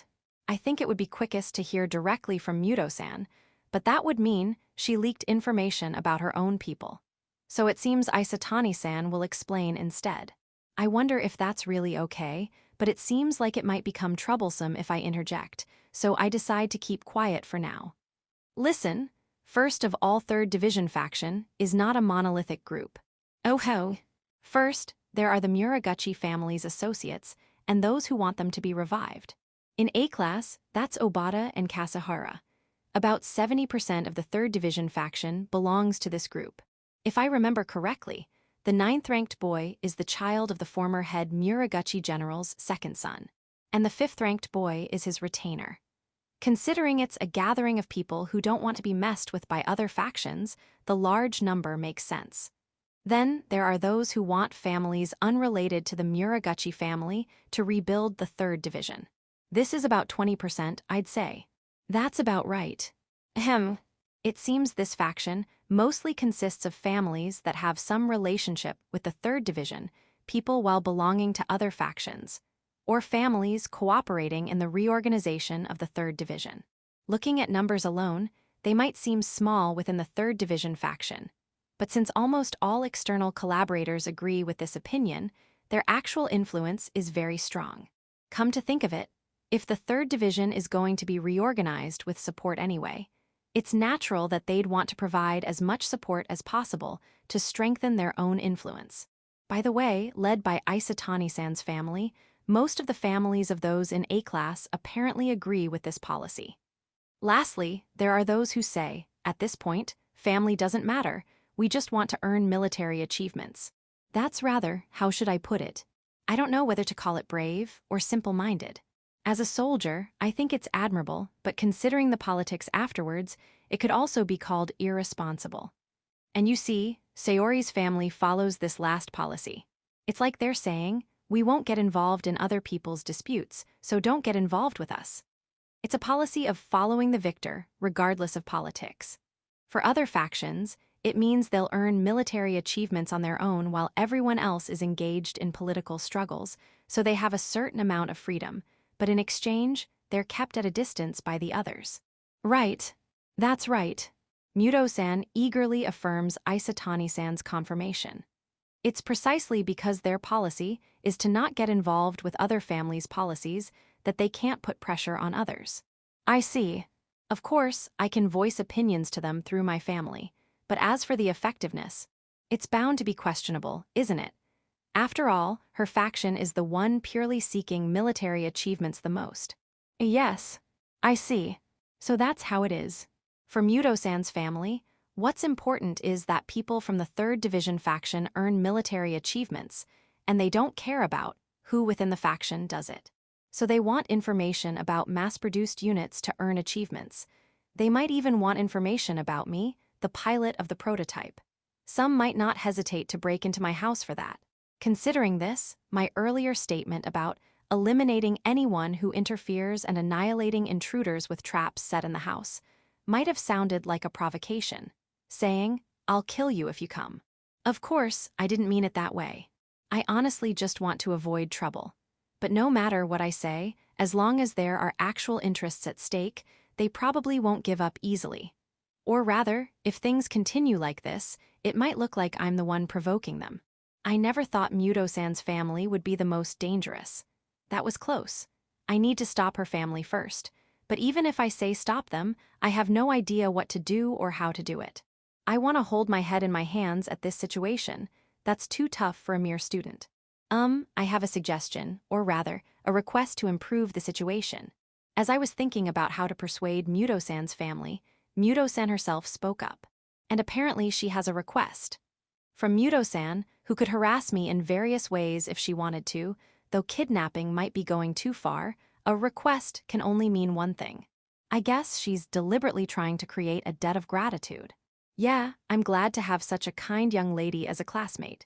I think it would be quickest to hear directly from Muto-san, but that would mean she leaked information about her own people. So it seems Isatani-san will explain instead. I wonder if that's really okay, but it seems like it might become troublesome if I interject, so I decide to keep quiet for now. Listen, first of all, 3rd Division faction is not a monolithic group. Oh ho. First, there are the Muraguchi family's associates and those who want them to be revived. In A-class, that's Obata and Kasahara. About 70% of the 3rd Division faction belongs to this group. If I remember correctly, the 9th-ranked boy is the child of the former head Muraguchi general's second son, and the 5th-ranked boy is his retainer. Considering it's a gathering of people who don't want to be messed with by other factions, the large number makes sense. Then there are those who want families unrelated to the Muraguchi family to rebuild the third division. This is about 20%, I'd say. That's about right. Ahem. It seems this faction mostly consists of families that have some relationship with the third division, people while belonging to other factions, or families cooperating in the reorganization of the third division. Looking at numbers alone, they might seem small within the third division faction. But since almost all external collaborators agree with this opinion, their actual influence is very strong. Come to think of it, if the third division is going to be reorganized with support anyway, it's natural that they'd want to provide as much support as possible to strengthen their own influence. By the way, led by Isetani-san's family, most of the families of those in A-class apparently agree with this policy. Lastly, there are those who say, at this point, family doesn't matter, we just want to earn military achievements. That's rather, how should I put it? I don't know whether to call it brave or simple-minded. As a soldier, I think it's admirable, but considering the politics afterwards, it could also be called irresponsible. And you see, Sayori's family follows this last policy. It's like they're saying, we won't get involved in other people's disputes, so don't get involved with us. It's a policy of following the victor, regardless of politics. For other factions, it means they'll earn military achievements on their own while everyone else is engaged in political struggles, so they have a certain amount of freedom, but in exchange, they're kept at a distance by the others. Right. That's right. Muto-san eagerly affirms Isetani-san's confirmation. It's precisely because their policy is to not get involved with other families' policies that they can't put pressure on others. I see. Of course, I can voice opinions to them through my family, but as for the effectiveness, it's bound to be questionable, isn't it? After all, her faction is the one purely seeking military achievements the most. Yes, I see. So that's how it is. For Muto-san's family, what's important is that people from the third division faction earn military achievements, and they don't care about who within the faction does it. So they want information about mass-produced units to earn achievements. They might even want information about me, the pilot of the prototype. Some might not hesitate to break into my house for that. Considering this, my earlier statement about eliminating anyone who interferes and annihilating intruders with traps set in the house might have sounded like a provocation, saying, I'll kill you if you come. Of course, I didn't mean it that way. I honestly just want to avoid trouble. But no matter what I say, as long as there are actual interests at stake, they probably won't give up easily. Or rather, if things continue like this, it might look like I'm the one provoking them. I never thought Muto-san's family would be the most dangerous. That was close. I need to stop her family first. But even if I say stop them, I have no idea what to do or how to do it. I want to hold my head in my hands at this situation. That's too tough for a mere student. I have a suggestion, or rather, a request to improve the situation. As I was thinking about how to persuade Muto-san's family, Muto-san herself spoke up. And apparently she has a request. From Muto-san, who could harass me in various ways if she wanted to, though kidnapping might be going too far, a request can only mean one thing. I guess she's deliberately trying to create a debt of gratitude. Yeah, I'm glad to have such a kind young lady as a classmate.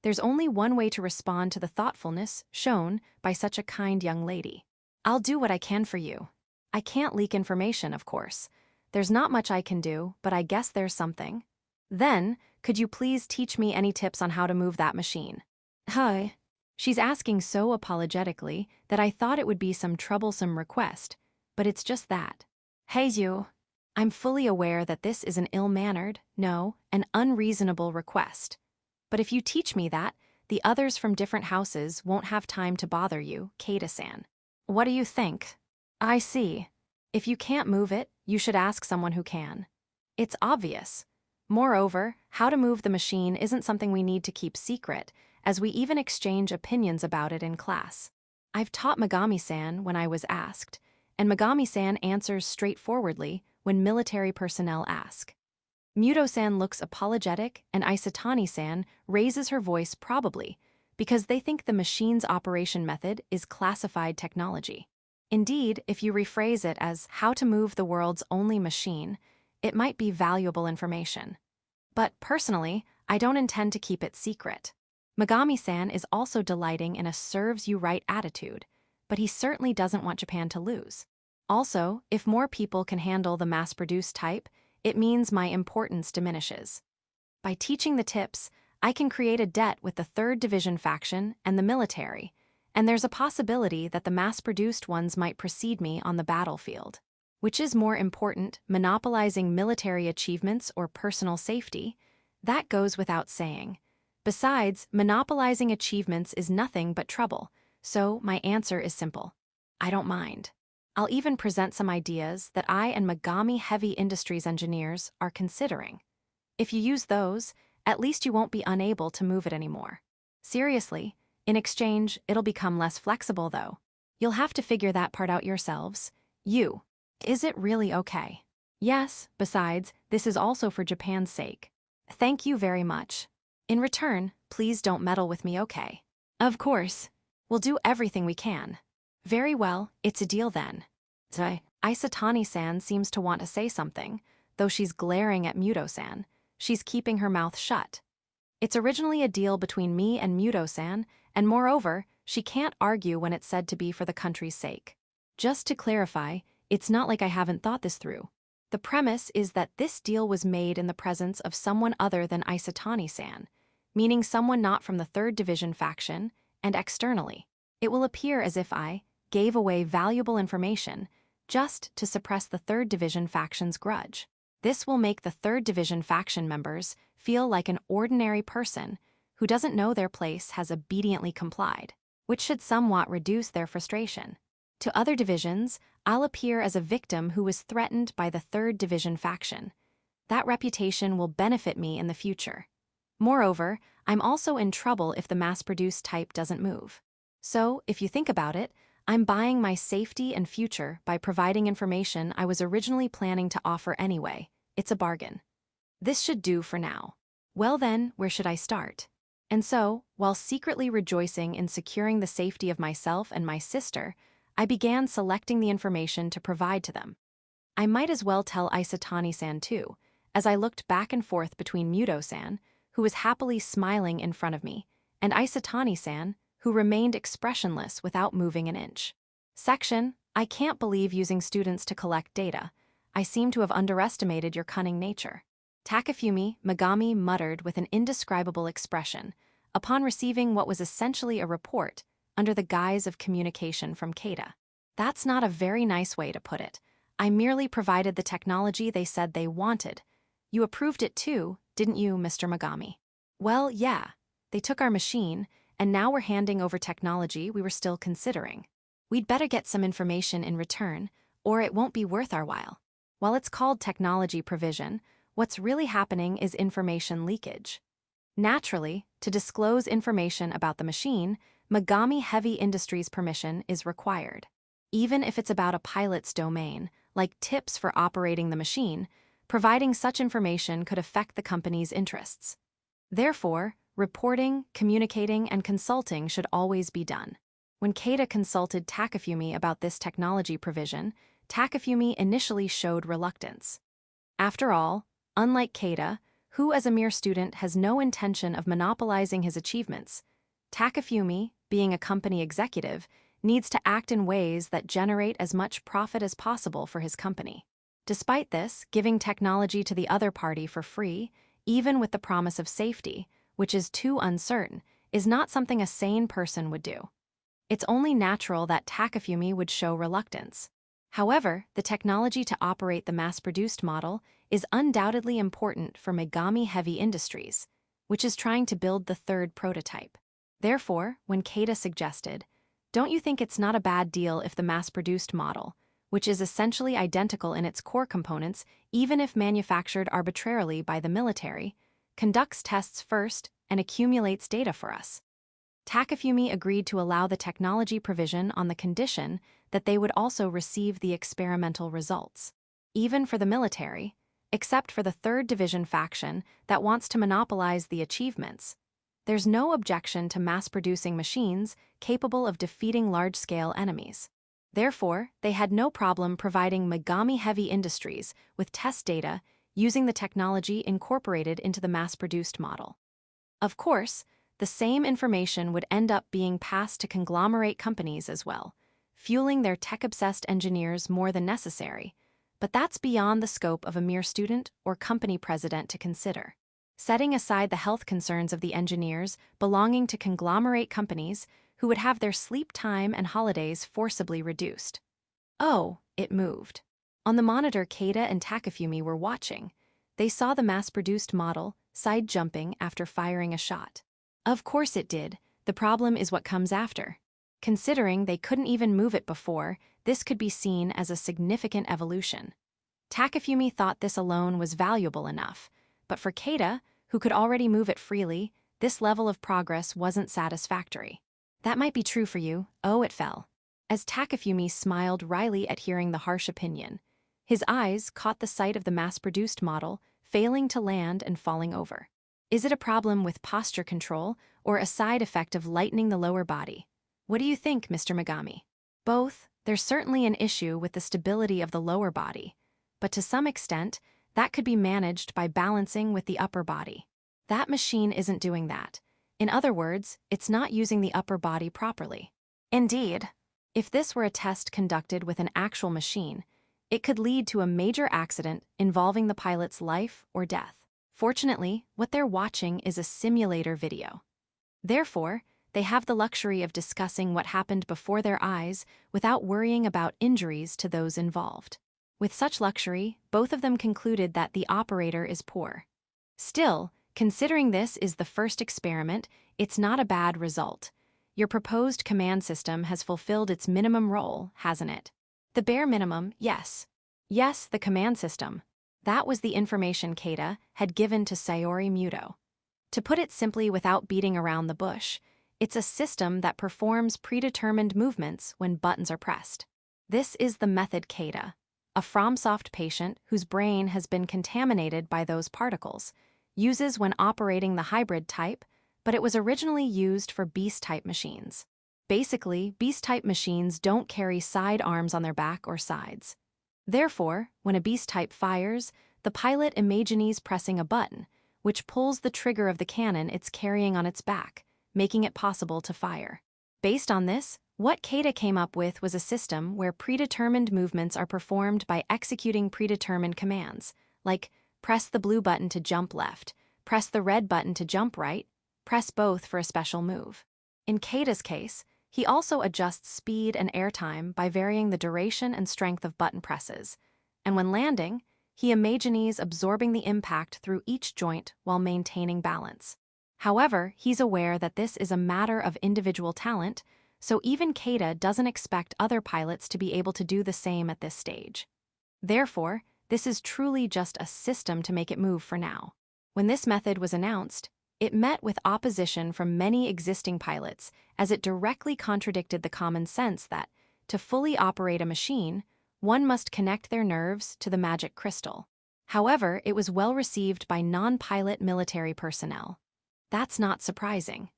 There's only one way to respond to the thoughtfulness shown by such a kind young lady. I'll do what I can for you. I can't leak information, of course. There's not much I can do, but I guess there's something. Then, could you please teach me any tips on how to move that machine? Hi. She's asking so apologetically that I thought it would be some troublesome request, but it's just that. Hey you. I'm fully aware that this is an ill-mannered, no, an unreasonable request. But if you teach me that, the others from different houses won't have time to bother you, Kada-san. What do you think? I see. If you can't move it, you should ask someone who can. It's obvious. Moreover, how to move the machine isn't something we need to keep secret, as we even exchange opinions about it in class. I've taught Megami-san when I was asked, and Megami-san answers straightforwardly when military personnel ask. Muto-san looks apologetic, and Isetani-san raises her voice probably because they think the machine's operation method is classified technology. Indeed, if you rephrase it as how to move the world's only machine, it might be valuable information. But personally, I don't intend to keep it secret. Megami-san is also delighting in a serves-you-right attitude, but he certainly doesn't want Japan to lose. Also, if more people can handle the mass-produced type, it means my importance diminishes. By teaching the tips, I can create a debt with the 3rd Division faction and the military, and there's a possibility that the mass-produced ones might precede me on the battlefield. Which is more important, monopolizing military achievements or personal safety? That goes without saying. Besides, monopolizing achievements is nothing but trouble, so my answer is simple. I don't mind. I'll even present some ideas that I and Megami Heavy Industries engineers are considering. If you use those, at least you won't be unable to move it anymore. Seriously, in exchange, it'll become less flexible though. You'll have to figure that part out yourselves. Is it really okay? Yes, besides, this is also for Japan's sake. Thank you very much. In return, please don't meddle with me, okay? Of course. We'll do everything we can. Very well, it's a deal then. Isatani-san seems to want to say something, though she's glaring at Muto-san. She's keeping her mouth shut. It's originally a deal between me and Muto-san, and moreover, she can't argue when it's said to be for the country's sake. Just to clarify, it's not like I haven't thought this through. The premise is that this deal was made in the presence of someone other than Isatani-san, meaning someone not from the 3rd Division faction, and externally. It will appear as if I gave away valuable information just to suppress the 3rd Division faction's grudge. This will make the 3rd Division faction members feel like an ordinary person who doesn't know their place has obediently complied, which should somewhat reduce their frustration. To other divisions, I'll appear as a victim who was threatened by the 3rd Division faction. That reputation will benefit me in the future. Moreover, I'm also in trouble if the mass-produced type doesn't move. So, if you think about it, I'm buying my safety and future by providing information I was originally planning to offer anyway. It's a bargain. This should do for now. Well then, where should I start? And so, while secretly rejoicing in securing the safety of myself and my sister, I began selecting the information to provide to them. I might as well tell Isatani-san too, as I looked back and forth between Muto-san, who was happily smiling in front of me, and Isatani-san, who remained expressionless without moving an inch. Section, I can't believe using students to collect data. I seem to have underestimated your cunning nature. Takafumi, Megami muttered with an indescribable expression, upon receiving what was essentially a report under the guise of communication from Kada. That's not a very nice way to put it. I merely provided the technology they said they wanted. You approved it too, didn't you, Mr. Megami? Well, yeah. They took our machine, and now we're handing over technology we were still considering. We'd better get some information in return, or it won't be worth our while. While it's called technology provision, what's really happening is information leakage. Naturally, to disclose information about the machine, Megami Heavy Industries' permission is required. Even if it's about a pilot's domain, like tips for operating the machine, providing such information could affect the company's interests. Therefore, reporting, communicating, and consulting should always be done. When Kada consulted Takafumi about this technology provision, Takafumi initially showed reluctance. After all, unlike Kada, who as a mere student has no intention of monopolizing his achievements, Takafumi, being a company executive, needs to act in ways that generate as much profit as possible for his company. Despite this, giving technology to the other party for free, even with the promise of safety, which is too uncertain, is not something a sane person would do. It's only natural that Takafumi would show reluctance. However, the technology to operate the mass-produced model is undoubtedly important for Megami Heavy Industries, which is trying to build the 3rd prototype. Therefore, when Kada suggested, "Don't you think it's not a bad deal if the mass-produced model, which is essentially identical in its core components even if manufactured arbitrarily by the military, conducts tests first and accumulates data for us?" Takafumi agreed to allow the technology provision on the condition that they would also receive the experimental results. Even for the military, except for the 3rd Division faction that wants to monopolize the achievements, there's no objection to mass-producing machines capable of defeating large-scale enemies. Therefore, they had no problem providing Megami-heavy industries with test data using the technology incorporated into the mass-produced model. Of course, the same information would end up being passed to conglomerate companies as well, fueling their tech-obsessed engineers more than necessary, but that's beyond the scope of a mere student or company president to consider. Setting aside the health concerns of the engineers belonging to conglomerate companies who would have their sleep time and holidays forcibly reduced. Oh, it moved. On the monitor Kada and Takafumi were watching. They saw the mass-produced model side-jumping after firing a shot. Of course it did. The problem is what comes after. Considering they couldn't even move it before, this could be seen as a significant evolution. Takafumi thought this alone was valuable enough, but for Kada, who could already move it freely, this level of progress wasn't satisfactory. That might be true for you. Oh, it fell. As Takafumi smiled wryly at hearing the harsh opinion, his eyes caught the sight of the mass-produced model failing to land and falling over. Is it a problem with posture control or a side effect of lightening the lower body? What do you think, Mr. Megami? Both. There's certainly an issue with the stability of the lower body, but to some extent, that could be managed by balancing with the upper body. That machine isn't doing that. In other words, it's not using the upper body properly. Indeed. If this were a test conducted with an actual machine, it could lead to a major accident involving the pilot's life or death. Fortunately, what they're watching is a simulator video. Therefore, they have the luxury of discussing what happened before their eyes without worrying about injuries to those involved. With such luxury, both of them concluded that the operator is poor. Still, considering this is the first experiment, it's not a bad result. Your proposed command system has fulfilled its minimum role, hasn't it? The bare minimum, yes. Yes, the command system. That was the information Kada had given to Sayori Muto. To put it simply without beating around the bush, it's a system that performs predetermined movements when buttons are pressed. This is the method Kada, a FromSoft patient whose brain has been contaminated by those particles, uses when operating the hybrid type, but it was originally used for beast-type machines. Basically, beast-type machines don't carry side arms on their back or sides. Therefore, when a beast-type fires, the pilot imagines pressing a button, which pulls the trigger of the cannon it's carrying on its back, making it possible to fire. Based on this, what Kada came up with was a system where predetermined movements are performed by executing predetermined commands, like press the blue button to jump left, press the red button to jump right, press both for a special move. In Kada's case, he also adjusts speed and airtime by varying the duration and strength of button presses, and when landing, he imagines absorbing the impact through each joint while maintaining balance. However, he's aware that this is a matter of individual talent, so even Kada doesn't expect other pilots to be able to do the same at this stage. Therefore, this is truly just a system to make it move for now. When this method was announced, it met with opposition from many existing pilots as it directly contradicted the common sense that, to fully operate a machine, one must connect their nerves to the magic crystal. However, it was well received by non-pilot military personnel. That's not surprising.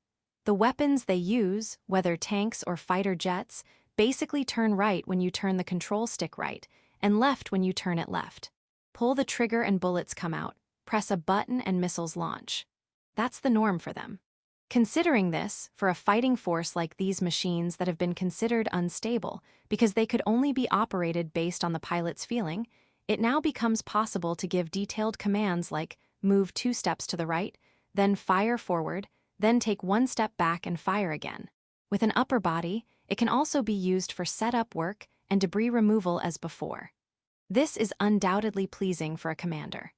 The weapons they use, whether tanks or fighter jets, basically turn right when you turn the control stick right, and left when you turn it left. Pull the trigger and bullets come out, press a button and missiles launch. That's the norm for them. Considering this, for a fighting force like these machines that have been considered unstable because they could only be operated based on the pilot's feeling, it now becomes possible to give detailed commands like move 2 steps to the right, then fire forward, then take 1 step back and fire again. With an upper body, it can also be used for setup work and debris removal as before. This is undoubtedly pleasing for a commander.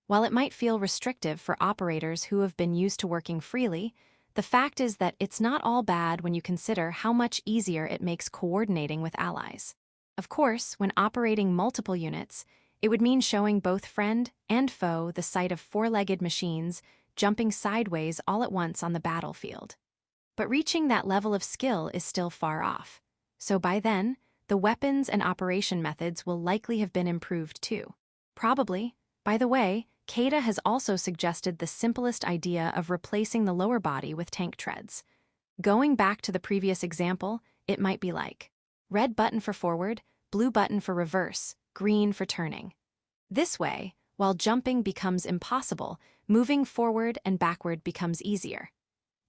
While it might feel restrictive for operators who have been used to working freely, the fact is that it's not all bad when you consider how much easier it makes coordinating with allies. Of course, when operating multiple units, it would mean showing both friend and foe the sight of 4-legged machines jumping sideways all at once on the battlefield. But reaching that level of skill is still far off, so by then, the weapons and operation methods will likely have been improved too. Probably. By the way, Kada has also suggested the simplest idea of replacing the lower body with tank treads. Going back to the previous example, it might be like, Red button for forward, blue button for reverse, green for turning. This way, while jumping becomes impossible, moving forward and backward becomes easier.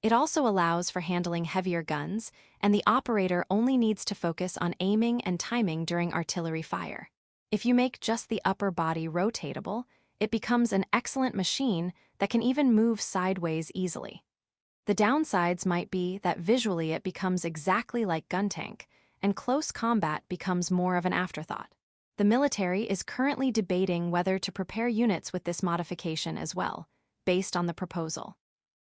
It also allows for handling heavier guns, and the operator only needs to focus on aiming and timing during artillery fire. If you make just the upper body rotatable, it becomes an excellent machine that can even move sideways easily. The downsides might be that visually it becomes exactly like gun tank, and close combat becomes more of an afterthought. The military is currently debating whether to prepare units with this modification as well, based on the proposal.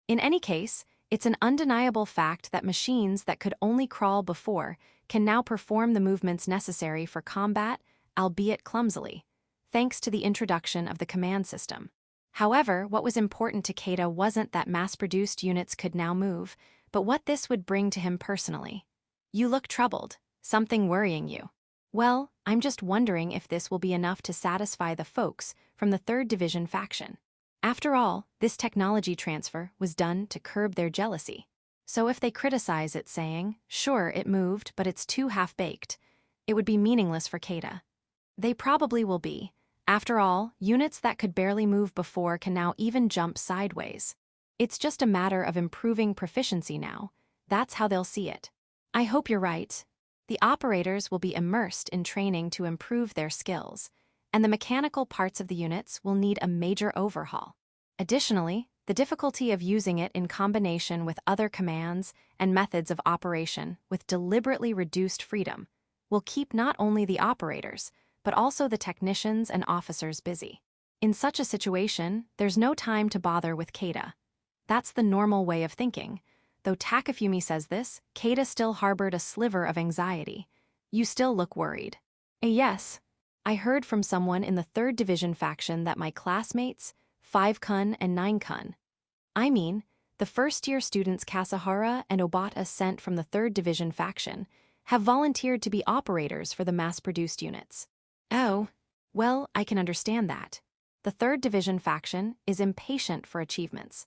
In any case, it's an undeniable fact that machines that could only crawl before can now perform the movements necessary for combat, albeit clumsily, thanks to the introduction of the command system. However, what was important to Kada wasn't that mass-produced units could now move, but what this would bring to him personally. You look troubled, something worrying you. Well, I'm just wondering if this will be enough to satisfy the folks from the 3rd Division faction. After all, this technology transfer was done to curb their jealousy. So if they criticize it saying, sure, it moved, but it's too half-baked, it would be meaningless for Kada. They probably will be. After all, units that could barely move before can now even jump sideways. It's just a matter of improving proficiency now. That's how they'll see it. I hope you're right. The operators will be immersed in training to improve their skills, and the mechanical parts of the units will need a major overhaul. Additionally, the difficulty of using it in combination with other commands and methods of operation with deliberately reduced freedom will keep not only the operators, but also the technicians and officers busy. In such a situation, there's no time to bother with Kada. That's the normal way of thinking. Though Takafumi says this, Kada still harbored a sliver of anxiety. You still look worried. Yes. I heard from someone in the 3rd Division faction that my classmates, 5-kun and 9-kun. I mean, the first-year students Kasahara and Obata sent from the 3rd Division faction have volunteered to be operators for the mass-produced units. Oh, well, I can understand that. The 3rd Division faction is impatient for achievements.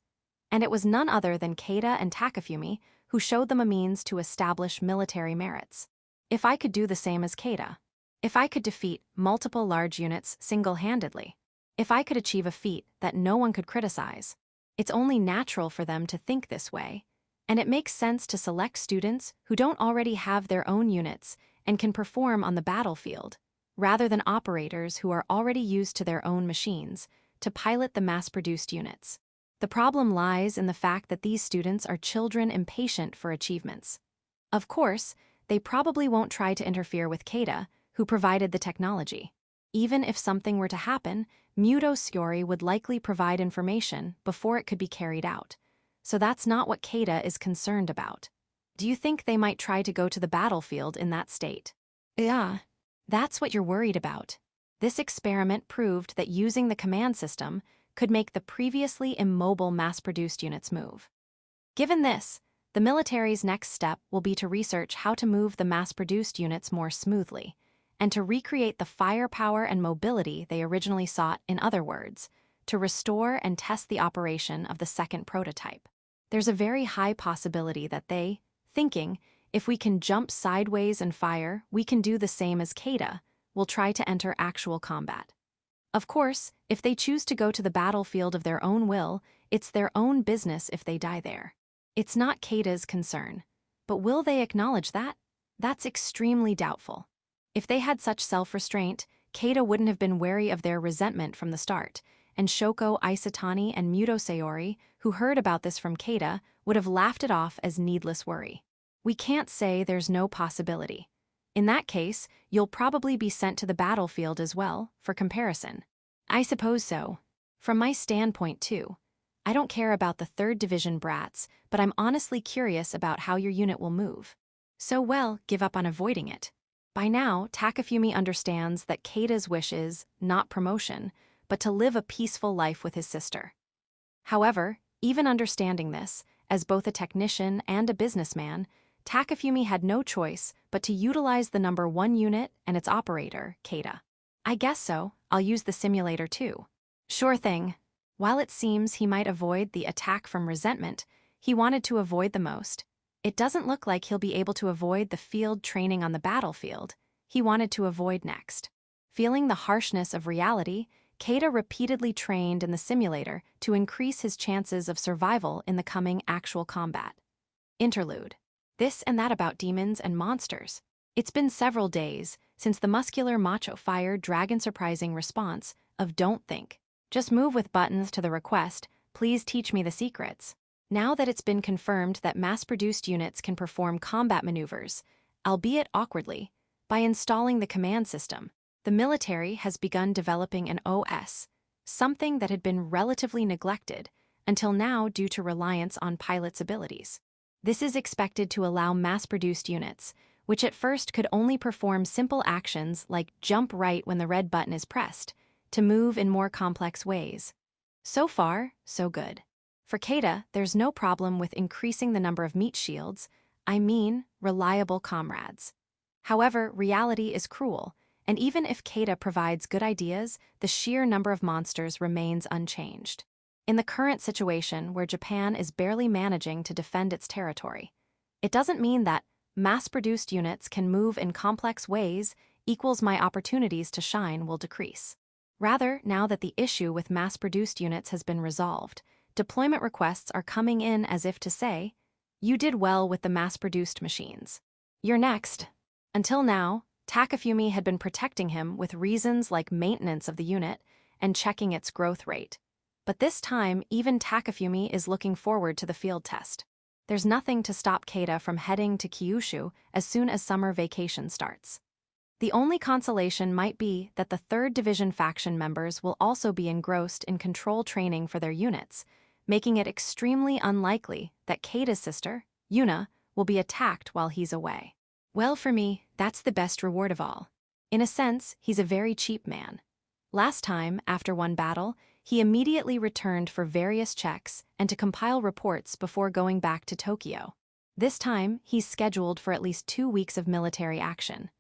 And it was none other than Kada and Takafumi who showed them a means to establish military merits. If I could do the same as Kada, if I could defeat multiple large units single-handedly, if I could achieve a feat that no one could criticize, it's only natural for them to think this way, and it makes sense to select students who don't already have their own units and can perform on the battlefield, rather than operators who are already used to their own machines to pilot the mass-produced units. The problem lies in the fact that these students are children impatient for achievements. Of course, they probably won't try to interfere with Kada, who provided the technology. Even if something were to happen, Muto Sciori would likely provide information before it could be carried out. So that's not what Kada is concerned about. Do you think they might try to go to the battlefield in that state? Yeah, that's what you're worried about. This experiment proved that using the command system could make the previously immobile mass-produced units move. Given this, the military's next step will be to research how to move the mass-produced units more smoothly, and to recreate the firepower and mobility they originally sought, in other words, to restore and test the operation of the 2nd prototype. There's a very high possibility that they, thinking, if we can jump sideways and fire, we can do the same as Kada, will try to enter actual combat. Of course, if they choose to go to the battlefield of their own will, it's their own business if they die there. It's not Kada's concern. But will they acknowledge that? That's extremely doubtful. If they had such self-restraint, Kada wouldn't have been wary of their resentment from the start, and Shoko Isatani and Muto Sciori, who heard about this from Kada, would have laughed it off as needless worry. We can't say there's no possibility. In that case, you'll probably be sent to the battlefield as well, for comparison. I suppose so. From my standpoint, too. I don't care about the 3rd Division brats, but I'm honestly curious about how your unit will move. So well, give up on avoiding it. By now, Takafumi understands that Kada's wish is not promotion, but to live a peaceful life with his sister. However, even understanding this, as both a technician and a businessman, Takafumi had no choice but to utilize the number 1 unit and its operator, Kada. I guess so, I'll use the simulator too. Sure thing. While it seems he might avoid the attack from resentment, he wanted to avoid the most. It doesn't look like he'll be able to avoid the field training on the battlefield he wanted to avoid next. Feeling the harshness of reality, Kada repeatedly trained in the simulator to increase his chances of survival in the coming actual combat. Interlude. This and that about demons and monsters. It's been several days since the muscular macho fired Dragon surprising response of "Don't think. Just move with buttons" to the request, "Please teach me the secrets." Now that it's been confirmed that mass-produced units can perform combat maneuvers, albeit awkwardly, by installing the command system, the military has begun developing an OS, something that had been relatively neglected until now due to reliance on pilots' abilities. This is expected to allow mass-produced units, which at first could only perform simple actions like jump right when the red button is pressed, to move in more complex ways. So far, so good. For Kada, there's no problem with increasing the number of meat shields, reliable comrades. However, reality is cruel, and even if Kada provides good ideas, the sheer number of monsters remains unchanged. In the current situation where Japan is barely managing to defend its territory, it doesn't mean that mass-produced units can move in complex ways equals my opportunities to shine will decrease. Rather, now that the issue with mass-produced units has been resolved, deployment requests are coming in as if to say, "You did well with the mass-produced machines. You're next." Until now, Takafumi had been protecting him with reasons like maintenance of the unit and checking its growth rate. But this time, even Takafumi is looking forward to the field test. There's nothing to stop Kada from heading to Kyushu as soon as summer vacation starts. The only consolation might be that the 3rd Division faction members will also be engrossed in control training for their units, making it extremely unlikely that Kada's sister, Yuna, will be attacked while he's away. Well, for me, that's the best reward of all. In a sense, he's a very cheap man. Last time, after one battle, he immediately returned for various checks and to compile reports before going back to Tokyo. This time, he's scheduled for at least 2 weeks of military action.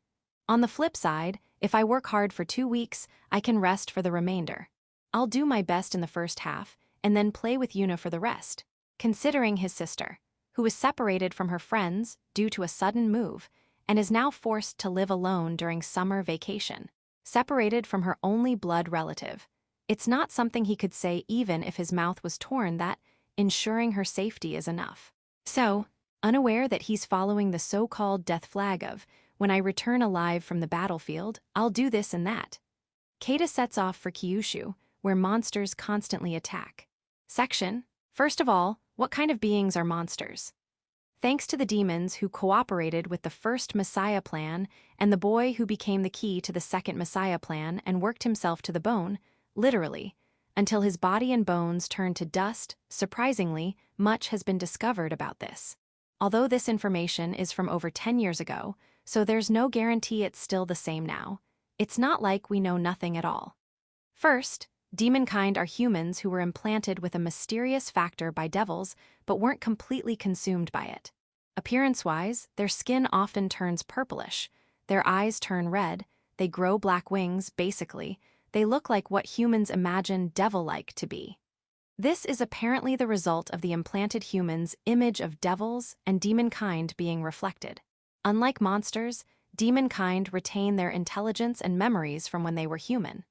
On the flip side, if I work hard for 2 weeks, I can rest for the remainder. I'll do my best in the first half, and then play with Yuna for the rest. Considering his sister, who was separated from her friends due to a sudden move, and is now forced to live alone during summer vacation, separated from her only blood relative, it's not something he could say even if his mouth was torn that ensuring her safety is enough. So, unaware that he's following the so-called death flag of, "When I return alive from the battlefield, I'll do this and that," Kada sets off for Kyushu, where monsters constantly attack. Section: First of all, what kind of beings are monsters? Thanks to the demons who cooperated with the first Messiah plan and the boy who became the key to the second Messiah plan and worked himself to the bone, literally, until his body and bones turned to dust, surprisingly, much has been discovered about this. Although this information is from over 10 years ago, so there's no guarantee it's still the same now, it's not like we know nothing at all. First, demonkind are humans who were implanted with a mysterious factor by devils but weren't completely consumed by it. Appearance-wise, their skin often turns purplish, their eyes turn red, they grow black wings, basically. They look like what humans imagine devil-like to be. This is apparently the result of the implanted humans' image of devils and demonkind being reflected. Unlike monsters, demonkind retain their intelligence and memories from when they were human.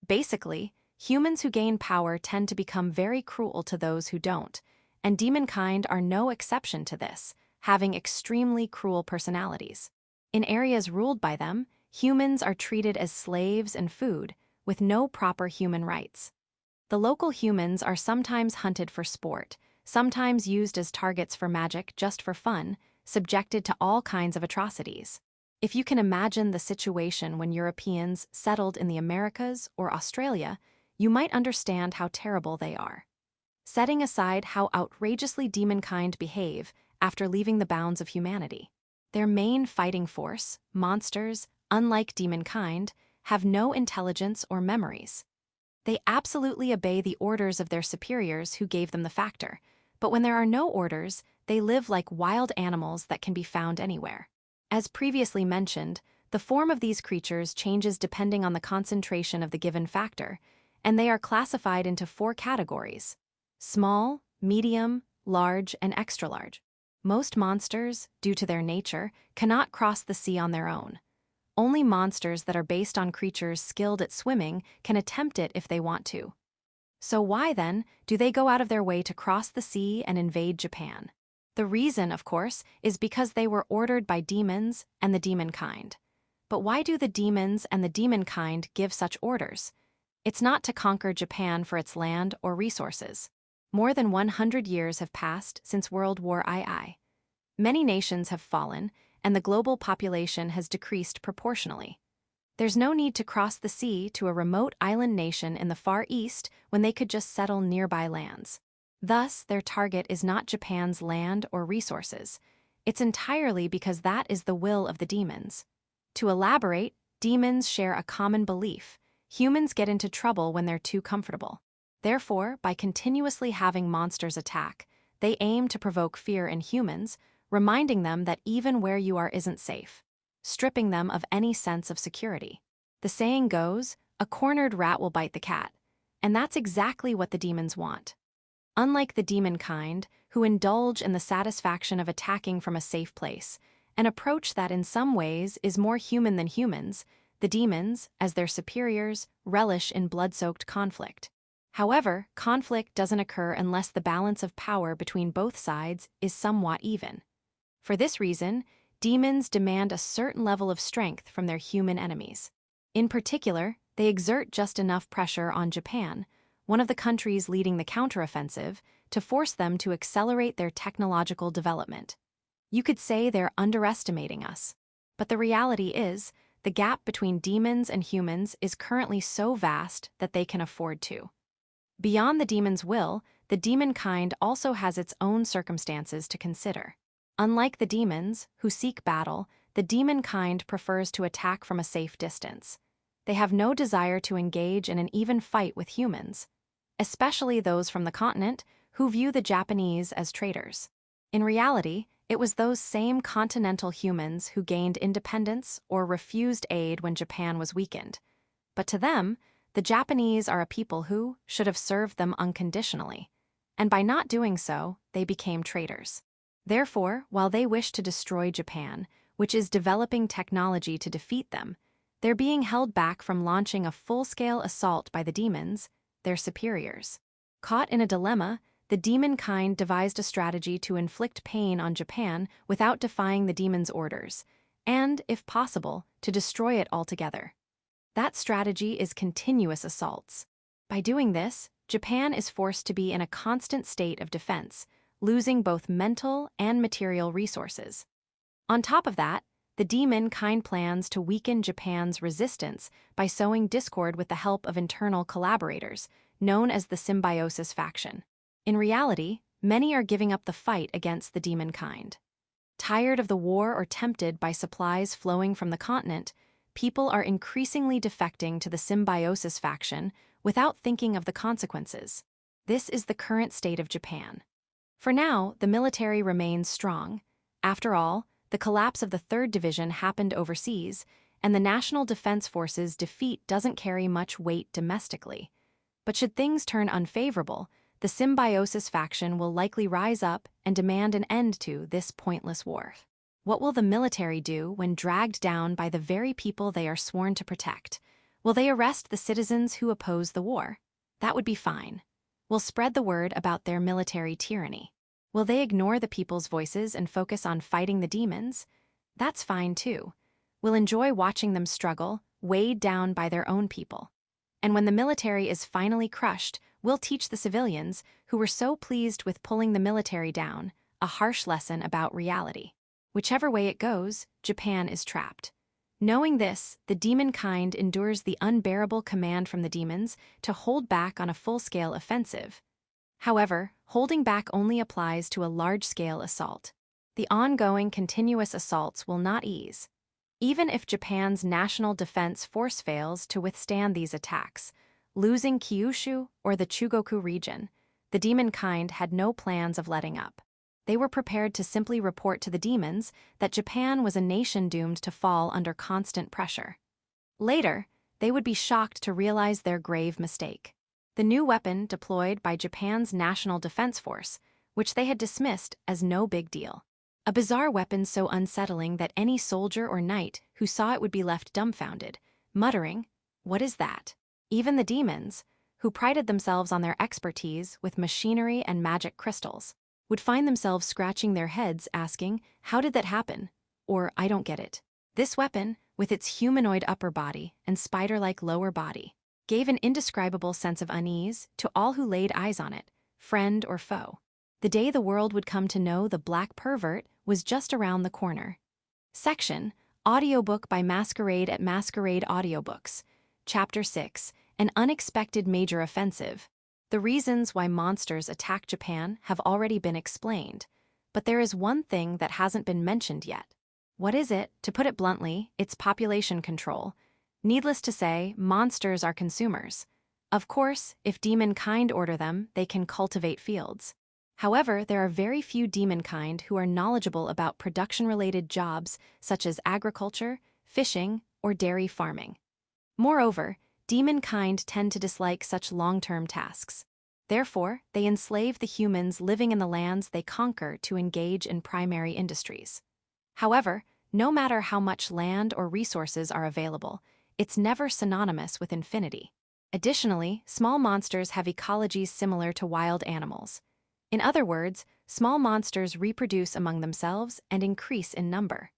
Basically, humans who gain power tend to become very cruel to those who don't, and demonkind are no exception to this, having extremely cruel personalities. In areas ruled by them, humans are treated as slaves and food, with no proper human rights. The local humans are sometimes hunted for sport, sometimes used as targets for magic just for fun, subjected to all kinds of atrocities. If you can imagine the situation when Europeans settled in the Americas or Australia, you might understand how terrible they are. Setting aside how outrageously demonkind behave after leaving the bounds of humanity, their main fighting force, monsters, unlike demonkind, have no intelligence or memories. They absolutely obey the orders of their superiors who gave them the factor, but when there are no orders, they live like wild animals that can be found anywhere. As previously mentioned, the form of these creatures changes depending on the concentration of the given factor, and they are classified into 4 categories: small, medium, large, and extra large. Most monsters, due to their nature, cannot cross the sea on their own. Only monsters that are based on creatures skilled at swimming can attempt it if they want to. So why, then, do they go out of their way to cross the sea and invade Japan? The reason, of course, is because they were ordered by demons and the demon kind. But why do the demons and the demon kind give such orders? It's not to conquer Japan for its land or resources. More than 100 years have passed since World War II. Many nations have fallen, and the global population has decreased proportionally. There's no need to cross the sea to a remote island nation in the Far East when they could just settle nearby lands. Thus, their target is not Japan's land or resources. It's entirely because that is the will of the demons. To elaborate, demons share a common belief: humans get into trouble when they're too comfortable. Therefore, by continuously having monsters attack, they aim to provoke fear in humans, reminding them that even where you are isn't safe, stripping them of any sense of security. The saying goes, a cornered rat will bite the cat, and that's exactly what the demons want. Unlike the demon kind, who indulge in the satisfaction of attacking from a safe place, an approach that in some ways is more human than humans, the demons, as their superiors, relish in blood-soaked conflict. However, conflict doesn't occur unless the balance of power between both sides is somewhat even. For this reason, demons demand a certain level of strength from their human enemies. In particular, they exert just enough pressure on Japan, one of the countries leading the counteroffensive, to force them to accelerate their technological development. You could say they're underestimating us. But the reality is, the gap between demons and humans is currently so vast that they can afford to. Beyond the demon's will, the demon kind also has its own circumstances to consider. Unlike the demons, who seek battle, the demon kind prefers to attack from a safe distance. They have no desire to engage in an even fight with humans, especially those from the continent who view the Japanese as traitors. In reality, it was those same continental humans who gained independence or refused aid when Japan was weakened. But to them, the Japanese are a people who should have served them unconditionally, and by not doing so, they became traitors. Therefore, while they wish to destroy Japan, which is developing technology to defeat them, they're being held back from launching a full-scale assault by the demons, their superiors. Caught in a dilemma, the demon kind devised a strategy to inflict pain on Japan without defying the demon's orders, and, if possible, to destroy it altogether. That strategy is continuous assaults. By doing this, Japan is forced to be in a constant state of defense, losing both mental and material resources. On top of that, the demon kind plans to weaken Japan's resistance by sowing discord with the help of internal collaborators, known as the symbiosis faction. In reality, many are giving up the fight against the demon kind. Tired of the war or tempted by supplies flowing from the continent, people are increasingly defecting to the symbiosis faction without thinking of the consequences. This is the current state of Japan. For now, the military remains strong. After all, the collapse of the 3rd Division happened overseas, and the National Defense Force's defeat doesn't carry much weight domestically. But should things turn unfavorable, the symbiosis faction will likely rise up and demand an end to this pointless war. What will the military do when dragged down by the very people they are sworn to protect? Will they arrest the citizens who oppose the war? That would be fine. Will spread the word about their military tyranny? Will they ignore the people's voices and focus on fighting the demons? That's fine too. We'll enjoy watching them struggle, weighed down by their own people. And when the military is finally crushed, we'll teach the civilians, who were so pleased with pulling the military down, a harsh lesson about reality. Whichever way it goes, Japan is trapped. Knowing this, the demon kind endures the unbearable command from the demons to hold back on a full-scale offensive. However, holding back only applies to a large-scale assault. The ongoing continuous assaults will not ease. Even if Japan's National Defense Force fails to withstand these attacks, losing Kyushu or the Chugoku region, the demon kind had no plans of letting up. They were prepared to simply report to the demons that Japan was a nation doomed to fall under constant pressure. Later, they would be shocked to realize their grave mistake. The new weapon deployed by Japan's National Defense Force, which they had dismissed as no big deal. A bizarre weapon so unsettling that any soldier or knight who saw it would be left dumbfounded, muttering, "What is that?" Even the demons, who prided themselves on their expertise with machinery and magic crystals, would find themselves scratching their heads asking, "How did that happen?" Or, "I don't get it." This weapon, with its humanoid upper body and spider-like lower body, gave an indescribable sense of unease to all who laid eyes on it, friend or foe. The day the world would come to know the Black Pervert was just around the corner. Section, Audiobook by Masquerade at Masquerade Audiobooks. Chapter 6, An Unexpected Major Offensive. The reasons why monsters attack Japan have already been explained, but there is one thing that hasn't been mentioned yet. What is it? To put it bluntly, it's population control. Needless to say, monsters are consumers. Of course, if demon kind order them, they can cultivate fields. However, there are very few demon kind who are knowledgeable about production-related jobs such as agriculture, fishing, or dairy farming. Moreover, demon kind tend to dislike such long-term tasks. Therefore, they enslave the humans living in the lands they conquer to engage in primary industries. However, no matter how much land or resources are available, it's never synonymous with infinity. Additionally, small monsters have ecologies similar to wild animals. In other words, small monsters reproduce among themselves and increase in number.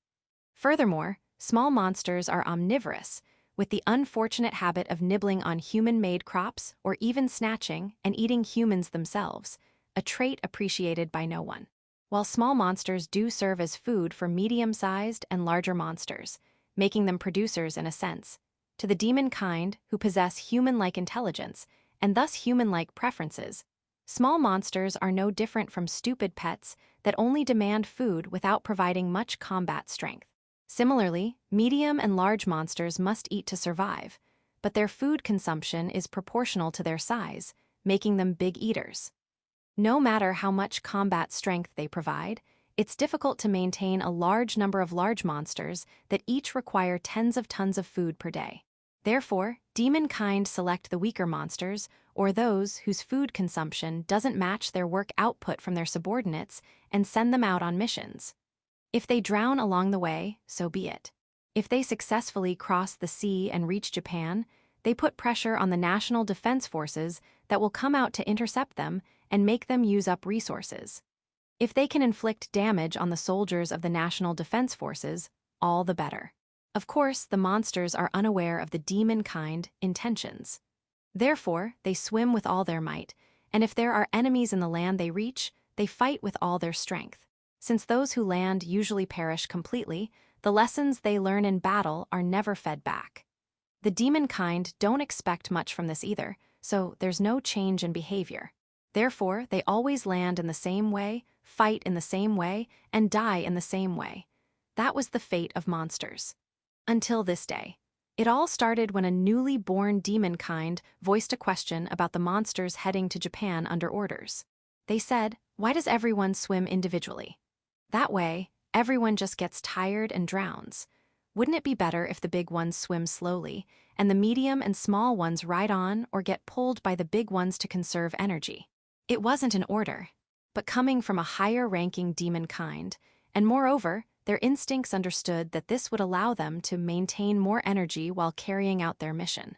Furthermore, small monsters are omnivorous, with the unfortunate habit of nibbling on human-made crops or even snatching and eating humans themselves, a trait appreciated by no one. While small monsters do serve as food for medium-sized and larger monsters, making them producers in a sense, to the demon kind who possess human-like intelligence and thus human-like preferences, small monsters are no different from stupid pets that only demand food without providing much combat strength. Similarly, medium and large monsters must eat to survive, but their food consumption is proportional to their size, making them big eaters. No matter how much combat strength they provide, it's difficult to maintain a large number of large monsters that each require tens of tons of food per day. Therefore, demon kind select the weaker monsters, or those whose food consumption doesn't match their work output from their subordinates, and send them out on missions. If they drown along the way, so be it. If they successfully cross the sea and reach Japan, they put pressure on the national defense forces that will come out to intercept them and make them use up resources. If they can inflict damage on the soldiers of the national defense forces, all the better. Of course, the monsters are unaware of the demon kind intentions. Therefore, they swim with all their might, and if there are enemies in the land they reach, they fight with all their strength. Since those who land usually perish completely, the lessons they learn in battle are never fed back. The demon kind don't expect much from this either, so there's no change in behavior. Therefore, they always land in the same way, fight in the same way, and die in the same way. That was the fate of monsters. Until this day. It all started when a newly born demon kind voiced a question about the monsters heading to Japan under orders. They said, "Why does everyone swim individually? That way, everyone just gets tired and drowns. Wouldn't it be better if the big ones swim slowly, and the medium and small ones ride on or get pulled by the big ones to conserve energy?" It wasn't an order, but coming from a higher-ranking demon kind, and moreover, their instincts understood that this would allow them to maintain more energy while carrying out their mission.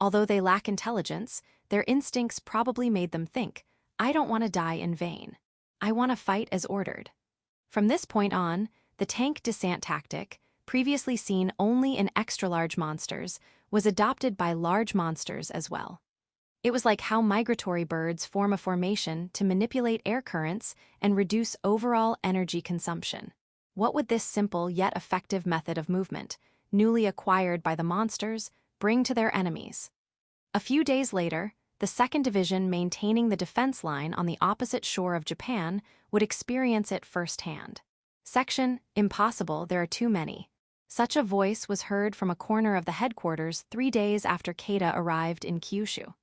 Although they lack intelligence, their instincts probably made them think, "I don't want to die in vain. I want to fight as ordered." From this point on, the tank descent tactic, previously seen only in extra-large monsters, was adopted by large monsters as well. It was like how migratory birds form a formation to manipulate air currents and reduce overall energy consumption. What would this simple yet effective method of movement, newly acquired by the monsters, bring to their enemies? A few days later, the 2nd Division maintaining the defense line on the opposite shore of Japan would experience it firsthand. Section, Impossible, there are too many. Such a voice was heard from a corner of the headquarters 3 days after Kada arrived in Kyushu.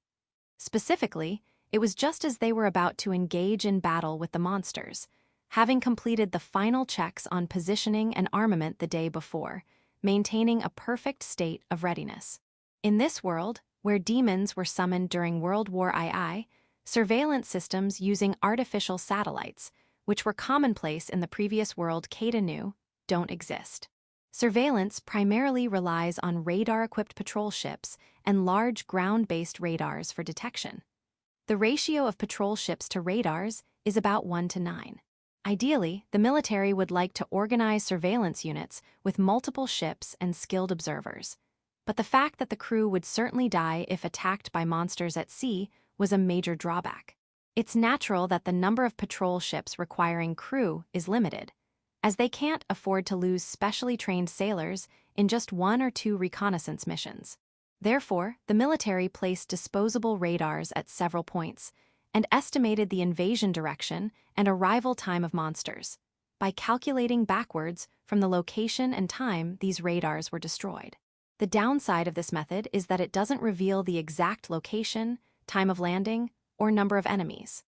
Specifically, it was just as they were about to engage in battle with the monsters, having completed the final checks on positioning and armament the day before, maintaining a perfect state of readiness. In this world, where demons were summoned during World War II, surveillance systems using artificial satellites, which were commonplace in the previous world Kada knew, don't exist. Surveillance primarily relies on radar-equipped patrol ships and large ground-based radars for detection. The ratio of patrol ships to radars is about 1 to 9. Ideally, the military would like to organize surveillance units with multiple ships and skilled observers. But the fact that the crew would certainly die if attacked by monsters at sea was a major drawback. It's natural that the number of patrol ships requiring crew is limited, as they can't afford to lose specially trained sailors in just 1 or 2 reconnaissance missions. Therefore, the military placed disposable radars at several points and estimated the invasion direction and arrival time of monsters by calculating backwards from the location and time these radars were destroyed. The downside of this method is that it doesn't reveal the exact location, time of landing, or number of enemies.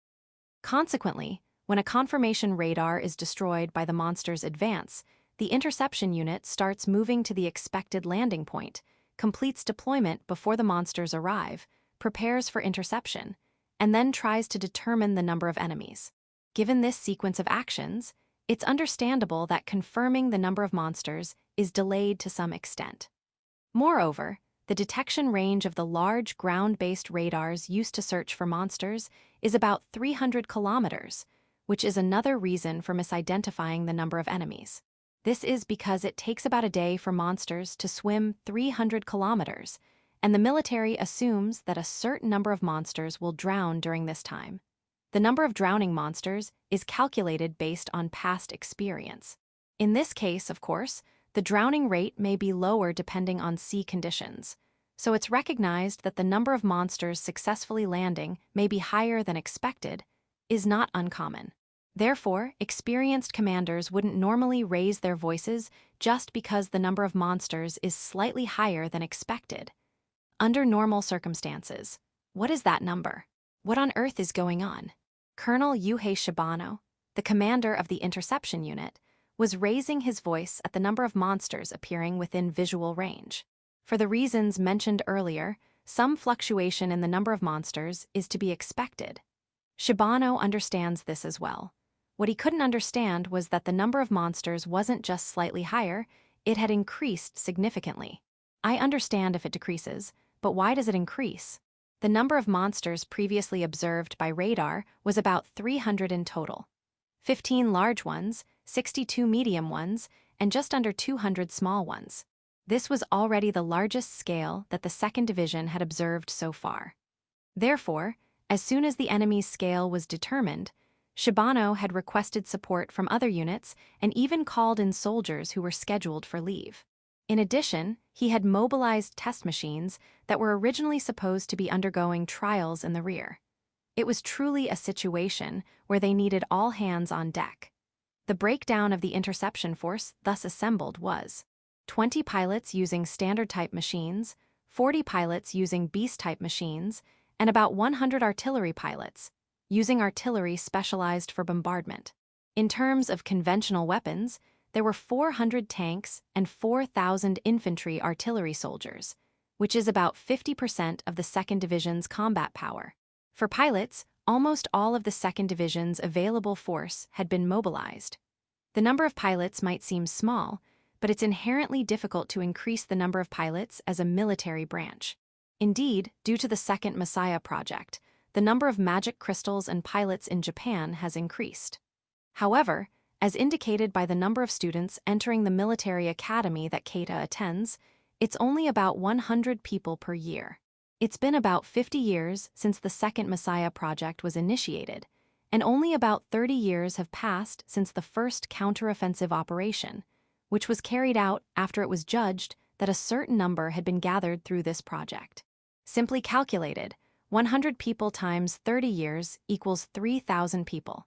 Consequently, when a confirmation radar is destroyed by the monster's advance, the interception unit starts moving to the expected landing point, completes deployment before the monsters arrive, prepares for interception, and then tries to determine the number of enemies. Given this sequence of actions, it's understandable that confirming the number of monsters is delayed to some extent. Moreover, the detection range of the large ground-based radars used to search for monsters is about 300 kilometers, which is another reason for misidentifying the number of enemies. This is because it takes about a day for monsters to swim 300 kilometers, and the military assumes that a certain number of monsters will drown during this time. The number of drowning monsters is calculated based on past experience. In this case, of course, the drowning rate may be lower depending on sea conditions, so it's recognized that the number of monsters successfully landing may be higher than expected is not uncommon. Therefore, experienced commanders wouldn't normally raise their voices just because the number of monsters is slightly higher than expected. Under normal circumstances, what is that number? What on earth is going on? Colonel Yuhei Shibano, the commander of the interception unit, was raising his voice at the number of monsters appearing within visual range. For the reasons mentioned earlier, some fluctuation in the number of monsters is to be expected. Shibano understands this as well. What he couldn't understand was that the number of monsters wasn't just slightly higher, it had increased significantly. I understand if it decreases, but why does it increase? The number of monsters previously observed by radar was about 300 in total. 15 large ones, 62 medium ones, and just under 200 small ones. This was already the largest scale that the 2nd Division had observed so far. Therefore, as soon as the enemy's scale was determined, Shibano had requested support from other units and even called in soldiers who were scheduled for leave. In addition, he had mobilized test machines that were originally supposed to be undergoing trials in the rear. It was truly a situation where they needed all hands on deck. The breakdown of the interception force thus assembled was 20 pilots using standard-type machines, 40 pilots using beast-type machines, and about 100 artillery pilots, using artillery specialized for bombardment. In terms of conventional weapons, there were 400 tanks and 4,000 infantry artillery soldiers, which is about 50% of the 2nd Division's combat power. For pilots, almost all of the 2nd Division's available force had been mobilized. The number of pilots might seem small, but it's inherently difficult to increase the number of pilots as a military branch. Indeed, due to the Second Messiah project, the number of magic crystals and pilots in Japan has increased. However, as indicated by the number of students entering the military academy that Kada attends, it's only about 100 people per year. It's been about 50 years since the Second Messiah project was initiated, and only about 30 years have passed since the first counteroffensive operation, which was carried out after it was judged that a certain number had been gathered through this project. Simply calculated, 100 people times 30 years equals 3,000 people.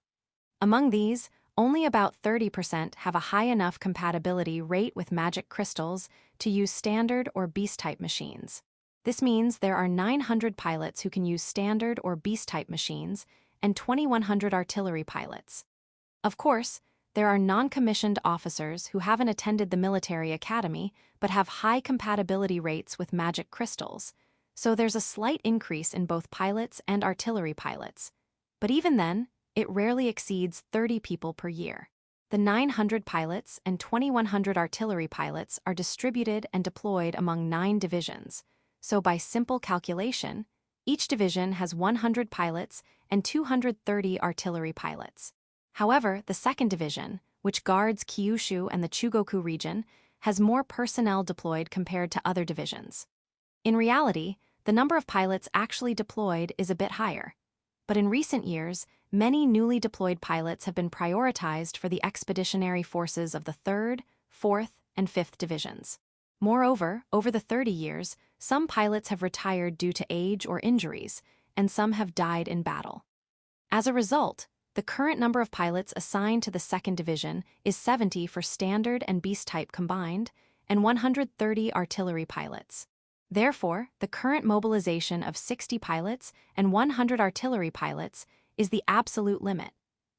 Among these, only about 30% have a high enough compatibility rate with magic crystals to use standard or beast-type machines. This means there are 900 pilots who can use standard or beast-type machines and 2,100 artillery pilots. Of course, there are non-commissioned officers who haven't attended the military academy but have high compatibility rates with magic crystals, so there's a slight increase in both pilots and artillery pilots. But even then, it rarely exceeds 30 people per year. The 900 pilots and 2,100 artillery pilots are distributed and deployed among 9 divisions, so by simple calculation, each division has 100 pilots and 230 artillery pilots. However, the 2nd Division, which guards Kyushu and the Chugoku region, has more personnel deployed compared to other divisions. In reality, the number of pilots actually deployed is a bit higher. But in recent years, many newly deployed pilots have been prioritized for the expeditionary forces of the 3rd, 4th, and 5th Divisions. Moreover, over the 30 years, some pilots have retired due to age or injuries, and some have died in battle. As a result, the current number of pilots assigned to the 2nd Division is 70 for standard and beast type combined, and 130 artillery pilots. Therefore, the current mobilization of 60 pilots and 100 artillery pilots is the absolute limit,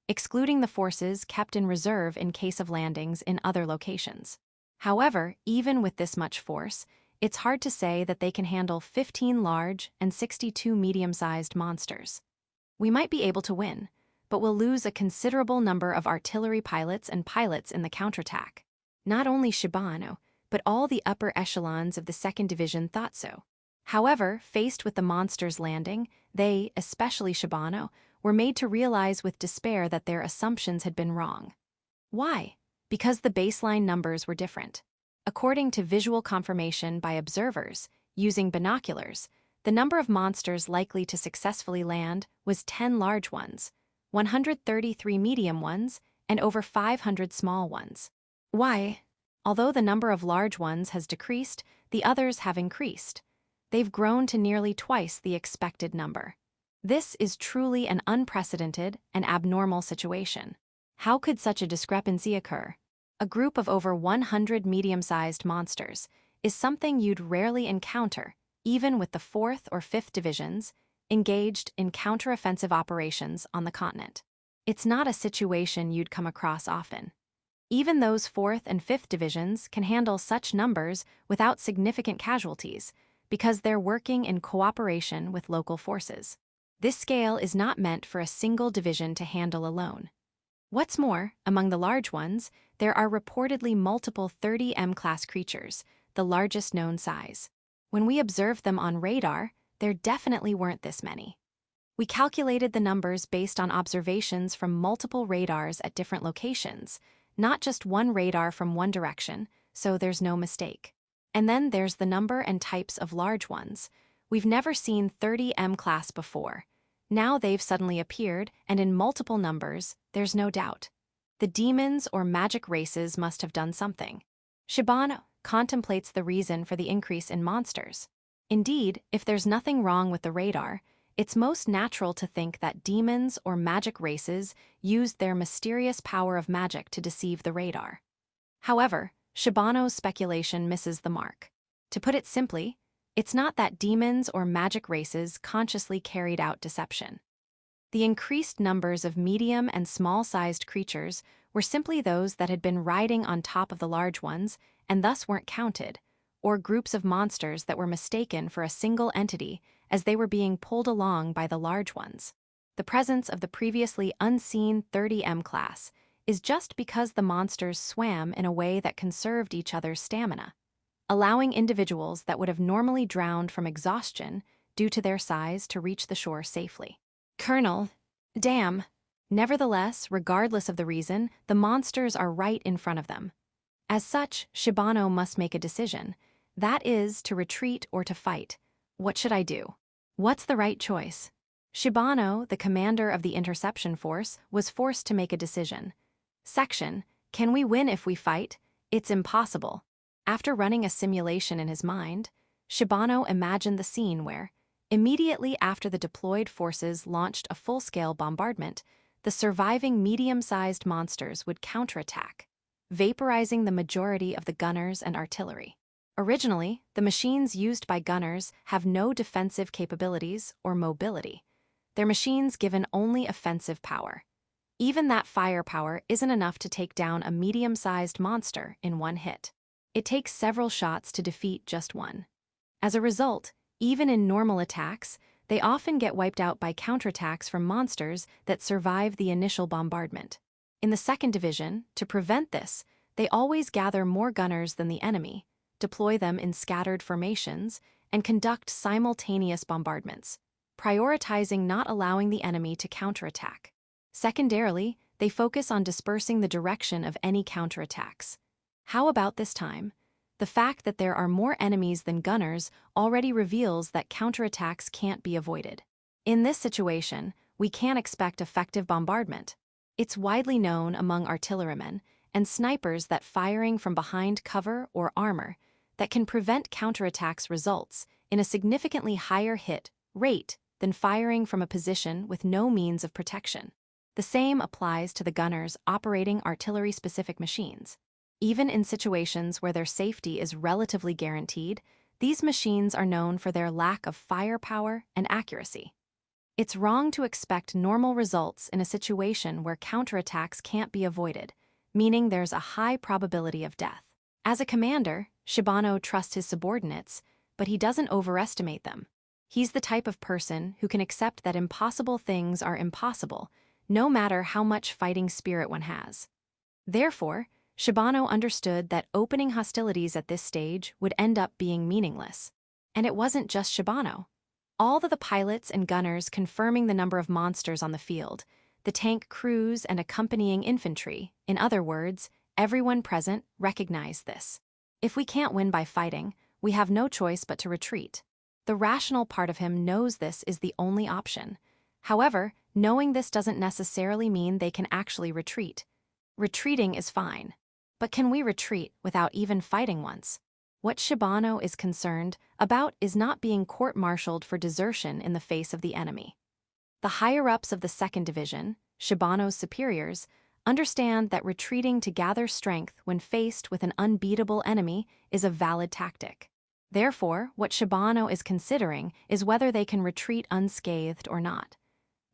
excluding the forces kept in reserve in case of landings in other locations. However, even with this much force, it's hard to say that they can handle 15 large and 62 medium-sized monsters. We might be able to win, but we'll lose a considerable number of artillery pilots and pilots in the counterattack. Not only Shibano, but all the upper echelons of the 2nd Division thought so. However, faced with the monsters landing, they, especially Shibano, were made to realize with despair that their assumptions had been wrong. Why? Because the baseline numbers were different. According to visual confirmation by observers, using binoculars, the number of monsters likely to successfully land was 10 large ones, 133 medium ones, and over 500 small ones. Why? Although the number of large ones has decreased, the others have increased. They've grown to nearly twice the expected number. This is truly an unprecedented and abnormal situation. How could such a discrepancy occur? A group of over 100 medium-sized monsters is something you'd rarely encounter, even with the 4th or 5th Divisions engaged in counteroffensive operations on the continent. It's not a situation you'd come across often. Even those 4th and 5th Divisions can handle such numbers without significant casualties because they're working in cooperation with local forces. This scale is not meant for a single division to handle alone. What's more, among the large ones, there are reportedly multiple 30 M-class creatures, the largest known size. When we observed them on radar, there definitely weren't this many. We calculated the numbers based on observations from multiple radars at different locations, not just one radar from one direction, so there's no mistake. And then there's the number and types of large ones. We've never seen 30 M-class before. Now they've suddenly appeared, and in multiple numbers, there's no doubt. The demons or magic races must have done something. Shibano contemplates the reason for the increase in monsters. Indeed, if there's nothing wrong with the radar, it's most natural to think that demons or magic races used their mysterious power of magic to deceive the radar. However, Shibano's speculation misses the mark. To put it simply, it's not that demons or magic races consciously carried out deception. The increased numbers of medium and small-sized creatures were simply those that had been riding on top of the large ones and thus weren't counted, or groups of monsters that were mistaken for a single entity as they were being pulled along by the large ones. The presence of the previously unseen 30 M-class is just because the monsters swam in a way that conserved each other's stamina, allowing individuals that would have normally drowned from exhaustion due to their size to reach the shore safely. Colonel, damn. Nevertheless, regardless of the reason, the monsters are right in front of them. As such, Shibano must make a decision. That is, to retreat or to fight. What should I do? What's the right choice? Shibano, the commander of the interception force, was forced to make a decision. Section, can we win if we fight? It's impossible. After running a simulation in his mind, Shibano imagined the scene where, immediately after the deployed forces launched a full-scale bombardment, the surviving medium-sized monsters would counterattack, vaporizing the majority of the gunners and artillery. Originally, the machines used by gunners have no defensive capabilities or mobility. They're machines given only offensive power. Even that firepower isn't enough to take down a medium-sized monster in one hit. It takes several shots to defeat just one. As a result, even in normal attacks, They often get wiped out by counterattacks from monsters that survive the initial bombardment. In the second division, to prevent this, they always gather more gunners than the enemy, deploy them in scattered formations, and conduct simultaneous bombardments, prioritizing not allowing the enemy to counterattack. Secondarily, they focus on dispersing the direction of any counterattacks. How about this time? The fact that there are more enemies than gunners already reveals that counterattacks can't be avoided. In this situation, we can't expect effective bombardment. It's widely known among artillerymen and snipers that firing from behind cover or armor that can prevent counterattacks results in a significantly higher hit rate than firing from a position with no means of protection. The same applies to the gunners operating artillery-specific machines. Even in situations where their safety is relatively guaranteed, these machines are known for their lack of firepower and accuracy. It's wrong to expect normal results in a situation where counterattacks can't be avoided, meaning there's a high probability of death. As a commander, Shibano trusts his subordinates, but he doesn't overestimate them. He's the type of person who can accept that impossible things are impossible, no matter how much fighting spirit one has. Therefore, Shibano understood that opening hostilities at this stage would end up being meaningless. And it wasn't just Shibano. All of the pilots and gunners confirming the number of monsters on the field, the tank crews and accompanying infantry, in other words, everyone present recognized this. If we can't win by fighting, we have no choice but to retreat. The rational part of him knows this is the only option. However, knowing this doesn't necessarily mean they can actually retreat. Retreating is fine. But can we retreat without even fighting once? What Shibano is concerned about is not being court-martialed for desertion in the face of the enemy. The higher-ups of the second division, Shibano's superiors, understand that retreating to gather strength when faced with an unbeatable enemy is a valid tactic. Therefore, what Shibano is considering is whether they can retreat unscathed or not.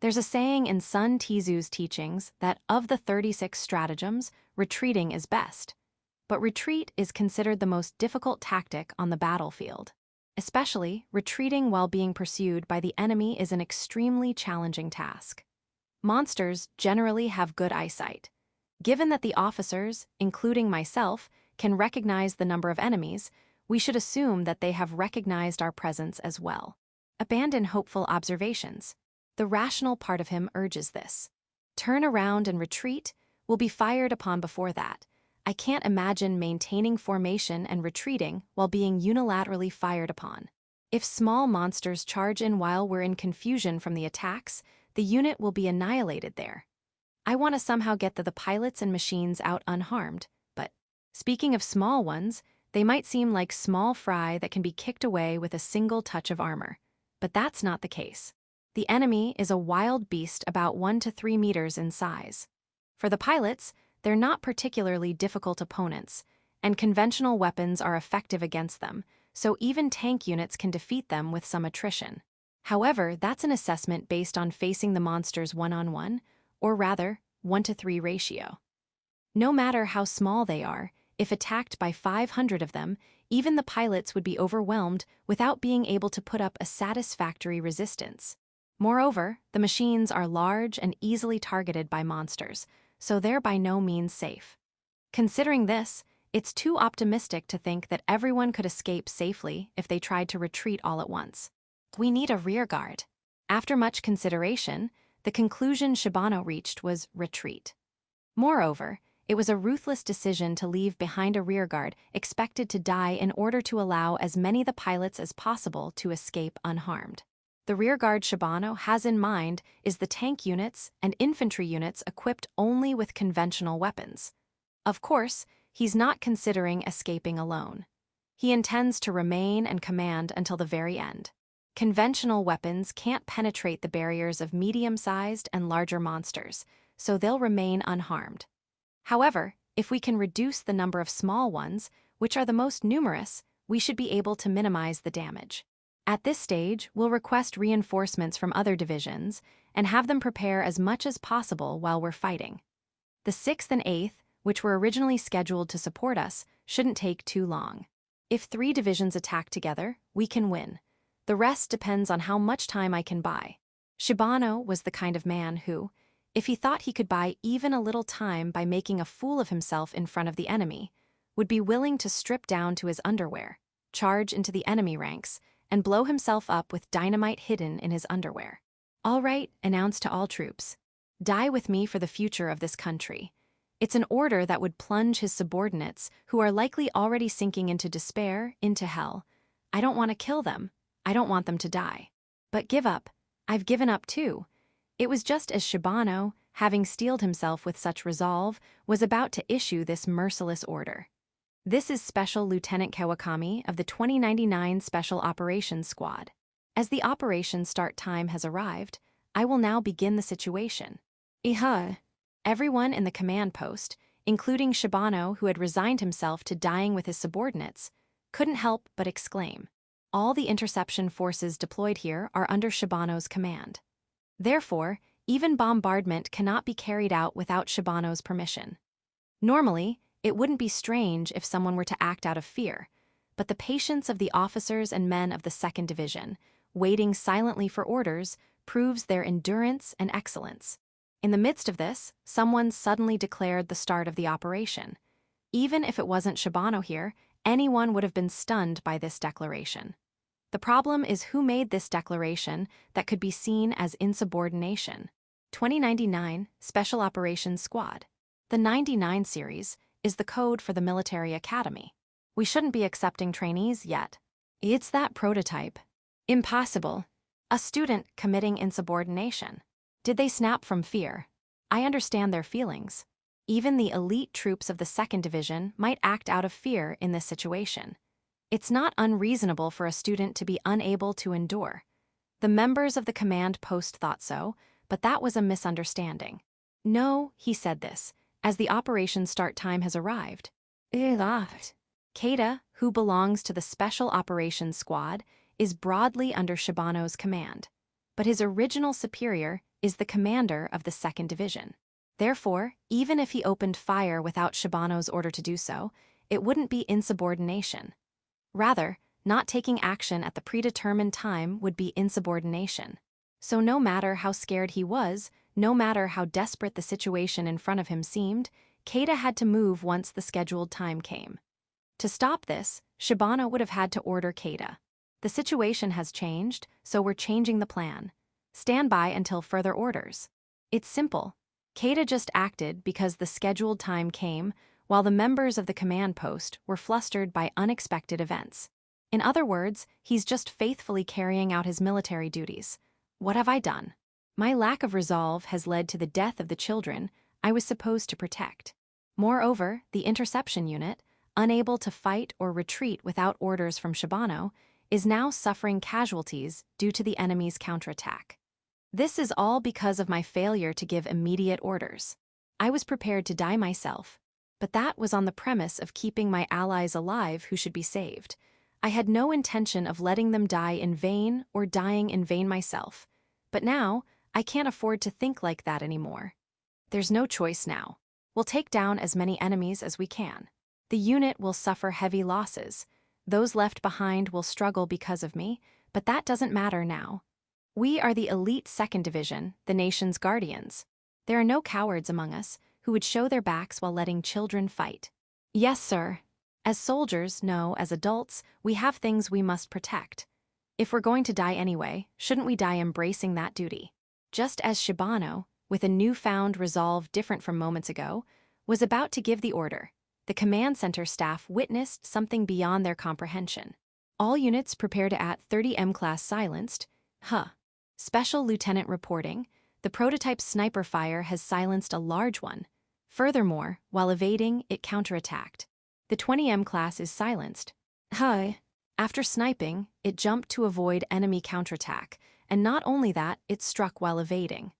There's a saying in Sun Tzu's teachings that of the 36 stratagems, retreating is best. But retreat is considered the most difficult tactic on the battlefield. Especially, retreating while being pursued by the enemy is an extremely challenging task. Monsters generally have good eyesight. Given that the officers, including myself, can recognize the number of enemies, we should assume that they have recognized our presence as well. Abandon hopeful observations. The rational part of him urges this. Turn around and retreat will be fired upon before that. I can't imagine maintaining formation and retreating while being unilaterally fired upon. If small monsters charge in while we're in confusion from the attacks, the unit will be annihilated there. I want to somehow get the pilots and machines out unharmed, but speaking of small ones, they might seem like small fry that can be kicked away with a single touch of armor. But that's not the case. The enemy is a wild beast about 1 to 3 meters in size. For the pilots, they're not particularly difficult opponents, and conventional weapons are effective against them, so even tank units can defeat them with some attrition. However, that's an assessment based on facing the monsters one-on-one, or rather, 1-to-3 ratio. No matter how small they are, if attacked by 500 of them, even the pilots would be overwhelmed without being able to put up a satisfactory resistance. Moreover, the machines are large and easily targeted by monsters, so they're by no means safe. Considering this, it's too optimistic to think that everyone could escape safely if they tried to retreat all at once. We need a rearguard. After much consideration, the conclusion Shibano reached was retreat. Moreover, it was a ruthless decision to leave behind a rearguard expected to die in order to allow as many of the pilots as possible to escape unharmed. The rearguard Shibano has in mind is the tank units and infantry units equipped only with conventional weapons. Of course, he's not considering escaping alone. He intends to remain and command until the very end. Conventional weapons can't penetrate the barriers of medium-sized and larger monsters, so they'll remain unharmed. However, if we can reduce the number of small ones, which are the most numerous, we should be able to minimize the damage. At this stage, we'll request reinforcements from other divisions and have them prepare as much as possible while we're fighting. The 6th and 8th, which were originally scheduled to support us, shouldn't take too long. If 3 divisions attack together, we can win. The rest depends on how much time I can buy. Shibano was the kind of man who, if he thought he could buy even a little time by making a fool of himself in front of the enemy, would be willing to strip down to his underwear, charge into the enemy ranks, and blow himself up with dynamite hidden in his underwear. "All right," announced to all troops. "Die with me for the future of this country." It's an order that would plunge his subordinates, who are likely already sinking into despair, into hell. I don't want to kill them. I don't want them to die. But give up. I've given up too. It was just as Shibano, having steeled himself with such resolve, was about to issue this merciless order. This is Special Lieutenant Kawakami of the 2099 Special Operations Squad. As the operation start time has arrived, I will now begin the situation. Everyone in the command post, including Shibano, who had resigned himself to dying with his subordinates, couldn't help but exclaim. All the interception forces deployed here are under Shibano's command. Therefore, even bombardment cannot be carried out without Shibano's permission. Normally, it wouldn't be strange if someone were to act out of fear, but the patience of the officers and men of the 2nd Division, waiting silently for orders, proves their endurance and excellence. In the midst of this, someone suddenly declared the start of the operation. Even if it wasn't Shibano here, anyone would have been stunned by this declaration. The problem is who made this declaration that could be seen as insubordination. 2099 Special Operations Squad. The 99 series is the code for the military academy. We shouldn't be accepting trainees yet. It's that prototype. Impossible. A student committing insubordination. Did they snap from fear? I understand their feelings. Even the elite troops of the 2nd Division might act out of fear in this situation. It's not unreasonable for a student to be unable to endure. The members of the command post thought so, but that was a misunderstanding. No, he said this, as the operation start time has arrived. Kada, who belongs to the Special Operations Squad, is broadly under Shibano's command, but his original superior is the commander of the 2nd Division. Therefore, even if he opened fire without Shibano's order to do so, it wouldn't be insubordination. Rather, not taking action at the predetermined time would be insubordination. So no matter how scared he was, no matter how desperate the situation in front of him seemed, Kada had to move once the scheduled time came. To stop this, Shibano would have had to order Kada. The situation has changed, so we're changing the plan. Stand by until further orders. It's simple. Kada just acted because the scheduled time came, while the members of the command post were flustered by unexpected events. In other words, he's just faithfully carrying out his military duties. What have I done? My lack of resolve has led to the death of the children I was supposed to protect. Moreover, the interception unit, unable to fight or retreat without orders from Shibano, is now suffering casualties due to the enemy's counterattack. This is all because of my failure to give immediate orders. I was prepared to die myself, but that was on the premise of keeping my allies alive who should be saved. I had no intention of letting them die in vain or dying in vain myself. But now, I can't afford to think like that anymore. There's no choice now. We'll take down as many enemies as we can. The unit will suffer heavy losses. Those left behind will struggle because of me, but that doesn't matter now. We are the elite 2nd Division, the nation's guardians. There are no cowards among us who would show their backs while letting children fight. Yes, sir. As soldiers, no, as adults, we have things we must protect. If we're going to die anyway, shouldn't we die embracing that duty? Just as Shibano, with a newfound resolve different from moments ago, was about to give the order, the command center staff witnessed something beyond their comprehension. All units prepare to at 30 M-class silenced. Special Lieutenant reporting, the prototype sniper fire has silenced a large one. Furthermore, while evading, it counterattacked. The 20 M-class is silenced. After sniping, it jumped to avoid enemy counterattack, and not only that, it struck while evading.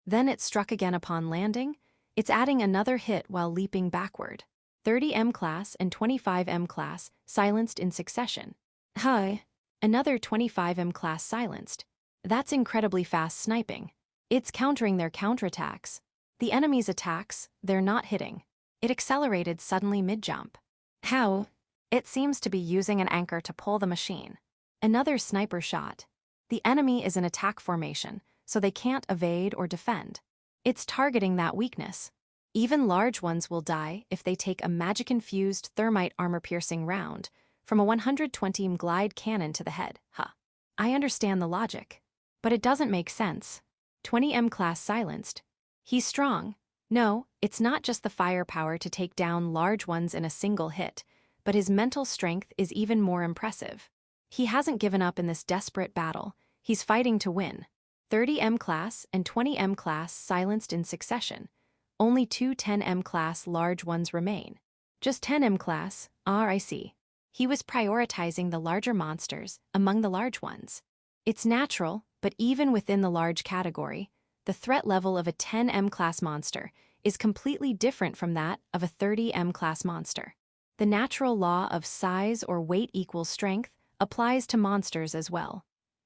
Then it struck again upon landing. It's adding another hit while leaping backward. 30 M-class and 25 M-class silenced in succession. Another 25 M-class silenced. That's incredibly fast sniping. It's countering their counterattacks. The enemy's attacks, they're not hitting. It accelerated suddenly mid-jump. How? It seems to be using an anchor to pull the machine. Another sniper shot. The enemy is in attack formation, so they can't evade or defend. It's targeting that weakness. Even large ones will die if they take a magic-infused thermite armor-piercing round from a 120mm glide cannon to the head. I understand the logic, but it doesn't make sense. 20M class silenced. He's strong. No, it's not just the firepower to take down large ones in a single hit, but his mental strength is even more impressive. He hasn't given up in this desperate battle. He's fighting to win. 30M class and 20M class silenced in succession. Only two 10M class large ones remain. Just 10M class, I see. He was prioritizing the larger monsters among the large ones. It's natural, but even within the large category, the threat level of a 10M class monster is completely different from that of a 30M class monster. The natural law of size or weight equals strength applies to monsters as well.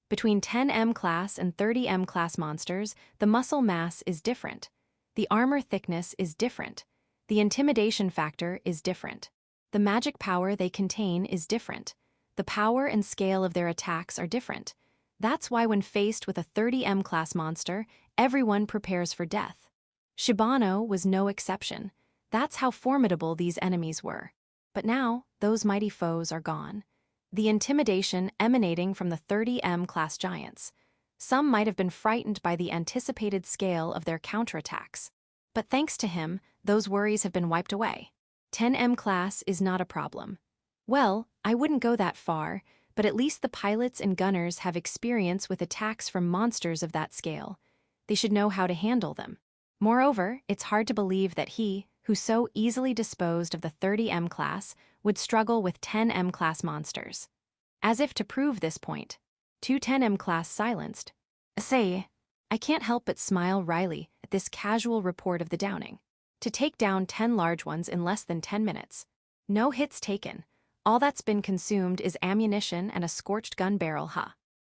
Between 10M class and 30M class monsters, the muscle mass is different. The armor thickness is different. The intimidation factor is different. The magic power they contain is different. The power and scale of their attacks are different. That's why when faced with a 30M class monster, everyone prepares for death. Shibano was no exception. That's how formidable these enemies were. But now, those mighty foes are gone. The intimidation emanating from the 30M class giants. Some might have been frightened by the anticipated scale of their counterattacks. But thanks to him, those worries have been wiped away. 10M class is not a problem. Well, I wouldn't go that far, but at least the pilots and gunners have experience with attacks from monsters of that scale. They should know how to handle them. Moreover, it's hard to believe that he, who so easily disposed of the 30M class, would struggle with 10M class monsters. As if to prove this point, two 10M class silenced. Say, I can't help but smile wryly at this casual report of the downing. To take down 10 large ones in less than 10 minutes. No hits taken. All that's been consumed is ammunition and a scorched gun barrel,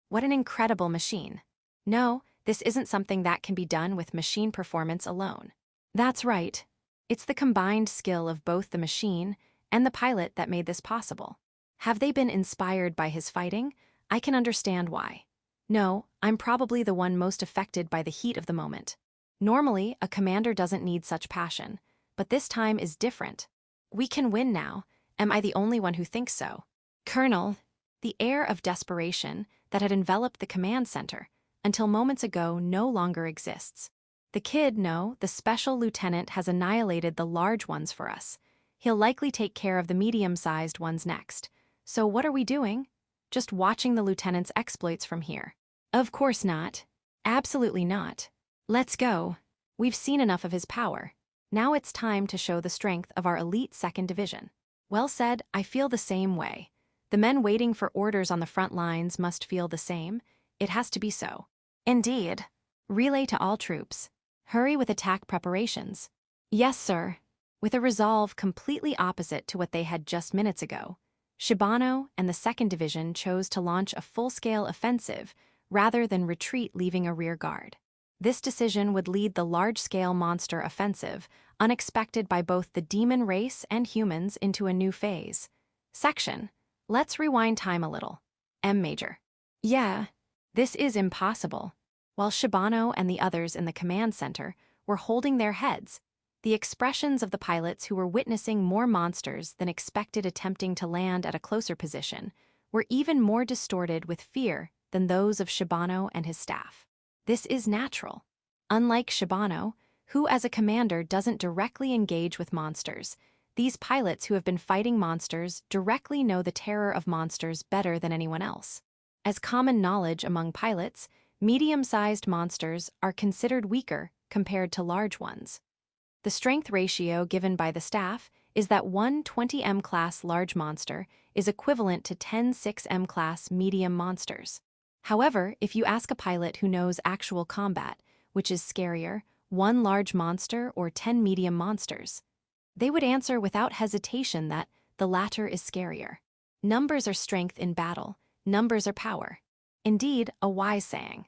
What an incredible machine. No, this isn't something that can be done with machine performance alone. That's right. It's the combined skill of both the machine and the pilot that made this possible. Have they been inspired by his fighting? I can understand why. No, I'm probably the one most affected by the heat of the moment. Normally, a commander doesn't need such passion, but this time is different. We can win now. Am I the only one who thinks so? Colonel, the air of desperation that had enveloped the command center until moments ago no longer exists. The kid, no, the special lieutenant has annihilated the large ones for us. He'll likely take care of the medium-sized ones next. So what are we doing? Just watching the lieutenant's exploits from here. Of course not. Absolutely not. Let's go. We've seen enough of his power. Now it's time to show the strength of our elite 2nd Division. Well said, I feel the same way. The men waiting for orders on the front lines must feel the same. It has to be so. Indeed. Relay to all troops. Hurry with attack preparations. Yes, sir. With a resolve completely opposite to what they had just minutes ago, Shibano and the 2nd Division chose to launch a full-scale offensive rather than retreat leaving a rear guard. This decision would lead the large-scale monster offensive, unexpected by both the demon race and humans, into a new phase. Section. Let's rewind time a little. M Major. Yeah, this is impossible. While Shibano and the others in the command center were holding their heads, the expressions of the pilots who were witnessing more monsters than expected attempting to land at a closer position were even more distorted with fear than those of Shibano and his staff. This is natural. Unlike Shibano, who as a commander doesn't directly engage with monsters, these pilots who have been fighting monsters directly know the terror of monsters better than anyone else. As common knowledge among pilots, medium-sized monsters are considered weaker compared to large ones. The strength ratio given by the staff is that one 20M class large monster is equivalent to 10 6M class medium monsters. However, if you ask a pilot who knows actual combat, which is scarier, one large monster or 10 medium monsters, they would answer without hesitation that the latter is scarier. Numbers are strength in battle, numbers are power. Indeed, a wise saying.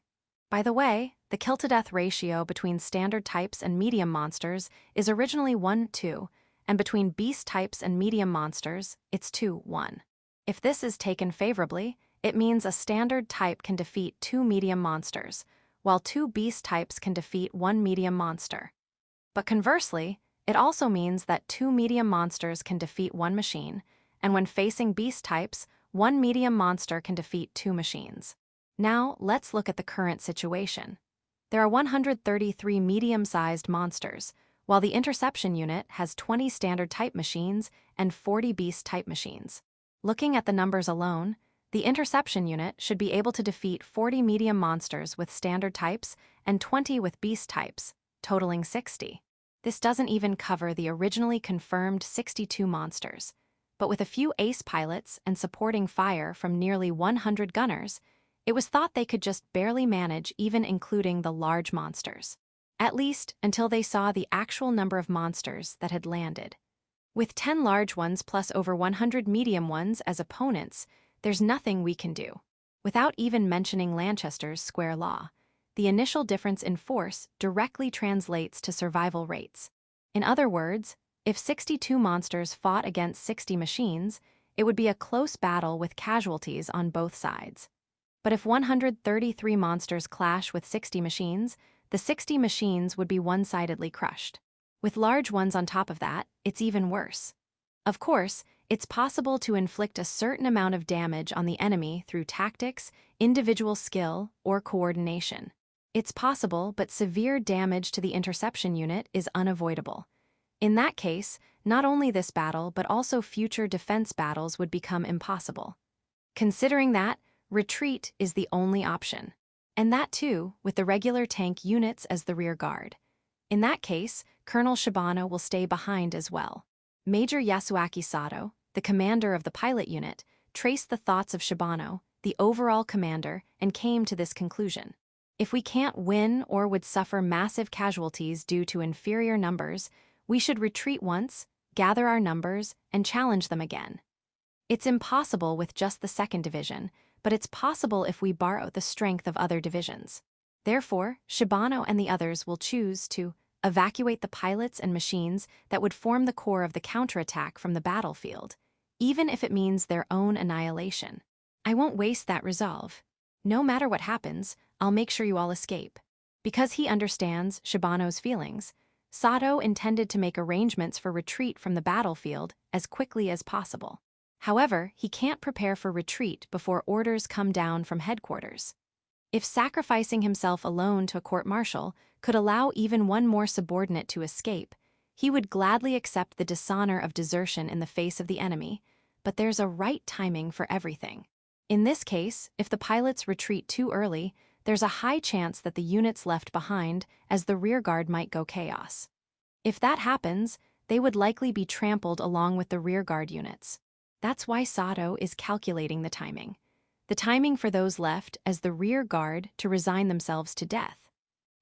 By the way, the kill-to-death ratio between standard types and medium monsters is originally 1:2, and between beast types and medium monsters, it's 2:1. If this is taken favorably, It means a standard type can defeat 2 medium monsters, while 2 beast types can defeat 1 medium monster. But conversely, it also means that 2 medium monsters can defeat 1 machine, and when facing beast types, 1 medium monster can defeat 2 machines. Now, let's look at the current situation. There are 133 medium-sized monsters, while the interception unit has 20 standard-type machines and 40 beast-type machines. Looking at the numbers alone, the interception unit should be able to defeat 40 medium monsters with standard types and 20 with beast types, totaling 60. This doesn't even cover the originally confirmed 62 monsters, but with a few ace pilots and supporting fire from nearly 100 gunners, it was thought they could just barely manage even including the large monsters. At least until they saw the actual number of monsters that had landed. With 10 large ones plus over 100 medium ones as opponents, there's nothing we can do. Without even mentioning Lanchester's square law, the initial difference in force directly translates to survival rates. In other words, if 62 monsters fought against 60 machines, it would be a close battle with casualties on both sides. But if 133 monsters clash with 60 machines, the 60 machines would be one-sidedly crushed. With large ones on top of that, it's even worse. Of course, it's possible to inflict a certain amount of damage on the enemy through tactics, individual skill, or coordination. It's possible, but severe damage to the interception unit is unavoidable. In that case, not only this battle but also future defense battles would become impossible. Considering that, retreat is the only option. And that too, with the regular tank units as the rear guard. In that case, Colonel Shibano will stay behind as well. Major Yasuaki Sato, the commander of the pilot unit, traced the thoughts of Shibano, the overall commander, and came to this conclusion. If we can't win or would suffer massive casualties due to inferior numbers, we should retreat once, gather our numbers, and challenge them again. It's impossible with just the 2nd Division, but it's possible if we borrow the strength of other divisions. Therefore, Shibano and the others will choose to evacuate the pilots and machines that would form the core of the counterattack from the battlefield, even if it means their own annihilation. I won't waste that resolve. No matter what happens, I'll make sure you all escape. Because he understands Shibano's feelings, Sato intended to make arrangements for retreat from the battlefield as quickly as possible. However, he can't prepare for retreat before orders come down from headquarters. If sacrificing himself alone to a court-martial could allow even one more subordinate to escape, he would gladly accept the dishonor of desertion in the face of the enemy, but there's a right timing for everything. In this case, if the pilots retreat too early, there's a high chance that the units left behind as the rearguard might go chaos. If that happens, they would likely be trampled along with the rearguard units. That's why Sato is calculating the timing. The timing for those left as the rear guard to resign themselves to death.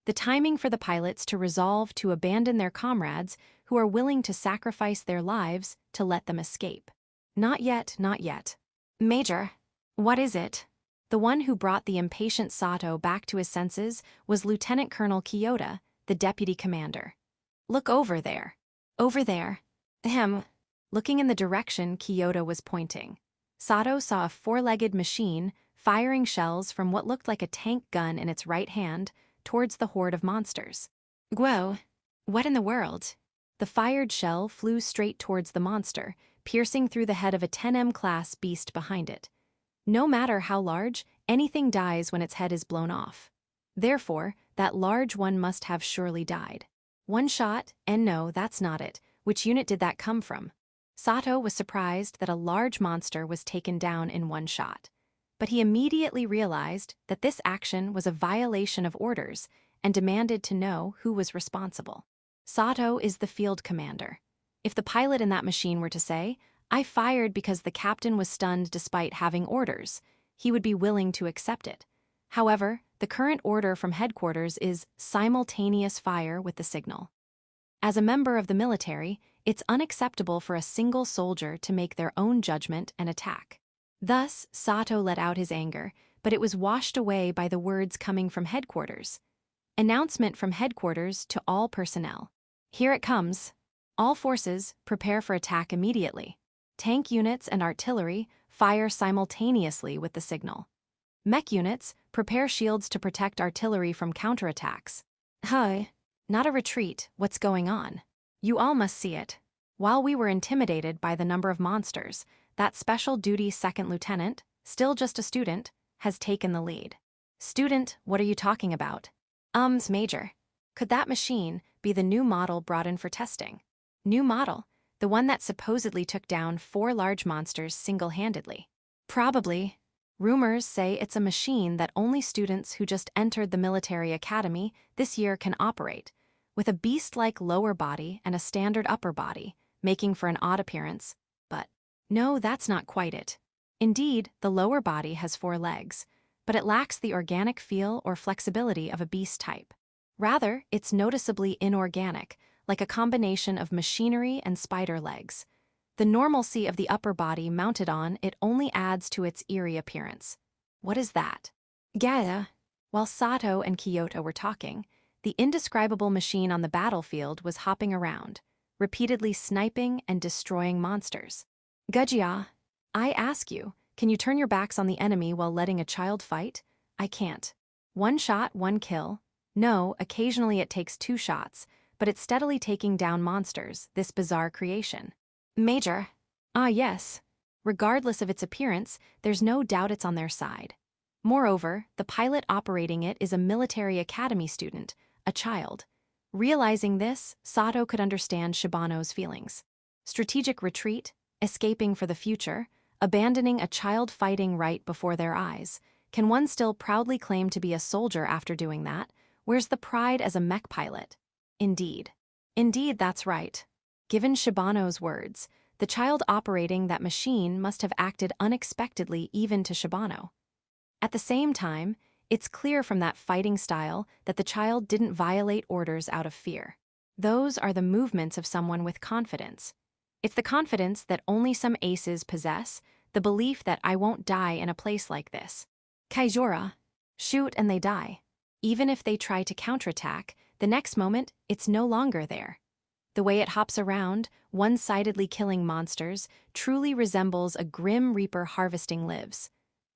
The timing for the pilots to resolve to abandon their comrades who are willing to sacrifice their lives to let them escape. Not yet, not yet. Major, what is it? The one who brought the impatient Sato back to his senses was Lieutenant Colonel Kyoda, the deputy commander. Look over there. Over there. Ahem. Looking in the direction Kyoda was pointing, Sato saw a 4-legged machine firing shells from what looked like a tank gun in its right hand towards the horde of monsters. Whoa, what in the world? The fired shell flew straight towards the monster, piercing through the head of a 10M class beast behind it. No matter how large, anything dies when its head is blown off. Therefore, that large one must have surely died. One shot, and no, that's not it. Which unit did that come from? Sato was surprised that a large monster was taken down in one shot. But he immediately realized that this action was a violation of orders and demanded to know who was responsible. Sato is the field commander. If the pilot in that machine were to say, "I fired because the captain was stunned despite having orders," he would be willing to accept it. However, the current order from headquarters is simultaneous fire with the signal. As a member of the military, it's unacceptable for a single soldier to make their own judgment and attack. Thus, Sato let out his anger, but it was washed away by the words coming from headquarters. Announcement from headquarters to all personnel. Here it comes. All forces, prepare for attack immediately. Tank units and artillery, fire simultaneously with the signal. Mech units, prepare shields to protect artillery from counterattacks. Huh. Not a retreat, what's going on? You all must see it. While we were intimidated by the number of monsters, that special duty second lieutenant, still just a student, has taken the lead. Student, what are you talking about? Major. Could that machine be the new model brought in for testing? New model? The one that supposedly took down 4 large monsters single-handedly. Probably. Rumors say it's a machine that only students who just entered the military academy this year can operate, with a beast-like lower body and a standard upper body, making for an odd appearance. But no, that's not quite it. Indeed, the lower body has 4 legs, but it lacks the organic feel or flexibility of a beast type. Rather, it's noticeably inorganic, like a combination of machinery and spider legs. The normalcy of the upper body mounted on it only adds to its eerie appearance. What is that? Gaya. While Sato and Kyoto were talking, the indescribable machine on the battlefield was hopping around, repeatedly sniping and destroying monsters. Gujia, I ask you, can you turn your backs on the enemy while letting a child fight? I can't. 1 shot, 1 kill. No, occasionally it takes 2 shots, but it's steadily taking down monsters, this bizarre creation. Major. Ah, yes. Regardless of its appearance, there's no doubt it's on their side. Moreover, the pilot operating it is a military academy student, a child. Realizing this, Sato could understand Shibano's feelings. Strategic retreat, escaping for the future, abandoning a child fighting right before their eyes. Can one still proudly claim to be a soldier after doing that? Where's the pride as a mech pilot? Indeed. Indeed, that's right. Given Shibano's words, the child operating that machine must have acted unexpectedly even to Shibano. At the same time, it's clear from that fighting style that the child didn't violate orders out of fear. Those are the movements of someone with confidence. It's the confidence that only some aces possess, the belief that I won't die in a place like this. Kaijora. Shoot and they die. Even if they try to counterattack, the next moment, it's no longer there. The way it hops around, one-sidedly killing monsters, truly resembles a grim reaper harvesting lives.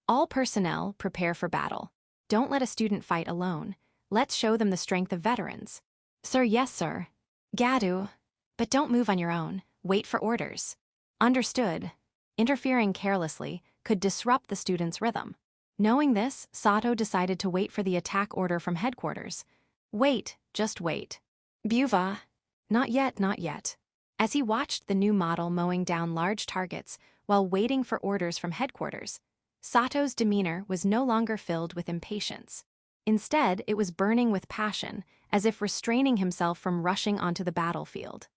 All personnel prepare for battle. Don't let a student fight alone. Let's show them the strength of veterans. Sir, yes, sir. Gadu. But don't move on your own. Wait for orders. Understood. Interfering carelessly could disrupt the student's rhythm. Knowing this, Sato decided to wait for the attack order from headquarters. Wait, just wait. Buva. Not yet, not yet. As he watched the new model mowing down large targets while waiting for orders from headquarters, Sato's demeanor was no longer filled with impatience. Instead, it was burning with passion, as if restraining himself from rushing onto the battlefield.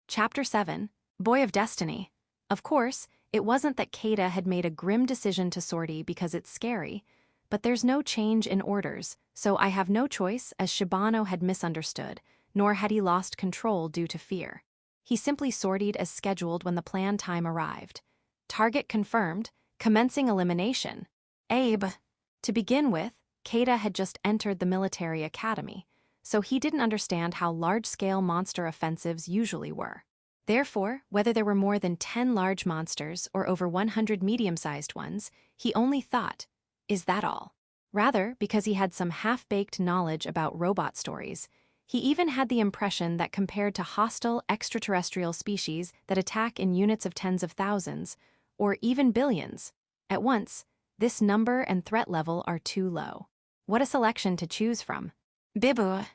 Chapter 7, Boy of Destiny. Of course, it wasn't that Kada had made a grim decision to sortie because it's scary, but there's no change in orders, so I have no choice, as Shibano had misunderstood, nor had he lost control due to fear. He simply sortied as scheduled when the planned time arrived. Target confirmed, commencing elimination. Abe. To begin with, Kada had just entered the military academy, so he didn't understand how large-scale monster offensives usually were. Therefore, whether there were more than 10 large monsters or over 100 medium-sized ones, he only thought, is that all? Rather, because he had some half-baked knowledge about robot stories, he even had the impression that compared to hostile extraterrestrial species that attack in units of tens of thousands, or even billions, at once, this number and threat level are too low. What a selection to choose from. Bibu.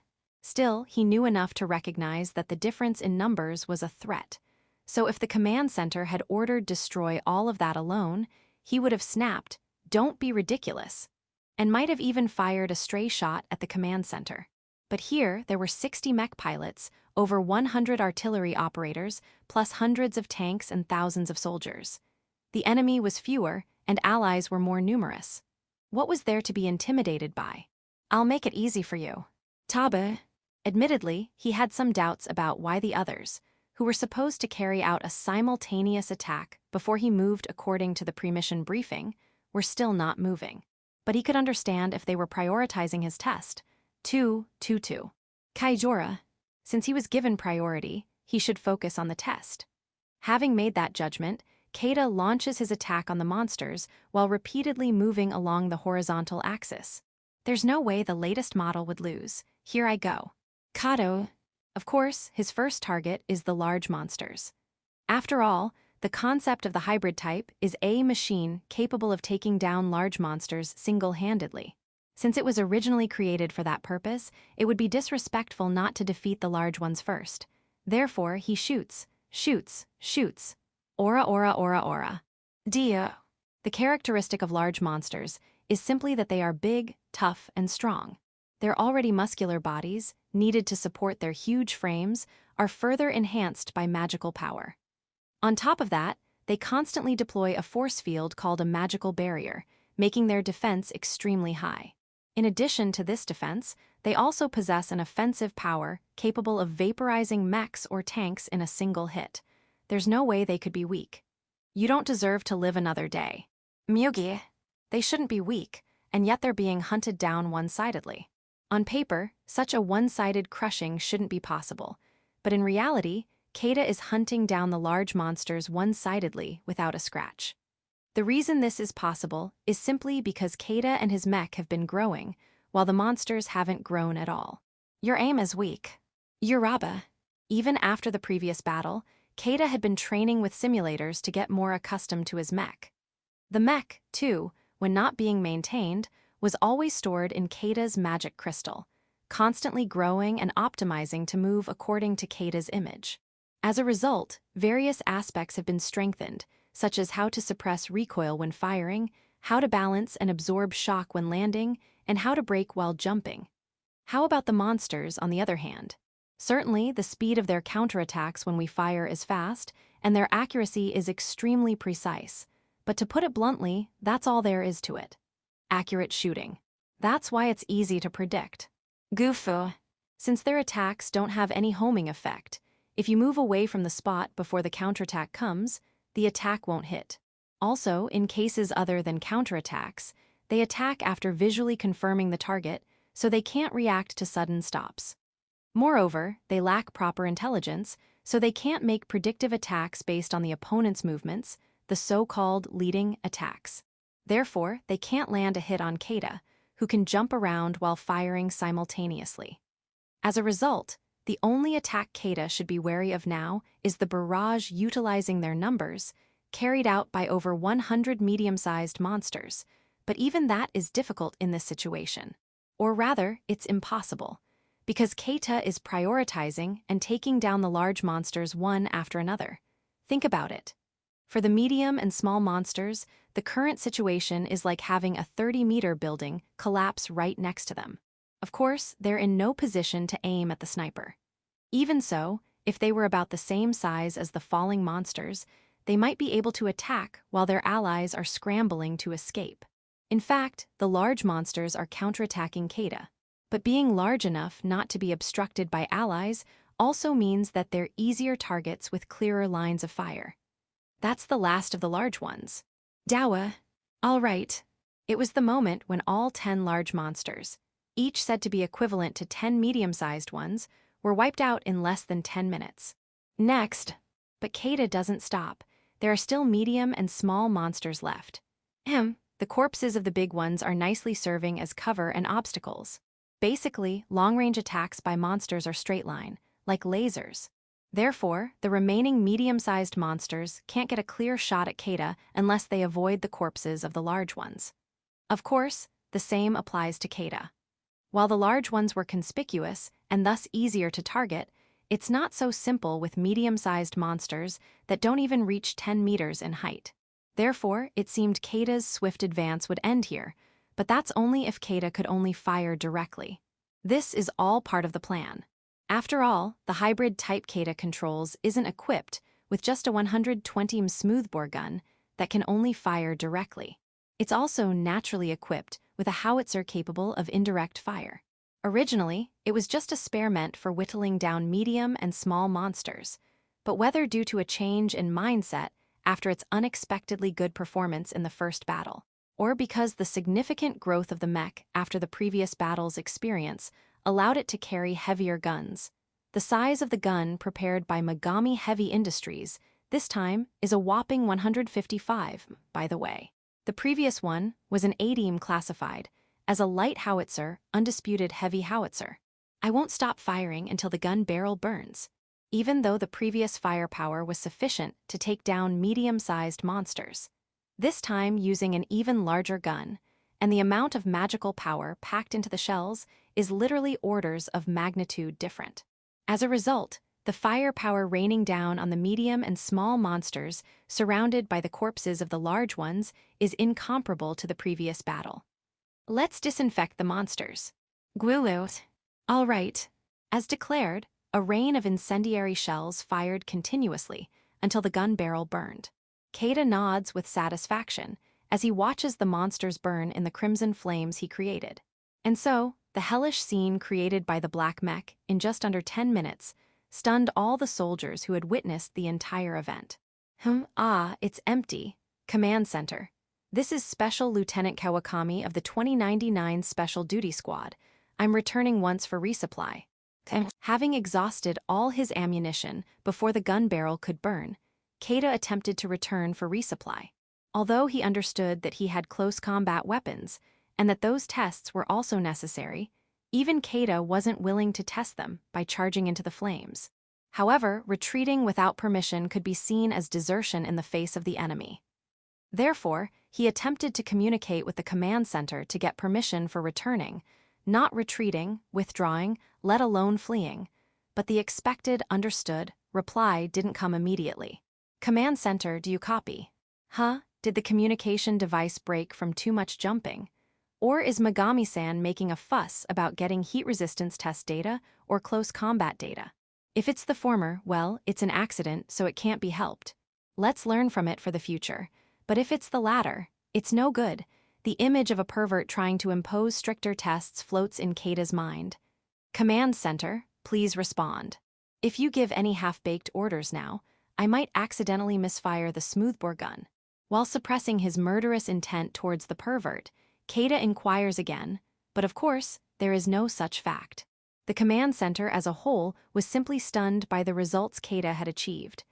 Still, he knew enough to recognize that the difference in numbers was a threat. So if the command center had ordered destroy all of that alone, he would have snapped, "Don't be ridiculous," and might have even fired a stray shot at the command center. But here, there were 60 mech pilots, over 100 artillery operators, plus hundreds of tanks and thousands of soldiers. The enemy was fewer, and allies were more numerous. What was there to be intimidated by? I'll make it easy for you. Tabe. Admittedly, he had some doubts about why the others, who were supposed to carry out a simultaneous attack before he moved according to the pre-mission briefing, were still not moving. But he could understand if they were prioritizing his test. 2-2-2. Kaijora. Since he was given priority, he should focus on the test. Having made that judgment, Kada launches his attack on the monsters while repeatedly moving along the horizontal axis. There's no way the latest model would lose. Here I go. Kada. Of course, his first target is the large monsters. After all, the concept of the hybrid type is a machine capable of taking down large monsters single-handedly. Since it was originally created for that purpose, it would be disrespectful not to defeat the large ones first. Therefore, he shoots. Aura, aura, aura, aura. Dia. The characteristic of large monsters is simply that they are big, tough, and strong. Their already muscular bodies, needed to support their huge frames, are further enhanced by magical power. On top of that, they constantly deploy a force field called a magical barrier, making their defense extremely high. In addition to this defense, they also possess an offensive power capable of vaporizing mechs or tanks in a single hit. There's no way they could be weak. You don't deserve to live another day. Myugi. They shouldn't be weak, and yet they're being hunted down one-sidedly. On paper, such a one-sided crushing shouldn't be possible, but in reality, Kada is hunting down the large monsters one-sidedly without a scratch. The reason this is possible is simply because Kada and his mech have been growing, while the monsters haven't grown at all. Your aim is weak. Uraba. Even after the previous battle, Kada had been training with simulators to get more accustomed to his mech. The mech, too, when not being maintained, was always stored in Kada's magic crystal, constantly growing and optimizing to move according to Kada's image. As a result, various aspects have been strengthened, such as how to suppress recoil when firing, how to balance and absorb shock when landing, and how to brake while jumping. How about the monsters, on the other hand? Certainly, the speed of their counterattacks when we fire is fast, and their accuracy is extremely precise. But to put it bluntly, that's all there is to it. Accurate shooting. That's why it's easy to predict. Gufu. Since their attacks don't have any homing effect, if you move away from the spot before the counterattack comes, the attack won't hit. Also, in cases other than counterattacks, they attack after visually confirming the target, so they can't react to sudden stops. Moreover, they lack proper intelligence, so they can't make predictive attacks based on the opponent's movements, the so-called leading attacks. Therefore, they can't land a hit on Kada, who can jump around while firing simultaneously. As a result, the only attack Kada should be wary of now is the barrage utilizing their numbers, carried out by over 100 medium-sized monsters, but even that is difficult in this situation. Or rather, it's impossible, because Kada is prioritizing and taking down the large monsters one after another. Think about it. For the medium and small monsters, the current situation is like having a 30-meter building collapse right next to them. Of course, they're in no position to aim at the sniper. Even so, if they were about the same size as the falling monsters, they might be able to attack while their allies are scrambling to escape. In fact, the large monsters are counterattacking Kada. But being large enough not to be obstructed by allies also means that they're easier targets with clearer lines of fire. That's the last of the large ones. Dawa. All right. It was the moment when all 10 large monsters, each said to be equivalent to 10 medium-sized ones, were wiped out in less than 10 minutes. Next. But Kada doesn't stop. There are still medium and small monsters left. The corpses of the big ones are nicely serving as cover and obstacles. Basically, long-range attacks by monsters are straight-line, like lasers. Therefore, the remaining medium-sized monsters can't get a clear shot at Kada unless they avoid the corpses of the large ones. Of course, the same applies to Kada. While the large ones were conspicuous and thus easier to target, it's not so simple with medium-sized monsters that don't even reach 10 meters in height. Therefore, it seemed Kada's swift advance would end here, but that's only if Kada could only fire directly. This is all part of the plan. After all, the hybrid type Kada controls isn't equipped with just a 120 smoothbore gun that can only fire directly. It's also naturally equipped with a howitzer capable of indirect fire. Originally, it was just a spare meant for whittling down medium and small monsters, but whether due to a change in mindset after its unexpectedly good performance in the first battle, or because the significant growth of the mech after the previous battle's experience allowed it to carry heavier guns. The size of the gun prepared by Megami Heavy Industries, This time is a whopping 155, by the way. The previous one was an ADIM classified as a light howitzer, undisputed heavy howitzer. I won't stop firing until the gun barrel burns, even though the previous firepower was sufficient to take down medium-sized monsters. This time using an even larger gun, and the amount of magical power packed into the shells is literally orders of magnitude different. As a result, the firepower raining down on the medium and small monsters surrounded by the corpses of the large ones is incomparable to the previous battle. Let's disinfect the monsters. Guilut. All right. As declared, a rain of incendiary shells fired continuously until the gun barrel burned. Kada nods with satisfaction as he watches the monsters burn in the crimson flames he created. And so, the hellish scene created by the black mech in just under 10 minutes stunned all the soldiers who had witnessed the entire event. It's empty. Command Center. This is Special Lieutenant Kawakami of the 2099 Special Duty Squad. I'm returning once for resupply. Having exhausted all his ammunition before the gun barrel could burn, Kada attempted to return for resupply. Although he understood that he had close combat weapons and that those tests were also necessary, even Kada wasn't willing to test them by charging into the flames. However, retreating without permission could be seen as desertion in the face of the enemy. Therefore, he attempted to communicate with the command center to get permission for returning, not retreating, withdrawing, let alone fleeing, but the expected, understood, reply didn't come immediately. Command center, do you copy? Did the communication device break from too much jumping? Or is Megami-san making a fuss about getting heat resistance test data or close combat data? If it's the former, well, it's an accident, so it can't be helped. Let's learn from it for the future. But if it's the latter, it's no good. The image of a pervert trying to impose stricter tests floats in Kada's mind. Command Center, please respond. If you give any half-baked orders now, I might accidentally misfire the smoothbore gun. While suppressing his murderous intent towards the pervert, Kada inquires again, but of course, there is no such fact. The command center as a whole was simply stunned by the results Kada had achieved.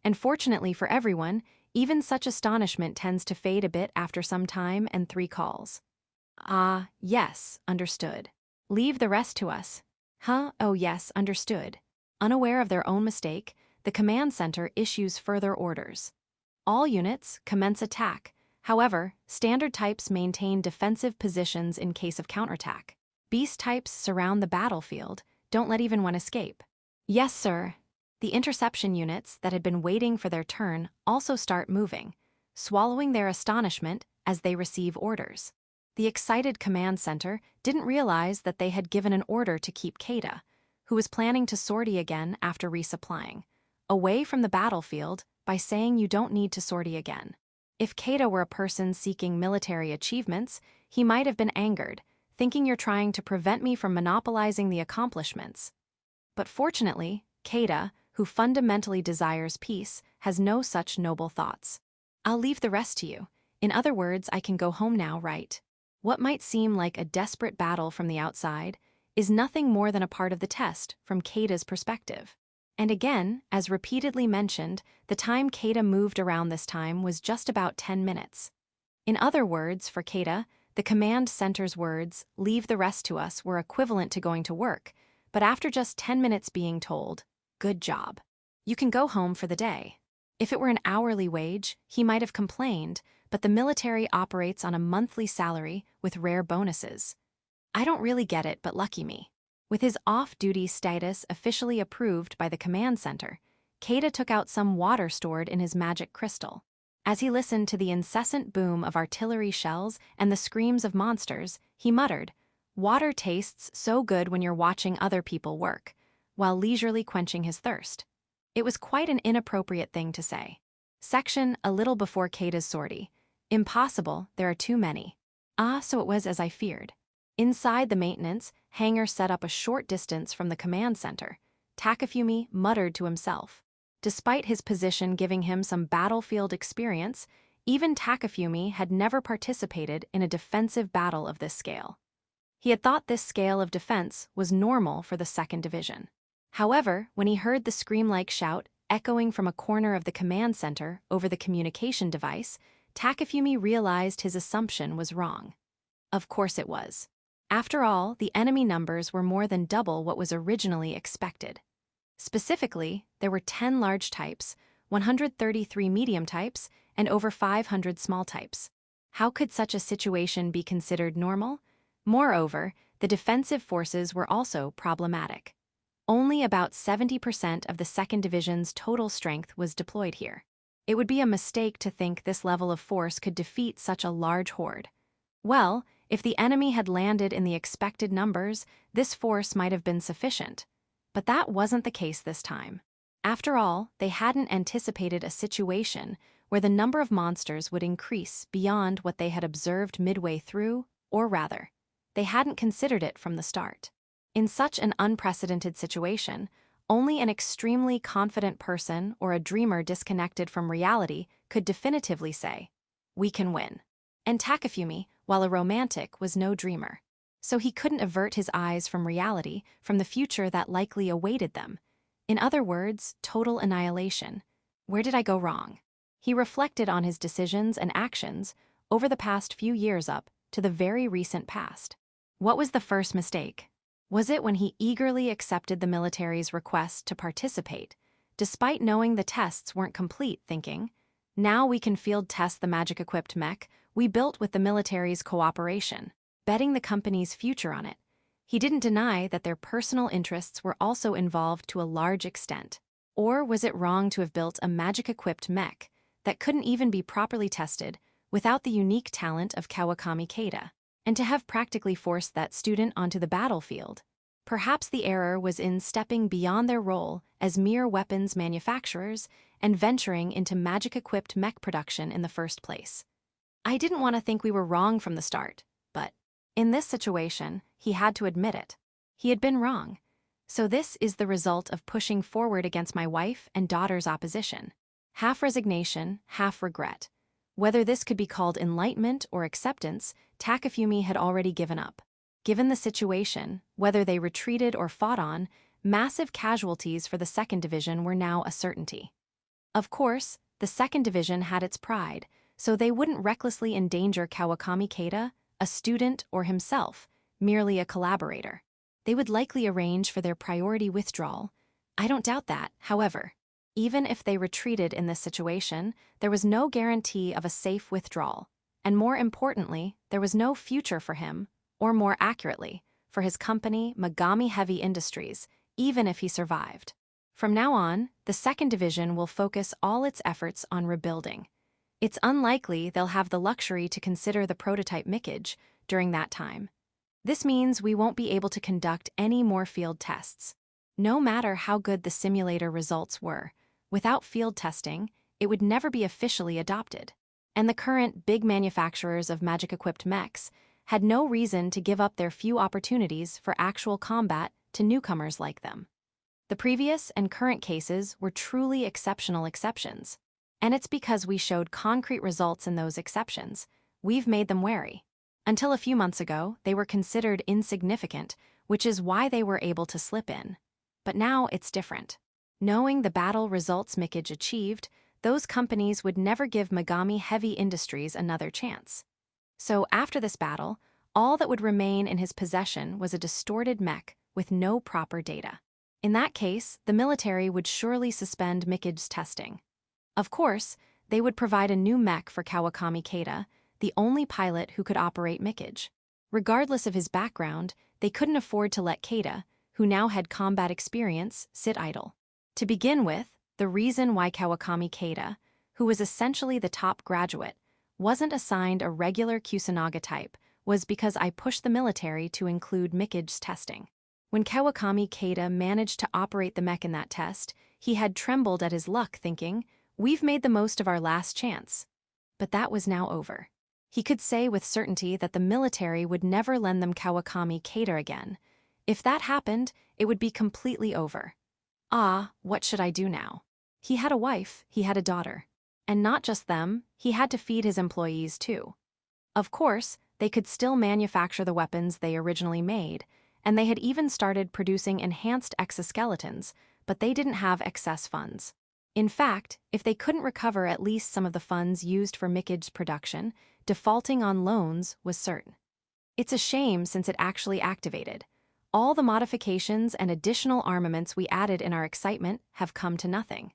And fortunately for everyone, even such astonishment tends to fade a bit after some time and 3 calls. Yes, understood. Leave the rest to us. Oh yes, understood. Unaware of their own mistake, the command center issues further orders. All units commence attack. However, standard types maintain defensive positions in case of counterattack. Beast types surround the battlefield, don't let even one escape. Yes, sir. The interception units that had been waiting for their turn also start moving, swallowing their astonishment as they receive orders. The excited command center didn't realize that they had given an order to keep Kada, who was planning to sortie again after resupplying, away from the battlefield by saying you don't need to sortie again. If Kada were a person seeking military achievements, he might have been angered, thinking you're trying to prevent me from monopolizing the accomplishments. But fortunately, Kada, who fundamentally desires peace, has no such noble thoughts. I'll leave the rest to you. In other words, I can go home now, right? What might seem like a desperate battle from the outside is nothing more than a part of the test from Kada's perspective. And again, as repeatedly mentioned, the time Kada moved around this time was just about 10 minutes. In other words, for Kada, the command center's words, leave the rest to us, were equivalent to going to work, but after just 10 minutes being told, good job. You can go home for the day. If it were an hourly wage, he might have complained, but the military operates on a monthly salary with rare bonuses. I don't really get it, but lucky me. With his off-duty status officially approved by the command center, Kada took out some water stored in his magic crystal. As he listened to the incessant boom of artillery shells and the screams of monsters, he muttered, "Water tastes so good when you're watching other people work," while leisurely quenching his thirst. It was quite an inappropriate thing to say. Section a little before Kada's sortie. Impossible, there are too many. So it was as I feared. Inside the maintenance hangar set up a short distance from the command center, Takafumi muttered to himself. Despite his position giving him some battlefield experience, even Takafumi had never participated in a defensive battle of this scale. He had thought this scale of defense was normal for the 2nd Division. However, when he heard the scream-like shout, echoing from a corner of the command center over the communication device, Takafumi realized his assumption was wrong. Of course it was. After all, the enemy numbers were more than double what was originally expected. Specifically, there were 10 large types, 133 medium types, and over 500 small types. How could such a situation be considered normal? Moreover, the defensive forces were also problematic. Only about 70% of the 2nd Division's total strength was deployed here. It would be a mistake to think this level of force could defeat such a large horde. Well, if the enemy had landed in the expected numbers, this force might have been sufficient. But that wasn't the case this time. After all, they hadn't anticipated a situation where the number of monsters would increase beyond what they had observed midway through, or rather, they hadn't considered it from the start. In such an unprecedented situation, only an extremely confident person or a dreamer disconnected from reality could definitively say, "We can win." And Takafumi, while a romantic, was no dreamer. So he couldn't avert his eyes from reality, from the future that likely awaited them. In other words, total annihilation. Where did I go wrong? He reflected on his decisions and actions over the past few years up to the very recent past. What was the first mistake? Was it when he eagerly accepted the military's request to participate, despite knowing the tests weren't complete, thinking, "Now we can field test the magic-equipped mech we built with the military's cooperation," betting the company's future on it? He didn't deny that their personal interests were also involved to a large extent. Or was it wrong to have built a magic-equipped mech that couldn't even be properly tested without the unique talent of Kawakami Kada, and to have practically forced that student onto the battlefield? Perhaps the error was in stepping beyond their role as mere weapons manufacturers and venturing into magic-equipped mech production in the first place. I didn't want to think we were wrong from the start, but in this situation, he had to admit it. He had been wrong. So this is the result of pushing forward against my wife and daughter's opposition. Half resignation, half regret. Whether this could be called enlightenment or acceptance, Takafumi had already given up. Given the situation, whether they retreated or fought on, massive casualties for the 2nd Division were now a certainty. Of course, the 2nd Division had its pride, so they wouldn't recklessly endanger Kawakami Kada, a student, or himself, merely a collaborator. They would likely arrange for their priority withdrawal. I don't doubt that, however. Even if they retreated in this situation, there was no guarantee of a safe withdrawal. And more importantly, there was no future for him, or more accurately, for his company, Megami Heavy Industries, even if he survived. From now on, the 2nd Division will focus all its efforts on rebuilding. It's unlikely they'll have the luxury to consider the prototype mechage during that time. This means we won't be able to conduct any more field tests. No matter how good the simulator results were, without field testing, it would never be officially adopted. And the current big manufacturers of magic-equipped mechs had no reason to give up their few opportunities for actual combat to newcomers like them. The previous and current cases were truly exceptional exceptions. And it's because we showed concrete results in those exceptions, we've made them wary. Until a few months ago, they were considered insignificant, which is why they were able to slip in. But now it's different. Knowing the battle results Mechage achieved, those companies would never give Megami Heavy Industries another chance. So after this battle, all that would remain in his possession was a distorted mech with no proper data. In that case, the military would surely suspend Mechage's testing. Of course, they would provide a new mech for Kawakami Kada, the only pilot who could operate Mechage. Regardless of his background, they couldn't afford to let Kada, who now had combat experience, sit idle. To begin with, the reason why Kawakami Kada, who was essentially the top graduate, wasn't assigned a regular Kusunaga type was because I pushed the military to include Mechage's testing. When Kawakami Kada managed to operate the mech in that test, he had trembled at his luck, thinking, "We've made the most of our last chance." But that was now over. He could say with certainty that the military would never lend them Kawakami Kada again. If that happened, it would be completely over. What should I do now? He had a wife, he had a daughter. And not just them, he had to feed his employees too. Of course, they could still manufacture the weapons they originally made, and they had even started producing enhanced exoskeletons, but they didn't have excess funds. In fact, if they couldn't recover at least some of the funds used for Micke's production, defaulting on loans was certain. It's a shame since it actually activated. All the modifications and additional armaments we added in our excitement have come to nothing.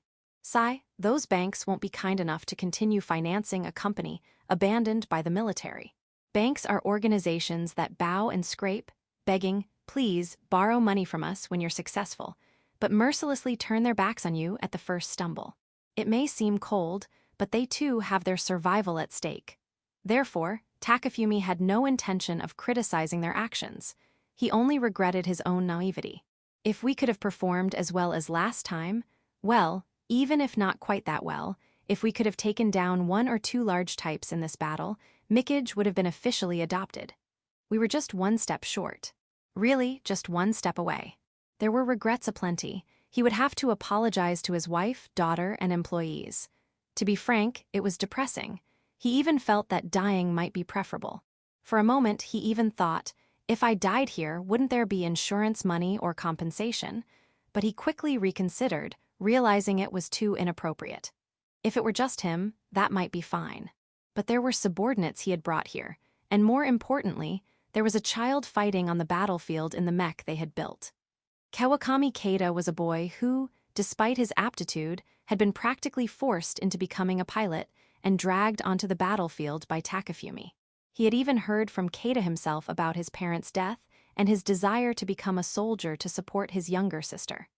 Those banks won't be kind enough to continue financing a company abandoned by the military. Banks are organizations that bow and scrape, begging, please borrow money from us when you're successful, but mercilessly turn their backs on you at the first stumble. It may seem cold, but they too have their survival at stake. Therefore, Takafumi had no intention of criticizing their actions. He only regretted his own naivety. If we could have performed as well as last time, well, even if not quite that well, if we could have taken down 1 or 2 large types in this battle, Mickage would have been officially adopted. We were just 1 step short. Really, just 1 step away. There were regrets aplenty. He would have to apologize to his wife, daughter, and employees. To be frank, it was depressing. He even felt that dying might be preferable. For a moment, he even thought, if I died here, wouldn't there be insurance money or compensation? But he quickly reconsidered, realizing it was too inappropriate. If it were just him, that might be fine. But there were subordinates he had brought here, and more importantly, there was a child fighting on the battlefield in the mech they had built. Kawakami Kada was a boy who, despite his aptitude, had been practically forced into becoming a pilot and dragged onto the battlefield by Takafumi. He had even heard from Kada himself about his parents' death and his desire to become a soldier to support his younger sister.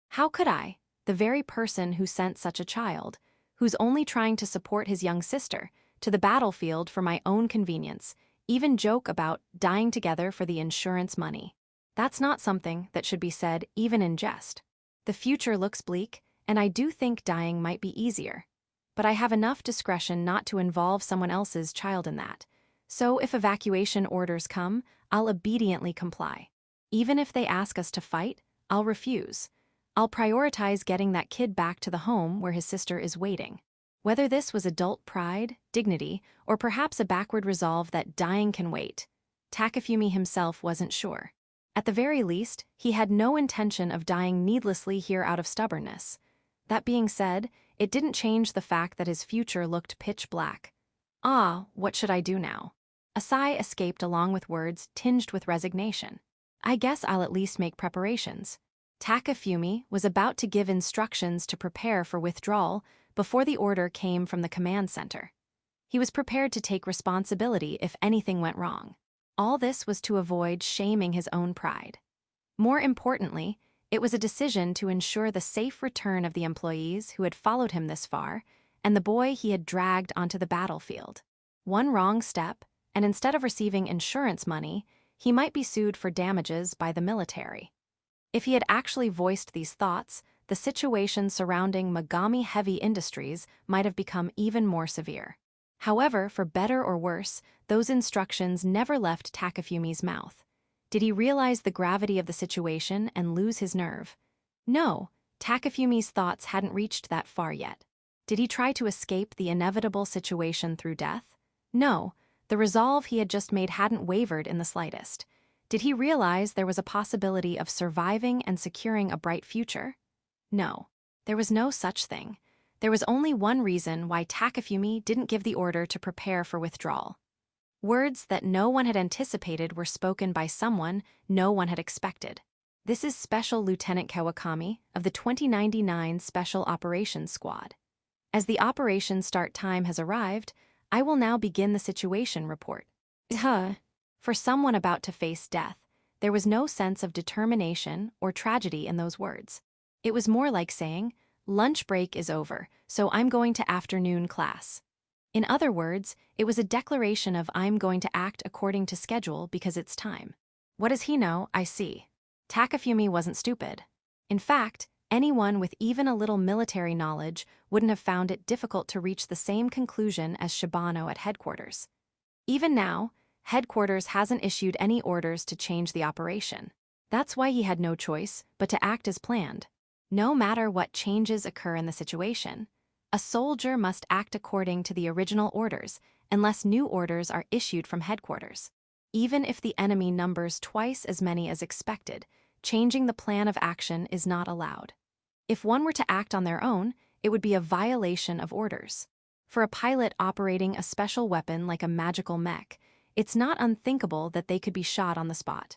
How could I, the very person who sent such a child, who's only trying to support his young sister, to the battlefield for my own convenience, even joke about dying together for the insurance money? That's not something that should be said even in jest. The future looks bleak, and I do think dying might be easier. But I have enough discretion not to involve someone else's child in that. So if evacuation orders come, I'll obediently comply. Even if they ask us to fight, I'll refuse. I'll prioritize getting that kid back to the home where his sister is waiting. Whether this was adult pride, dignity, or perhaps a backward resolve that dying can wait, Takafumi himself wasn't sure. At the very least, he had no intention of dying needlessly here out of stubbornness. That being said, it didn't change the fact that his future looked pitch black. What should I do now? A sigh escaped along with words tinged with resignation. I guess I'll at least make preparations. Takafumi was about to give instructions to prepare for withdrawal before the order came from the command center. He was prepared to take responsibility if anything went wrong. All this was to avoid shaming his own pride. More importantly, it was a decision to ensure the safe return of the employees who had followed him this far and the boy he had dragged onto the battlefield. One wrong step, and instead of receiving insurance money, he might be sued for damages by the military. If he had actually voiced these thoughts, the situation surrounding Megami Heavy Industries might have become even more severe. However, for better or worse, those instructions never left Takafumi's mouth. Did he realize the gravity of the situation and lose his nerve? No, Takafumi's thoughts hadn't reached that far yet. Did he try to escape the inevitable situation through death? No, the resolve he had just made hadn't wavered in the slightest. Did he realize there was a possibility of surviving and securing a bright future? No, there was no such thing. There was only one reason why Takafumi didn't give the order to prepare for withdrawal. Words that no one had anticipated were spoken by someone no one had expected. This is Special Lieutenant Kawakami of the 2099 Special Operations Squad. As the operation start time has arrived, I will now begin the situation report. For someone about to face death, there was no sense of determination or tragedy in those words. It was more like saying, lunch break is over, so I'm going to afternoon class. In other words, it was a declaration of I'm going to act according to schedule because it's time. What does he know? I see. Takafumi wasn't stupid. In fact, anyone with even a little military knowledge wouldn't have found it difficult to reach the same conclusion as Shibano at headquarters. Even now, headquarters hasn't issued any orders to change the operation. That's why he had no choice but to act as planned. No matter what changes occur in the situation, a soldier must act according to the original orders unless new orders are issued from headquarters. Even if the enemy numbers twice as many as expected, changing the plan of action is not allowed. If one were to act on their own, it would be a violation of orders. For a pilot operating a special weapon like a magical mech, it's not unthinkable that they could be shot on the spot.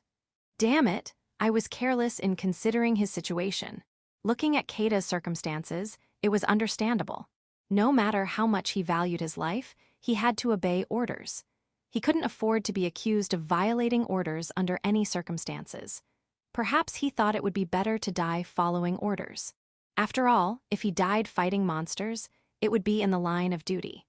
Damn it, I was careless in considering his situation. Looking at Kada's circumstances, it was understandable. No matter how much he valued his life, he had to obey orders. He couldn't afford to be accused of violating orders under any circumstances. Perhaps he thought it would be better to die following orders. After all, if he died fighting monsters, it would be in the line of duty.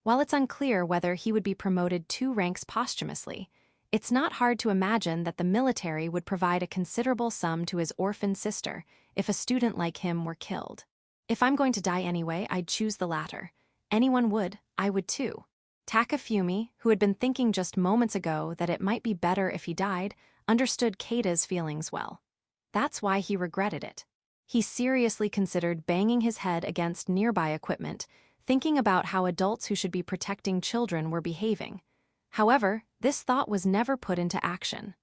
While it's unclear whether he would be promoted 2 ranks posthumously, it's not hard to imagine that the military would provide a considerable sum to his orphan sister if a student like him were killed. If I'm going to die anyway, I'd choose the latter. Anyone would, I would too. Takafumi, who had been thinking just moments ago that it might be better if he died, understood Kada's feelings well. That's why he regretted it. He seriously considered banging his head against nearby equipment, thinking about how adults who should be protecting children were behaving. However, this thought was never put into action.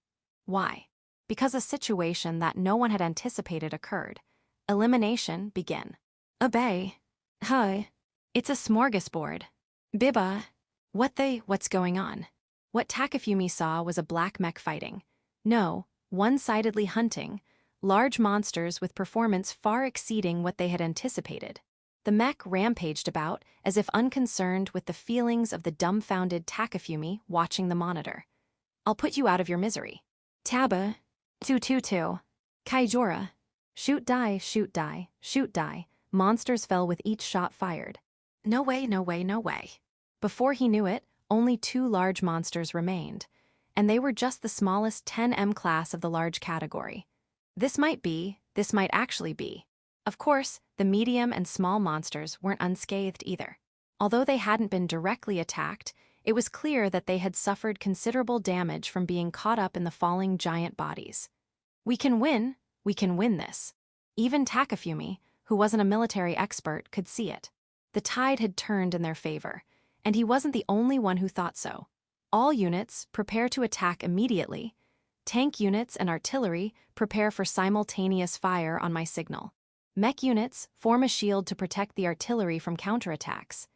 Why? Because a situation that no one had anticipated occurred. Elimination began. Obey. Hi. It's a smorgasbord. Biba. What's going on? What Takafumi saw was a black mech fighting. No, one-sidedly hunting, large monsters with performance far exceeding what they had anticipated. The mech rampaged about as if unconcerned with the feelings of the dumbfounded Takafumi watching the monitor. I'll put you out of your misery. Taba. 222. Kaijora. Shoot die, shoot die, shoot die. Monsters fell with each shot fired. No way, no way, no way. Before he knew it, only 2 large monsters remained, and they were just the smallest 10M class of the large category. This might actually be. Of course, the medium and small monsters weren't unscathed either. Although they hadn't been directly attacked, it was clear that they had suffered considerable damage from being caught up in the falling giant bodies. We can win this. Even Takafumi, who wasn't a military expert, could see it. The tide had turned in their favor, and he wasn't the only one who thought so. All units, prepare to attack immediately. Tank units and artillery, prepare for simultaneous fire on my signal. Mech units, form a shield to protect the artillery from counterattacks.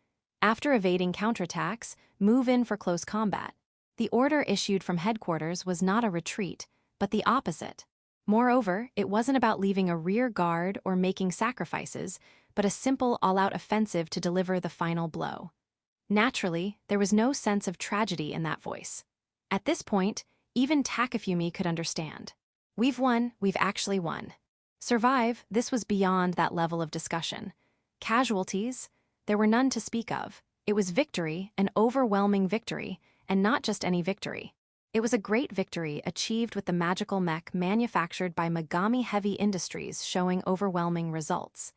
After evading counterattacks, move in for close combat. The order issued from headquarters was not a retreat, but the opposite. Moreover, it wasn't about leaving a rear guard or making sacrifices, but a simple all-out offensive to deliver the final blow. Naturally, there was no sense of tragedy in that voice. At this point, even Takafumi could understand. We've won, we've actually won. Survive, this was beyond that level of discussion. Casualties, there were none to speak of. It was victory, an overwhelming victory, and not just any victory. It was a great victory achieved with the magical mech manufactured by Megami Heavy Industries showing overwhelming results.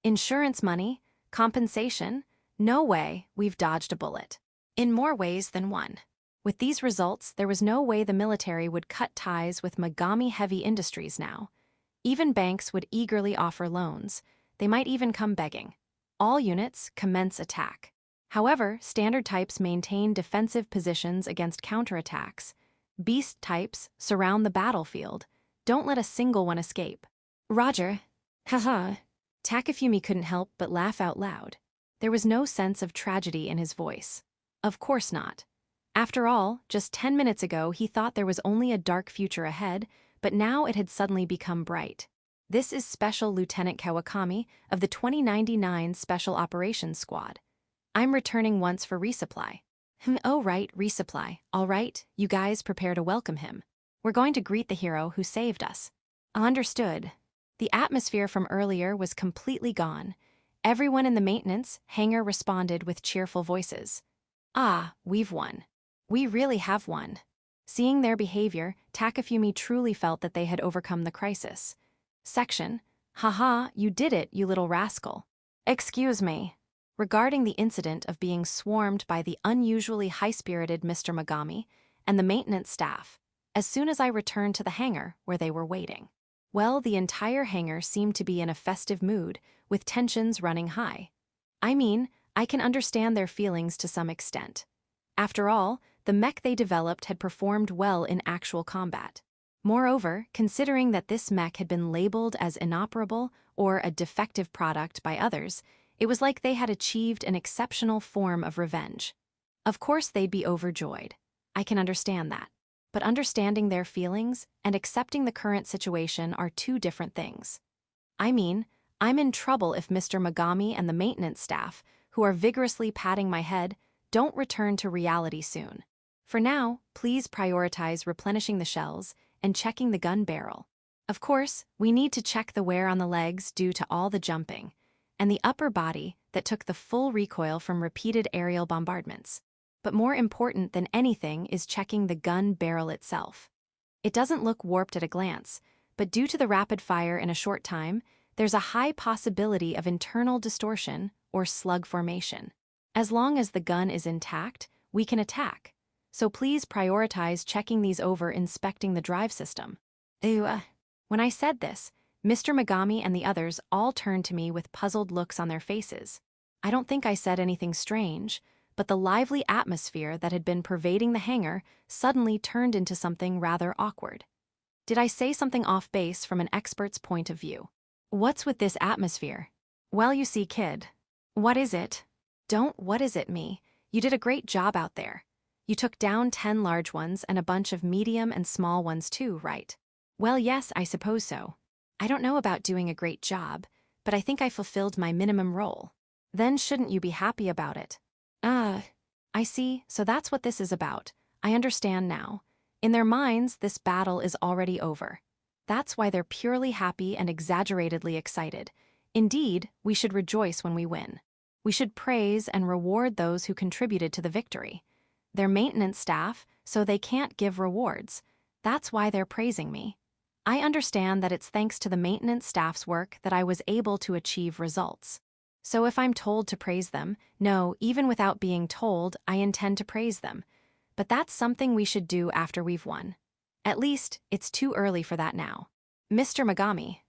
Insurance money, compensation, no way, we've dodged a bullet. In more ways than one. With these results, there was no way the military would cut ties with Megami Heavy Industries now. Even banks would eagerly offer loans. They might even come begging. All units commence attack. However, standard types maintain defensive positions against counterattacks. Beast types surround the battlefield. Don't let a single one escape. Roger. Haha. Takafumi couldn't help but laugh out loud. There was no sense of tragedy in his voice. Of course not. After all, just 10 minutes ago he thought there was only a dark future ahead, but now it had suddenly become bright. This is Special Lieutenant Kawakami of the 2099 Special Operations Squad. I'm returning once for resupply. Oh right, resupply. All right, you guys prepare to welcome him. We're going to greet the hero who saved us. Understood. The atmosphere from earlier was completely gone. Everyone in the maintenance hangar responded with cheerful voices. Ah, we've won. We really have won. Seeing their behavior, Takafumi truly felt that they had overcome the crisis. Section. Haha, you did it, you little rascal. Excuse me. Regarding the incident of being swarmed by the unusually high-spirited Mr. Megami and the maintenance staff, as soon as I returned to the hangar where they were waiting. Well, the entire hangar seemed to be in a festive mood, with tensions running high. I mean, I can understand their feelings to some extent. After all, the mech they developed had performed well in actual combat. Moreover, considering that this mech had been labeled as inoperable or a defective product by others, it was like they had achieved an exceptional form of revenge. Of course they'd be overjoyed. I can understand that. But understanding their feelings and accepting the current situation are two different things. I mean, I'm in trouble if Mr. Megami and the maintenance staff, who are vigorously patting my head, don't return to reality soon. For now, please prioritize replenishing the shells and checking the gun barrel. Of course, we need to check the wear on the legs due to all the jumping, and the upper body that took the full recoil from repeated aerial bombardments. But more important than anything is checking the gun barrel itself. It doesn't look warped at a glance, but due to the rapid fire in a short time, there's a high possibility of internal distortion or slug formation. As long as the gun is intact, we can attack. So please prioritize checking these over inspecting the drive system. When I said this, Mr. Megami and the others all turned to me with puzzled looks on their faces. I don't think I said anything strange, but the lively atmosphere that had been pervading the hangar suddenly turned into something rather awkward. Did I say something off base from an expert's point of view? What's with this atmosphere? Well, you see, kid. What is it? Don't what is it me. You did a great job out there. You took down 10 large ones and a bunch of medium and small ones too, right? Well, yes, I suppose so. I don't know about doing a great job, but I think I fulfilled my minimum role. Then shouldn't you be happy about it? I see, so that's what this is about. I understand now. In their minds, this battle is already over. That's why they're purely happy and exaggeratedly excited. Indeed, we should rejoice when we win. We should praise and reward those who contributed to the victory. They're maintenance staff, so they can't give rewards. That's why they're praising me. I understand that it's thanks to the maintenance staff's work that I was able to achieve results. So if I'm told to praise them, no, even without being told, I intend to praise them. But that's something we should do after we've won. At least, it's too early for that now. Mr. Megami.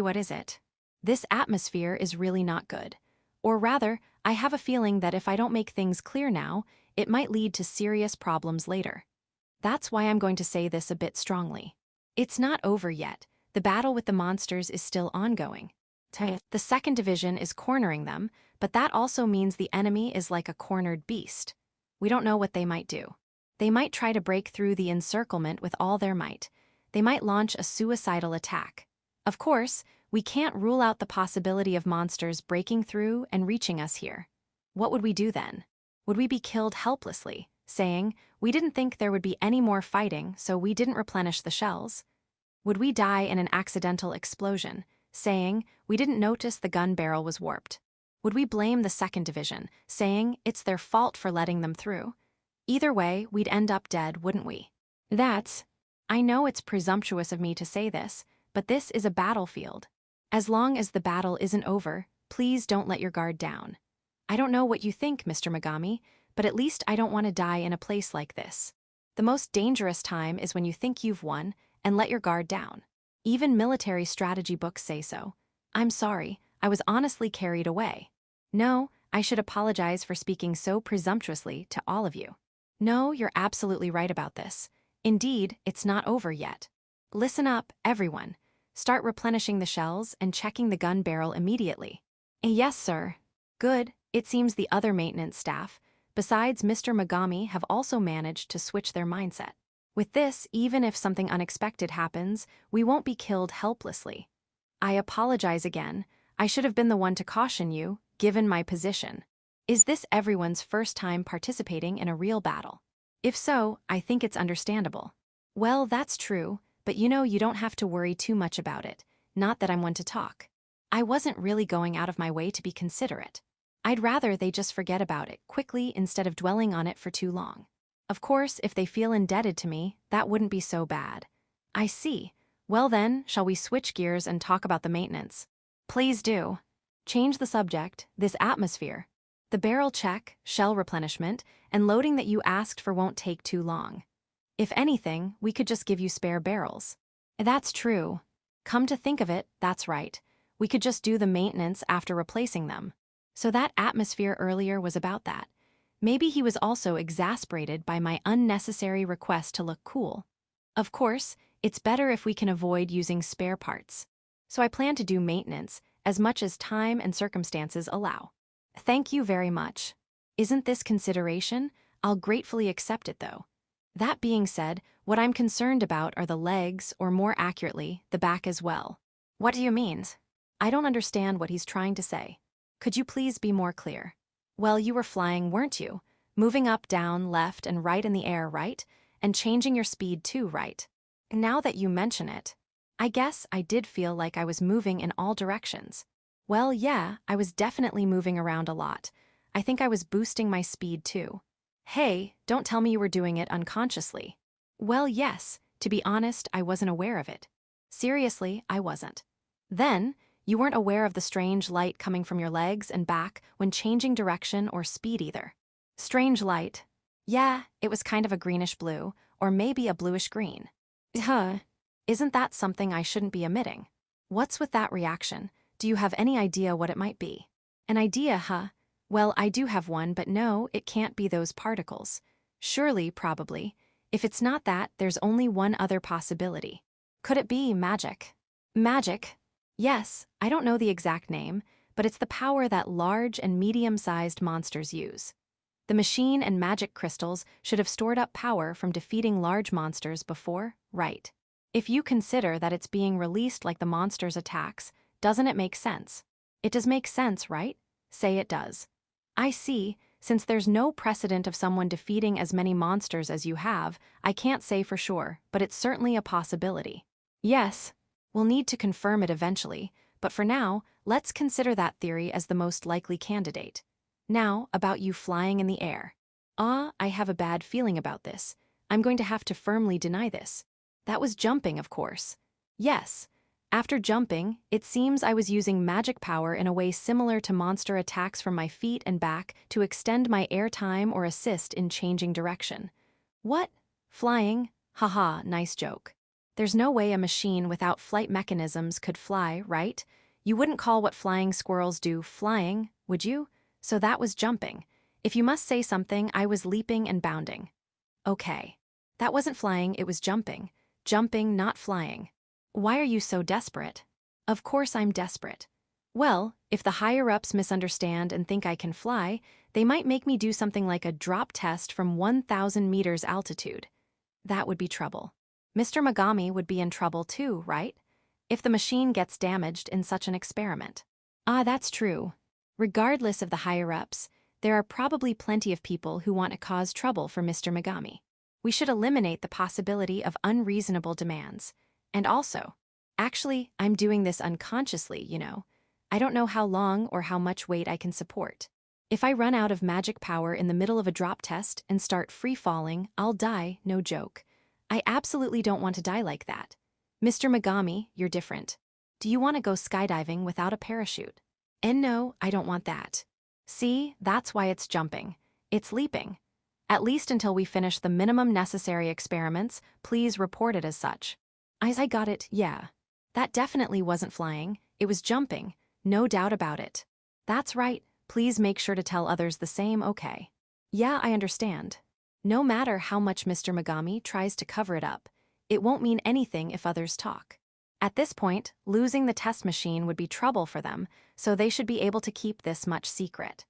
What is it? This atmosphere is really not good. Or rather, I have a feeling that if I don't make things clear now, it might lead to serious problems later. That's why I'm going to say this a bit strongly. It's not over yet. The battle with the monsters is still ongoing. The second division is cornering them, but that also means the enemy is like a cornered beast. We don't know what they might do. They might try to break through the encirclement with all their might. They might launch a suicidal attack. Of course, we can't rule out the possibility of monsters breaking through and reaching us here. What would we do then? Would we be killed helplessly, saying, we didn't think there would be any more fighting, so we didn't replenish the shells? Would we die in an accidental explosion, saying, we didn't notice the gun barrel was warped? Would we blame the second division, saying it's their fault for letting them through? Either way, we'd end up dead, wouldn't we? I know it's presumptuous of me to say this, but this is a battlefield. As long as the battle isn't over, please don't let your guard down. I don't know what you think, Mr. Megami, but at least I don't want to die in a place like this. The most dangerous time is when you think you've won and let your guard down. Even military strategy books say so. I'm sorry, I was honestly carried away. No, I should apologize for speaking so presumptuously to all of you. No, you're absolutely right about this. Indeed, it's not over yet. Listen up, everyone. Start replenishing the shells and checking the gun barrel immediately. Yes, sir. Good, it seems the other maintenance staff, besides Mr. Megami, have also managed to switch their mindset. With this, even if something unexpected happens, we won't be killed helplessly. I apologize again. I should have been the one to caution you, given my position. Is this everyone's first time participating in a real battle? If so, I think it's understandable. Well, that's true, but you don't have to worry too much about it. Not that I'm one to talk. I wasn't really going out of my way to be considerate. I'd rather they just forget about it quickly instead of dwelling on it for too long. Of course, if they feel indebted to me, that wouldn't be so bad. I see. Well then, shall we switch gears and talk about the maintenance? Please do. Change the subject, this atmosphere. The barrel check, shell replenishment, and loading that you asked for won't take too long. If anything, we could just give you spare barrels. That's true. Come to think of it, that's right. We could just do the maintenance after replacing them. So that atmosphere earlier was about that. Maybe he was also exasperated by my unnecessary request to look cool. Of course, It's better if we can avoid using spare parts. So I plan to do maintenance as much as time and circumstances allow. Thank you very much. Isn't this consideration? I'll gratefully accept it though. That being said, what I'm concerned about are the legs, or more accurately, the back as well. What do you mean? I don't understand what he's trying to say. Could you please be more clear? Well, you were flying, weren't you? Moving up, down, left, and right in the air, right? And changing your speed too, right? Now that you mention it, I guess I did feel like I was moving in all directions. Well, yeah, I was definitely moving around a lot. I think I was boosting my speed too. Hey, don't tell me you were doing it unconsciously. Well, yes, to be honest, I wasn't aware of it. Seriously, I wasn't. Then, you weren't aware of the strange light coming from your legs and back when changing direction or speed either. Strange light. Yeah, it was kind of a greenish blue, or maybe a bluish green. Isn't that something I shouldn't be emitting? What's with that reaction? Do you have any idea what it might be? An idea, huh? Well, I do have one, but no, it can't be those particles. Surely, probably. If it's not that, there's only one other possibility. Could it be magic? Magic? Yes, I don't know the exact name, but it's the power that large and medium-sized monsters use. The machine and magic crystals should have stored up power from defeating large monsters before, right? If you consider that it's being released like the monster's attacks, doesn't it make sense? It does make sense, right? Say it does. I see. Since there's no precedent of someone defeating as many monsters as you have, I can't say for sure, but it's certainly a possibility. Yes, we'll need to confirm it eventually, but for now, let's consider that theory as the most likely candidate. Now, about you flying in the air. I have a bad feeling about this. I'm going to have to firmly deny this. That was jumping, of course. Yes. After jumping, it seems I was using magic power in a way similar to monster attacks from my feet and back to extend my air time or assist in changing direction. What? Flying? Haha, nice joke. There's no way a machine without flight mechanisms could fly, right? You wouldn't call what flying squirrels do flying, would you? So that was jumping. If you must say something, I was leaping and bounding. Okay. That wasn't flying, it was jumping. Jumping, not flying. Why are you so desperate? Of course I'm desperate. Well, if the higher-ups misunderstand and think I can fly, they might make me do something like a drop test from 1,000 meters altitude. That would be trouble. Mr. Megami would be in trouble too, right? If the machine gets damaged in such an experiment. That's true. Regardless of the higher-ups, there are probably plenty of people who want to cause trouble for Mr. Megami. We should eliminate the possibility of unreasonable demands. And also, actually, I'm doing this unconsciously, you know. I don't know how long or how much weight I can support. If I run out of magic power in the middle of a drop test and start free-falling, I'll die, no joke. I absolutely don't want to die like that. Mr. Megami, you're different. Do you want to go skydiving without a parachute? And no, I don't want that. See, that's why it's jumping. It's leaping. At least until we finish the minimum necessary experiments, please report it as such. As I got it, yeah. That definitely wasn't flying, it was jumping, no doubt about it. That's right, please make sure to tell others the same, okay? Yeah, I understand. No matter how much Mr. Megami tries to cover it up, it won't mean anything if others talk. At this point, losing the test machine would be trouble for them, so they should be able to keep this much secret.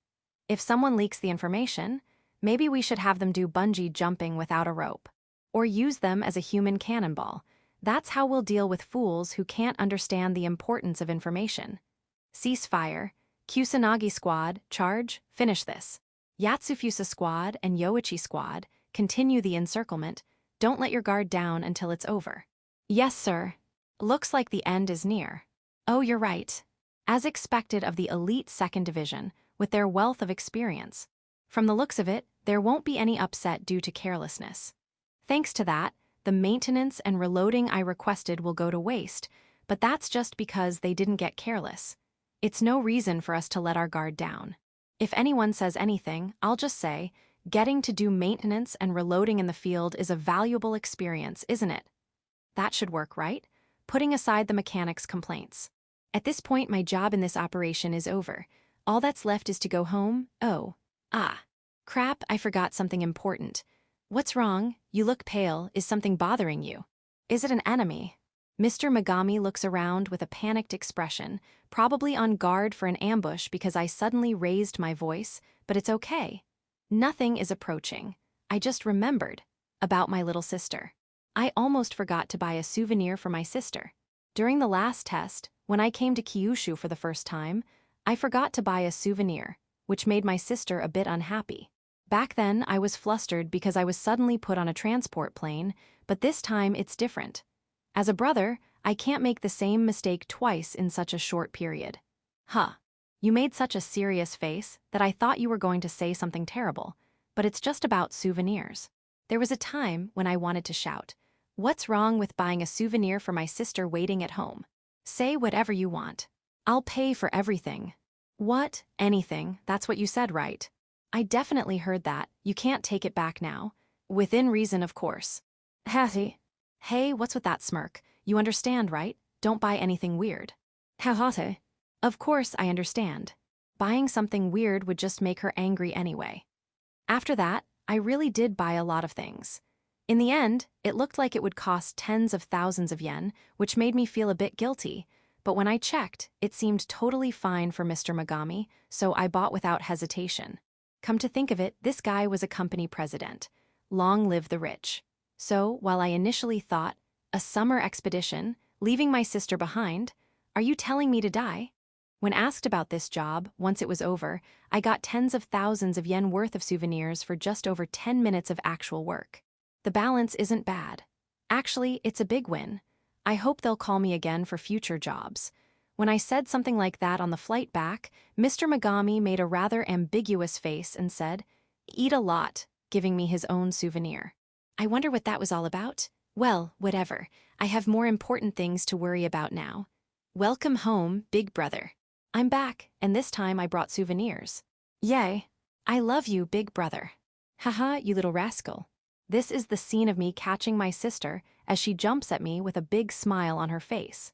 If someone leaks the information, maybe we should have them do bungee jumping without a rope. Or use them as a human cannonball. That's how we'll deal with fools who can't understand the importance of information. Ceasefire. Kusanagi Squad, charge, finish this. Yatsufusa Squad and Yoichi Squad, continue the encirclement. Don't let your guard down until it's over. Yes, sir. Looks like the end is near. Oh, you're right. As expected of the elite 2nd Division, with their wealth of experience. From the looks of it, there won't be any upset due to carelessness. Thanks to that, the maintenance and reloading I requested will go to waste, but that's just because they didn't get careless. It's no reason for us to let our guard down. If anyone says anything, I'll just say, getting to do maintenance and reloading in the field is a valuable experience, isn't it? That should work, right? Putting aside the mechanics' complaints. At this point, my job in this operation is over. All that's left is to go home. Crap, I forgot something important. What's wrong? You look pale. Is something bothering you? Is it an enemy? Mr. Megami looks around with a panicked expression, probably on guard for an ambush because I suddenly raised my voice, but it's okay. Nothing is approaching. I just remembered about my little sister. I almost forgot to buy a souvenir for my sister. During the last test, when I came to Kyushu for the first time, I forgot to buy a souvenir, which made my sister a bit unhappy. Back then, I was flustered because I was suddenly put on a transport plane, but this time it's different. As a brother, I can't make the same mistake twice in such a short period. Huh. You made such a serious face that I thought you were going to say something terrible, but it's just about souvenirs. There was a time when I wanted to shout, "What's wrong with buying a souvenir for my sister waiting at home? Say whatever you want. I'll pay for everything." What? Anything? That's what you said, right? I definitely heard that. You can't take it back now. Within reason, of course. Hattie. Hey, what's with that smirk? You understand, right? Don't buy anything weird. Hahate. Of course I understand. Buying something weird would just make her angry anyway. After that, I really did buy a lot of things. In the end, it looked like it would cost tens of thousands of yen, which made me feel a bit guilty. But when I checked, it seemed totally fine for Mr. Megami, so I bought without hesitation. Come to think of it, this guy was a company president. Long live the rich. So, while I initially thought, a summer expedition, leaving my sister behind, are you telling me to die? When asked about this job, once it was over, I got tens of thousands of yen worth of souvenirs for just over 10 minutes of actual work. The balance isn't bad. Actually, it's a big win. I hope they'll call me again for future jobs. When I said something like that on the flight back, Mr. Megami made a rather ambiguous face and said, "Eat a lot," giving me his own souvenir. I wonder what that was all about? Well, whatever. I have more important things to worry about now. Welcome home, big brother. I'm back, and this time I brought souvenirs. Yay. I love you, big brother. Haha, you little rascal. This is the scene of me catching my sister as she jumps at me with a big smile on her face.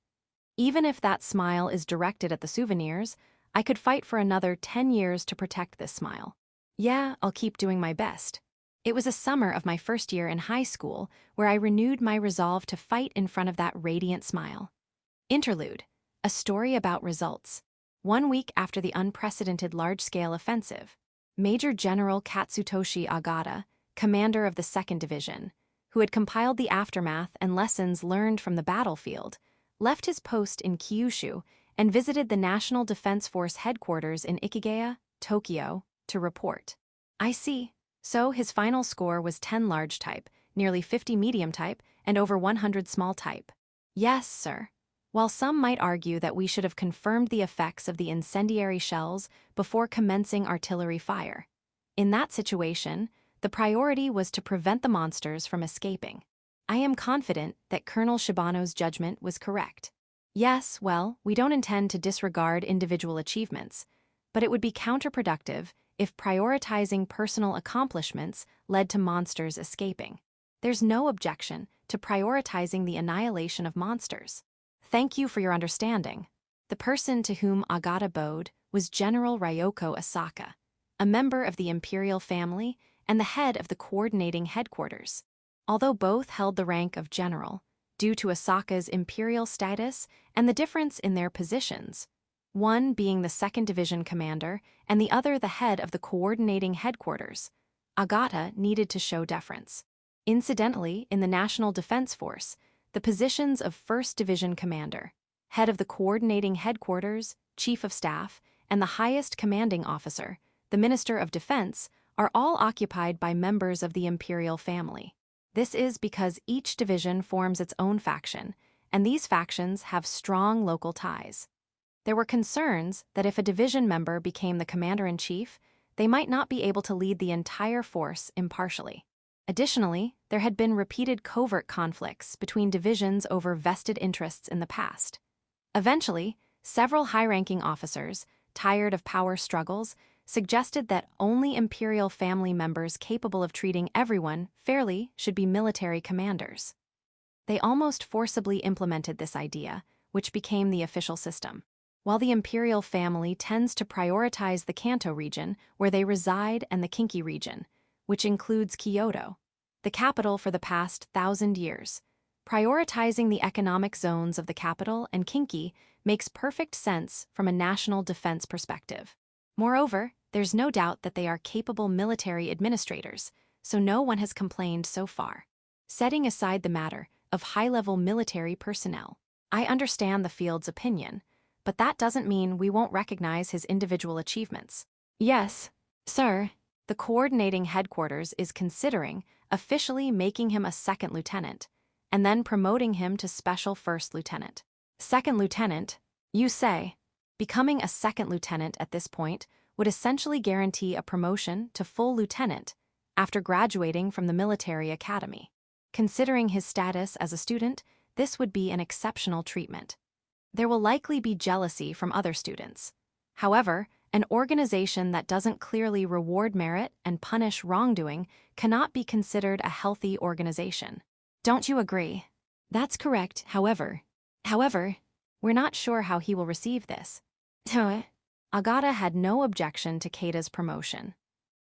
Even if that smile is directed at the souvenirs, I could fight for another 10 years to protect this smile. Yeah, I'll keep doing my best. It was a summer of my first year in high school where I renewed my resolve to fight in front of that radiant smile. Interlude, a story about results. 1 week after the unprecedented large-scale offensive, Major General Katsutoshi Agata, commander of the 2nd Division, who had compiled the aftermath and lessons learned from the battlefield, left his post in Kyushu and visited the National Defense Force headquarters in Ikigaya, Tokyo, to report. I see. So his final score was 10 large type, nearly 50 medium type, and over 100 small type. Yes, sir. While some might argue that we should have confirmed the effects of the incendiary shells before commencing artillery fire. In that situation, the priority was to prevent the monsters from escaping. I am confident that Colonel Shibano's judgment was correct. Yes, well, we don't intend to disregard individual achievements, but it would be counterproductive if prioritizing personal accomplishments led to monsters escaping. There's no objection to prioritizing the annihilation of monsters. Thank you for your understanding. The person to whom Agata bowed was General Ryoko Asaka, a member of the imperial family and the head of the coordinating headquarters. Although both held the rank of general, due to Asaka's imperial status and the difference in their positions, one being the 2nd Division commander and the other the head of the coordinating headquarters, Agata needed to show deference. Incidentally, in the National Defense Force, the positions of 1st Division commander, head of the coordinating headquarters, chief of staff, and the highest commanding officer, the Minister of Defense, are all occupied by members of the imperial family. This is because each division forms its own faction, and these factions have strong local ties. There were concerns that if a division member became the commander-in-chief, they might not be able to lead the entire force impartially. Additionally, there had been repeated covert conflicts between divisions over vested interests in the past. Eventually, several high-ranking officers, tired of power struggles, suggested that only imperial family members capable of treating everyone fairly should be military commanders. They almost forcibly implemented this idea, which became the official system. While the imperial family tends to prioritize the Kanto region, where they reside, and the Kinki region, which includes Kyoto, the capital for the past 1,000 years, Prioritizing the economic zones of the capital and Kinki makes perfect sense from a national defense perspective. Moreover, there's no doubt that they are capable military administrators, so no one has complained so far. Setting aside the matter of high-level military personnel, I understand the field's opinion, but that doesn't mean we won't recognize his individual achievements. Yes, sir, the coordinating headquarters is considering officially making him a second lieutenant, and then promoting him to special first lieutenant. Second lieutenant, you say? Becoming a second lieutenant at this point would essentially guarantee a promotion to full lieutenant after graduating from the military academy. Considering his status as a student, this would be an exceptional treatment. There will likely be jealousy from other students. However, an organization that doesn't clearly reward merit and punish wrongdoing cannot be considered a healthy organization. Don't you agree? That's correct, however, we're not sure how he will receive this. Agata had no objection to Kada's promotion.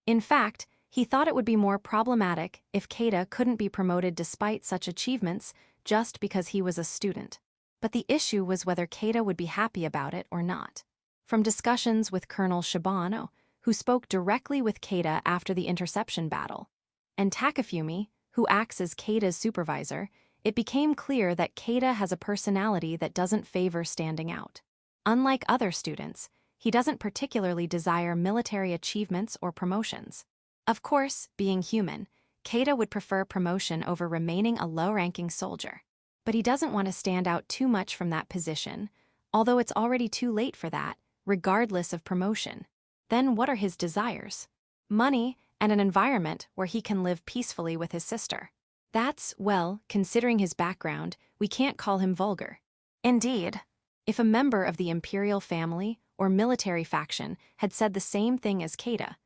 In fact, he thought it would be more problematic if Kada couldn't be promoted despite such achievements just because he was a student. But the issue was whether Kada would be happy about it or not. From discussions with Colonel Shibano, who spoke directly with Kada after the interception battle, and Takafumi, who acts as Kada's supervisor, it became clear that Kada has a personality that doesn't favor standing out. Unlike other students, he doesn't particularly desire military achievements or promotions. Of course, being human, Kada would prefer promotion over remaining a low-ranking soldier. But he doesn't want to stand out too much from that position, although it's already too late for that, regardless of promotion. Then what are his desires? Money and an environment where he can live peacefully with his sister. That's, well, considering his background, we can't call him vulgar. Indeed, if a member of the imperial family or military faction had said the same thing as Kada,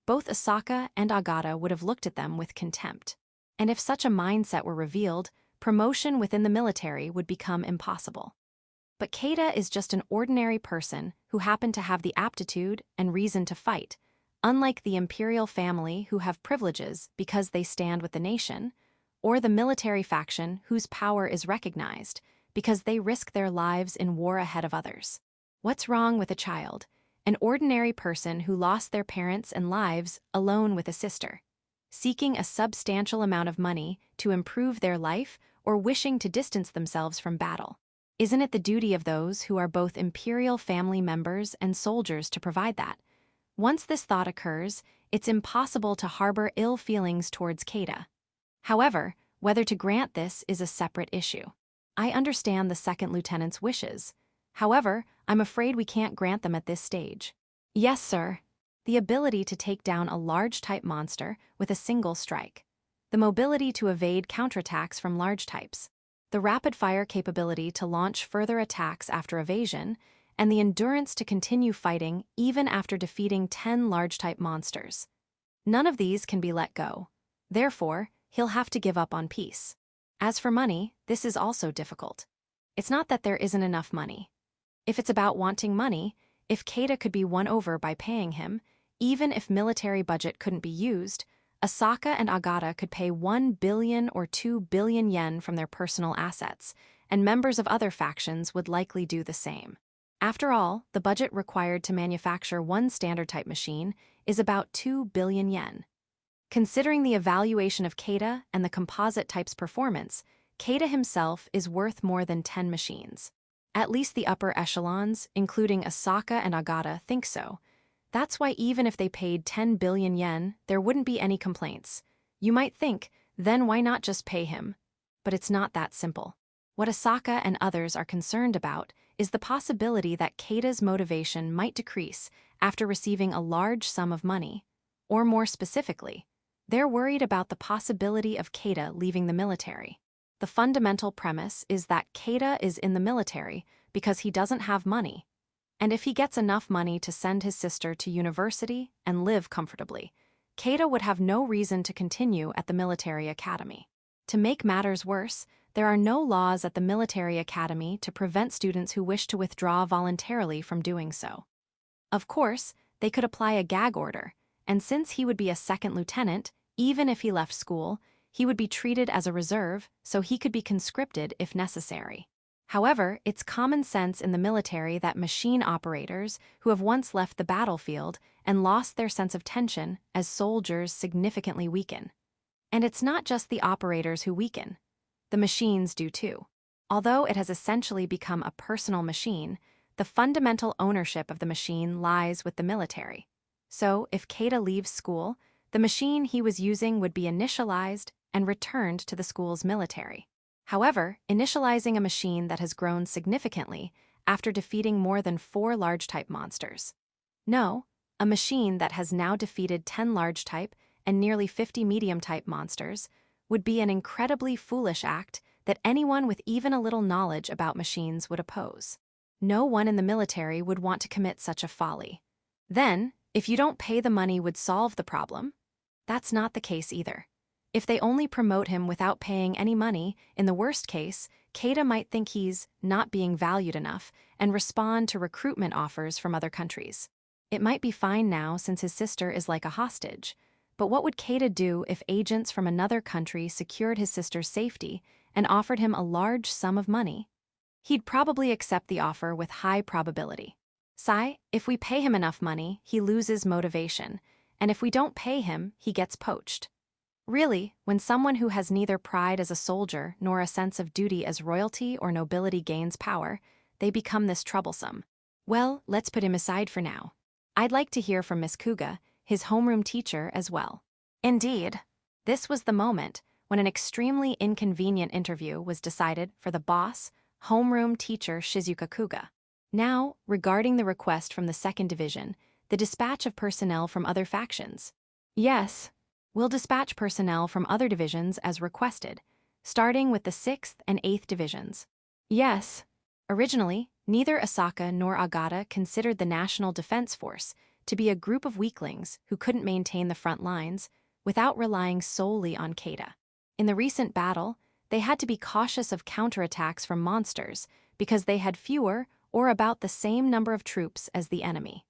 both Asaka and Agata would have looked at them with contempt. And if such a mindset were revealed, promotion within the military would become impossible. But Kada is just an ordinary person who happened to have the aptitude and reason to fight, unlike the imperial family who have privileges because they stand with the nation, or the military faction whose power is recognized because they risk their lives in war ahead of others. What's wrong with a child, an ordinary person who lost their parents and lives alone with a sister, seeking a substantial amount of money to improve their life or wishing to distance themselves from battle? Isn't it the duty of those who are both imperial family members and soldiers to provide that? Once this thought occurs, it's impossible to harbor ill feelings towards Kada. However, whether to grant this is a separate issue. I understand the second lieutenant's wishes. However, I'm afraid we can't grant them at this stage. Yes, sir. The ability to take down a large type monster with a single strike. The mobility to evade counterattacks from large types. The rapid-fire capability to launch further attacks after evasion, and the endurance to continue fighting even after defeating 10 large-type monsters. None of these can be let go. Therefore, he'll have to give up on peace. As for money, this is also difficult. It's not that there isn't enough money. If it's about wanting money, if Kada could be won over by paying him, even if military budget couldn't be used, Asaka and Agata could pay 1 billion or 2 billion yen from their personal assets, and members of other factions would likely do the same. After all, the budget required to manufacture one standard-type machine is about 2 billion yen. Considering the evaluation of Kada and the composite type's performance, Kada himself is worth more than 10 machines. At least the upper echelons, including Asaka and Agata, think so. That's why even if they paid 10 billion yen, there wouldn't be any complaints. You might think, then why not just pay him? But it's not that simple. What Asaka and others are concerned about is the possibility that Kada's motivation might decrease after receiving a large sum of money. Or more specifically, they're worried about the possibility of Kada leaving the military. The fundamental premise is that Kada is in the military because he doesn't have money. And if he gets enough money to send his sister to university and live comfortably, Kada would have no reason to continue at the military academy. To make matters worse, there are no laws at the military academy to prevent students who wish to withdraw voluntarily from doing so. Of course, they could apply a gag order, and since he would be a second lieutenant, even if he left school, He would be treated as a reserve, so he could be conscripted if necessary. However, it's common sense in the military that machine operators who have once left the battlefield and lost their sense of tension as soldiers significantly weaken. And it's not just the operators who weaken. The machines do too. Although it has essentially become a personal machine, the fundamental ownership of the machine lies with the military. So, if Kada leaves school, the machine he was using would be initialized and returned to the school's military. However, initializing a machine that has grown significantly after defeating more than 4 large-type monsters. No, a machine that has now defeated 10 large-type and nearly 50 medium-type monsters would be an incredibly foolish act that anyone with even a little knowledge about machines would oppose. No one in the military would want to commit such a folly. Then, if you don't pay the money would solve the problem? That's not the case either. If they only promote him without paying any money, in the worst case, Kada might think he's not being valued enough and respond to recruitment offers from other countries. It might be fine now since his sister is like a hostage, but what would Kada do if agents from another country secured his sister's safety and offered him a large sum of money? He'd probably accept the offer with high probability. If we pay him enough money, he loses motivation, and if we don't pay him, he gets poached. Really, when someone who has neither pride as a soldier nor a sense of duty as royalty or nobility gains power, they become this troublesome. Well, let's put him aside for now. I'd like to hear from Miss Kuga, his homeroom teacher, as well. Indeed, this was the moment when an extremely inconvenient interview was decided for the boss, homeroom teacher Shizuka Kuga. Now, regarding the request from the 2nd Division, the dispatch of personnel from other factions. Yes. We'll dispatch personnel from other divisions as requested, starting with the 6th and 8th Divisions. Yes. Originally, neither Asaka nor Agata considered the National Defense Force to be a group of weaklings who couldn't maintain the front lines without relying solely on Kada. In the recent battle, they had to be cautious of counterattacks from monsters because they had fewer or about the same number of troops as the enemy.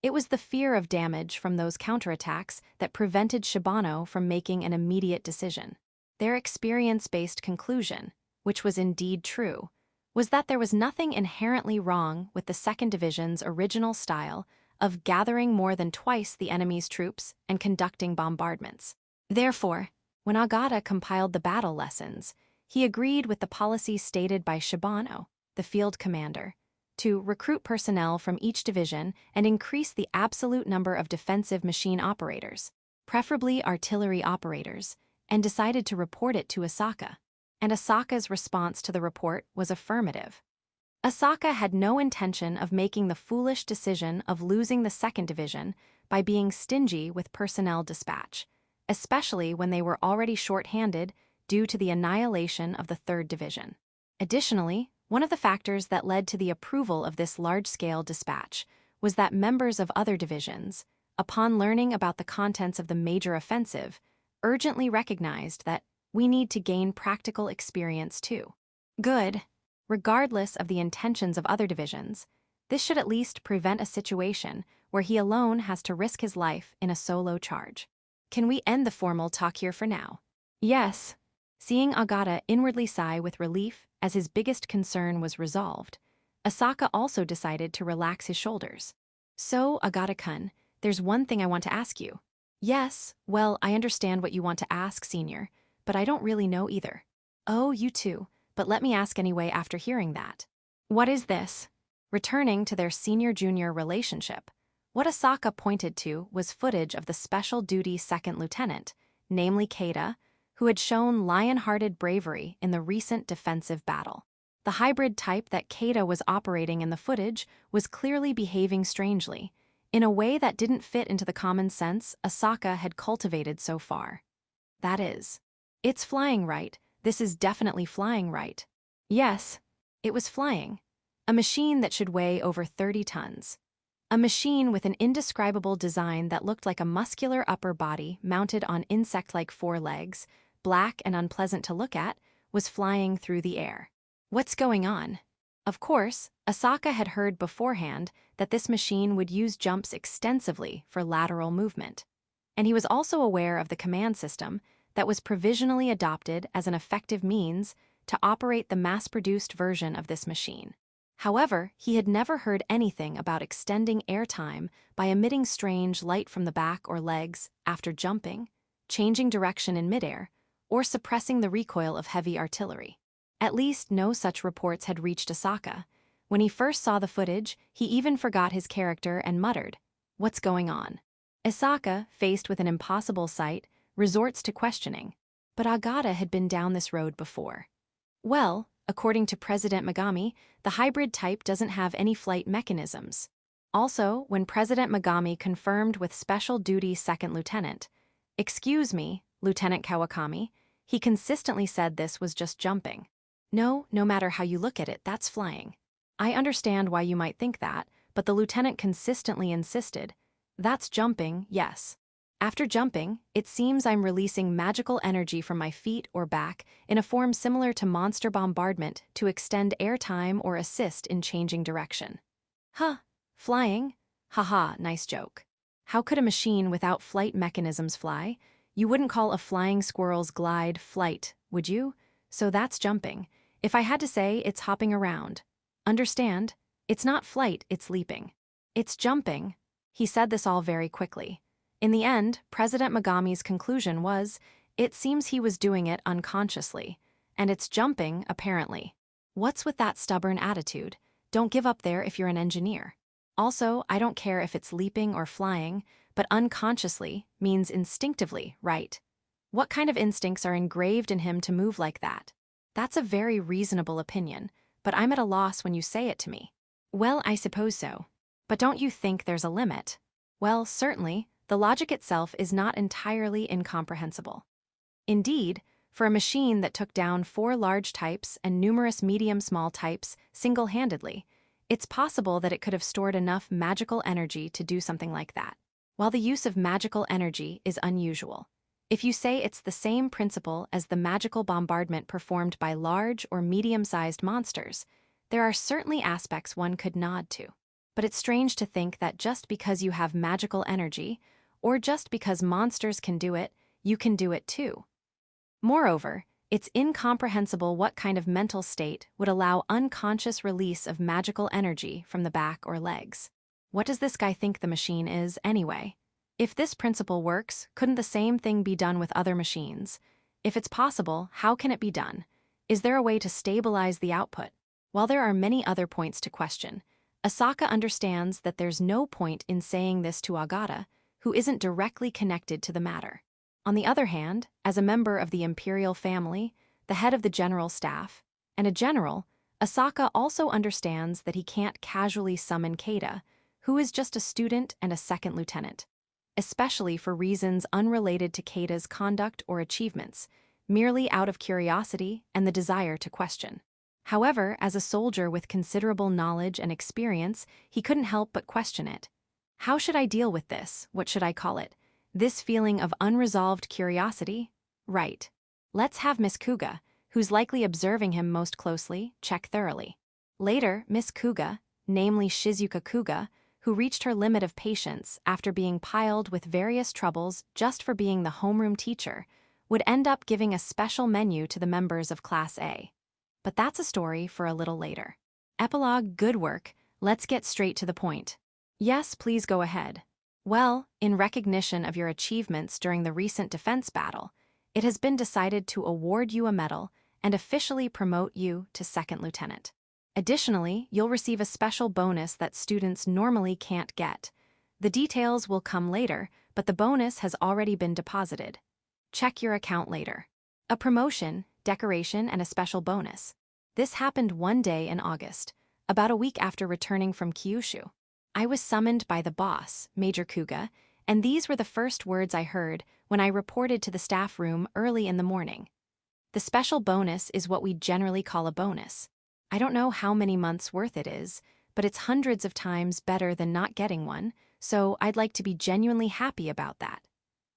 It was the fear of damage from those counterattacks that prevented Shibano from making an immediate decision. Their experience-based conclusion, which was indeed true, was that there was nothing inherently wrong with the 2nd Division's original style of gathering more than twice the enemy's troops and conducting bombardments. Therefore, when Agata compiled the battle lessons, he agreed with the policy stated by Shibano, the field commander, to recruit personnel from each division and increase the absolute number of defensive machine operators, preferably artillery operators, and decided to report it to Asaka. And Asaka's response to the report was affirmative. Asaka had no intention of making the foolish decision of losing the 2nd Division by being stingy with personnel dispatch, especially when they were already short-handed due to the annihilation of the 3rd Division. Additionally, one of the factors that led to the approval of this large-scale dispatch was that members of other divisions, upon learning about the contents of the major offensive, urgently recognized that we need to gain practical experience too. Good. Regardless of the intentions of other divisions, this should at least prevent a situation where he alone has to risk his life in a solo charge. Can we end the formal talk here for now? Yes. Seeing Agata inwardly sigh with relief as his biggest concern was resolved, Asaka also decided to relax his shoulders. So, Agata-kun, there's one thing I want to ask you. Yes, well, I understand what you want to ask, Senior, but I don't really know either. Oh, you too, but let me ask anyway after hearing that. What is this? Returning to their senior-junior relationship, what Asaka pointed to was footage of the special duty 2nd lieutenant, namely Kada, who had shown lion-hearted bravery in the recent defensive battle. The hybrid type that Kada was operating in the footage was clearly behaving strangely, in a way that didn't fit into the common sense Asaka had cultivated so far. That is, it's flying right, this is definitely flying right. Yes, it was flying. A machine that should weigh over 30 tons. A machine with an indescribable design that looked like a muscular upper body mounted on insect-like 4 legs, black and unpleasant to look at, was flying through the air. What's going on? Of course, Asaka had heard beforehand that this machine would use jumps extensively for lateral movement. And he was also aware of the command system that was provisionally adopted as an effective means to operate the mass-produced version of this machine. However, he had never heard anything about extending airtime by emitting strange light from the back or legs after jumping, changing direction in midair, or suppressing the recoil of heavy artillery. At least no such reports had reached Asaka. When he first saw the footage, he even forgot his character and muttered, "What's going on?" Asaka, faced with an impossible sight, resorts to questioning. But Agata had been down this road before. Well, according to President Megami, the hybrid type doesn't have any flight mechanisms. Also, when President Megami confirmed with Special Duty Second Lieutenant, "Excuse me, Lieutenant Kawakami," he consistently said this was just jumping. No matter how you look at it, that's flying. I understand why you might think that, but the lieutenant consistently insisted, "That's jumping, yes. After jumping, it seems I'm releasing magical energy from my feet or back in a form similar to monster bombardment to extend airtime or assist in changing direction." Huh, flying? Haha, nice joke. How could a machine without flight mechanisms fly? You wouldn't call a flying squirrel's glide flight, would you? So that's jumping. If I had to say, it's hopping around. Understand? It's not flight, it's leaping. It's jumping. He said this all very quickly. In the end, President Megami's conclusion was, it seems he was doing it unconsciously. And it's jumping, apparently. What's with that stubborn attitude? Don't give up there if you're an engineer. Also, I don't care if it's leaping or flying, but unconsciously means instinctively, right? What kind of instincts are engraved in him to move like that? That's a very reasonable opinion, but I'm at a loss when you say it to me. Well, I suppose so. But don't you think there's a limit? Well, certainly, the logic itself is not entirely incomprehensible. Indeed, for a machine that took down 4 large types and numerous medium-small types single-handedly, it's possible that it could have stored enough magical energy to do something like that. While the use of magical energy is unusual, if you say it's the same principle as the magical bombardment performed by large or medium-sized monsters, there are certainly aspects one could nod to. But it's strange to think that just because you have magical energy, or just because monsters can do it, you can do it too. Moreover, it's incomprehensible what kind of mental state would allow unconscious release of magical energy from the back or legs. What does this guy think the machine is, anyway? If this principle works, couldn't the same thing be done with other machines? If it's possible, how can it be done? Is there a way to stabilize the output? While there are many other points to question, Asaka understands that there's no point in saying this to Agata, who isn't directly connected to the matter. On the other hand, as a member of the imperial family, the head of the general staff, and a general, Asaka also understands that he can't casually summon Kada, who is just a student and a second lieutenant, especially for reasons unrelated to Kada's conduct or achievements, merely out of curiosity and the desire to question. However, as a soldier with considerable knowledge and experience, he couldn't help but question it. How should I deal with this? What should I call it? This feeling of unresolved curiosity? Right. Let's have Miss Kuga, who's likely observing him most closely, check thoroughly. Later, Miss Kuga, namely Shizuka Kuga, who reached her limit of patience after being piled with various troubles just for being the homeroom teacher, would end up giving a special menu to the members of Class A. But that's a story for a little later. Epilogue, good work. Let's get straight to the point. Yes, please go ahead. Well, in recognition of your achievements during the recent defense battle, it has been decided to award you a medal and officially promote you to second lieutenant. Additionally, you'll receive a special bonus that students normally can't get. The details will come later, but the bonus has already been deposited. Check your account later. A promotion, decoration, and a special bonus. This happened one day in August, about a week after returning from Kyushu. I was summoned by the boss, Major Kuga, and these were the first words I heard when I reported to the staff room early in the morning. The special bonus is what we generally call a bonus. I don't know how many months' worth it is, but it's hundreds of times better than not getting one, so I'd like to be genuinely happy about that.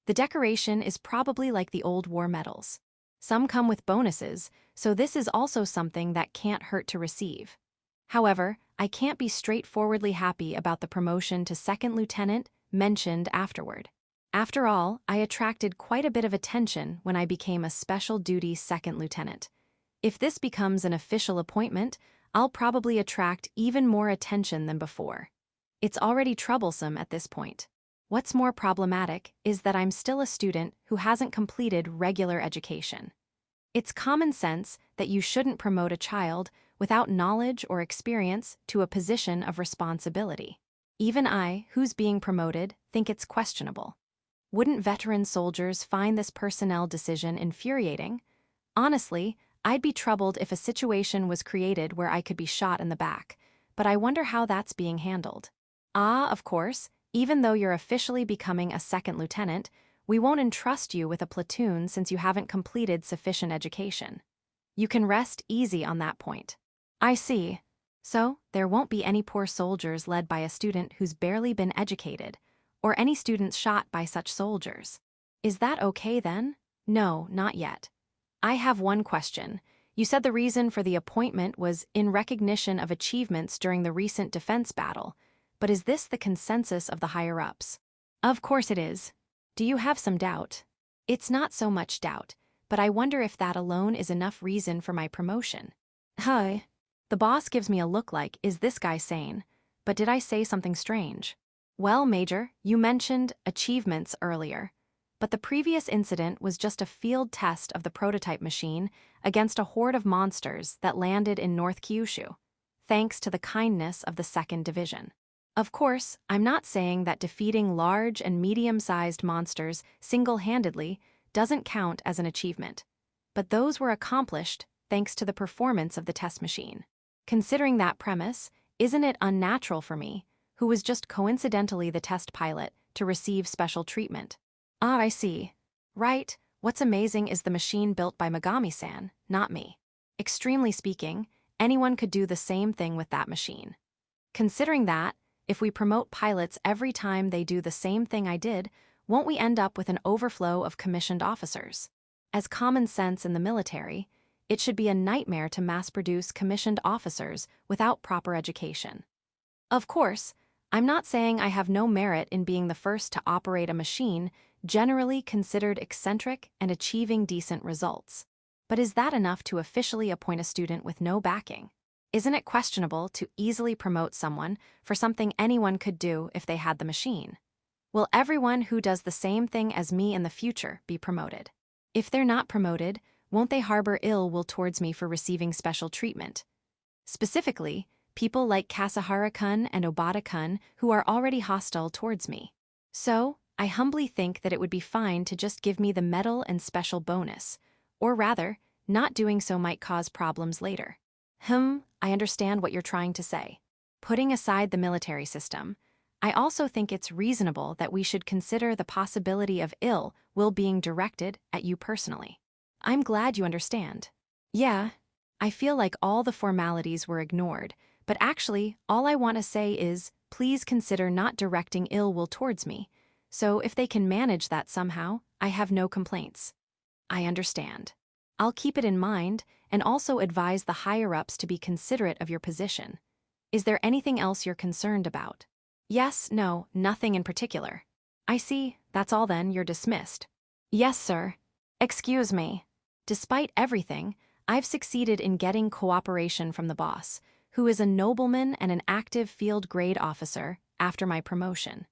The decoration is probably like the old war medals. Some come with bonuses, so this is also something that can't hurt to receive. However, I can't be straightforwardly happy about the promotion to second lieutenant mentioned afterward. After all, I attracted quite a bit of attention when I became a special duty second lieutenant. If this becomes an official appointment, I'll probably attract even more attention than before. It's already troublesome at this point. What's more problematic is that I'm still a student who hasn't completed regular education. It's common sense that you shouldn't promote a child without knowledge or experience to a position of responsibility. Even I, who's being promoted, think it's questionable. Wouldn't veteran soldiers find this personnel decision infuriating? Honestly, I'd be troubled if a situation was created where I could be shot in the back, but I wonder how that's being handled. Of course, even though you're officially becoming a second lieutenant, we won't entrust you with a platoon since you haven't completed sufficient education. You can rest easy on that point. I see. So, there won't be any poor soldiers led by a student who's barely been educated, or any students shot by such soldiers. Is that okay then? No, not yet. I have one question. You said the reason for the appointment was in recognition of achievements during the recent defense battle, but is this the consensus of the higher-ups? Of course it is. Do you have some doubt? It's not so much doubt, but I wonder if that alone is enough reason for my promotion. Hi. The boss gives me a look like, is this guy sane? But did I say something strange? Well, Major, you mentioned achievements earlier, but the previous incident was just a field test of the prototype machine against a horde of monsters that landed in North Kyushu, thanks to the kindness of the 2nd Division. Of course, I'm not saying that defeating large and medium-sized monsters single-handedly doesn't count as an achievement, but those were accomplished thanks to the performance of the test machine. Considering that premise, isn't it unnatural for me, who was just coincidentally the test pilot, to receive special treatment? I see. Right, what's amazing is the machine built by Megami-san, not me. Extremely speaking, anyone could do the same thing with that machine. Considering that, if we promote pilots every time they do the same thing I did, won't we end up with an overflow of commissioned officers? As common sense in the military, it should be a nightmare to mass-produce commissioned officers without proper education. Of course, I'm not saying I have no merit in being the first to operate a machine generally considered eccentric and achieving decent results. But is that enough to officially appoint a student with no backing? Isn't it questionable to easily promote someone for something anyone could do if they had the machine? Will everyone who does the same thing as me in the future be promoted? If they're not promoted, won't they harbor ill will towards me for receiving special treatment? Specifically, people like Kasahara-kun and Obata-kun who are already hostile towards me. So, I humbly think that it would be fine to just give me the medal and special bonus, or rather, not doing so might cause problems later. I understand what you're trying to say. Putting aside the military system, I also think it's reasonable that we should consider the possibility of ill will being directed at you personally. I'm glad you understand. Yeah, I feel like all the formalities were ignored, but actually, all I want to say is, please consider not directing ill will towards me, so if they can manage that somehow, I have no complaints. I understand. I'll keep it in mind and also advise the higher-ups to be considerate of your position. Is there anything else you're concerned about? Yes, no, nothing in particular. I see, that's all then, you're dismissed. Yes, sir. Excuse me. Despite everything, I've succeeded in getting cooperation from the boss, who is a nobleman and an active field grade officer, after my promotion.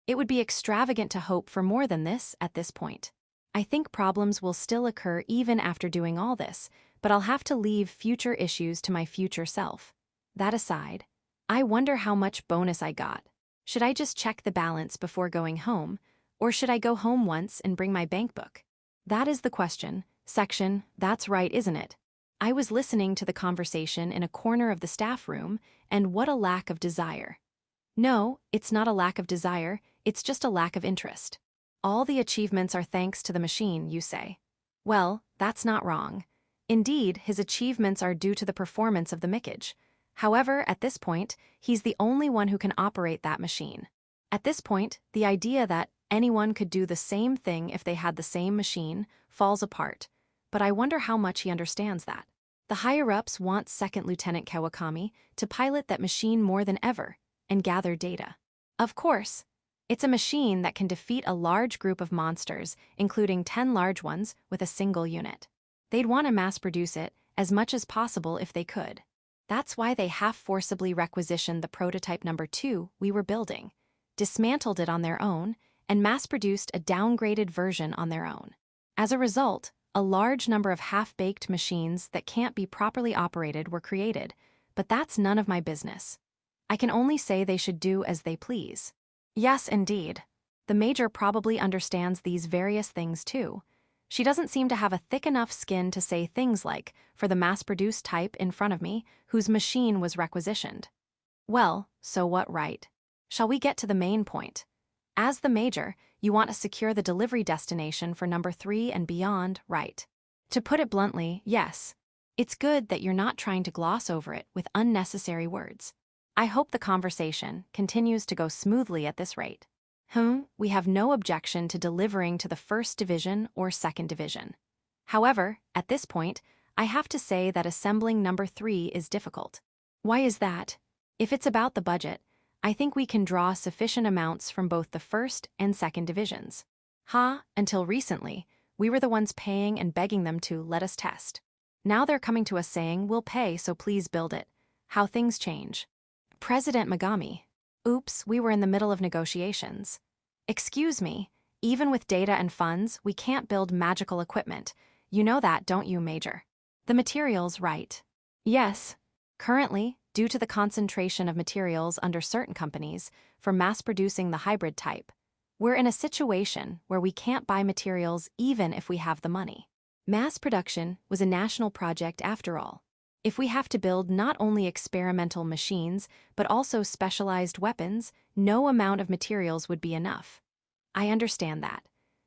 It would be extravagant to hope for more than this at this point. I think problems will still occur even after doing all this, but I'll have to leave future issues to my future self. That aside, I wonder how much bonus I got. Should I just check the balance before going home, or should I go home once and bring my bank book? That is the question. Section, that's right, isn't it? I was listening to the conversation in a corner of the staff room, and what a lack of desire. No, it's not a lack of desire, it's just a lack of interest. All the achievements are thanks to the machine, you say. Well, that's not wrong. Indeed, his achievements are due to the performance of the mechs. However, at this point, he's the only one who can operate that machine. At this point, the idea that anyone could do the same thing if they had the same machine falls apart, but I wonder how much he understands that. The higher-ups want 2nd Lieutenant Kawakami to pilot that machine more than ever and gather data. Of course, It's a machine that can defeat a large group of monsters, including 10 large ones, with a single unit. They'd want to mass-produce it as much as possible if they could. That's why they half-forcibly requisitioned the prototype number 2 we were building, dismantled it on their own, and mass-produced a downgraded version on their own. As a result, a large number of half-baked machines that can't be properly operated were created, but that's none of my business. I can only say they should do as they please. Yes, indeed. The Major probably understands these various things too. She doesn't seem to have a thick enough skin to say things like, for the mass-produced type in front of me, whose machine was requisitioned. Well, so what, right? Shall we get to the main point? As the Major, you want to secure the delivery destination for number 3 and beyond, right? To put it bluntly, yes. It's good that you're not trying to gloss over it with unnecessary words. I hope the conversation continues to go smoothly at this rate. We have no objection to delivering to the 1st Division or 2nd Division. However, at this point, I have to say that assembling number 3 is difficult. Why is that? If it's about the budget, I think we can draw sufficient amounts from both the 1st and 2nd Divisions. Until recently, we were the ones paying and begging them to let us test. Now they're coming to us saying, we'll pay, so please build it. How things change. President Megami. Oops, we were in the middle of negotiations. Excuse me, even with data and funds, we can't build magical equipment. You know that, don't you, Major? The materials, right? Yes. Currently, due to the concentration of materials under certain companies for mass-producing the hybrid type, we're in a situation where we can't buy materials even if we have the money. Mass production was a national project after all. If we have to build not only experimental machines, but also specialized weapons, no amount of materials would be enough. I understand that.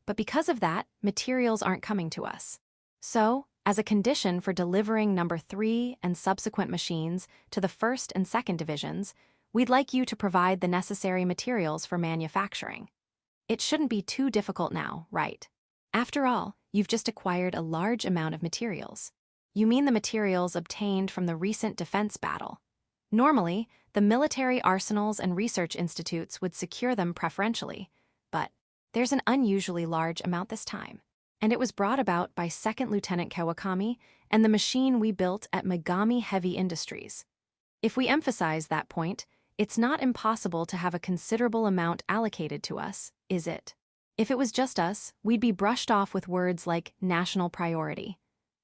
But because of that, materials aren't coming to us. So, as a condition for delivering number 3 and subsequent machines to the 1st and 2nd Divisions, we'd like you to provide the necessary materials for manufacturing. It shouldn't be too difficult now, right? After all, you've just acquired a large amount of materials. You mean the materials obtained from the recent defense battle. Normally, the military arsenals and research institutes would secure them preferentially, but there's an unusually large amount this time, and it was brought about by 2nd Lieutenant Kawakami and the machine we built at Megami Heavy Industries. If we emphasize that point, it's not impossible to have a considerable amount allocated to us, is it? If it was just us, we'd be brushed off with words like national priority.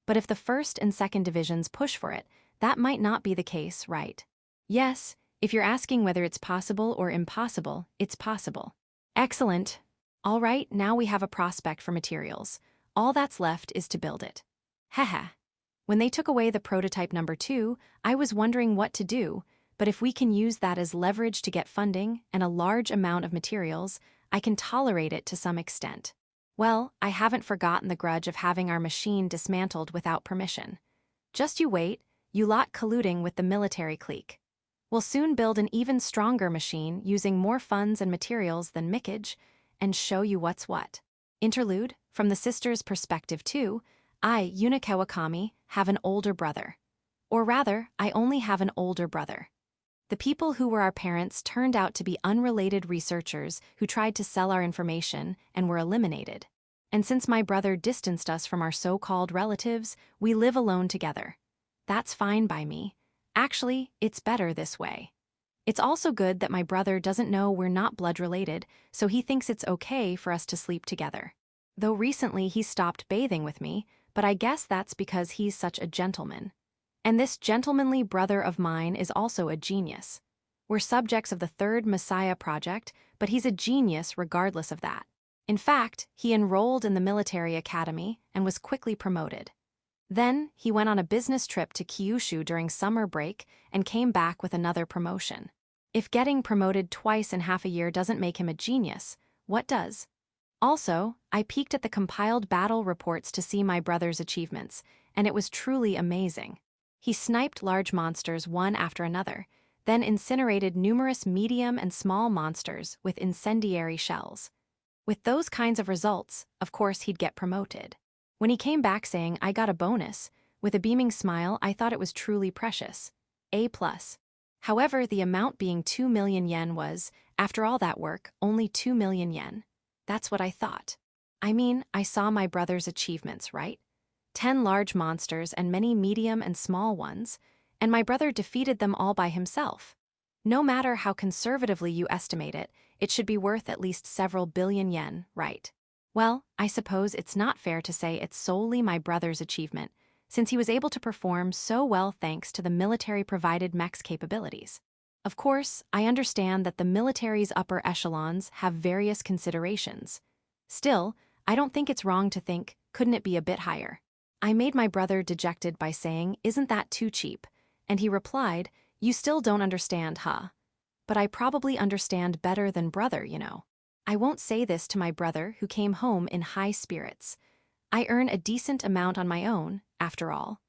But if the 1st and 2nd Divisions push for it, that might not be the case, right? Yes, if you're asking whether it's possible or impossible, it's possible. Excellent. All right, now we have a prospect for materials. All that's left is to build it. Haha. When they took away the prototype number 2, I was wondering what to do, but if we can use that as leverage to get funding and a large amount of materials, I can tolerate it to some extent. Well, I haven't forgotten the grudge of having our machine dismantled without permission. Just you wait, you lot colluding with the military clique. We'll soon build an even stronger machine using more funds and materials than Mickage, and show you what's what. Interlude, from the sister's perspective too, I, Yuna Kawakami, have an older brother. Or rather, I only have an older brother. The people who were our parents turned out to be unrelated researchers who tried to sell our information and were eliminated. And since my brother distanced us from our so-called relatives, we live alone together. That's fine by me. Actually, it's better this way. It's also good that my brother doesn't know we're not blood-related, so he thinks it's okay for us to sleep together. Though recently he stopped bathing with me, but I guess that's because he's such a gentleman. And this gentlemanly brother of mine is also a genius. We're subjects of the 3rd Messiah project, but he's a genius regardless of that. In fact, he enrolled in the military academy and was quickly promoted. Then, he went on a business trip to Kyushu during summer break and came back with another promotion. If getting promoted twice in half a year doesn't make him a genius, what does? Also, I peeked at the compiled battle reports to see my brother's achievements, and it was truly amazing. He sniped large monsters one after another, then incinerated numerous medium and small monsters with incendiary shells. With those kinds of results, of course he'd get promoted. When he came back saying, I got a bonus, with a beaming smile, I thought it was truly precious. A+. However, the amount being 2 million yen was, After all that work, only 2 million yen. That's what I thought. I mean, I saw my brother's achievements, right? 10 large monsters and many medium and small ones, and my brother defeated them all by himself. No matter how conservatively you estimate it, it should be worth at least several billion yen, right? Well, I suppose it's not fair to say it's solely my brother's achievement, since he was able to perform so well thanks to the military-provided mechs capabilities. Of course, I understand that the military's upper echelons have various considerations. Still, I don't think it's wrong to think, couldn't it be a bit higher? I made my brother dejected by saying, isn't that too cheap? And he replied, you still don't understand, huh? But I probably understand better than brother, you know. I won't say this to my brother who came home in high spirits. I earn a decent amount on my own, after all.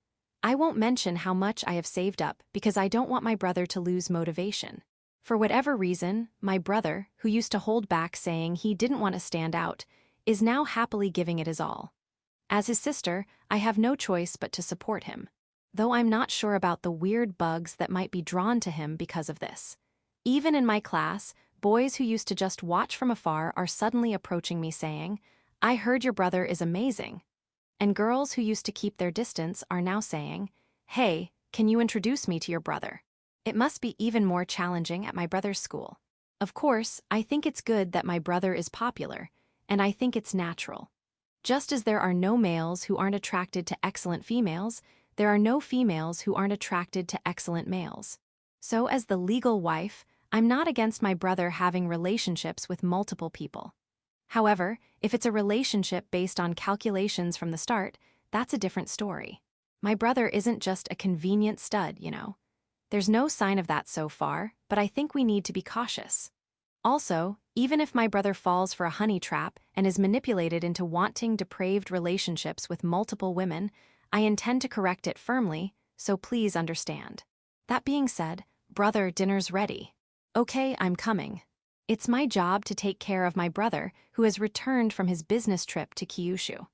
I won't mention how much I have saved up because I don't want my brother to lose motivation. For whatever reason, my brother, who used to hold back saying he didn't want to stand out, is now happily giving it his all. As his sister, I have no choice but to support him, though I'm not sure about the weird bugs that might be drawn to him because of this. Even in my class, boys who used to just watch from afar are suddenly approaching me saying, I heard your brother is amazing. And girls who used to keep their distance are now saying, hey, can you introduce me to your brother? It must be even more challenging at my brother's school. Of course, I think it's good that my brother is popular, and I think it's natural. Just as there are no males who aren't attracted to excellent females, there are no females who aren't attracted to excellent males. So as the legal wife, I'm not against my brother having relationships with multiple people. However, if it's a relationship based on calculations from the start, that's a different story. My brother isn't just a convenient stud, you know. There's no sign of that so far, but I think we need to be cautious. Also, even if my brother falls for a honey trap and is manipulated into wanting depraved relationships with multiple women, I intend to correct it firmly, so please understand. That being said, brother, dinner's ready. Okay, I'm coming. It's my job to take care of my brother, who has returned from his business trip to Kyushu.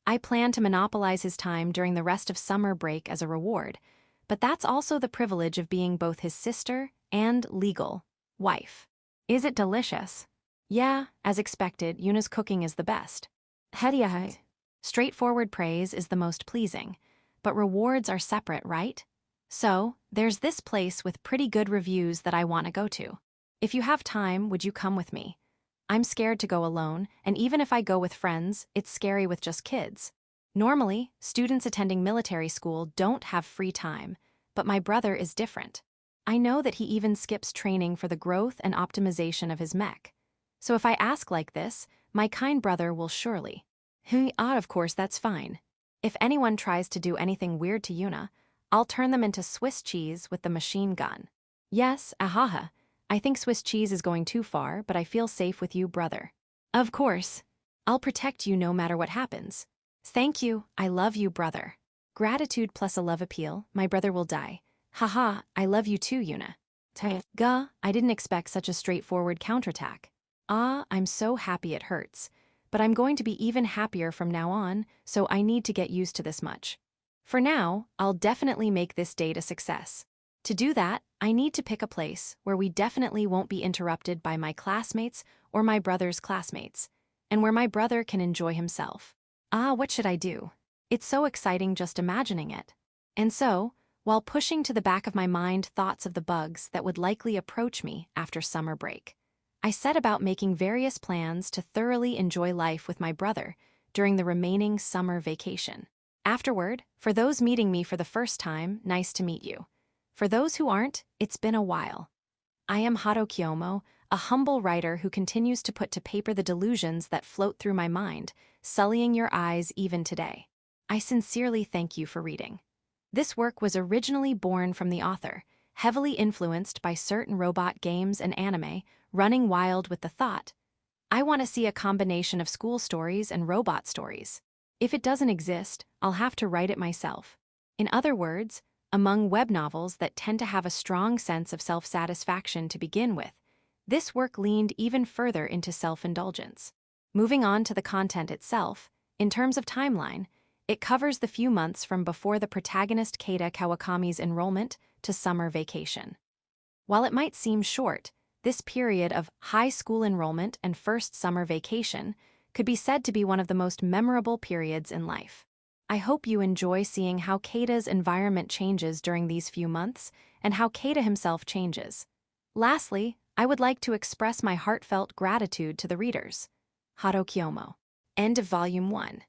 I plan to monopolize his time during the rest of summer break as a reward, but that's also the privilege of being both his sister and legal wife. Is it delicious? Yeah, as expected, Yuna's cooking is the best. Hediahai. Straightforward praise is the most pleasing, but rewards are separate, right? So, there's this place with pretty good reviews that I want to go to. If you have time, would you come with me? I'm scared to go alone, and even if I go with friends, it's scary with just kids. Normally, students attending military school don't have free time, but my brother is different. I know that he even skips training for the growth and optimization of his mech. So if I ask like this, my kind brother will surely. Of course, that's fine. If anyone tries to do anything weird to Yuna, I'll turn them into Swiss cheese with the machine gun. Yes, ahaha. I think Swiss cheese is going too far, but I feel safe with you, brother. Of course. I'll protect you no matter what happens. Thank you, I love you, brother. Gratitude plus a love appeal, my brother will die. Haha, I love you too, Yuna. Gah, I didn't expect such a straightforward counterattack. Ah, I'm so happy it hurts. But I'm going to be even happier from now on, so I need to get used to this much. For now, I'll definitely make this date a success. To do that, I need to pick a place where we definitely won't be interrupted by my classmates or my brother's classmates, and where my brother can enjoy himself. Ah, what should I do? It's so exciting just imagining it. And so, while pushing to the back of my mind thoughts of the bugs that would likely approach me after summer break, I set about making various plans to thoroughly enjoy life with my brother during the remaining summer vacation. Afterward, for those meeting me for the first time, nice to meet you. For those who aren't, it's been a while. I am Hado Kiyomo, a humble writer who continues to put to paper the delusions that float through my mind, sullying your eyes even today. I sincerely thank you for reading. This work was originally born from the author, heavily influenced by certain robot games and anime, running wild with the thought, I want to see a combination of school stories and robot stories. If it doesn't exist, I'll have to write it myself. In other words, among web novels that tend to have a strong sense of self-satisfaction to begin with, this work leaned even further into self-indulgence. Moving on to the content itself, in terms of timeline, it covers the few months from before the protagonist Kada Kawakami's enrollment to summer vacation. While it might seem short, This period of high school enrollment and first summer vacation could be said to be one of the most memorable periods in life. I hope you enjoy seeing how Kada's environment changes during these few months and how Kada himself changes. Lastly, I would like to express my heartfelt gratitude to the readers. Haro Kyomo. End of Volume 1.